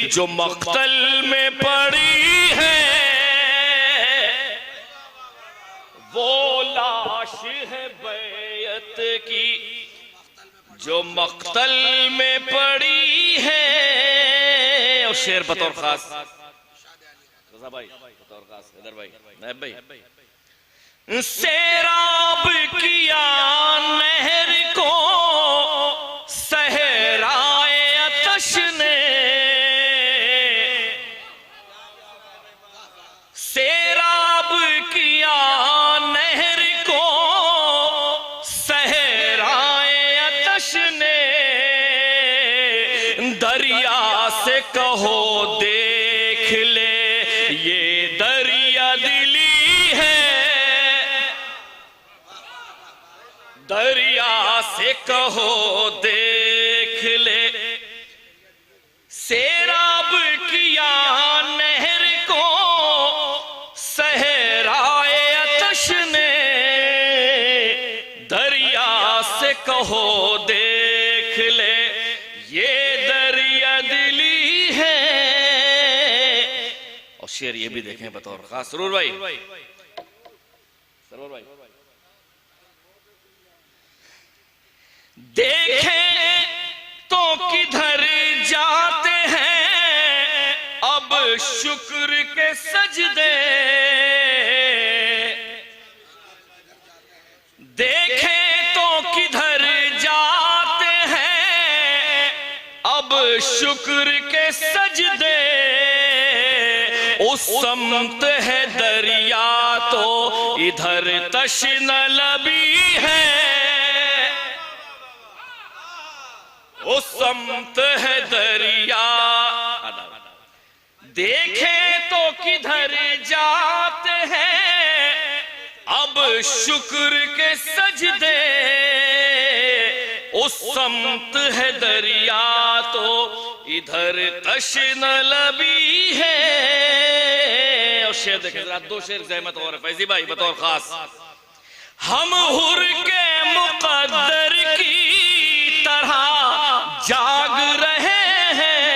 जो मख्तल में पड़ी है, वो लाश है बैत की जो मख्तल में पड़ी है। और शेर बतौर खास रज़ा भाई, बतौर खास इधर भाई, नायब भाई। सैराब किया नहर को सहराए आतश ने, सैराब किया नहर को सहराए आतश ने, दरिया से कहो देख ले ये दरिया दिली है, दरिया से कहो देख ले। सैराब किया नहर को सहराए आतश ने, दरिया से कहो देख ले ये दरिया दिली है। और शेर ये भी देखें बतौर खास सरूर भाई, सरूर भाई। देखें तो किधर जाते हैं अब शुक्र के सजदे, देखें तो किधर जाते हैं अब शुक्र के सजदे, उस समत है दरिया तो इधर तश्न लबी है, उस समत है दरिया। देखें तो किधर जाते हैं अब शुक्र के सजदे, उस समत है दरिया तो इधर तश्न लबी है। और शेर देखें जरा, दो शेर ज़हमत और फैजी भाई बतौर खास। हम हुर के मुक़द्दर की तरह जाग रहे हैं,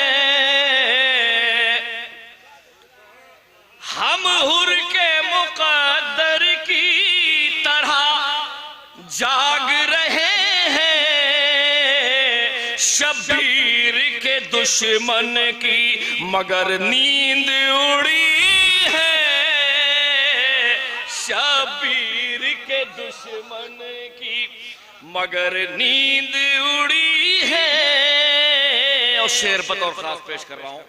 हम हुर के मुक़द्दर की तरह जाग रहे हैं, शबीर के दुश्मन की मगर नींद उड़ी है, शबीर के दुश्मन की मगर नींद उड़ी है। और शेर बतौर खास पेश कर रहा हूं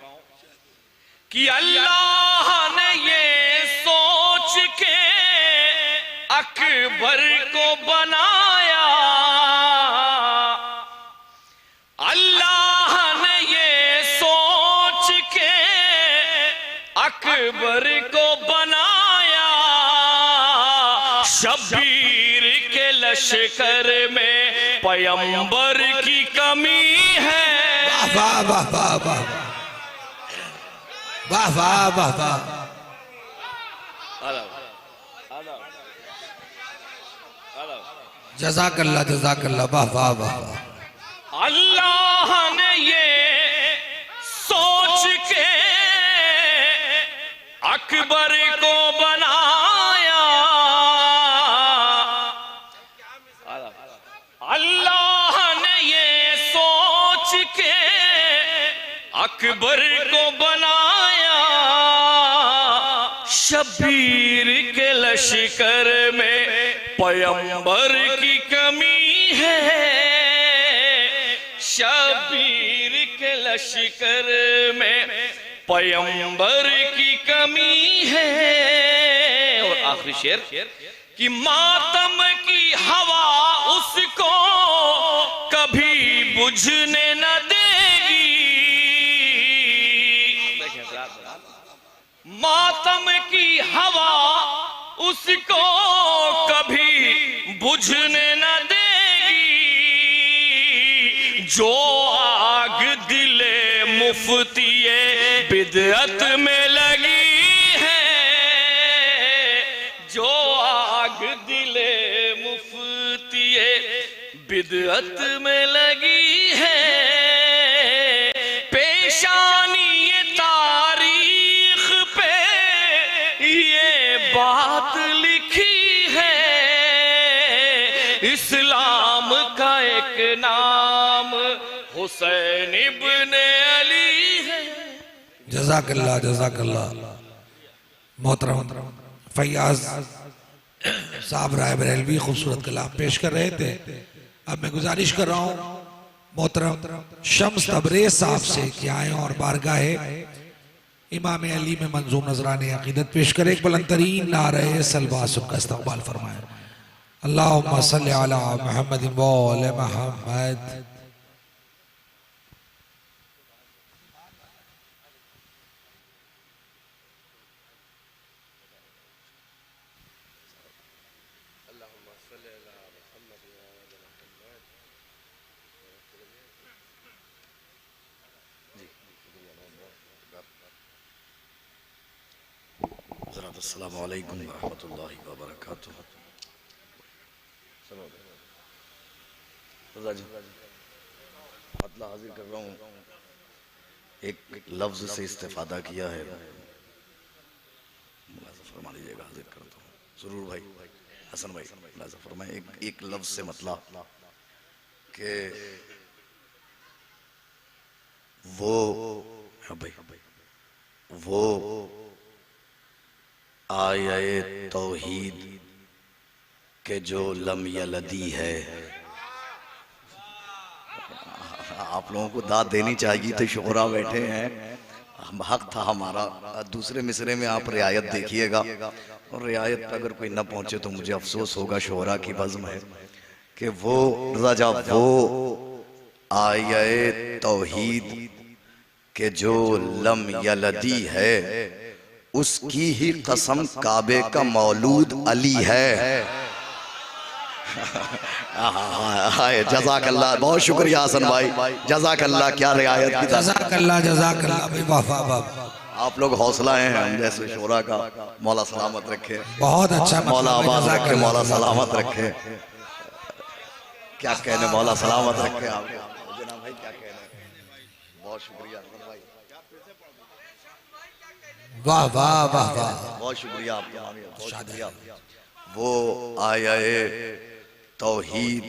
कि अल्लाह ने ये सोच के अकबर को बनाया, अल्लाह ने ये सोच के अकबर को बनाया, शबीर के लश्कर में पैगंबर की कमी है। वाह वाह वाह वाह वाह वाह वाह वाह। जज़ाकल्लाह जज़ाकल्लाह, वाह वाह वाह। अल्लाह ने ये सोच के अकबर को बनाया, अल्लाह ने ये सोच के अकबर को बनाया शबीर के लश्कर में पैगंबर की कमी है, शबीर के लश्कर में पैगंबर की कमी है। और आखिरी शेर कि मातम की हवा उसको कभी बुझने न देगी, मातम की हवा उसको कभी बुझने न देगी। जो आग दिले मुफ्तिये बिदअत में लगी है, जो आग दिले मुफ्तिये बिदअत में लगी है, पेशानी ये तारीख पे ये बात लिखी है, इस्लाम का एक नाम हुसैन इब्न अली है। जज़ाकल्लाह जज़ाकल्लाह। मोहतरम फैयाज साहब राय बरेलवी खूबसूरत कलाम पेश कर रहे थे। अब मैं गुजारिश कर रहा हूँ मोहतरम शम्स तबरेज साहब से कि आए और बारगाहे इमाम अली में मंजूम नजराने अकीदत पेश करें। एक बुलंदतरीन नारे सलवासुन का इस्तक़बाल फरमाएं। अल्लाहुम्मा सल्लि अला मुहम्मद व आले मुहम्मद। अस्सलामु अलैकुम व रहमतुल्लाहि व बरकातुहू। मतलब हाजिर कर रहा हूँ, एक लफ्ज से इस्तेफादा किया है, फरमा लीजिएगा, हाजिर करता हूँ। जरूर भाई हसन भाई फरमाए, एक लफ्ज से मतलब के वो आये तौहीद के जो लम यलदी है। आप लोगों को दाद देनी चाहिए थी, शोहरा बैठे हैं, हक था हमारा। दूसरे मिसरे में आप रियायत देखिएगा, और रियायत पे अगर कोई न पहुंचे तो मुझे अफसोस होगा। शोहरा की बज़्म है कि वो रजा वो आये तौहीद के जो लम यलदी है, उसकी ही कसम काबे का मौलूद अली है। जज़ाकल्लाह, बहुत शुक्रिया हसन भाई, जज़ाकल्लाह। क्या रियायत की, जज़ाकल्लाह जज़ाकल्लाह भाई, वाह वाह वाह। आप लोग हौसला हैं हम जैसे शोरा का। मौला सलामत रखे, बहुत अच्छा, मौला आबाद रखे, मौला सलामत रखे। क्या कहने, मौला सलामत रखे आप भाई, क्या कहने। बहुत शुक्रिया भाई, वाह वाह वाह वाह, बहुत शुक्रिया आपका, बहुत शुक्रिया। वो आये तौहीद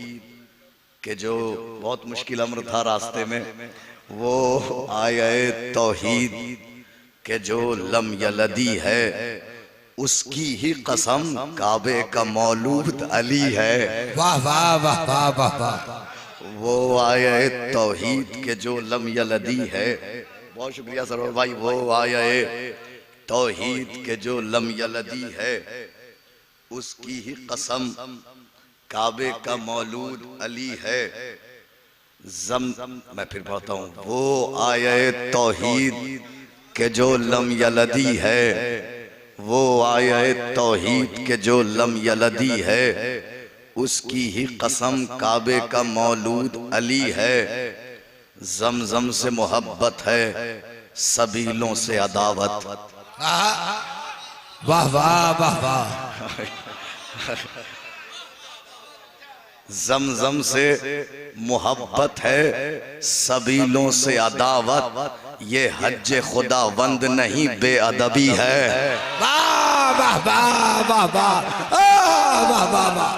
के जो बहुत मुश्किल अम्र था रास्ते में, वो आये तौहीद के जो लम यलदी है, उसकी ही कसम काबे का मौलूद अली है। वाह वाह वाह वाह वाह वाह। वो आये तौहीद के जो लम यलदी है, बहुत शुक्रिया सरोवर भाई। वो आये तौहीद के जो लम यलदी है, उसकी ही कसम काबे का मौलूद अली है। मैं फिर पढ़ता हूँ। वो आये तौहीद के जो लम यलदी है, वो आये तौहीद के जो लम यलदी है, उसकी ही कसम काबे का मौलूद अली है। जमजम से मोहब्बत है, सबीलों से अदावत। वाह वाह वाह वाह। जमजम से मोहब्बत है, सबीलों से अदावत। ये हज खुदावंद नहीं बेअदबी है। वाह वाह वाह वाह वाह वाह वाह।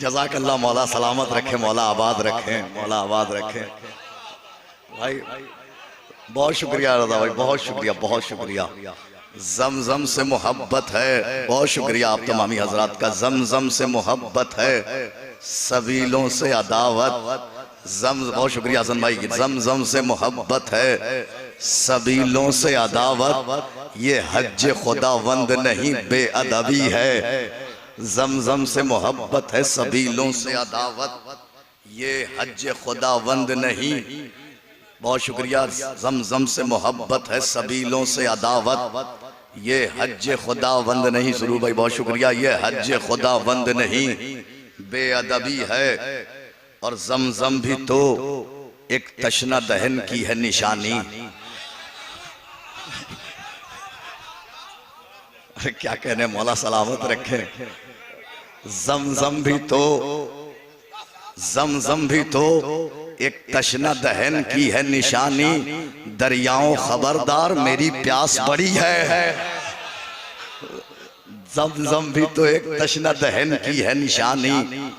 जज़ाकल्लाह, मौला सलामत रखे, मौला आबाद रखे, मौला आबाद रखे। भाई बहुत शुक्रिया रजा भाई, बहुत शुक्रिया, बहुत शुक्रिया। जमजम से मोहब्बत है, बहुत शुक्रिया आप तमामी हजरात का। जमजम से मोहब्बत है, सबीलों से अदावत। बहुत शुक्रिया हसन भाई की। जमजम से मोहब्बत है, सबीलों से अदावत। ये हज खुदावंद नहीं बेअदबी है। जमजम से मोहब्बत है, सबीलों से अदावत। ये हज खुदावंद नहीं। बहुत शुक्रिया। जमजम से मोहब्बत है, सबीलों से अदावत। ये हज खुदावंद नहीं। सुरू भाई बहुत शुक्रिया। ये हज खुदावंद नहीं बेअदबी है। और जमजम भी तो एक तशना दहन की है निशानी। अरे क्या कहने, मौला सलामत रखे। जमजम भी तो एक तशना दहन की है निशानी। दरियाओं खबरदार मेरी प्यास बड़ी है। जमजम भी तो एक तशना दहन की है निशानी।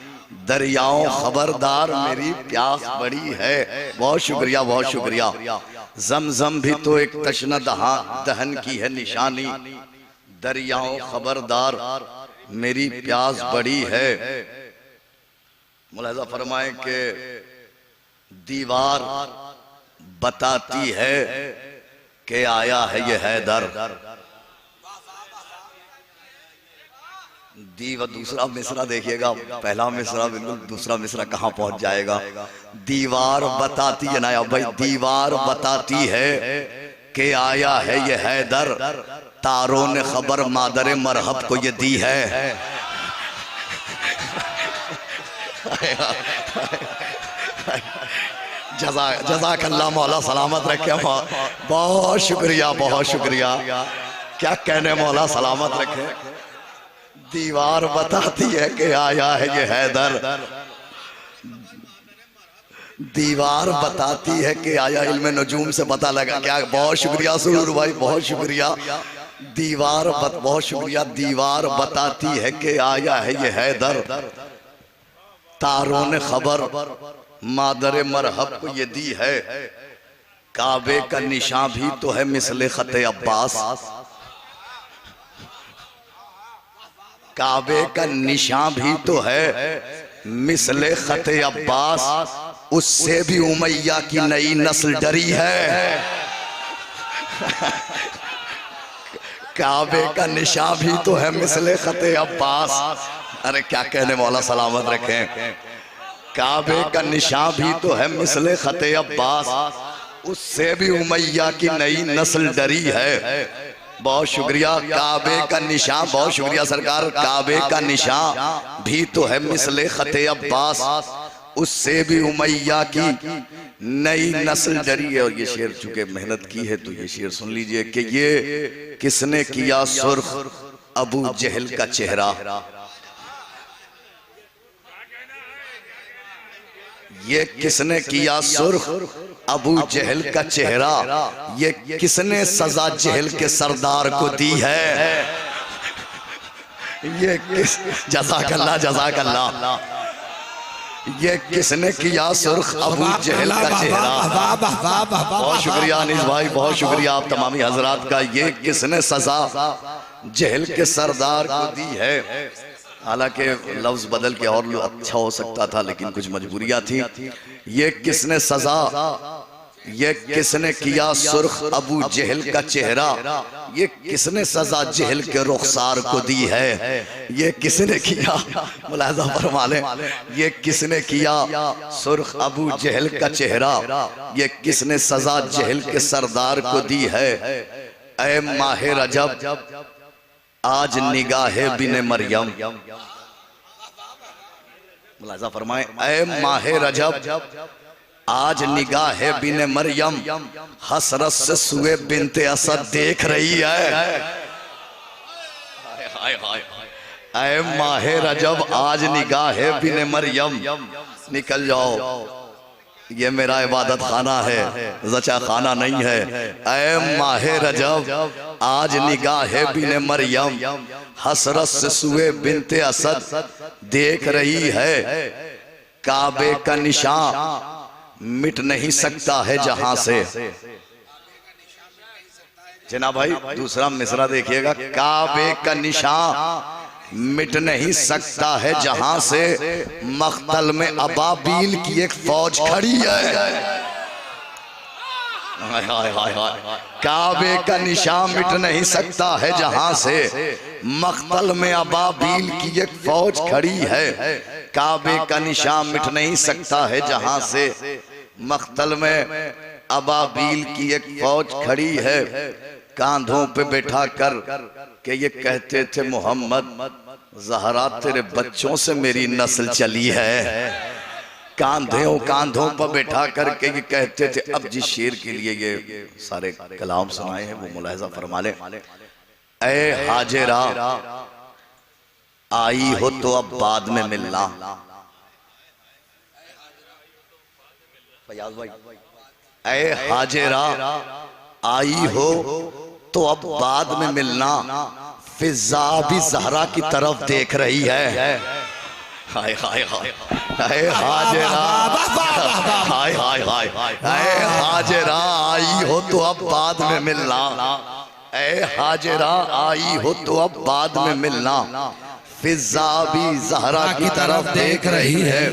दरियाओं खबरदार मेरी प्यास बड़ी है। बहुत शुक्रिया, बहुत शुक्रिया। जमजम भी तो एक तशना दहन की है निशानी। दरियाओं खबरदार मेरी प्यास बड़ी है। मुलाहिजा फरमाए कि दीवार बताती है कि आया है ये हैदर। दूसरा मिसरा देखिएगा, पहला मिसरा बिल्कुल, दूसरा मिसरा कहाँ पहुंच जाएगा। दीवार बताती है ना भाई, दीवार बताती है कि आया है ये हैदर। तारों ने खबर मादर मरहब को ये दी है। जज़ाकल्लाह, मौला सलामत रखे। बहुत शुक्रिया, बहुत शुक्रिया। क्या कहने, मौला सलामत रखे। दीवार बताती है कि आया है ये हैदर। दीवार बताती है कि आया, इल्म नजूम से पता लगा क्या। बहुत शुक्रिया सुरूर भाई, बहुत शुक्रिया। बहुत शुक्रिया। दीवार बताती है कि आया है ये हैदर। तारों ने खबर मादर मरहब को ये दी है। काबे का निशान भी तो है मिसले खते अब्बास। काबे का निशान भी तो है मिसले खते अब्बास। उससे भी उमैया की नई नस्ल डरी है। काबे का निशान भी तो है मिसले खते अब्बास। अरे क्या कहने, मौला सलामत रखें। काबे का निशान भी तो है मिसले खते अब्बास। उससे भी उमैया की नई नस्ल डरी है। बहुत शुक्रिया। काबे का निशान, बहुत शुक्रिया सरकार। काबे का निशान भी तो है मिसले खते अब्बास। उससे भी उमैया की नई नस्ल डरी है। और ये शेर चूंकि मेहनत की है तो ये शेर सुन लीजिए कि ये किसने किया सुर्ख अबू जहल का चेहरा। ये किसने किया सुर्ख अबू जहल का चेहरा। ये किसने सजा जहल के सरदार को दी है। ये किस, जज़ाकल्लाह, जज़ाकल्लाह। ये किसने किया सुर्ख अबू जहल का चेहरा। बहुत शुक्रिया अनीस भाई, बहुत शुक्रिया आप तमामी हजरात का। ये किसने सजा जहल के सरदार को दी है। हालांकि लफ्ज बदल के और अच्छा हो सकता था, लेकिन कुछ मजबूरियां थी। ये किसने सजा, ये किसने किया सुर्ख अबू जहल का चेहरा। ये किसने सजा जहल के रुखसार को दी है। ये किसने किया, मुलाहिजा फरमा लें, ये किसने किया सुर्ख अबू जहल का चेहरा। ये किसने सजा जहल के सरदार को दी है। ऐ माहे रजब आज निगाहे बिन मरियम। मुलाहिजा फरमाए, ऐ माहे रजब आज निगाहे बिन मरियम। हसरत से सुए बिनते असद देख रही है। ऐ माहे रजब आज निगाहे बिन मरियम। निकल जाओ, ये मेरा इबादत खाना है, ज़चा खाना नहीं है। ऐ माहे रजब आज निगाहे बिन मरियम। हसरत से सुए बिनते असद देख रही है। काबे का निशान मिट नहीं सकता है जहां से। जनाब भाई दूसरा मिसरा देखिएगा। काबे का निशान मिट नहीं सकता है जहां से, मख्तल में अबाबील की एक फौज खड़ी है। हाय हाय हाय हाय। काबे का निशान मिट नहीं सकता है जहां से, मख्तल में अबाबील की एक फौज खड़ी है। काबे का निशान मिट नहीं सकता है जहां से, मख्तल में अबाबील की एक फौज खड़ी है। कांधों पे बैठा कर के ये कहते थे मोहम्मद ज़हरा तेरे बच्चों से मेरी नस्ल चली है। कांधों पर बैठा करके ये कहते थे। अब जिस शेर के लिए ये सारे कलाम सुनाए हैं वो मुलाहिजा फरमा ले। ऐ हाजिरा आई हो तो अब बाद में मिलना। फयाज भाई, ऐ हाजिरा आई हो तो अब बाद में मिलना। फिजा भी ज़हरा की तरफ देख रही है। हाय हाय हाय हाय हाजिरा, हाय हाय हाय हाय हाजिरा आई हो तो अब बाद में मिलना। ऐ हाजिरा आई हो तो अब बाद में मिलना। फिजा भी ज़हरा की तरफ देख रही है।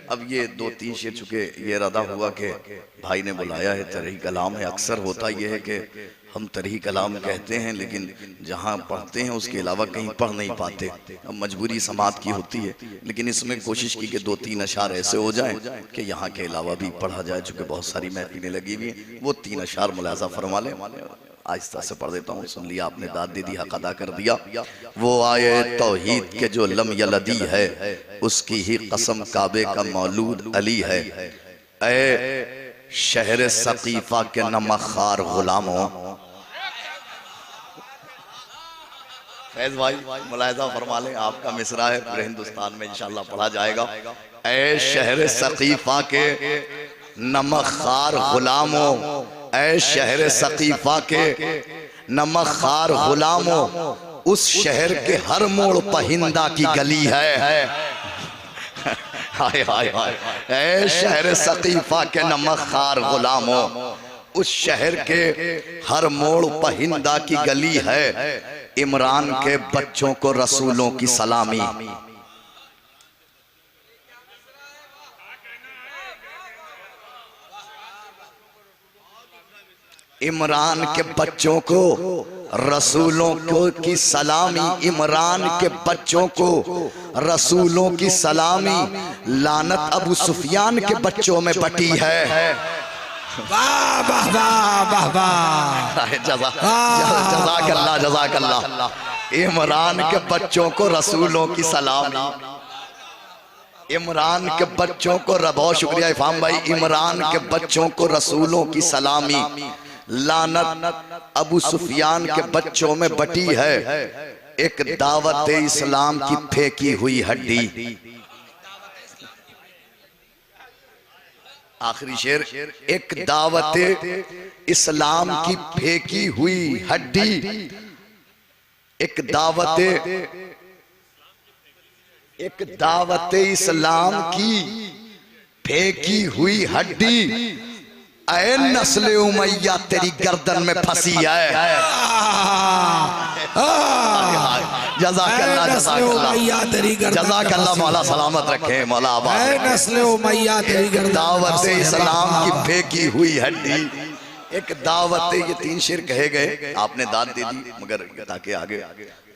अब ये दो तीन शेर चुके ये इरादा हुआ कि भाई ने बुलाया है, तरही कलाम है। अक्सर होता यह है कि हम तरही कलाम कहते हैं लेकिन जहाँ पढ़ते हैं उसके अलावा कहीं पढ़ नहीं पाते। अब मजबूरी समात की होती है, लेकिन इसमें कोशिश की कि दो तीन अशार ऐसे हो जाएं कि यहाँ के अलावा भी पढ़ा जाए। चूँकि बहुत सारी महफिलें लगी हुई हैं, वो तीन अशार मुलाजा फरमा लें। आहिस्ता से पढ़ देता हूँ। सुन लिया आपने, दाद दे दी, हक अदा कर दिया। वो आए तौहीद के जो लम यलदी है, उसकी ही कसम काबे का मौलूद अली है। ऐ शहर सकीफा के नमखार गुलामों। फैज भाई मुलाहिजा फरमा लें, आपका मिसरा है, पूरे हिंदुस्तान में इंशाल्लाह पढ़ा जाएगा। ऐ शहर सकीफा के नमखार गुलामों, ऐ शहर सकीफा के नमखार गुलामों, उस शहर के हर मोड़ पहिंदा की गली है। हाय हाय हाय। ऐ शहर सकीफा के नमखार गुलामों, उस शहर के हर मोड़ पहिंदा की गली है। इमरान के बच्चों को रसूलों की सलामी। इमरान के बच्चों को रसूलों को की सलामी। इमरान के बच्चों को रसूलों की सलामी। लानत अबू सुफियान के बच्चों में बटी है। वाह वाह वाह वाह वाह। जज़ाकल्लाह जज़ाकल्लाह। इमरान के बच्चों को रसूलों की सलामी। इमरान के बच्चों को बहुत शुक्रिया इफाम भाई। इमरान के बच्चों को रसूलों की सलामी। लानत अबू सुफियान के बच्चों में बटी है। एक दावत इस्लाम की फेंकी हुई हड्डी। आखिरी शेर। एक दावत इस्लाम की फेंकी हुई हड्डी। एक दावत इस्लाम की फेंकी हुई हड्डी। ऐ नस्ल उमैया तेरी गर्दन में फंसी है। जज़ाकल्लाह जज़ाकल्लाह। मौला सलामत रखे, मौला आबाद। नस्ल उमैया तेरी गर्दन। दावत इस्लाम की फेंकी हुई हड्डी। एक दावत, ये तीन शेर कहे गए, आपने दाद दे दी मगर ताकि आगे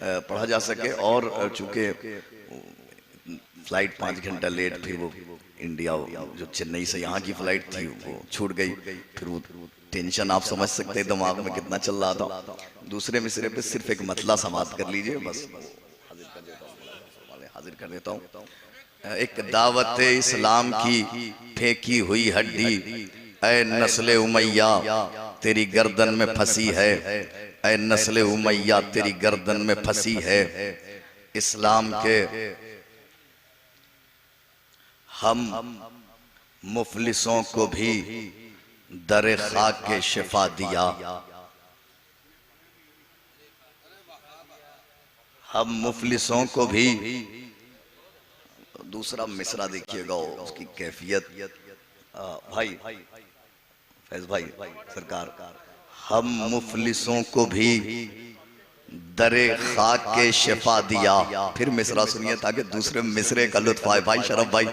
पढ़ा जा सके। और चूंकि फ्लाइट 5 घंटा लेट, फिर वो इंडिया जो चेन्नई से यहाँ की फ्लाइट थी वो छूट गई। फिर वो टेंशन आप समझ सकते हैं दिमाग में कितना चल रहा था। दूसरे मिसरे पे सिर्फ एक मतला समाप्त कर लीजिए बस, हाजिर कर देता हूँ। एक दावत इस्लाम की फेंकी हुई हड्डी। ऐ नस्ल उमैया तेरी गर्दन में फंसी है। ऐ नस्ल उमैया तेरी गर्दन में फंसी है। इस्लाम के हम मुफलिसों को भी दरे खाक के शिफा दिया। हम मुफलिसों को भी। दूसरा मिसरा देखिएगा उसकी कैफियत। भाई फैज भाई सरकार, हम मुफलिसों को भी दरे खाक के शिफा दिया। फिर मिसरा सुनिए ताकि दूसरे मिसरे का लुत्फ आए। भाई शरफ भाई,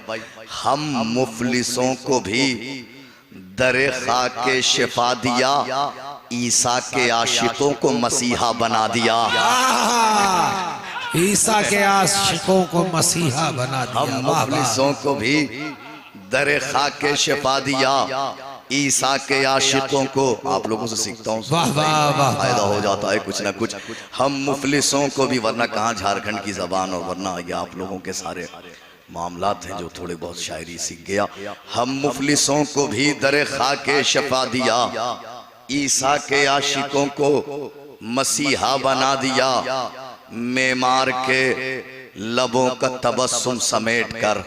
हम मुफलिसों को भी दरे खाक के शिफा दिया, ईसा के आशिकों को मसीहा बना दिया। ईसा के आशिकों को मसीहा बना दिया। हम मुफलिसों को भी दरे खाक के शिफा दिया, ईसा के आशिकों को। आप लोगों से सीखता हूँ, फायदा हो जाता है कुछ ना कुछ। हम मुफलिसों को भी, वरना कहाँ झारखंड की जबान और वरना ये आप लोगों के सारे मामलात हैं जो थोड़े बहुत शायरी सीख गया। हम मुफलिसों को भी दरे खाके शफा दिया, ईसा के आशिकों को मसीहा बना दिया। मेमार के लबों का तबस्सुम समेट कर।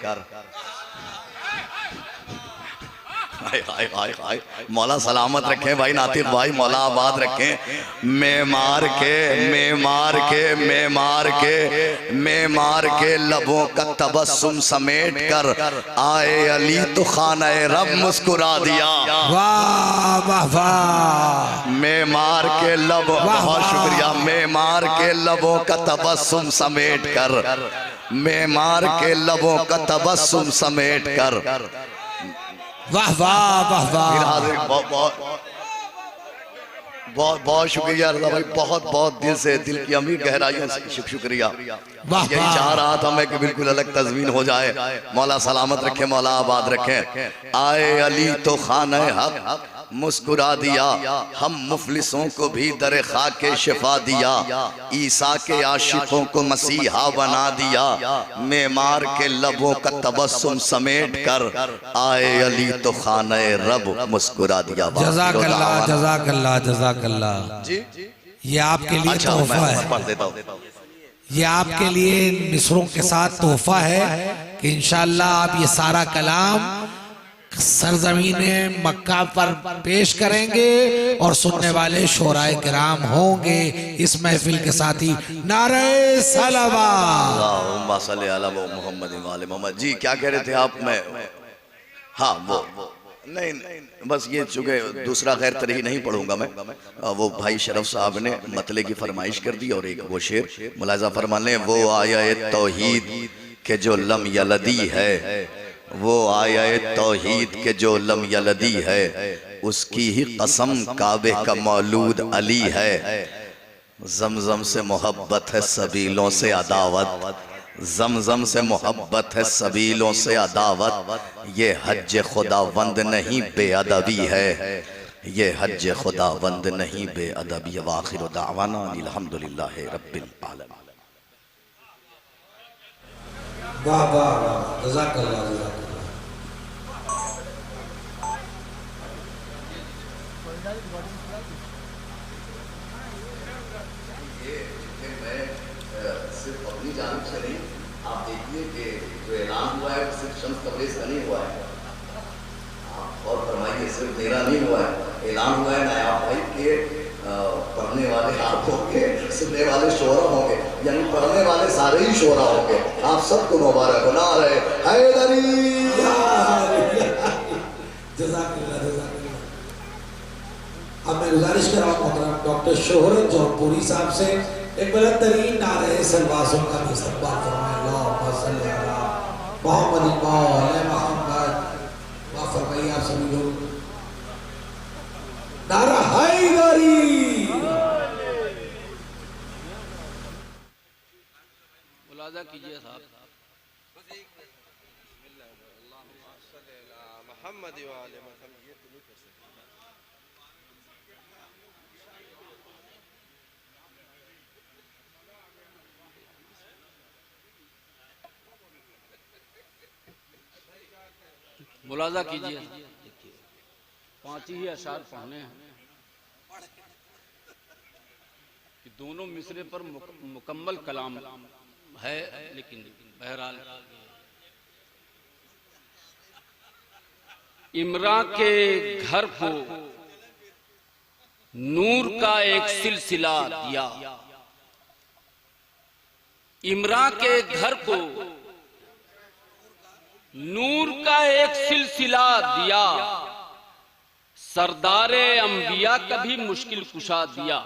हाय हाय हाय, मौला सलामत रखें भाई नातिक भाई, मौला आबाद रखें। मेमार के लबों का तबस्सुम समेट कर आए अली तो खाने रब मुस्कुरा दिया। वाह वाह वाह। मेमार के लब, बहुत शुक्रिया। मेमार के लबों का तबस्सुम समेट कर, मेमार के लबों का तबस्सुम समेट कर। वाह वाह वाह वाह। बहुत बहुत शुक्रिया रज़ा भाई, बहुत बहुत दिल से, दिल की अमीर गहराइयों से शुक्रिया। यही चाह रहा था मैं कि बिल्कुल अलग तज़मीन हो जाए। मौला सलामत रखे, मौला आबाद रखे। आए अली तो खाने हक मुस्कुरा दिया, हम मुफलिसों को भी दरे खाके शिफा दिया। ईसा के आशिकों को मसीहा बना दिया। मेमार के लबों का तबस्सुम समेट कर आए अली तो खाने रब मुस्कुरा दिया। जज़ाकल्लाह जज़ाकल्लाह जज़ाकल्लाह। ये आपके लिए तोहफा है, ये आपके लिए मिसरों के साथ तोहफा है कि इंशाअल्लाह आप ये सारा कलाम सरजमीन मक्का पर पेश करेंगे और सुनने वाले शोराए किराम होंगे इस महफिल के साथ ही। नारे सलावत मोहम्मद। जी क्या कह रहे थे आप? मैं हाँ वो नहीं बस ये चूंकि दूसरा गैर तरीही नहीं पढ़ूंगा मैं, वो भाई शरफ साहब ने मतले की फरमाइश कर दी और एक वो शेर मुलाजा फरमा लें। वो आया तौहीद के जो लम यलदी है, वो आया तौहीद के जो लम यलदी है, उसकी ही कसम काबे का मौलूद अली है। जमजम से मोहब्बत है सबीलों से अदावत, जमजम से मोहब्बत है सबीलों से अदावत। ये हज खुदावंद नहीं बेअदबी है, ये हज खुदावंद नहीं बेअदबी। वाखिर दावाना अल्हम्दुलिल्लाहि रब्बिल आलमीन। वाह वाह वाह, जज़ाकल्लाह जज़ाकल्लाह। सिर्फ अपनी जानिब से नहीं, आप देखिए कि जो ऐलान हुआ है सिर्फ शम्स तबरेज़ का नहीं हुआ है। आप और फरमाइए, सिर्फ मेरा नहीं हुआ है, ऐलान हुआ है नायाब भाई के पढ़ने वाले आप होंगे, सुनने वाले शोरा होंगे, यानी पढ़ने वाले सारे ही शोरा होंगे। आप सबको मुबारक हो। नारे हैदरी। जज़ाकल्लाह जज़ाकल्लाह। अब मैं गुजारिश कर रहा हूँ डॉक्टर शोहरत जौनपुरी साहब से एक बुलंद तरीन नारे सलवासों का भी इस्तक़बाल फरमाएं। अल्लाहुम्मा सल्ली अला मुहम्मद व अला मुहम्मद। माफ़ फरमाइए आप सभी लोग। नारा हैदरी। मुलाजा कीजिए साहब। मुलाजा कीजिए, 5 ही अशार पढ़ने हैं कि दोनों मिसरे पर मुकम्मल कलाम है, लेकिन बहरहाल इमरा के घर को नूर का एक सिलसिला दिया, इमरा के घर को नूर का एक सिलसिला दिया, सरदारे अंबिया कभी मुश्किल कुशा दिया।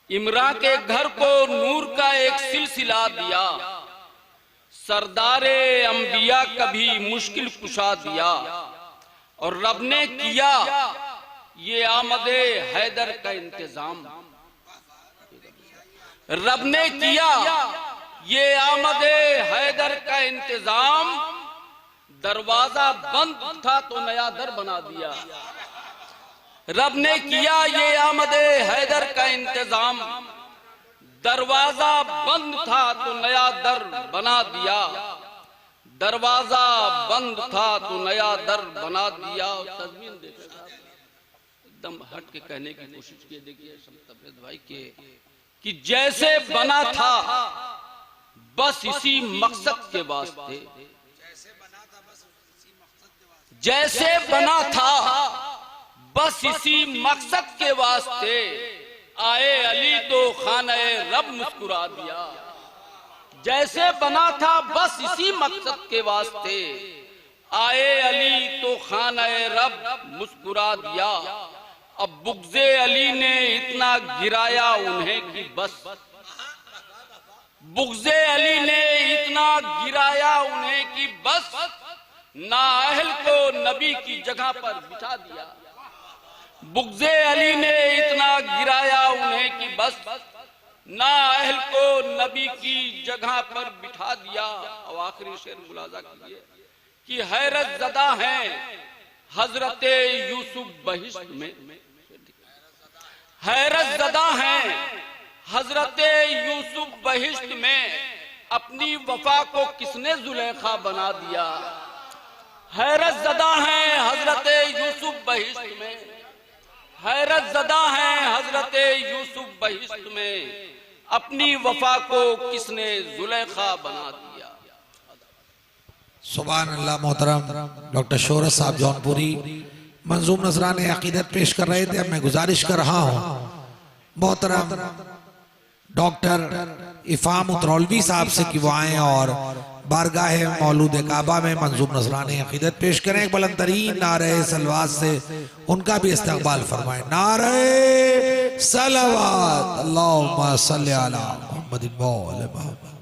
इमरा के घर को नूर का एक सिलसिला दिया। सरदारे अंबिया कभी मुश्किल कुशा दिया। और रब ने किया ये आमदे हैदर का इंतजाम। रब ने किया ये आमदे हैदर का इंतजाम। दरवाजा बंद था तो नया दर बना दिया। रब ने किया ये आमदे हैदर का इंतजाम। दरवाजा बंद था तो नया दर बना दिया। दरवाजा बंद था तो नया दर बना दिया। तस्वीर देखिए साहब, एकदम हट के कहने की कोशिश की। देखिए तबरेज भाई के कि जैसे बना था बस इसी मकसद के वास्ते। जैसे बना था बस इसी मकसद के वास्ते। आए अली तो खाने रब मुस्कुरा दिया। जैसे बना था बस इसी मकसद के वास्ते। आए अली तो खाने रब मुस्कुरा दिया। अब बुग़्ज़े अली ने इतना गिराया उन्हें कि बस। बुग़्ज़े अली ने इतना गिराया उन्हें कि बस। नाअहल को नबी की जगह पर बिठा दिया। बुग़्ज़े अली ने इतना गिराया उन्हें कि बस। नाअहल को नबी की जगह पर बिठा दिया। और आखिरी शेर मुलाजा कीजिए कि हैरत ज़दा हैं हजरत यूसुफ बहिश्त में। हैरत ज़दा हैं हजरत यूसुफ बहिश्त में। अपनी वफा को किसने जुलेखा बना दिया। हैरत ज़दा हैं हजरत यूसुफ बहिश्त में। हैरत ज़दा हैं हजरत यूसुफ बहिश्त में। अपनी वफा को किसने जुलेखा बना दिया। सुभान अल्लाह। मोहतरम डॉक्टर शोहरत साहब जौनपुरी मंजूम नजराने अकीदत पेश कर रहे थे। अब मैं गुजारिश कर रहा हूँ मोहतरम डॉक्टर इफ़ाम उतरौलवी साहब से कि वो आए और बारगाह मौलूद काबा में मंजूम नजराने अकीदत पेश करें। एक बुलंद तरीन नारे सलवात से उनका भी इस्तकबाल फरमाएं। नारे सलवात अल्लाहुम्मा सल्ली अला मुहम्मदिन व अला मुहम्मद।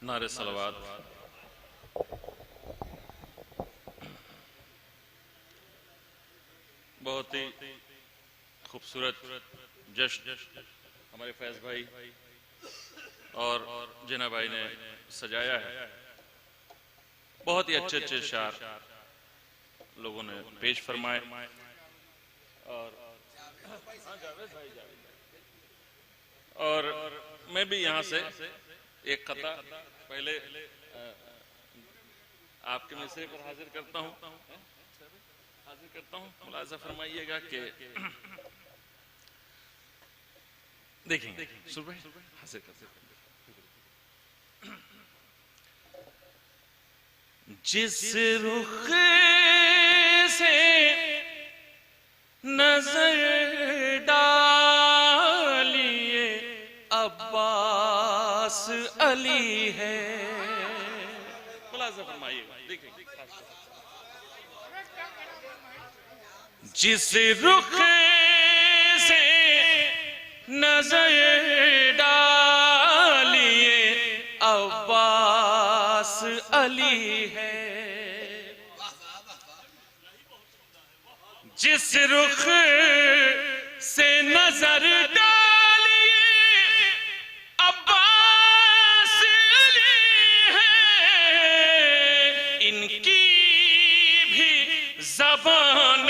नारे सलवात। बहुत ही खूबसूरत जश्न हमारे फैज भाई और जिना भाई ने सजाया है। बहुत ही अच्छे अच्छे शार लोगों ने पेश फरमाए। और मैं भी यहाँ से एक कता पहले आपके मिसरे पर हाजिर करता हूँ। मुलाजा फरमाइएगा कि देखेंगे हाजिर करते। जिस रुख से नजर डालिए अब्बास अली है। मुलाजा फरमाइएगा। देखिए जिस रुख से नजर डालिए अब्बास अली है। जिस रुख से नजर डालिए अब्बास अली है। इनकी भी ज़बान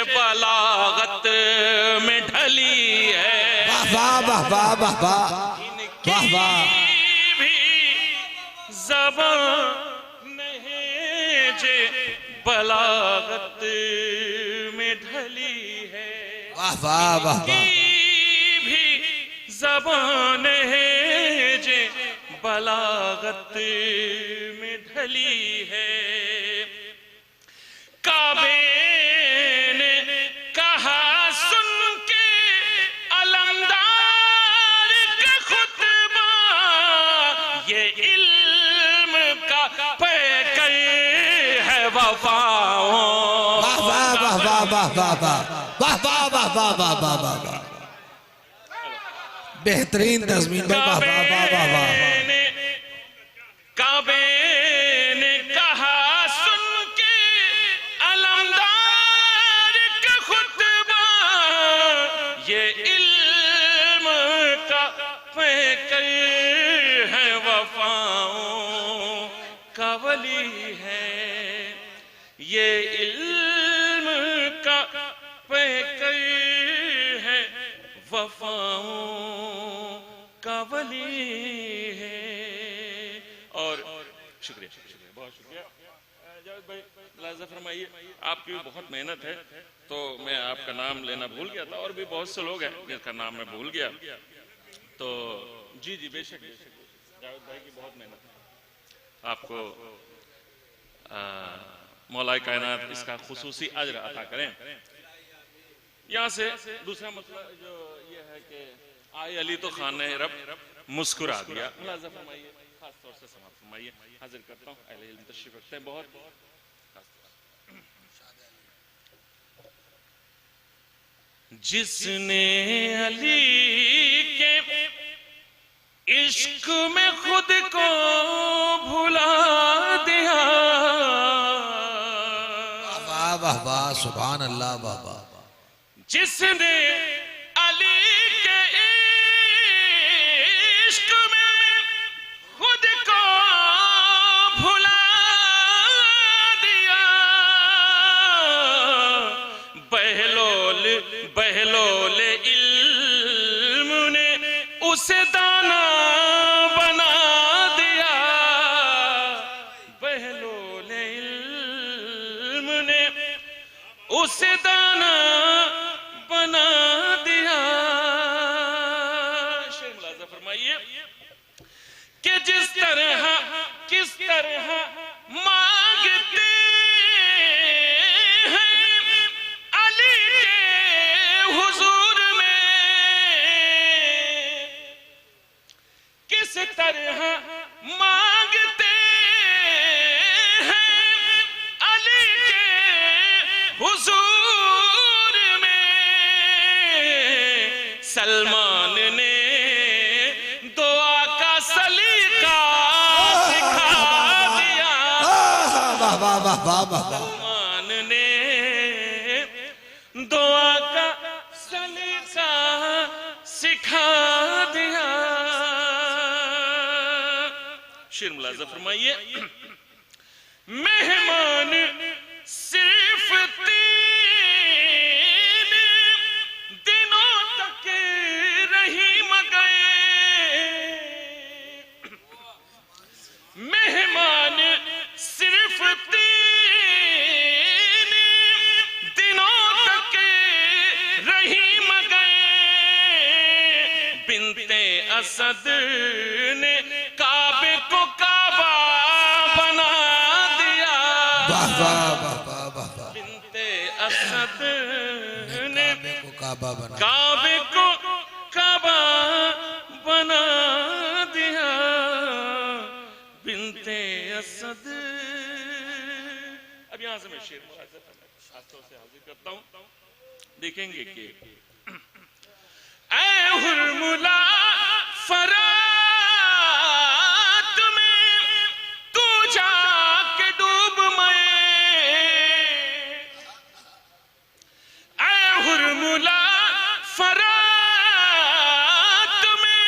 बलागत में ढली है। वाह वाह वाह वाह वाह वाह वाह। भी ज़बान है जे बलागत में ढली है। वाह वाह वाह वाह। भी ज़बान है जे बलागत में ढली चली है। काबे ने कहा सुन के अलमदार का खुतबा, ये इल्म का पैकर है वफाओं। वाह वाह वाह वाह वाह वाह वाह वाह वाह वाह वाह वाह वाह वाह वाह, बेहतरीन तस्मीन भाई, वाह वाह वाह वाह वाह। काबे ने कहा सुन के अलमदार का खुतबा, ये इल्म का पैकर है वफाओं का वली है, ये इल्म का पैकर है वफाओं का वली है। और शुक्रिया शुक्रिया, बहुत शुक्रिया जावेद भाई। मुलाज़ा फरमाइए, आपकी भी बहुत मेहनत है, तो मैं आपका नाम लेना भूल गया था, और भी बहुत से लोग हैं जिनका नाम मैं भूल गया, तो जी जी बेशक जावेद भाई की बहुत मेहनत है। आपको मौलाए कायनात इसका खुसूसी अजर अता करें। यहाँ से दूसरा मसला जो ये है कि आए अली तो खाने रब मुस्कुरा दिया। मुलाज़ा फरमाइए, खास तौर से समाप्त फरमाइए। हाजिर करता हूँ अहले इल्म तशरीफ रखते हैं। बहुत जिसने अली के इश्क में खुद को भुला दिया, वाह वाह वाह, सुभान अल्लाह, वाह वाह। जिसने अली के इश्क में खुद को भुला दिया, बहलोल बहलोल इल्म ने उसे दाना बना दिया, बहलोल इल्म ने उसे दाना बना दिया। शेर मुलाज़ा फरमाइए कि जिस तरह किस तरह मांगते हैं अली के हुजूर में, किस तरह मांगते हैं अली के हुजूर में, सलमान ने दुआ का सलीका सिखा दिया, वाह वाह वाह वाह वाह। सलमान ने दुआ का सलीका सिखा दिया। शेर मुलाज़ा फरमाइए, मेहमान सिर्फ 3 दिनों तक रही मगर, मेहमान सिर्फ 3 दिनों तक रही मगर, बिन्ते असद ने काबे को काबा बना दिया, वाह वाह वाह वाह वाह वाह। बिन्ते असद ने काबा बना, काबे को काबा बना दिया, बिन्ते असद। अब यहां से मैं शेर खासतौर से हाजिर करता हूं, देखेंगे कि ऐ हुर्मुला फरात में तू जाके डूब मैं, ऐ हुर्मुला फरात में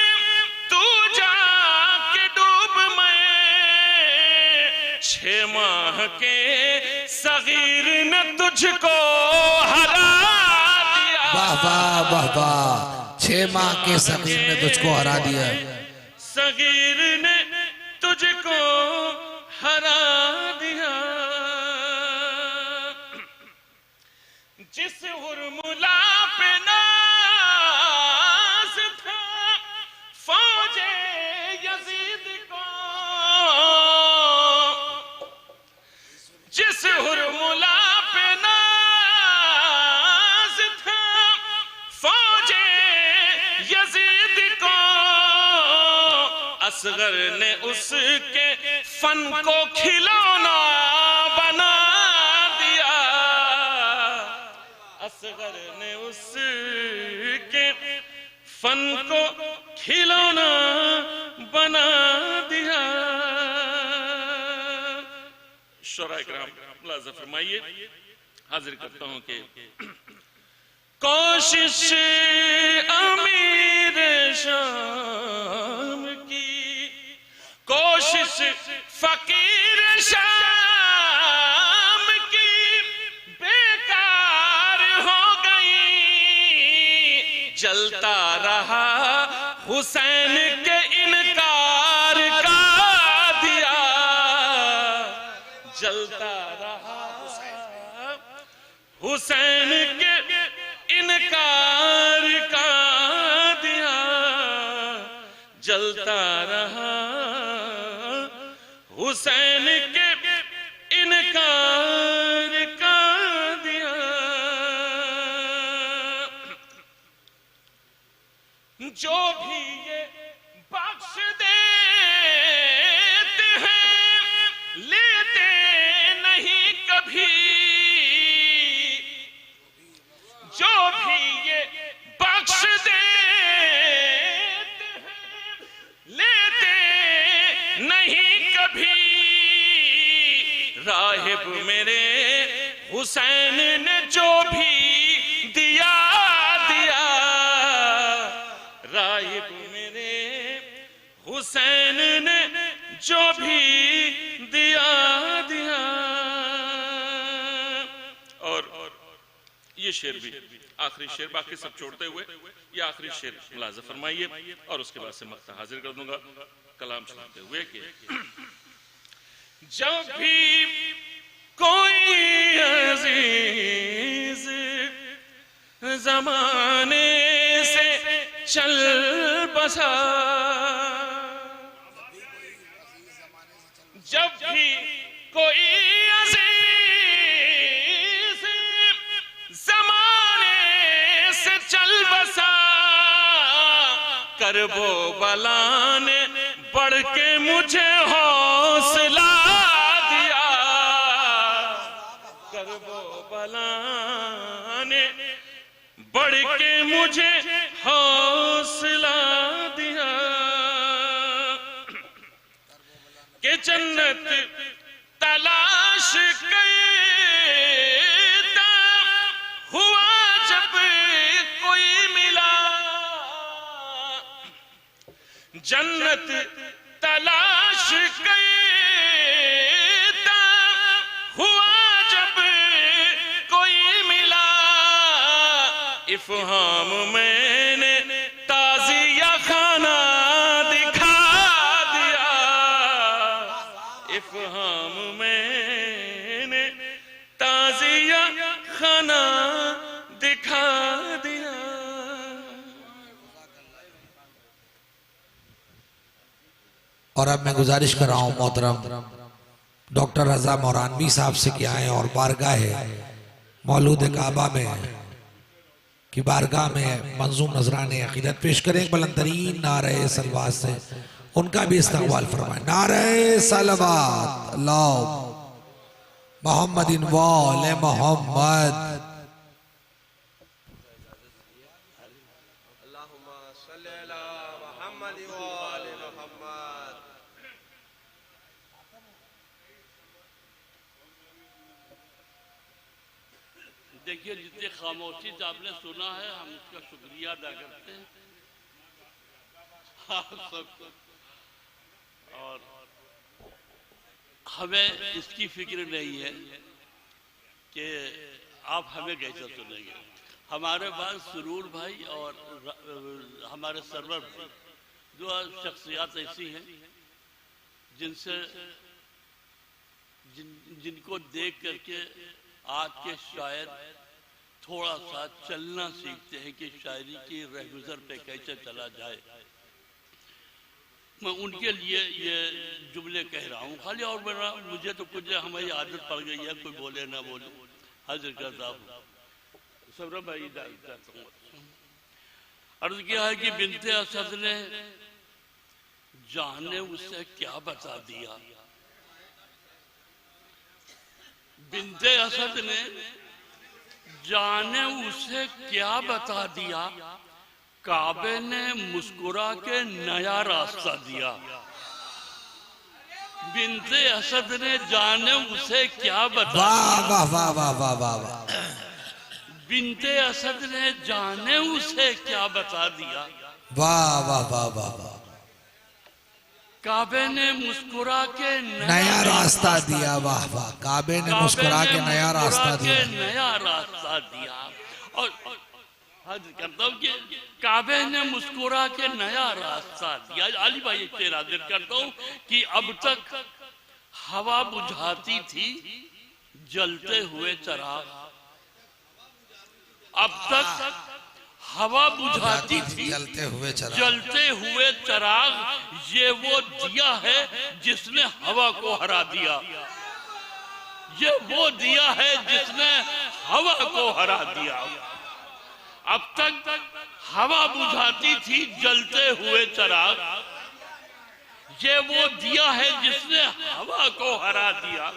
तू जाके डूब मैं, 6 माह के सगीर ने तुझको हरा दिया, वाह वाह वाह वाह। 6 माह के सगीर ने तुझको हरा दिया, सगीर ने तुझको हरा दिया, जिस हुर्मुला पे नाज था फौजे यजीद को, असगर ने उसके फन को खिलौना बना दिया, असगर ने उसके फन को खिलौना बना दिया। शुरा इकराम मुलाज़ा फरमाइए। हाजिर करता हूं कि कोशिश अमीर शाम की, कोशिश फकीर शाम की बेकार हो गई। जलता रहा हुसैन के इनकार का दिया, जलता रहा हुसैन के इनकार का दिया, जलता रहा हुसैन के इनकार का दिया। जो भी ये बख्श देते हैं लेते नहीं कभी, जो भी ये बख्श देते हैं लेते नहीं कभी। राहिब मेरे हुसैन ने जो भी दिया दिया, राहिब मेरे हुसैन ने जो भी दिया दिया। और ये शेर भी आखिरी शेर, बाकी सब छोड़ते हुए ये आखिरी शेर मुलाज़ा फरमाइए और उसके बाद से मक्ता हाजिर कर दूंगा कलाम सुनाते हुए कि जब भी कोई अजीज जमाने से चल बसा, जब भी कोई अजीज जमाने से चल बसा, करबो बला ने बढ़ के मुझे हौसला दिया, करबो बला ने बढ़ के मुझे हौसला दिया। कि जन्नत तलाश करता हुआ जब कोई मिला, जन्नत तलाश करता हुआ जब कोई मिला, इफ़हाम मैंने ताज़िया खाना दिखा दिया, इफ़हाम मैंने ताज़िया खाना दिखा दिया। और अब मैं गुजारिश कर रहा हूँ मोहतरम डॉक्टर रजा मौरानवी साहब से कि आए और बारगाह मौलूद काबा में की बारगाह में मंजूम नजराने अकीदत पेश करें। बुलंदतरीन नारे सलवात से उनका भी इस्तकबाल फरमाएं। नारे सलवात अल्लाह मोहम्मदिन वाले मोहम्मद। देखिए, जितने खामोशी से आपने सुना है हम उसका शुक्रिया अदा करते हैं आप सबको, और हमें इसकी फिक्र नहीं है कि आप हमें कैसे सुनेंगे। हमारे पास सुरूर भाई और हमारे सरवर भाई दो शख्सियत ऐसी हैं जिनसे जिनको देख करके आज के शायर थोड़ा सा चलना सीखते हैं कि शायरी की रहगुजर पे कैसे चला जाए। मैं उनके लिए ये जुमले कह रहा हूँ खाली, और मेरा मुझे तो कुछ हमारी आदत पड़ गई है कोई बोले ना बोले। हाजिर करता हूँ सबरा भाई चाहता हूँ। अर्ज किया है कि बिनते असद ने जाने उसे क्या बता दिया। बिन्ते असद ने जाने उसे क्या बता दिया, काबे ने मुस्कुरा के नया रास्ता दिया। बिन्ते असद ने जाने उसे क्या बता वाह वाह वाह वाह वाह वाह वाह। बिन्ते असद ने जाने उसे क्या बता दिया, वाह वाह वाह वाह वाह। काबे ने मुस्कुरा के नया रास्ता दिया। वाह वाह। काबे ने मुस्कुरा के नया रास्ता दिया। नया रास्ता दिया। और हाजिर करता हूँ कि काबे ने मुस्कुरा के नया रास्ता दिया। अली भाई एक शेर हाजिर करता हूँ कि अब तक हवा बुझाती थी जलते हुए चिराग, अब तक हवा बुझाती थी जलते हुए चिराग, ये वो दिया है जिसने हवा को हरा दिया। ये वो दिया है जिसने हवा को हरा दिया। अब तक हवा बुझाती थी जलते हुए चिराग, ये वो दिया है जिसने हवा को हरा दिया।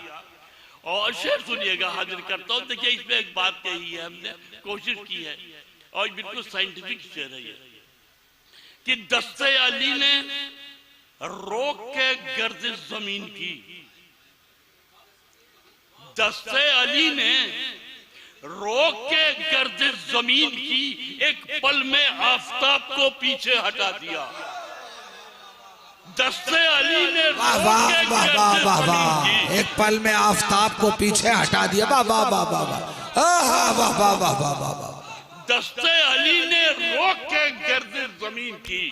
और शेर सुनिएगा, हाजिर करता हूँ। देखिए इसमें एक बात कही है, हमने कोशिश की है और बिल्कुल साइंटिफिक शेर है ये, कि दस्ते अली ने रोक के गर्दिश जमीन की। दस्ते अली ने रोक के गर्दिश जमीन की, एक पल में आफताब को पीछे हटा दिया। दस्ते अली ने वाह वाह वाह वाह वाह वाह। एक पल में आफताब को पीछे हटा दिया। वाह वाह वाह वाह वाह वाह वाह वाह वाह वाह। दस्ते अली ने रोक के गर्दिश जमीन की।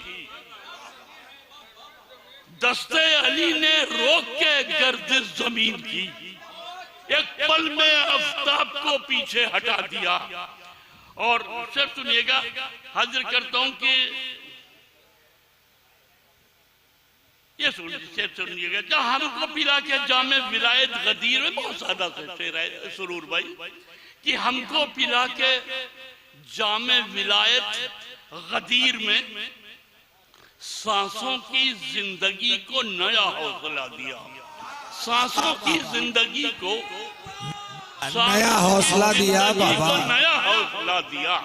दस्ते अली ने रोक के गर्दिश जमीन की, एक पल में आफताब को पीछे हटा दिया। और शेर सुनिएगा, हाजिर करता हूं कि ये शेर सुनिएगा, जहां हमको पिला के जामे विलायत गदीर में, बहुत ज्यादा शेर है सुरूर भाई, कि हमको पिला के जामे विलायत गदीर में सांसों की जिंदगी को नया हौसला दिया। सांसों की जिंदगी को नया हौसला दिया बाबा। नया हौसला दिया।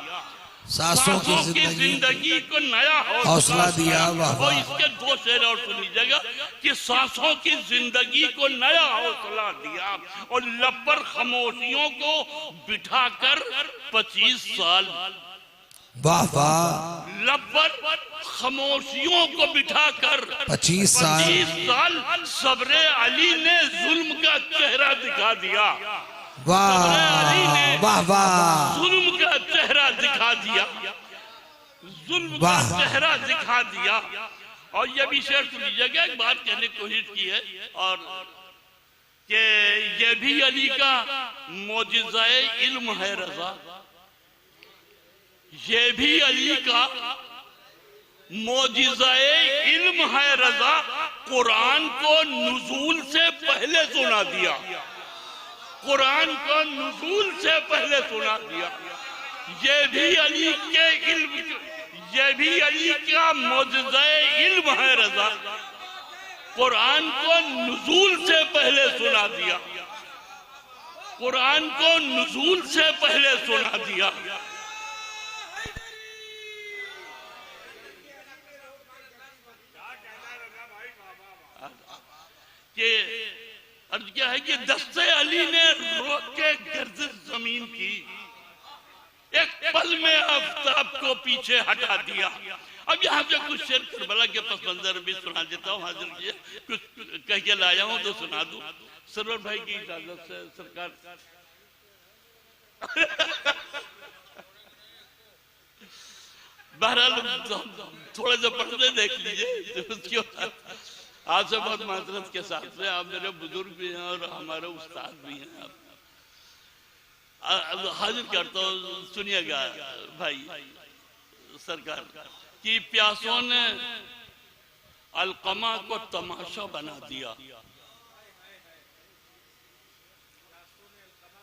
सांसों की जिंदगी को नया हौसला दिया। वाह। और इसके दो शेर और सुन लीजिएगा कि सांसों की जिंदगी को नया हौसला दिया और लब पर खामोशियों को बिठाकर 25 साल। वाह वाह। लब पर खामोशियों को बिठाकर 25 साल सब्रे अली ने जुल्म का चेहरा दिखा दिया। वाह वाह वाह। जुल्म का चेहरा दिखा दिया। जुल्म का चेहरा दिखा दिया। और ये भी शेर सुन लीजिएगा, एक बात कहने की कोशिश की है, और कि ये भी अली का मोजिज़ाए इल्म है रजा। ये भी अली का मोजिज़ाए इल्म है रजा, कुरान को नुज़ूल से पहले सुना दिया। कुरान को नुज़ूल से पहले सुना दिया। ये भी अली के इल्म, ये भी अली का मोजिज़ाए इल्म है रजा, कुरान को नुज़ूल से पहले सुना दिया। कुरान को नुज़ूल से पहले सुना दिया। कि अर्ज क्या है कि दस्ते अली ने रोक के गर्दिश जमीन की, एक पल में आफताब को पीछे हटा दिया। अब यहाँ से कुछ शेर करबला के पस मंजर भी सुना देता हूँ, हाजिर किए कुछ कह के लाया हूँ तो सुना दूं। सरवर भाई की इजाजत से सरकार बहरहाल थोड़ा सा पढ़ते देख लीजिए। आज से बहुत माजरत के साथ में, आप मेरे बुजुर्ग भी हैं और हमारे उस्ताद भी हैं। हाजिर करता हूँ, सुनिएगा भाई सरकार, कि प्यासों ने अलकमा को तमाशा बना दिया।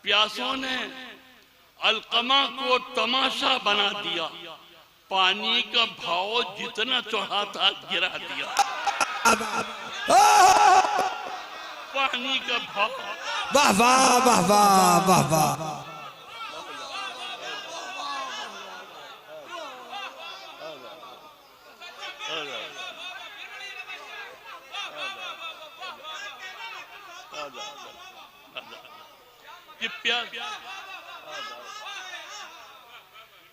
प्यासों ने अलकमा को तमाशा बना दिया, पानी का भाव जितना चढ़ा था गिरा दिया। पानी का भाव। वाह वाह वाह वाह वाह वाह।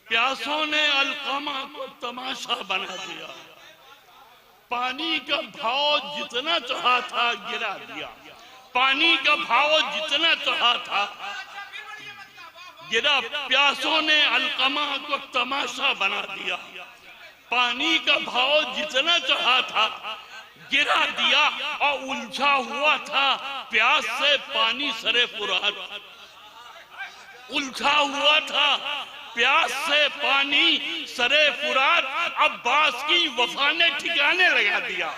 प्यासों ने अलकामा को तमाशा बना दिया, पानी का भाव जितना चाहा था गिरा दिया, पानी का भाव जितना चाहा था गिरा। प्यासों ने अलकामा को तमाशा बना दिया, पानी का भाव जितना चाहा था गिरा दिया। और उलझा हुआ था प्यास से पानी सरे फुरात, उलझा हुआ था प्यास से पानी सरे फुरात। अब्बास की वफा ने ठिकाने लगा दिया।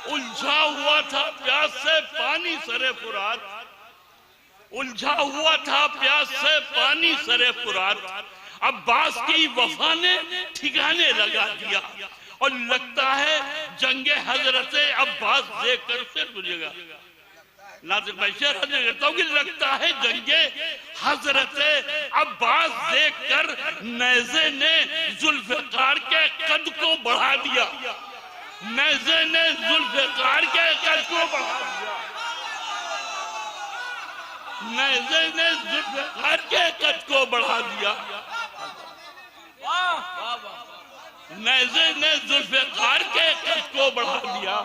उलझा हुआ था प्यास से पानी सरे फुरात, उलझा हुआ था प्यास से पानी सरे फुरात। अब्बास की वफा ने ठिकाने लगा दिया। और लगता है जंगे हजरत अब्बास देखकर से गुजरेगा। नाज़िर मैं शेर हाजिर करता हूँ कि लगता है जंगे हजरत अब्बास देखकर नेज़े ने जुल्फ़िकार के कद को बढ़ा दिया, नेज़े ने जुल्फ़िकार के कद को बढ़ा दिया, नेज़े ने जुल्फ़िकार के कद को बढ़ा दिया, नेज़े ने जुल्फ़िकार के कद को बढ़ा दिया,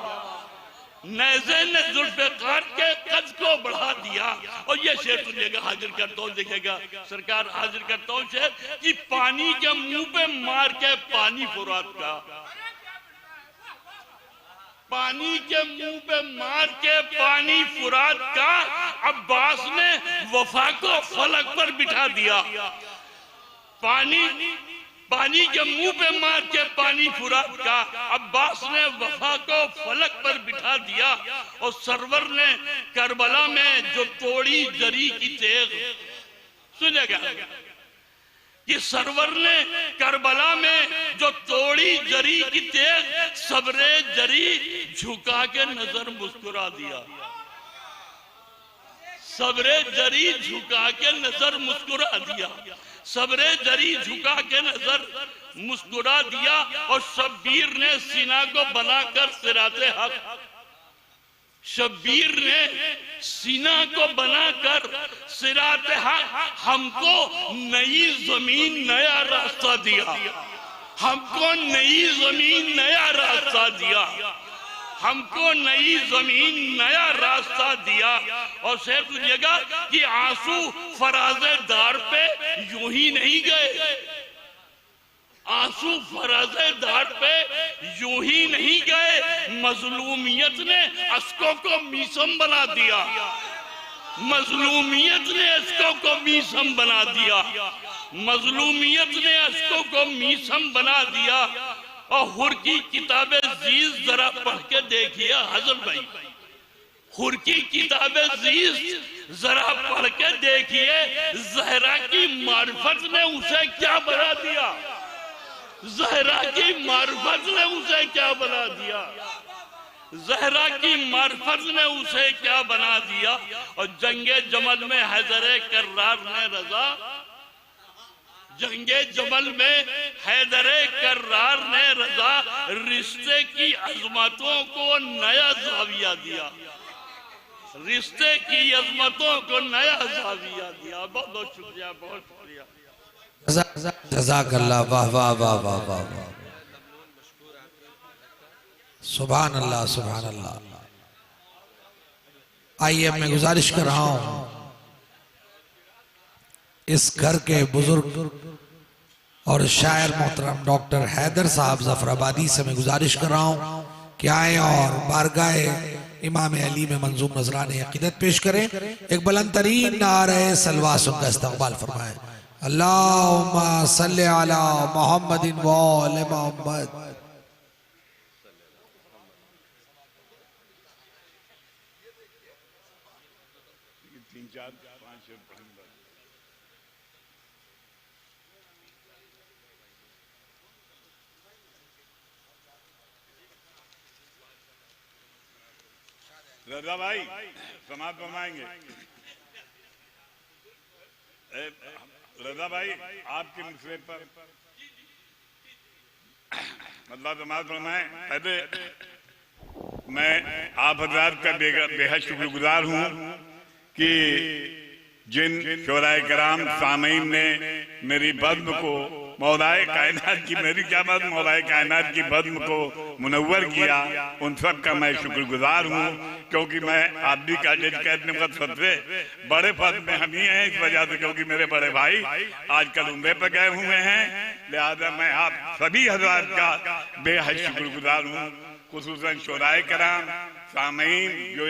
नेज़े ने जुल्फ़िकार के कद को बढ़ा दिया। और ये शेर सुनिएगा, हाजिर करता हूँ, देखिएगा सरकार, हाजिर करता हूँ शेर कि पानी के मुंह पे मार के पानी फुरात का, पानी के मुंह पे मार के पानी फुरात का। अब्बास ने वफा को फलक पर बिठा दिया, पानी के मुंह पे मार के पानी फुरात का। अब्बास ने वफा को फलक पर बिठा दिया। और सरवर ने करबला में जो तोड़ी जरी की तेग, सुनेगा कि सरवर ने करबला में जो तोड़ी जरी की तेग, सबरे जरी झुका के नजर मुस्कुरा दिया, सबरे जरी झुका के नजर मुस्कुरा दिया, सबरे जरी झुका के नजर मुस्कुरा दिया। और शब्बीर ने सीना को बनाकर सिराते हक, शब्बीर ने सीना को बनाकर सिराते हक हमको नई जमीन नया रास्ता दिया, हमको नई जमीन नया रास्ता दिया, हमको नई जमीन नया रास्ता दिया। और शेर सुनिएगा कि आंसू फराजे दार पे यूं ही नहीं गए, आंसू फराजे दार पे यूं ही नहीं गए, मजलूमियत ने अश्कों को मीसम बना दिया, मजलूमियत ने अश्कों को मीसम बना दिया, मजलूमियत ने अश्कों को मीसम बना दिया। और हुर की किताबे जीज जरा पढ़ के देखिए हजरत भाई, हुर की किताबे जीज जरा पढ़ के देखिए, जहरा की मार्फत ने उसे क्या बना दिया, जहरा की मार्फत ने उसे क्या बना दिया, जहरा की मार्फत ने उसे क्या बना दिया। और जंगे जमल में हैदर कर्रार ने रजा, जंगे जमल में हैदर कर्रार ने रजा, रिश्ते की अजमतों को नया जाविया दिया, रिश्ते की अजमतों को नया जाविया दिया। बहुत बहुत शुक्रिया, बहुत शुक्रिया। जज़ाकल्लाह, वाह वाह वाह वाह वाह, सुभान अल्लाह सुभान अल्लाह। आइए मैं गुजारिश कर रहा हूं इस घर के बुजुर्ग और शायर मोहतरम डॉक्टर हैदर साहब जफराबादी से मैं गुजारिश कर रहा हूं कि आए और बारगाहे इमाम अली में मंजूम नजराने अकीदत पेश करें। एक बुलंद तरीन नारे सलवात का इस्तक़बाल फरमाएं। अल्लाहुम्मा सल्लि अला मुहम्मदिन व आले मुहम्मद। रजा भाई समाप्त फरमाएंगे। रजा भाई आपके मिसरे पर मतलब समाप्त फरमाएं। पहले मैं आप हजरात का बेहद शुक्रगुजार हूँ कि जिन शोराए कराम सामीन ने मेरी बज़्म को मौलाए कायनात की मेरी क्या बात मौलाए कायनात की बज़्म को मुनव्वर किया, उन सब का मैं शुक्रगुजार हूँ। क्योंकि मैं आप भी का कहने वक्त सबसे बड़े फर्ज में हम ही हैं इस वजह से, क्योंकि मेरे बड़े भाई आजकल उम्रे पर गए हुए हैं। लिहाजा मैं आप सभी हजरात का बेहद शुक्रगुजार हूँ, खुसूसन शोराए कराम सामीन जो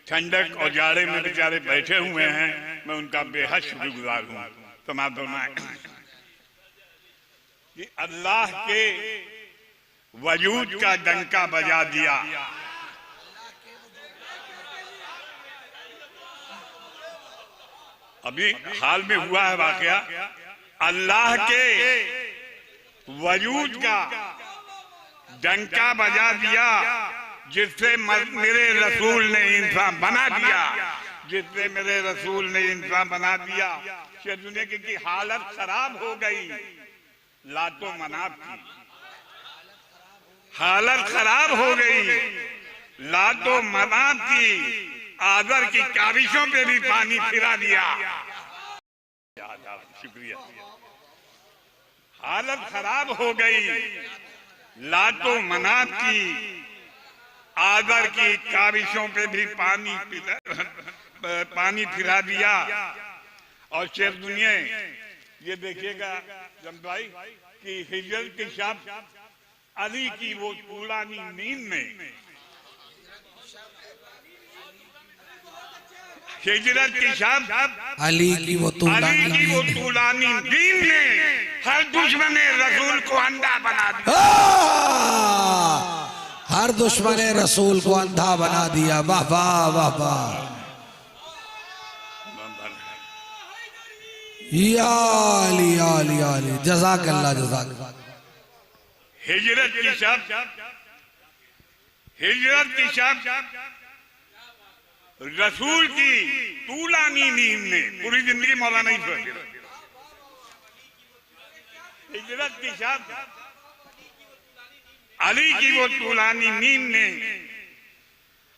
ठंडक और जाड़े में बेचारे बैठे हुए हैं, मैं उनका बेहद शुक्रगुजार हूँ। समाप्त कि अल्लाह के वजूद का डंका बजा दिया। अभी हाल में हुआ है वाकया, अल्लाह के वजूद का डंका बजा दिया जिससे मेरे रसूल ने इंसान बना दिया, जिससे मेरे रसूल ने इंसान बना दिया। दुनिया की हालत खराब हो गई, लातो मनाब की हालत खराब हो गई, लातो मनाब की आदर की काबिशों पे भी पानी फिरा दिया। शुक्रिया। हालत खराब हो गई, लातो मनाब की आदर की काबिशों पे भी पानी फिरा दिया। और शेर दुनिया ये देखिएगा जम भाई कि हिजरत की शब अली की वो तूलानी नींद में, हिजरत की शब अली की वो तूलानी नींद ने हर दुश्मन रसूल को अंधा बना दिया। हर दुश्मन रसूल को अंधा बना दिया। वाह वाह वाह वाह। या अली जज़ाकल्लाह जज़ाकल्लाह। हिजरत की शब रसूल की तूलानी नींद ने पूरी जिंदगी मौलाना ही सोच। हिजरत की शब अली की वो तूलानी नींद ने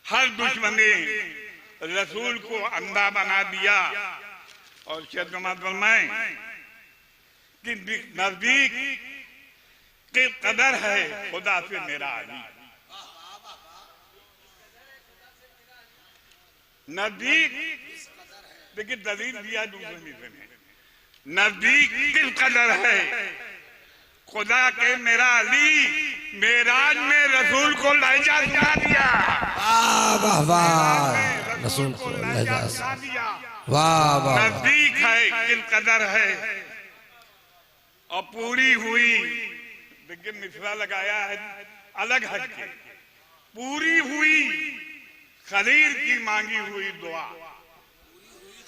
हर दुश्मन रसूल को अंधा बना दिया। और शेर जमात फरमाएं कि नजदीक के कदर है खुदा से मेरा अली, नजदीक देखिए दलील दिया दूसरे मिसरे में, नजदीक किस कदर है खुदा के मेरा अली, मेराज में रसूल को लहजा सुना दिया। वाह वाह रसूल को लहजा सुना दिया। वाह वाह। नजदीक है किस कदर है और पूरी हुई, देखिए मिसरा लगाया है अलग हट के, पूरी हुई खलील की मांगी हुई दुआ,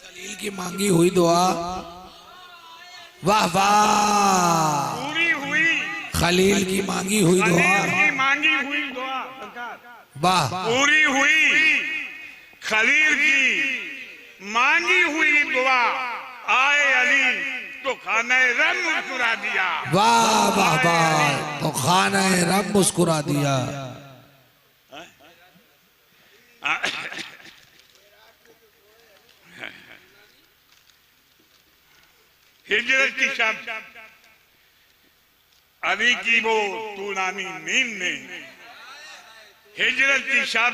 खलील की मांगी हुई दुआ। वाह वाह। पूरी हुई खलील की मांगी हुई दुआ, मांगी हुई दुआ। वाह। पूरी हुई खलील की मांगी हुई दुआ, आए अली तो खाने रब मुस्कुरा दिया। वाह वाह वाह। तो खाने रब मुस्कुरा दिया। हिजरत की शब अली की वो तूलानी नींद ने, हिजरत की शब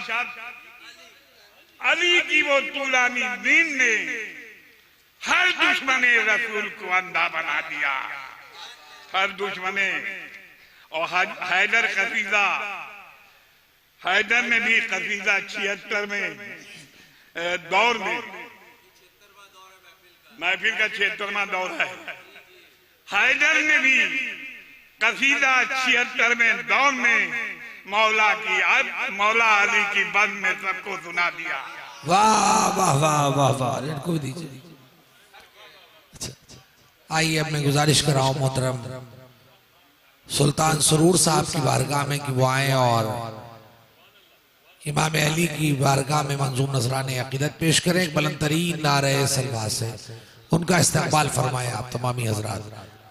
अली की वो तूलानी नींद ने हर दुश्मन रसूल को अंधा बना दिया। हर दुश्मन और हैदर कसीदा, हैदर ने भी कसीदा 76 में दौर में महफिल का 76वां दौर है, हैदर ने भी कसीदा 76 में दौर में मौला की मौला अली की बज़्म में सबको सुना दिया। वाह वाह वाह वाह वाह। इनको भी दीजिए। आइए अब मैं गुजारिश कर रहा हूँ मोहतरम सुल्तान सरूर साहब की बारगाह में कि वो आए और इमाम अली की बारगाह में मंजूर नजराने अकीदत पेश करें। एक बुलंद तरीन नारे सलवा से उनका इस्तकबाल फरमाए आप तमामी हजरात।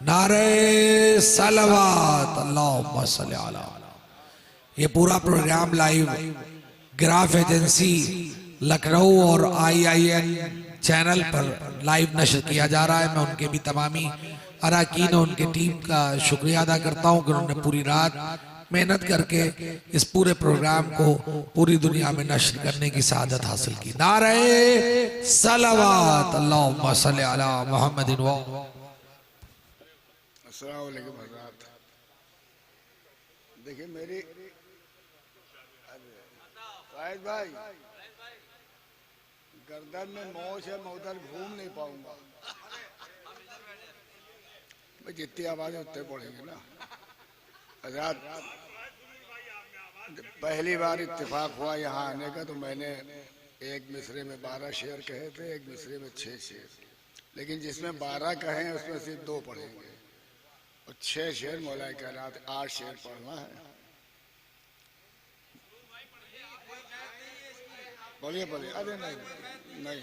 नारे सलवात अल्लाहुम्मा सल्ली अला। ये पूरा programme live graph agency Lucknow और IIN चैनल पर लाइव नशर किया जा रहा है। मैं उनके भी तमामी अरकान और उनके टीम का शुक्रिया अदा करता हूं कि उन्होंने पूरी रात मेहनत करके इस पूरे प्रोग्राम को पूरी दुनिया में नशर करने की सआदत हासिल की। नारे सलवात अल्लाहुम्मा सल्ली अला मुहम्मदिन व अस्सलाम वालेकुम हज़रात। देखिए मेरी शाहिद भाई गर्दन में मोच है, मैं उधर घूम नहीं पाऊंगा। मैं जितनी आवाज उतने पड़ेंगे ना हज़रात। पहली बार इत्तेफाक हुआ यहाँ आने का तो मैंने एक मिसरे में 12 शेर कहे थे, एक मिसरे में 6 शेर, लेकिन जिसमें 12 कहे हैं उसमें सिर्फ 2 पढ़ेंगे और 6 शेर मौलाए कायनात 8 शेर पढ़ना है। बोलिए बोलिए। अरे नहीं नहीं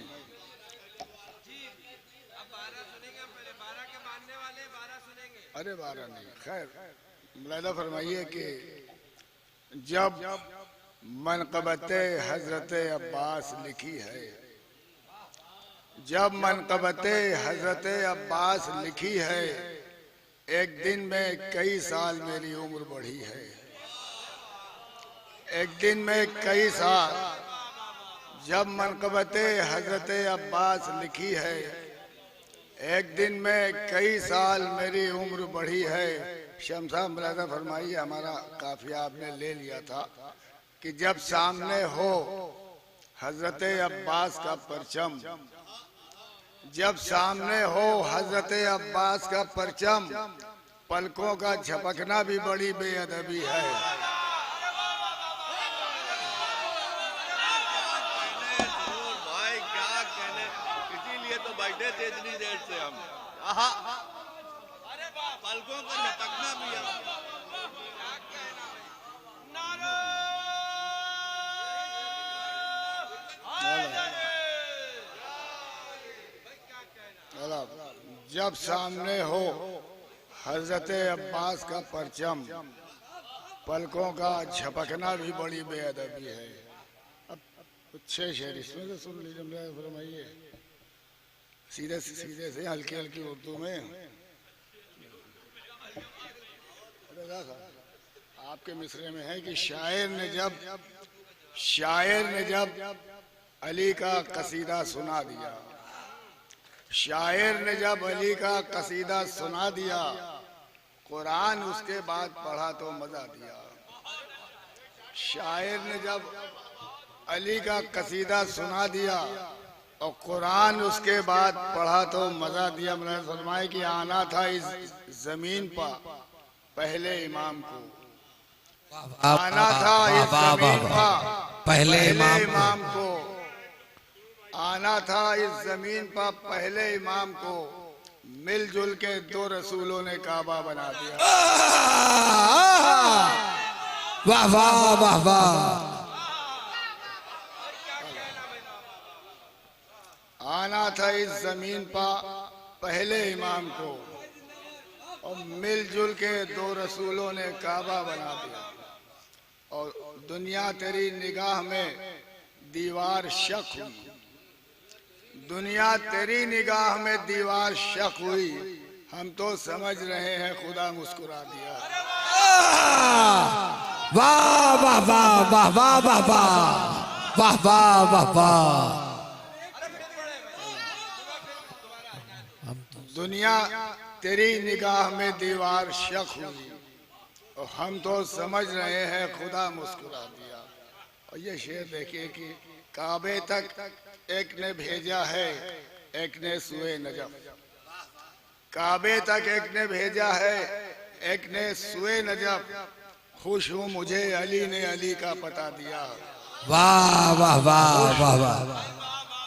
अरे 12 नहीं, खैर मुलाहिदा फरमाइए कि जब मनक़बते हजरत अब्बास लिखी है, जब मनक़बते हजरत अब्बास लिखी है, एक दिन में कई साल मेरी उम्र बढ़ी है। एक दिन में कई साल, जब मनक़बते हजरत अब्बास लिखी है, एक दिन में कई साल मेरी उम्र बढ़ी है। शमसा मुलाहिदा फरमाइए, हमारा काफिया आपने ले लिया था कि जब सामने हो हजरत अब्बास का परचम, जब सामने हो हजरत अब्बास का परचम, पलकों का झपकना भी बड़ी बेअदबी है। भाई क्या कहने, इसीलिए तो बैठे थे इतनी देर से हम। पलकों को झपकना भी है। जब सामने हो हजरत अब्बास का परचम, पलकों का झपकना भी बड़ी बेअदबी है। अब 6 शेर इसमें से सुन लीजिए, फरमाइए सीधे सीधे से हल्की हल्की उर्दू में। आपके मिसरे में है कि शायर ने जब अली का कसीदा सुना दिया, शायर ने जब अली का कसीदा सुना दिया, कुरान उसके बाद पढ़ा तो मजा दिया। शायर ने जब अली का कसीदा सुना दिया और कुरान उसके बाद पढ़ा तो मजा दिया। मैंने फरमाया कि आना था इस जमीन पर पहले इमाम को, आना था इस जमीन पर पहले इमाम को, आना था इस जमीन पर पहले इमाम को। मिलजुल के 2 रसूलों ने काबा बना दिया। वाह वाह वाह वाह। आना था इस जमीन पर पहले इमाम को और मिलजुल के 2 रसूलों ने काबा बना दिया। और दुनिया तेरी निगाह में दीवार शक हुई, दुनिया तेरी निगाह में दीवार शक हुई, हम तो समझ रहे हैं खुदा मुस्कुरा दिया। वाह वाह वाह वाह वाह वाह वाह वाह वाह वाह वाह। दुनिया तेरी निगाह में दीवार शक हुई और हम तो समझ रहे हैं खुदा मुस्कुरा दिया। और ये शेर देखिए कि काबे तक एक ने भेजा है, एक ने सुए नजफ। काबे तक एक ने भेजा है, एक ने सुए नजफ। खुश हूँ मुझे अली ने अली का पता दिया। वाह वाह वाह वाह वाह।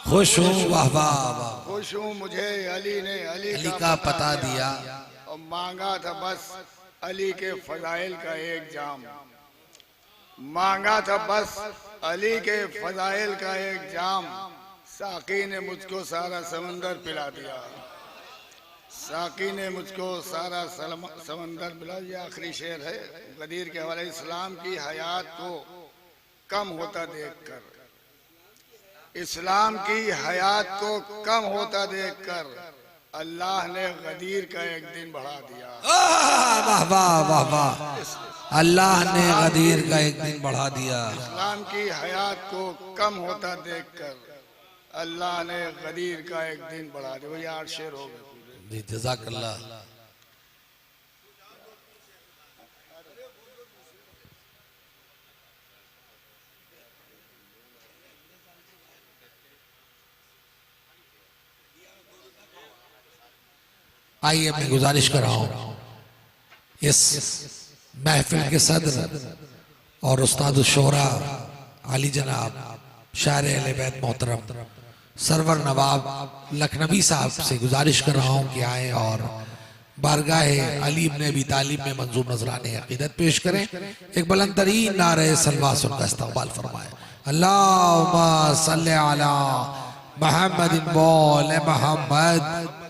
खुश हूँ, वाह वाह वाह। खुश हूँ मुझे अली ने अली का पता दिया और मांगा था बस अली के फजाइल का एक जाम। मांगा था बस अली के फजाइल का एक जाम, साकी ने मुझको सारा समंदर पिला दिया। साकी ने मुझको सारा समंदर पिला। ये आखिरी शेर है गदीर के हवाले। इस्लाम की हयात को कम होता देखकर, इस्लाम की हयात को कम होता देखकर अल्लाह ने गदीर का एक दिन बढ़ा दिया। वाह वाह वाह वाह, अल्लाह ने गदीर का एक दिन बढ़ा दिया। इस्लाम की हयात को कम होता देखकर अल्लाह ने गदीर का एक दिन बढ़ा दिया। वही 8 शेर हो गए। जज़ाकल्लाह। आइए मैं गुजारिश कर रहा हूं इस महफिल के सदर और उस्ताद शोरा अली जनाब शायर अहले बैत मोहतरम सरवर नवाब लखनवी साहब से गुजारिश कर रहा हूं कि आए और बारगाहे अली इब्न अबी तालिब में मंजूर नजराने अकीदत पेश करें। एक बुलंद तरीन नारे सलवा उनका इस्तकबाल फरमाए। अल्लाहुम्मा सल्ली अला मुहम्मदिन व आले मुहम्मद।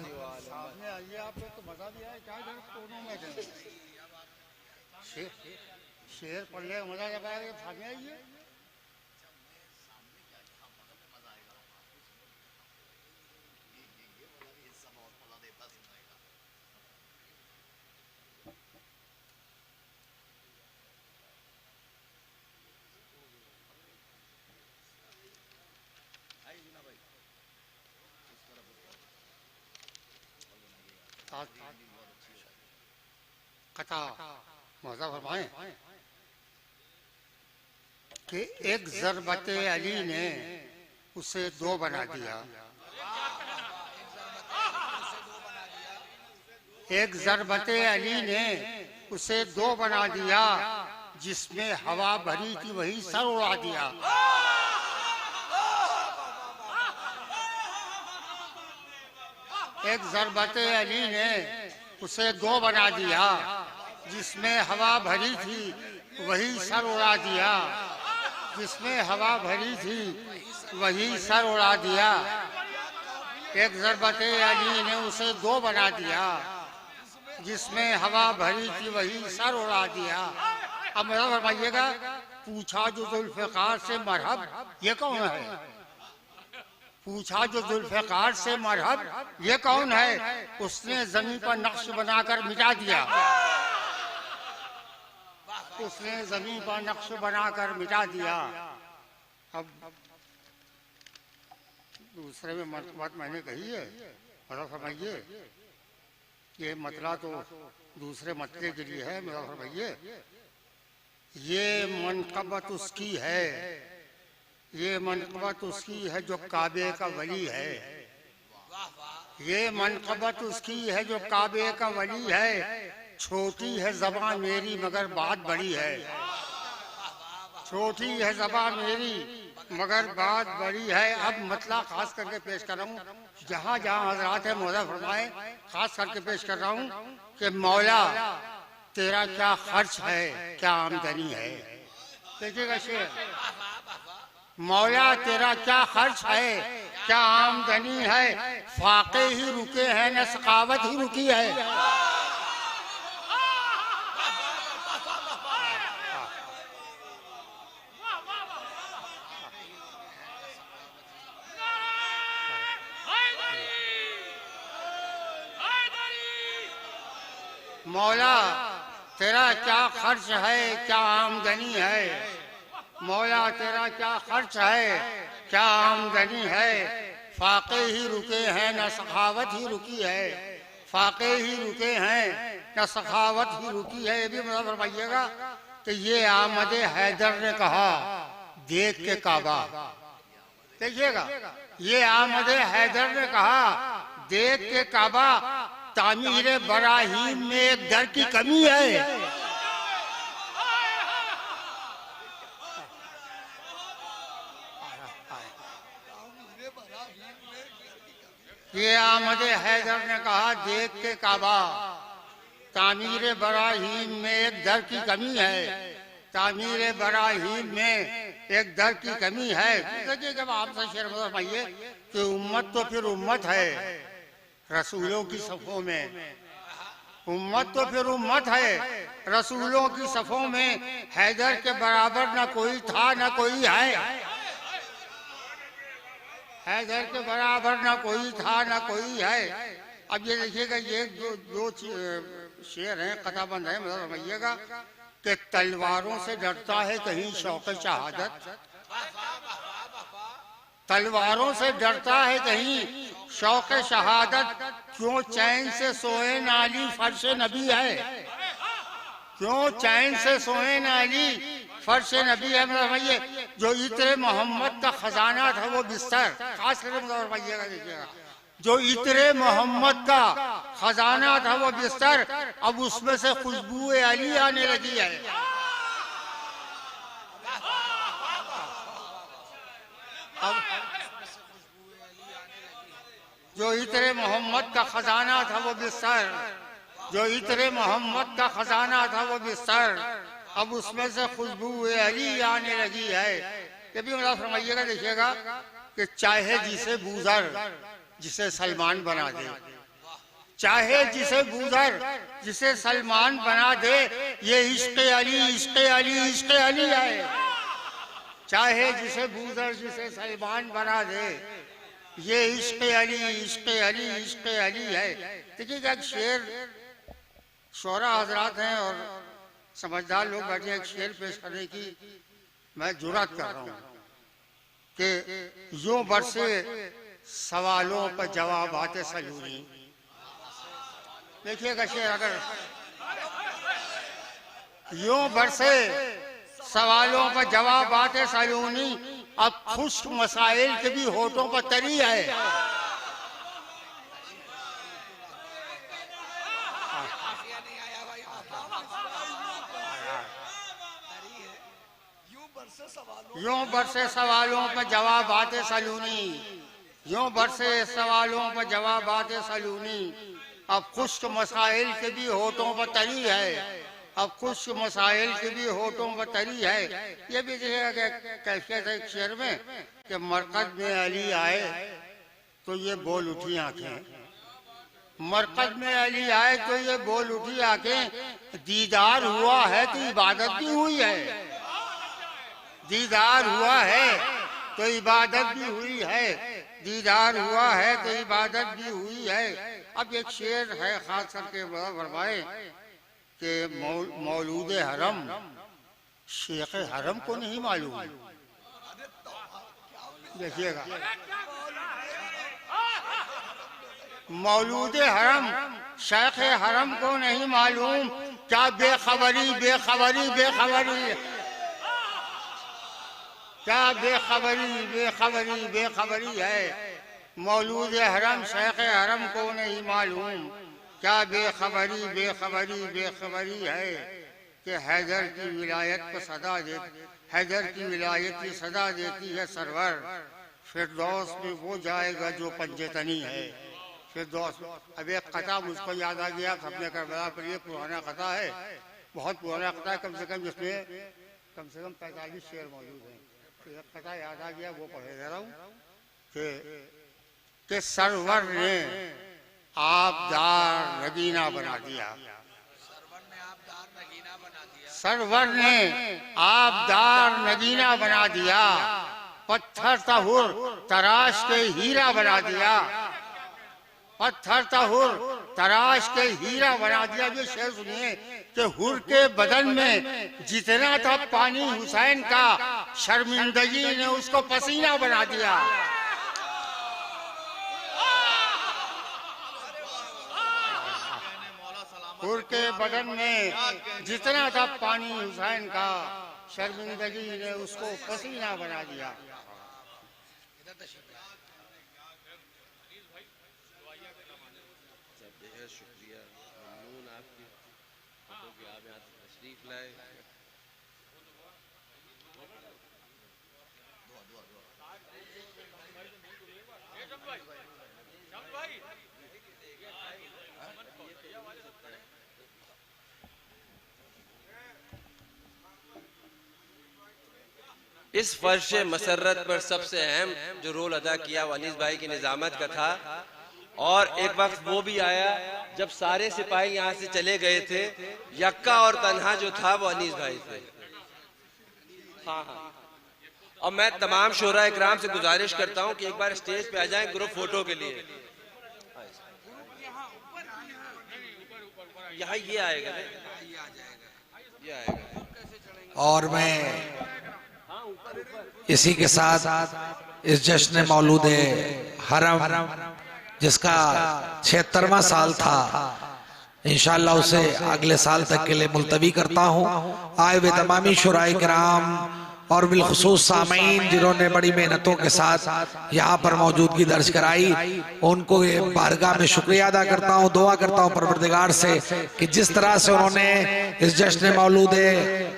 शेर पढ़ ले मजा जब आएगा सामने आइए। कथा मौजा फरमाए कि एक ज़रबते अली ने उसे 2 बना दिया। एक ज़रबते अली ने उसे 2 बना दिया, जिसमें हवा भरी थी वही सर उड़ा दिया। एक ज़रबते अली ने उसे 2 बना दिया, जिसमें हवा भरी थी वही सर उड़ा दिया। जिसमें हवा भरी थी वही सर उड़ा दिया। एक ज़रबते अली ने उसे 2 बना दिया, जिसमें हवा भरी थी वही सर उड़ा दिया। अब मेरा फरमाइएगा, पूछा जो जुल्फ़िकार से मरहब ये कौन है? पूछा जो जुल्फ़िकार से मरहब ये कौन है? उसने ज़मीन पर नक्श बनाकर मिटा दिया। उसने ज़मीन पर नक्श बनाकर मिटा दिया। अब दूसरे में बात मैंने कही है, मतलब फरमाइए ये मतला तो दूसरे मतले के लिए है। मेरा फरमाइए ये मनक़बत उसकी है, ये मनक़बत उसकी है जो काबे का वली है। ये मनक़बत उसकी है जो काबे का वली है। छोटी है ज़बान मेरी मगर बात बड़ी है। छोटी है ज़बान मेरी मगर बात बड़ी है। अब मतला खास करके पेश कर रहा हूँ, जहाँ जहाँ हजरात है मौला फरमाए, खास करके पेश कर रहा हूँ कि मौला तेरा क्या खर्च है, क्या आमदनी है। देखिएगा शेर, मौला तेरा क्या खर्च है, क्या आमदनी है। फाके ही रुके हैं न सखावत ही रुकी है। मौला तेरा क्या खर्च है, क्या आमदनी है। मौला तेरा क्या खर्च है, क्या आमदनी है। फाके ही रुके हैं न सखावत ही रुकी है। फाके ही रुके हैं न सखावत ही रुकी है। ये भी मतलब फरमाइएगा कि ये आमद हैदर ने कहा देख के काबा। देखिएगा, ये आमद हैदर ने कहा देख के काबा। तामीर बराहीम में एक दर की कमी है। ये आमद हैदर ने कहा देख के काबा। तामीर बराहीम में एक दर की कमी है। तामीर बराहीम में एक दर की कमी है। देखिए जब आपसे शेर फरमाइए कि उम्मत तो फिर उम्मत है रसूलों की सफ़ों में, उम्मत तो फिर उम्मत है रसूलों की सफ़ों में, हैदर के बराबर न कोई था न कोई है, हैदर के बराबर न कोई था न कोई है। अब ये देखिएगा ये दो शेर हैं, कथाबंद है, मतलब समझिएगा कि तलवारों से डरता है कहीं शौक शहादत, तलवारों से डरता है कहीं शौक शहादत, क्यों चैन से सोए नाली फर्श नबी है, क्यों चैन से सोए नाली फर्श नबी है। मतलब समझिए जो इत्रे मोहम्मद का खजाना था वो बिस्तर, खास करके मतलब समझिएगा, देखिएगा जो इत्रे मोहम्मद का खजाना था वो बिस्तर, अब उसमें से खुशबू अली आने लगी है। अब जो इत्रे मोहम्मद का खजाना था वो बिस्तर, जो इत्रे मोहम्मद का खजाना था वो बिस्तर, अब उसमें से खुशबू अली आने लगी है। ये भी मतलब फरमाइएगा, देखिएगा कि चाहे जिसे बूजर जिसे सलमान बना दे, चाहे जिसे बूजर जिसे सलमान बना दे, ये इश्क अली इश्क अली इश्क अली है। चाहे जिसे बूजर जिसे सलमान बना दे, ये इश्क अली इश्क अली इश्क अली है। देखिएगा एक शेर, शोरा हजरात हैं और समझदार लोग बैठे, एक शेर पेश करने की मैं जुर्रत कर रहा हूँ कि यूं बरसे सवालों पर जवाब आते सलूनी। देखिएगा शेर, अगर यूं बरसे सवालों पर जवाब आते सलूनी, अब खुश्क मसाइल के भी होठों पर तरी है। यूं बरसे सवालों पर जवाब आते सलूनी, यूं बरसे सवालों पर जवाब आते सलूनी, अब खुश्क मसाइल के भी होठों पर तरी है, अब खुश्क मसाइल के भी होठों पर तरी है। ये भी देखिएगा कैफियत है एक शेर में कि मरकज में अली आए तो ये बोल उठी आंखें, मरकज में अली आए तो ये बोल उठी आंखें, दीदार हुआ है तो इबादत भी हुई है, दीदार हुआ है तो इबादत भी हुई है, दीदार हुआ है तो इबादत भी हुई है। अब एक शेर है खास करके फरमाए कि मौलूद हरम शेख हरम को नहीं मालूम। देखिएगा मौलूद हरम शेख हरम को नहीं मालूम, क्या बेखबरी बेखबरी बेखबरी, क्या बेखबरी बेखबरी बेखबरी है। मौलूद हरम शेख हरम को नहीं मालूम, क्या बेखबरी बेखबरी बेखबरी है कि हैदर की विलायत को सदा दे, हैदर की विलायत की सदा देती है सरवर, फिरदौस में वो जाएगा जो पंजतनी है। फिरदौस, अब एक कथा मुझको याद आ गया, अपने करबला पर, ये पुराना कथा है, बहुत पुराना कथा है, कम से कम जिसमें कम से कम 45 शेर मौजूद हैं। तो एक कथा याद आ गया, वो पढ़े दे रहा हूँ कि सरवर ने आबदार नगीना बना दिया, सरवर ने आबदार नगीना बना दिया, पत्थर तहुर तराश के हीरा बना दिया, पत्थर तहुर तराश के हीरा बना दिया। ये शेर सुनिए कि हुर के बदन में जितना था पानी हुसैन का, शर्मिंदगी ने उसको पसीना बना दिया। हुर के बदन में जितना था पानी हुसैन का, शर्मिंदगी ने उसको पसीना बना दिया। शुक्रिया ममनून आपकी कि आप यहाँ तशरीफ लाए। इस फर्श मसरत पर सबसे अहम जो रोल अदा किया वो अनीस भाई की निजामत का था। और एक वक्त वो भी आया जब सारे सिपाही यहाँ से चले गए थे, यक्का और तन्हा जो था वो अनीस भाई थे। हाँ हाँ। और मैं तमाम शोरा इकराम से गुजारिश करता हूँ कि एक बार स्टेज पे आ जाएं ग्रुप फोटो के लिए। यहाँ ये आएगा ना, ये आएगा। और मैं इसी के साथ इस जश्न मौलूद हरम जिसका 76वां साल था, इंशाअल्लाह उसे अगले साल तक के लिए मुलतवी करता हूँ। आए वे तमामी शुराए किराम और बिलखुसूस सामीन जिन्होंने बड़ी मेहनतों के साथ यहाँ पर मौजूदगी दर्ज कराई, उनको ये बारगाह में शुक्रिया अदा करता हूँ। दुआ करता हूँ परवरदिगार से कि जिस तरह से उन्होंने इस जश्न मौलूद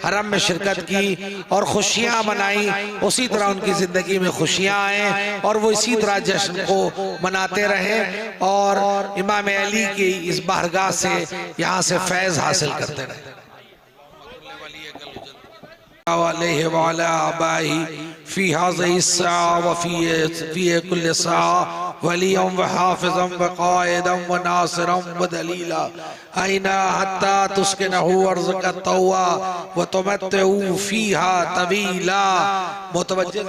हरम में शिरकत की और खुशियाँ मनाई, उसी तरह उनकी जिंदगी में खुशियाँ आए और वो इसी तरह जश्न को मनाते रहें और इमाम अली की इस बारगाह से यहाँ से फैज़ हासिल करते रहें। फी हाज़िही अस्साअ व फी कुल्लि साअ वलिय्यन व हाफ़िज़न व क़ाइदन व नासिरन व दलीला ऐना हत्ता तुस्किनहु अर्ज़क तौआ व तुमत्तिउ फ़ीहा तवीला। मुतवज्जिह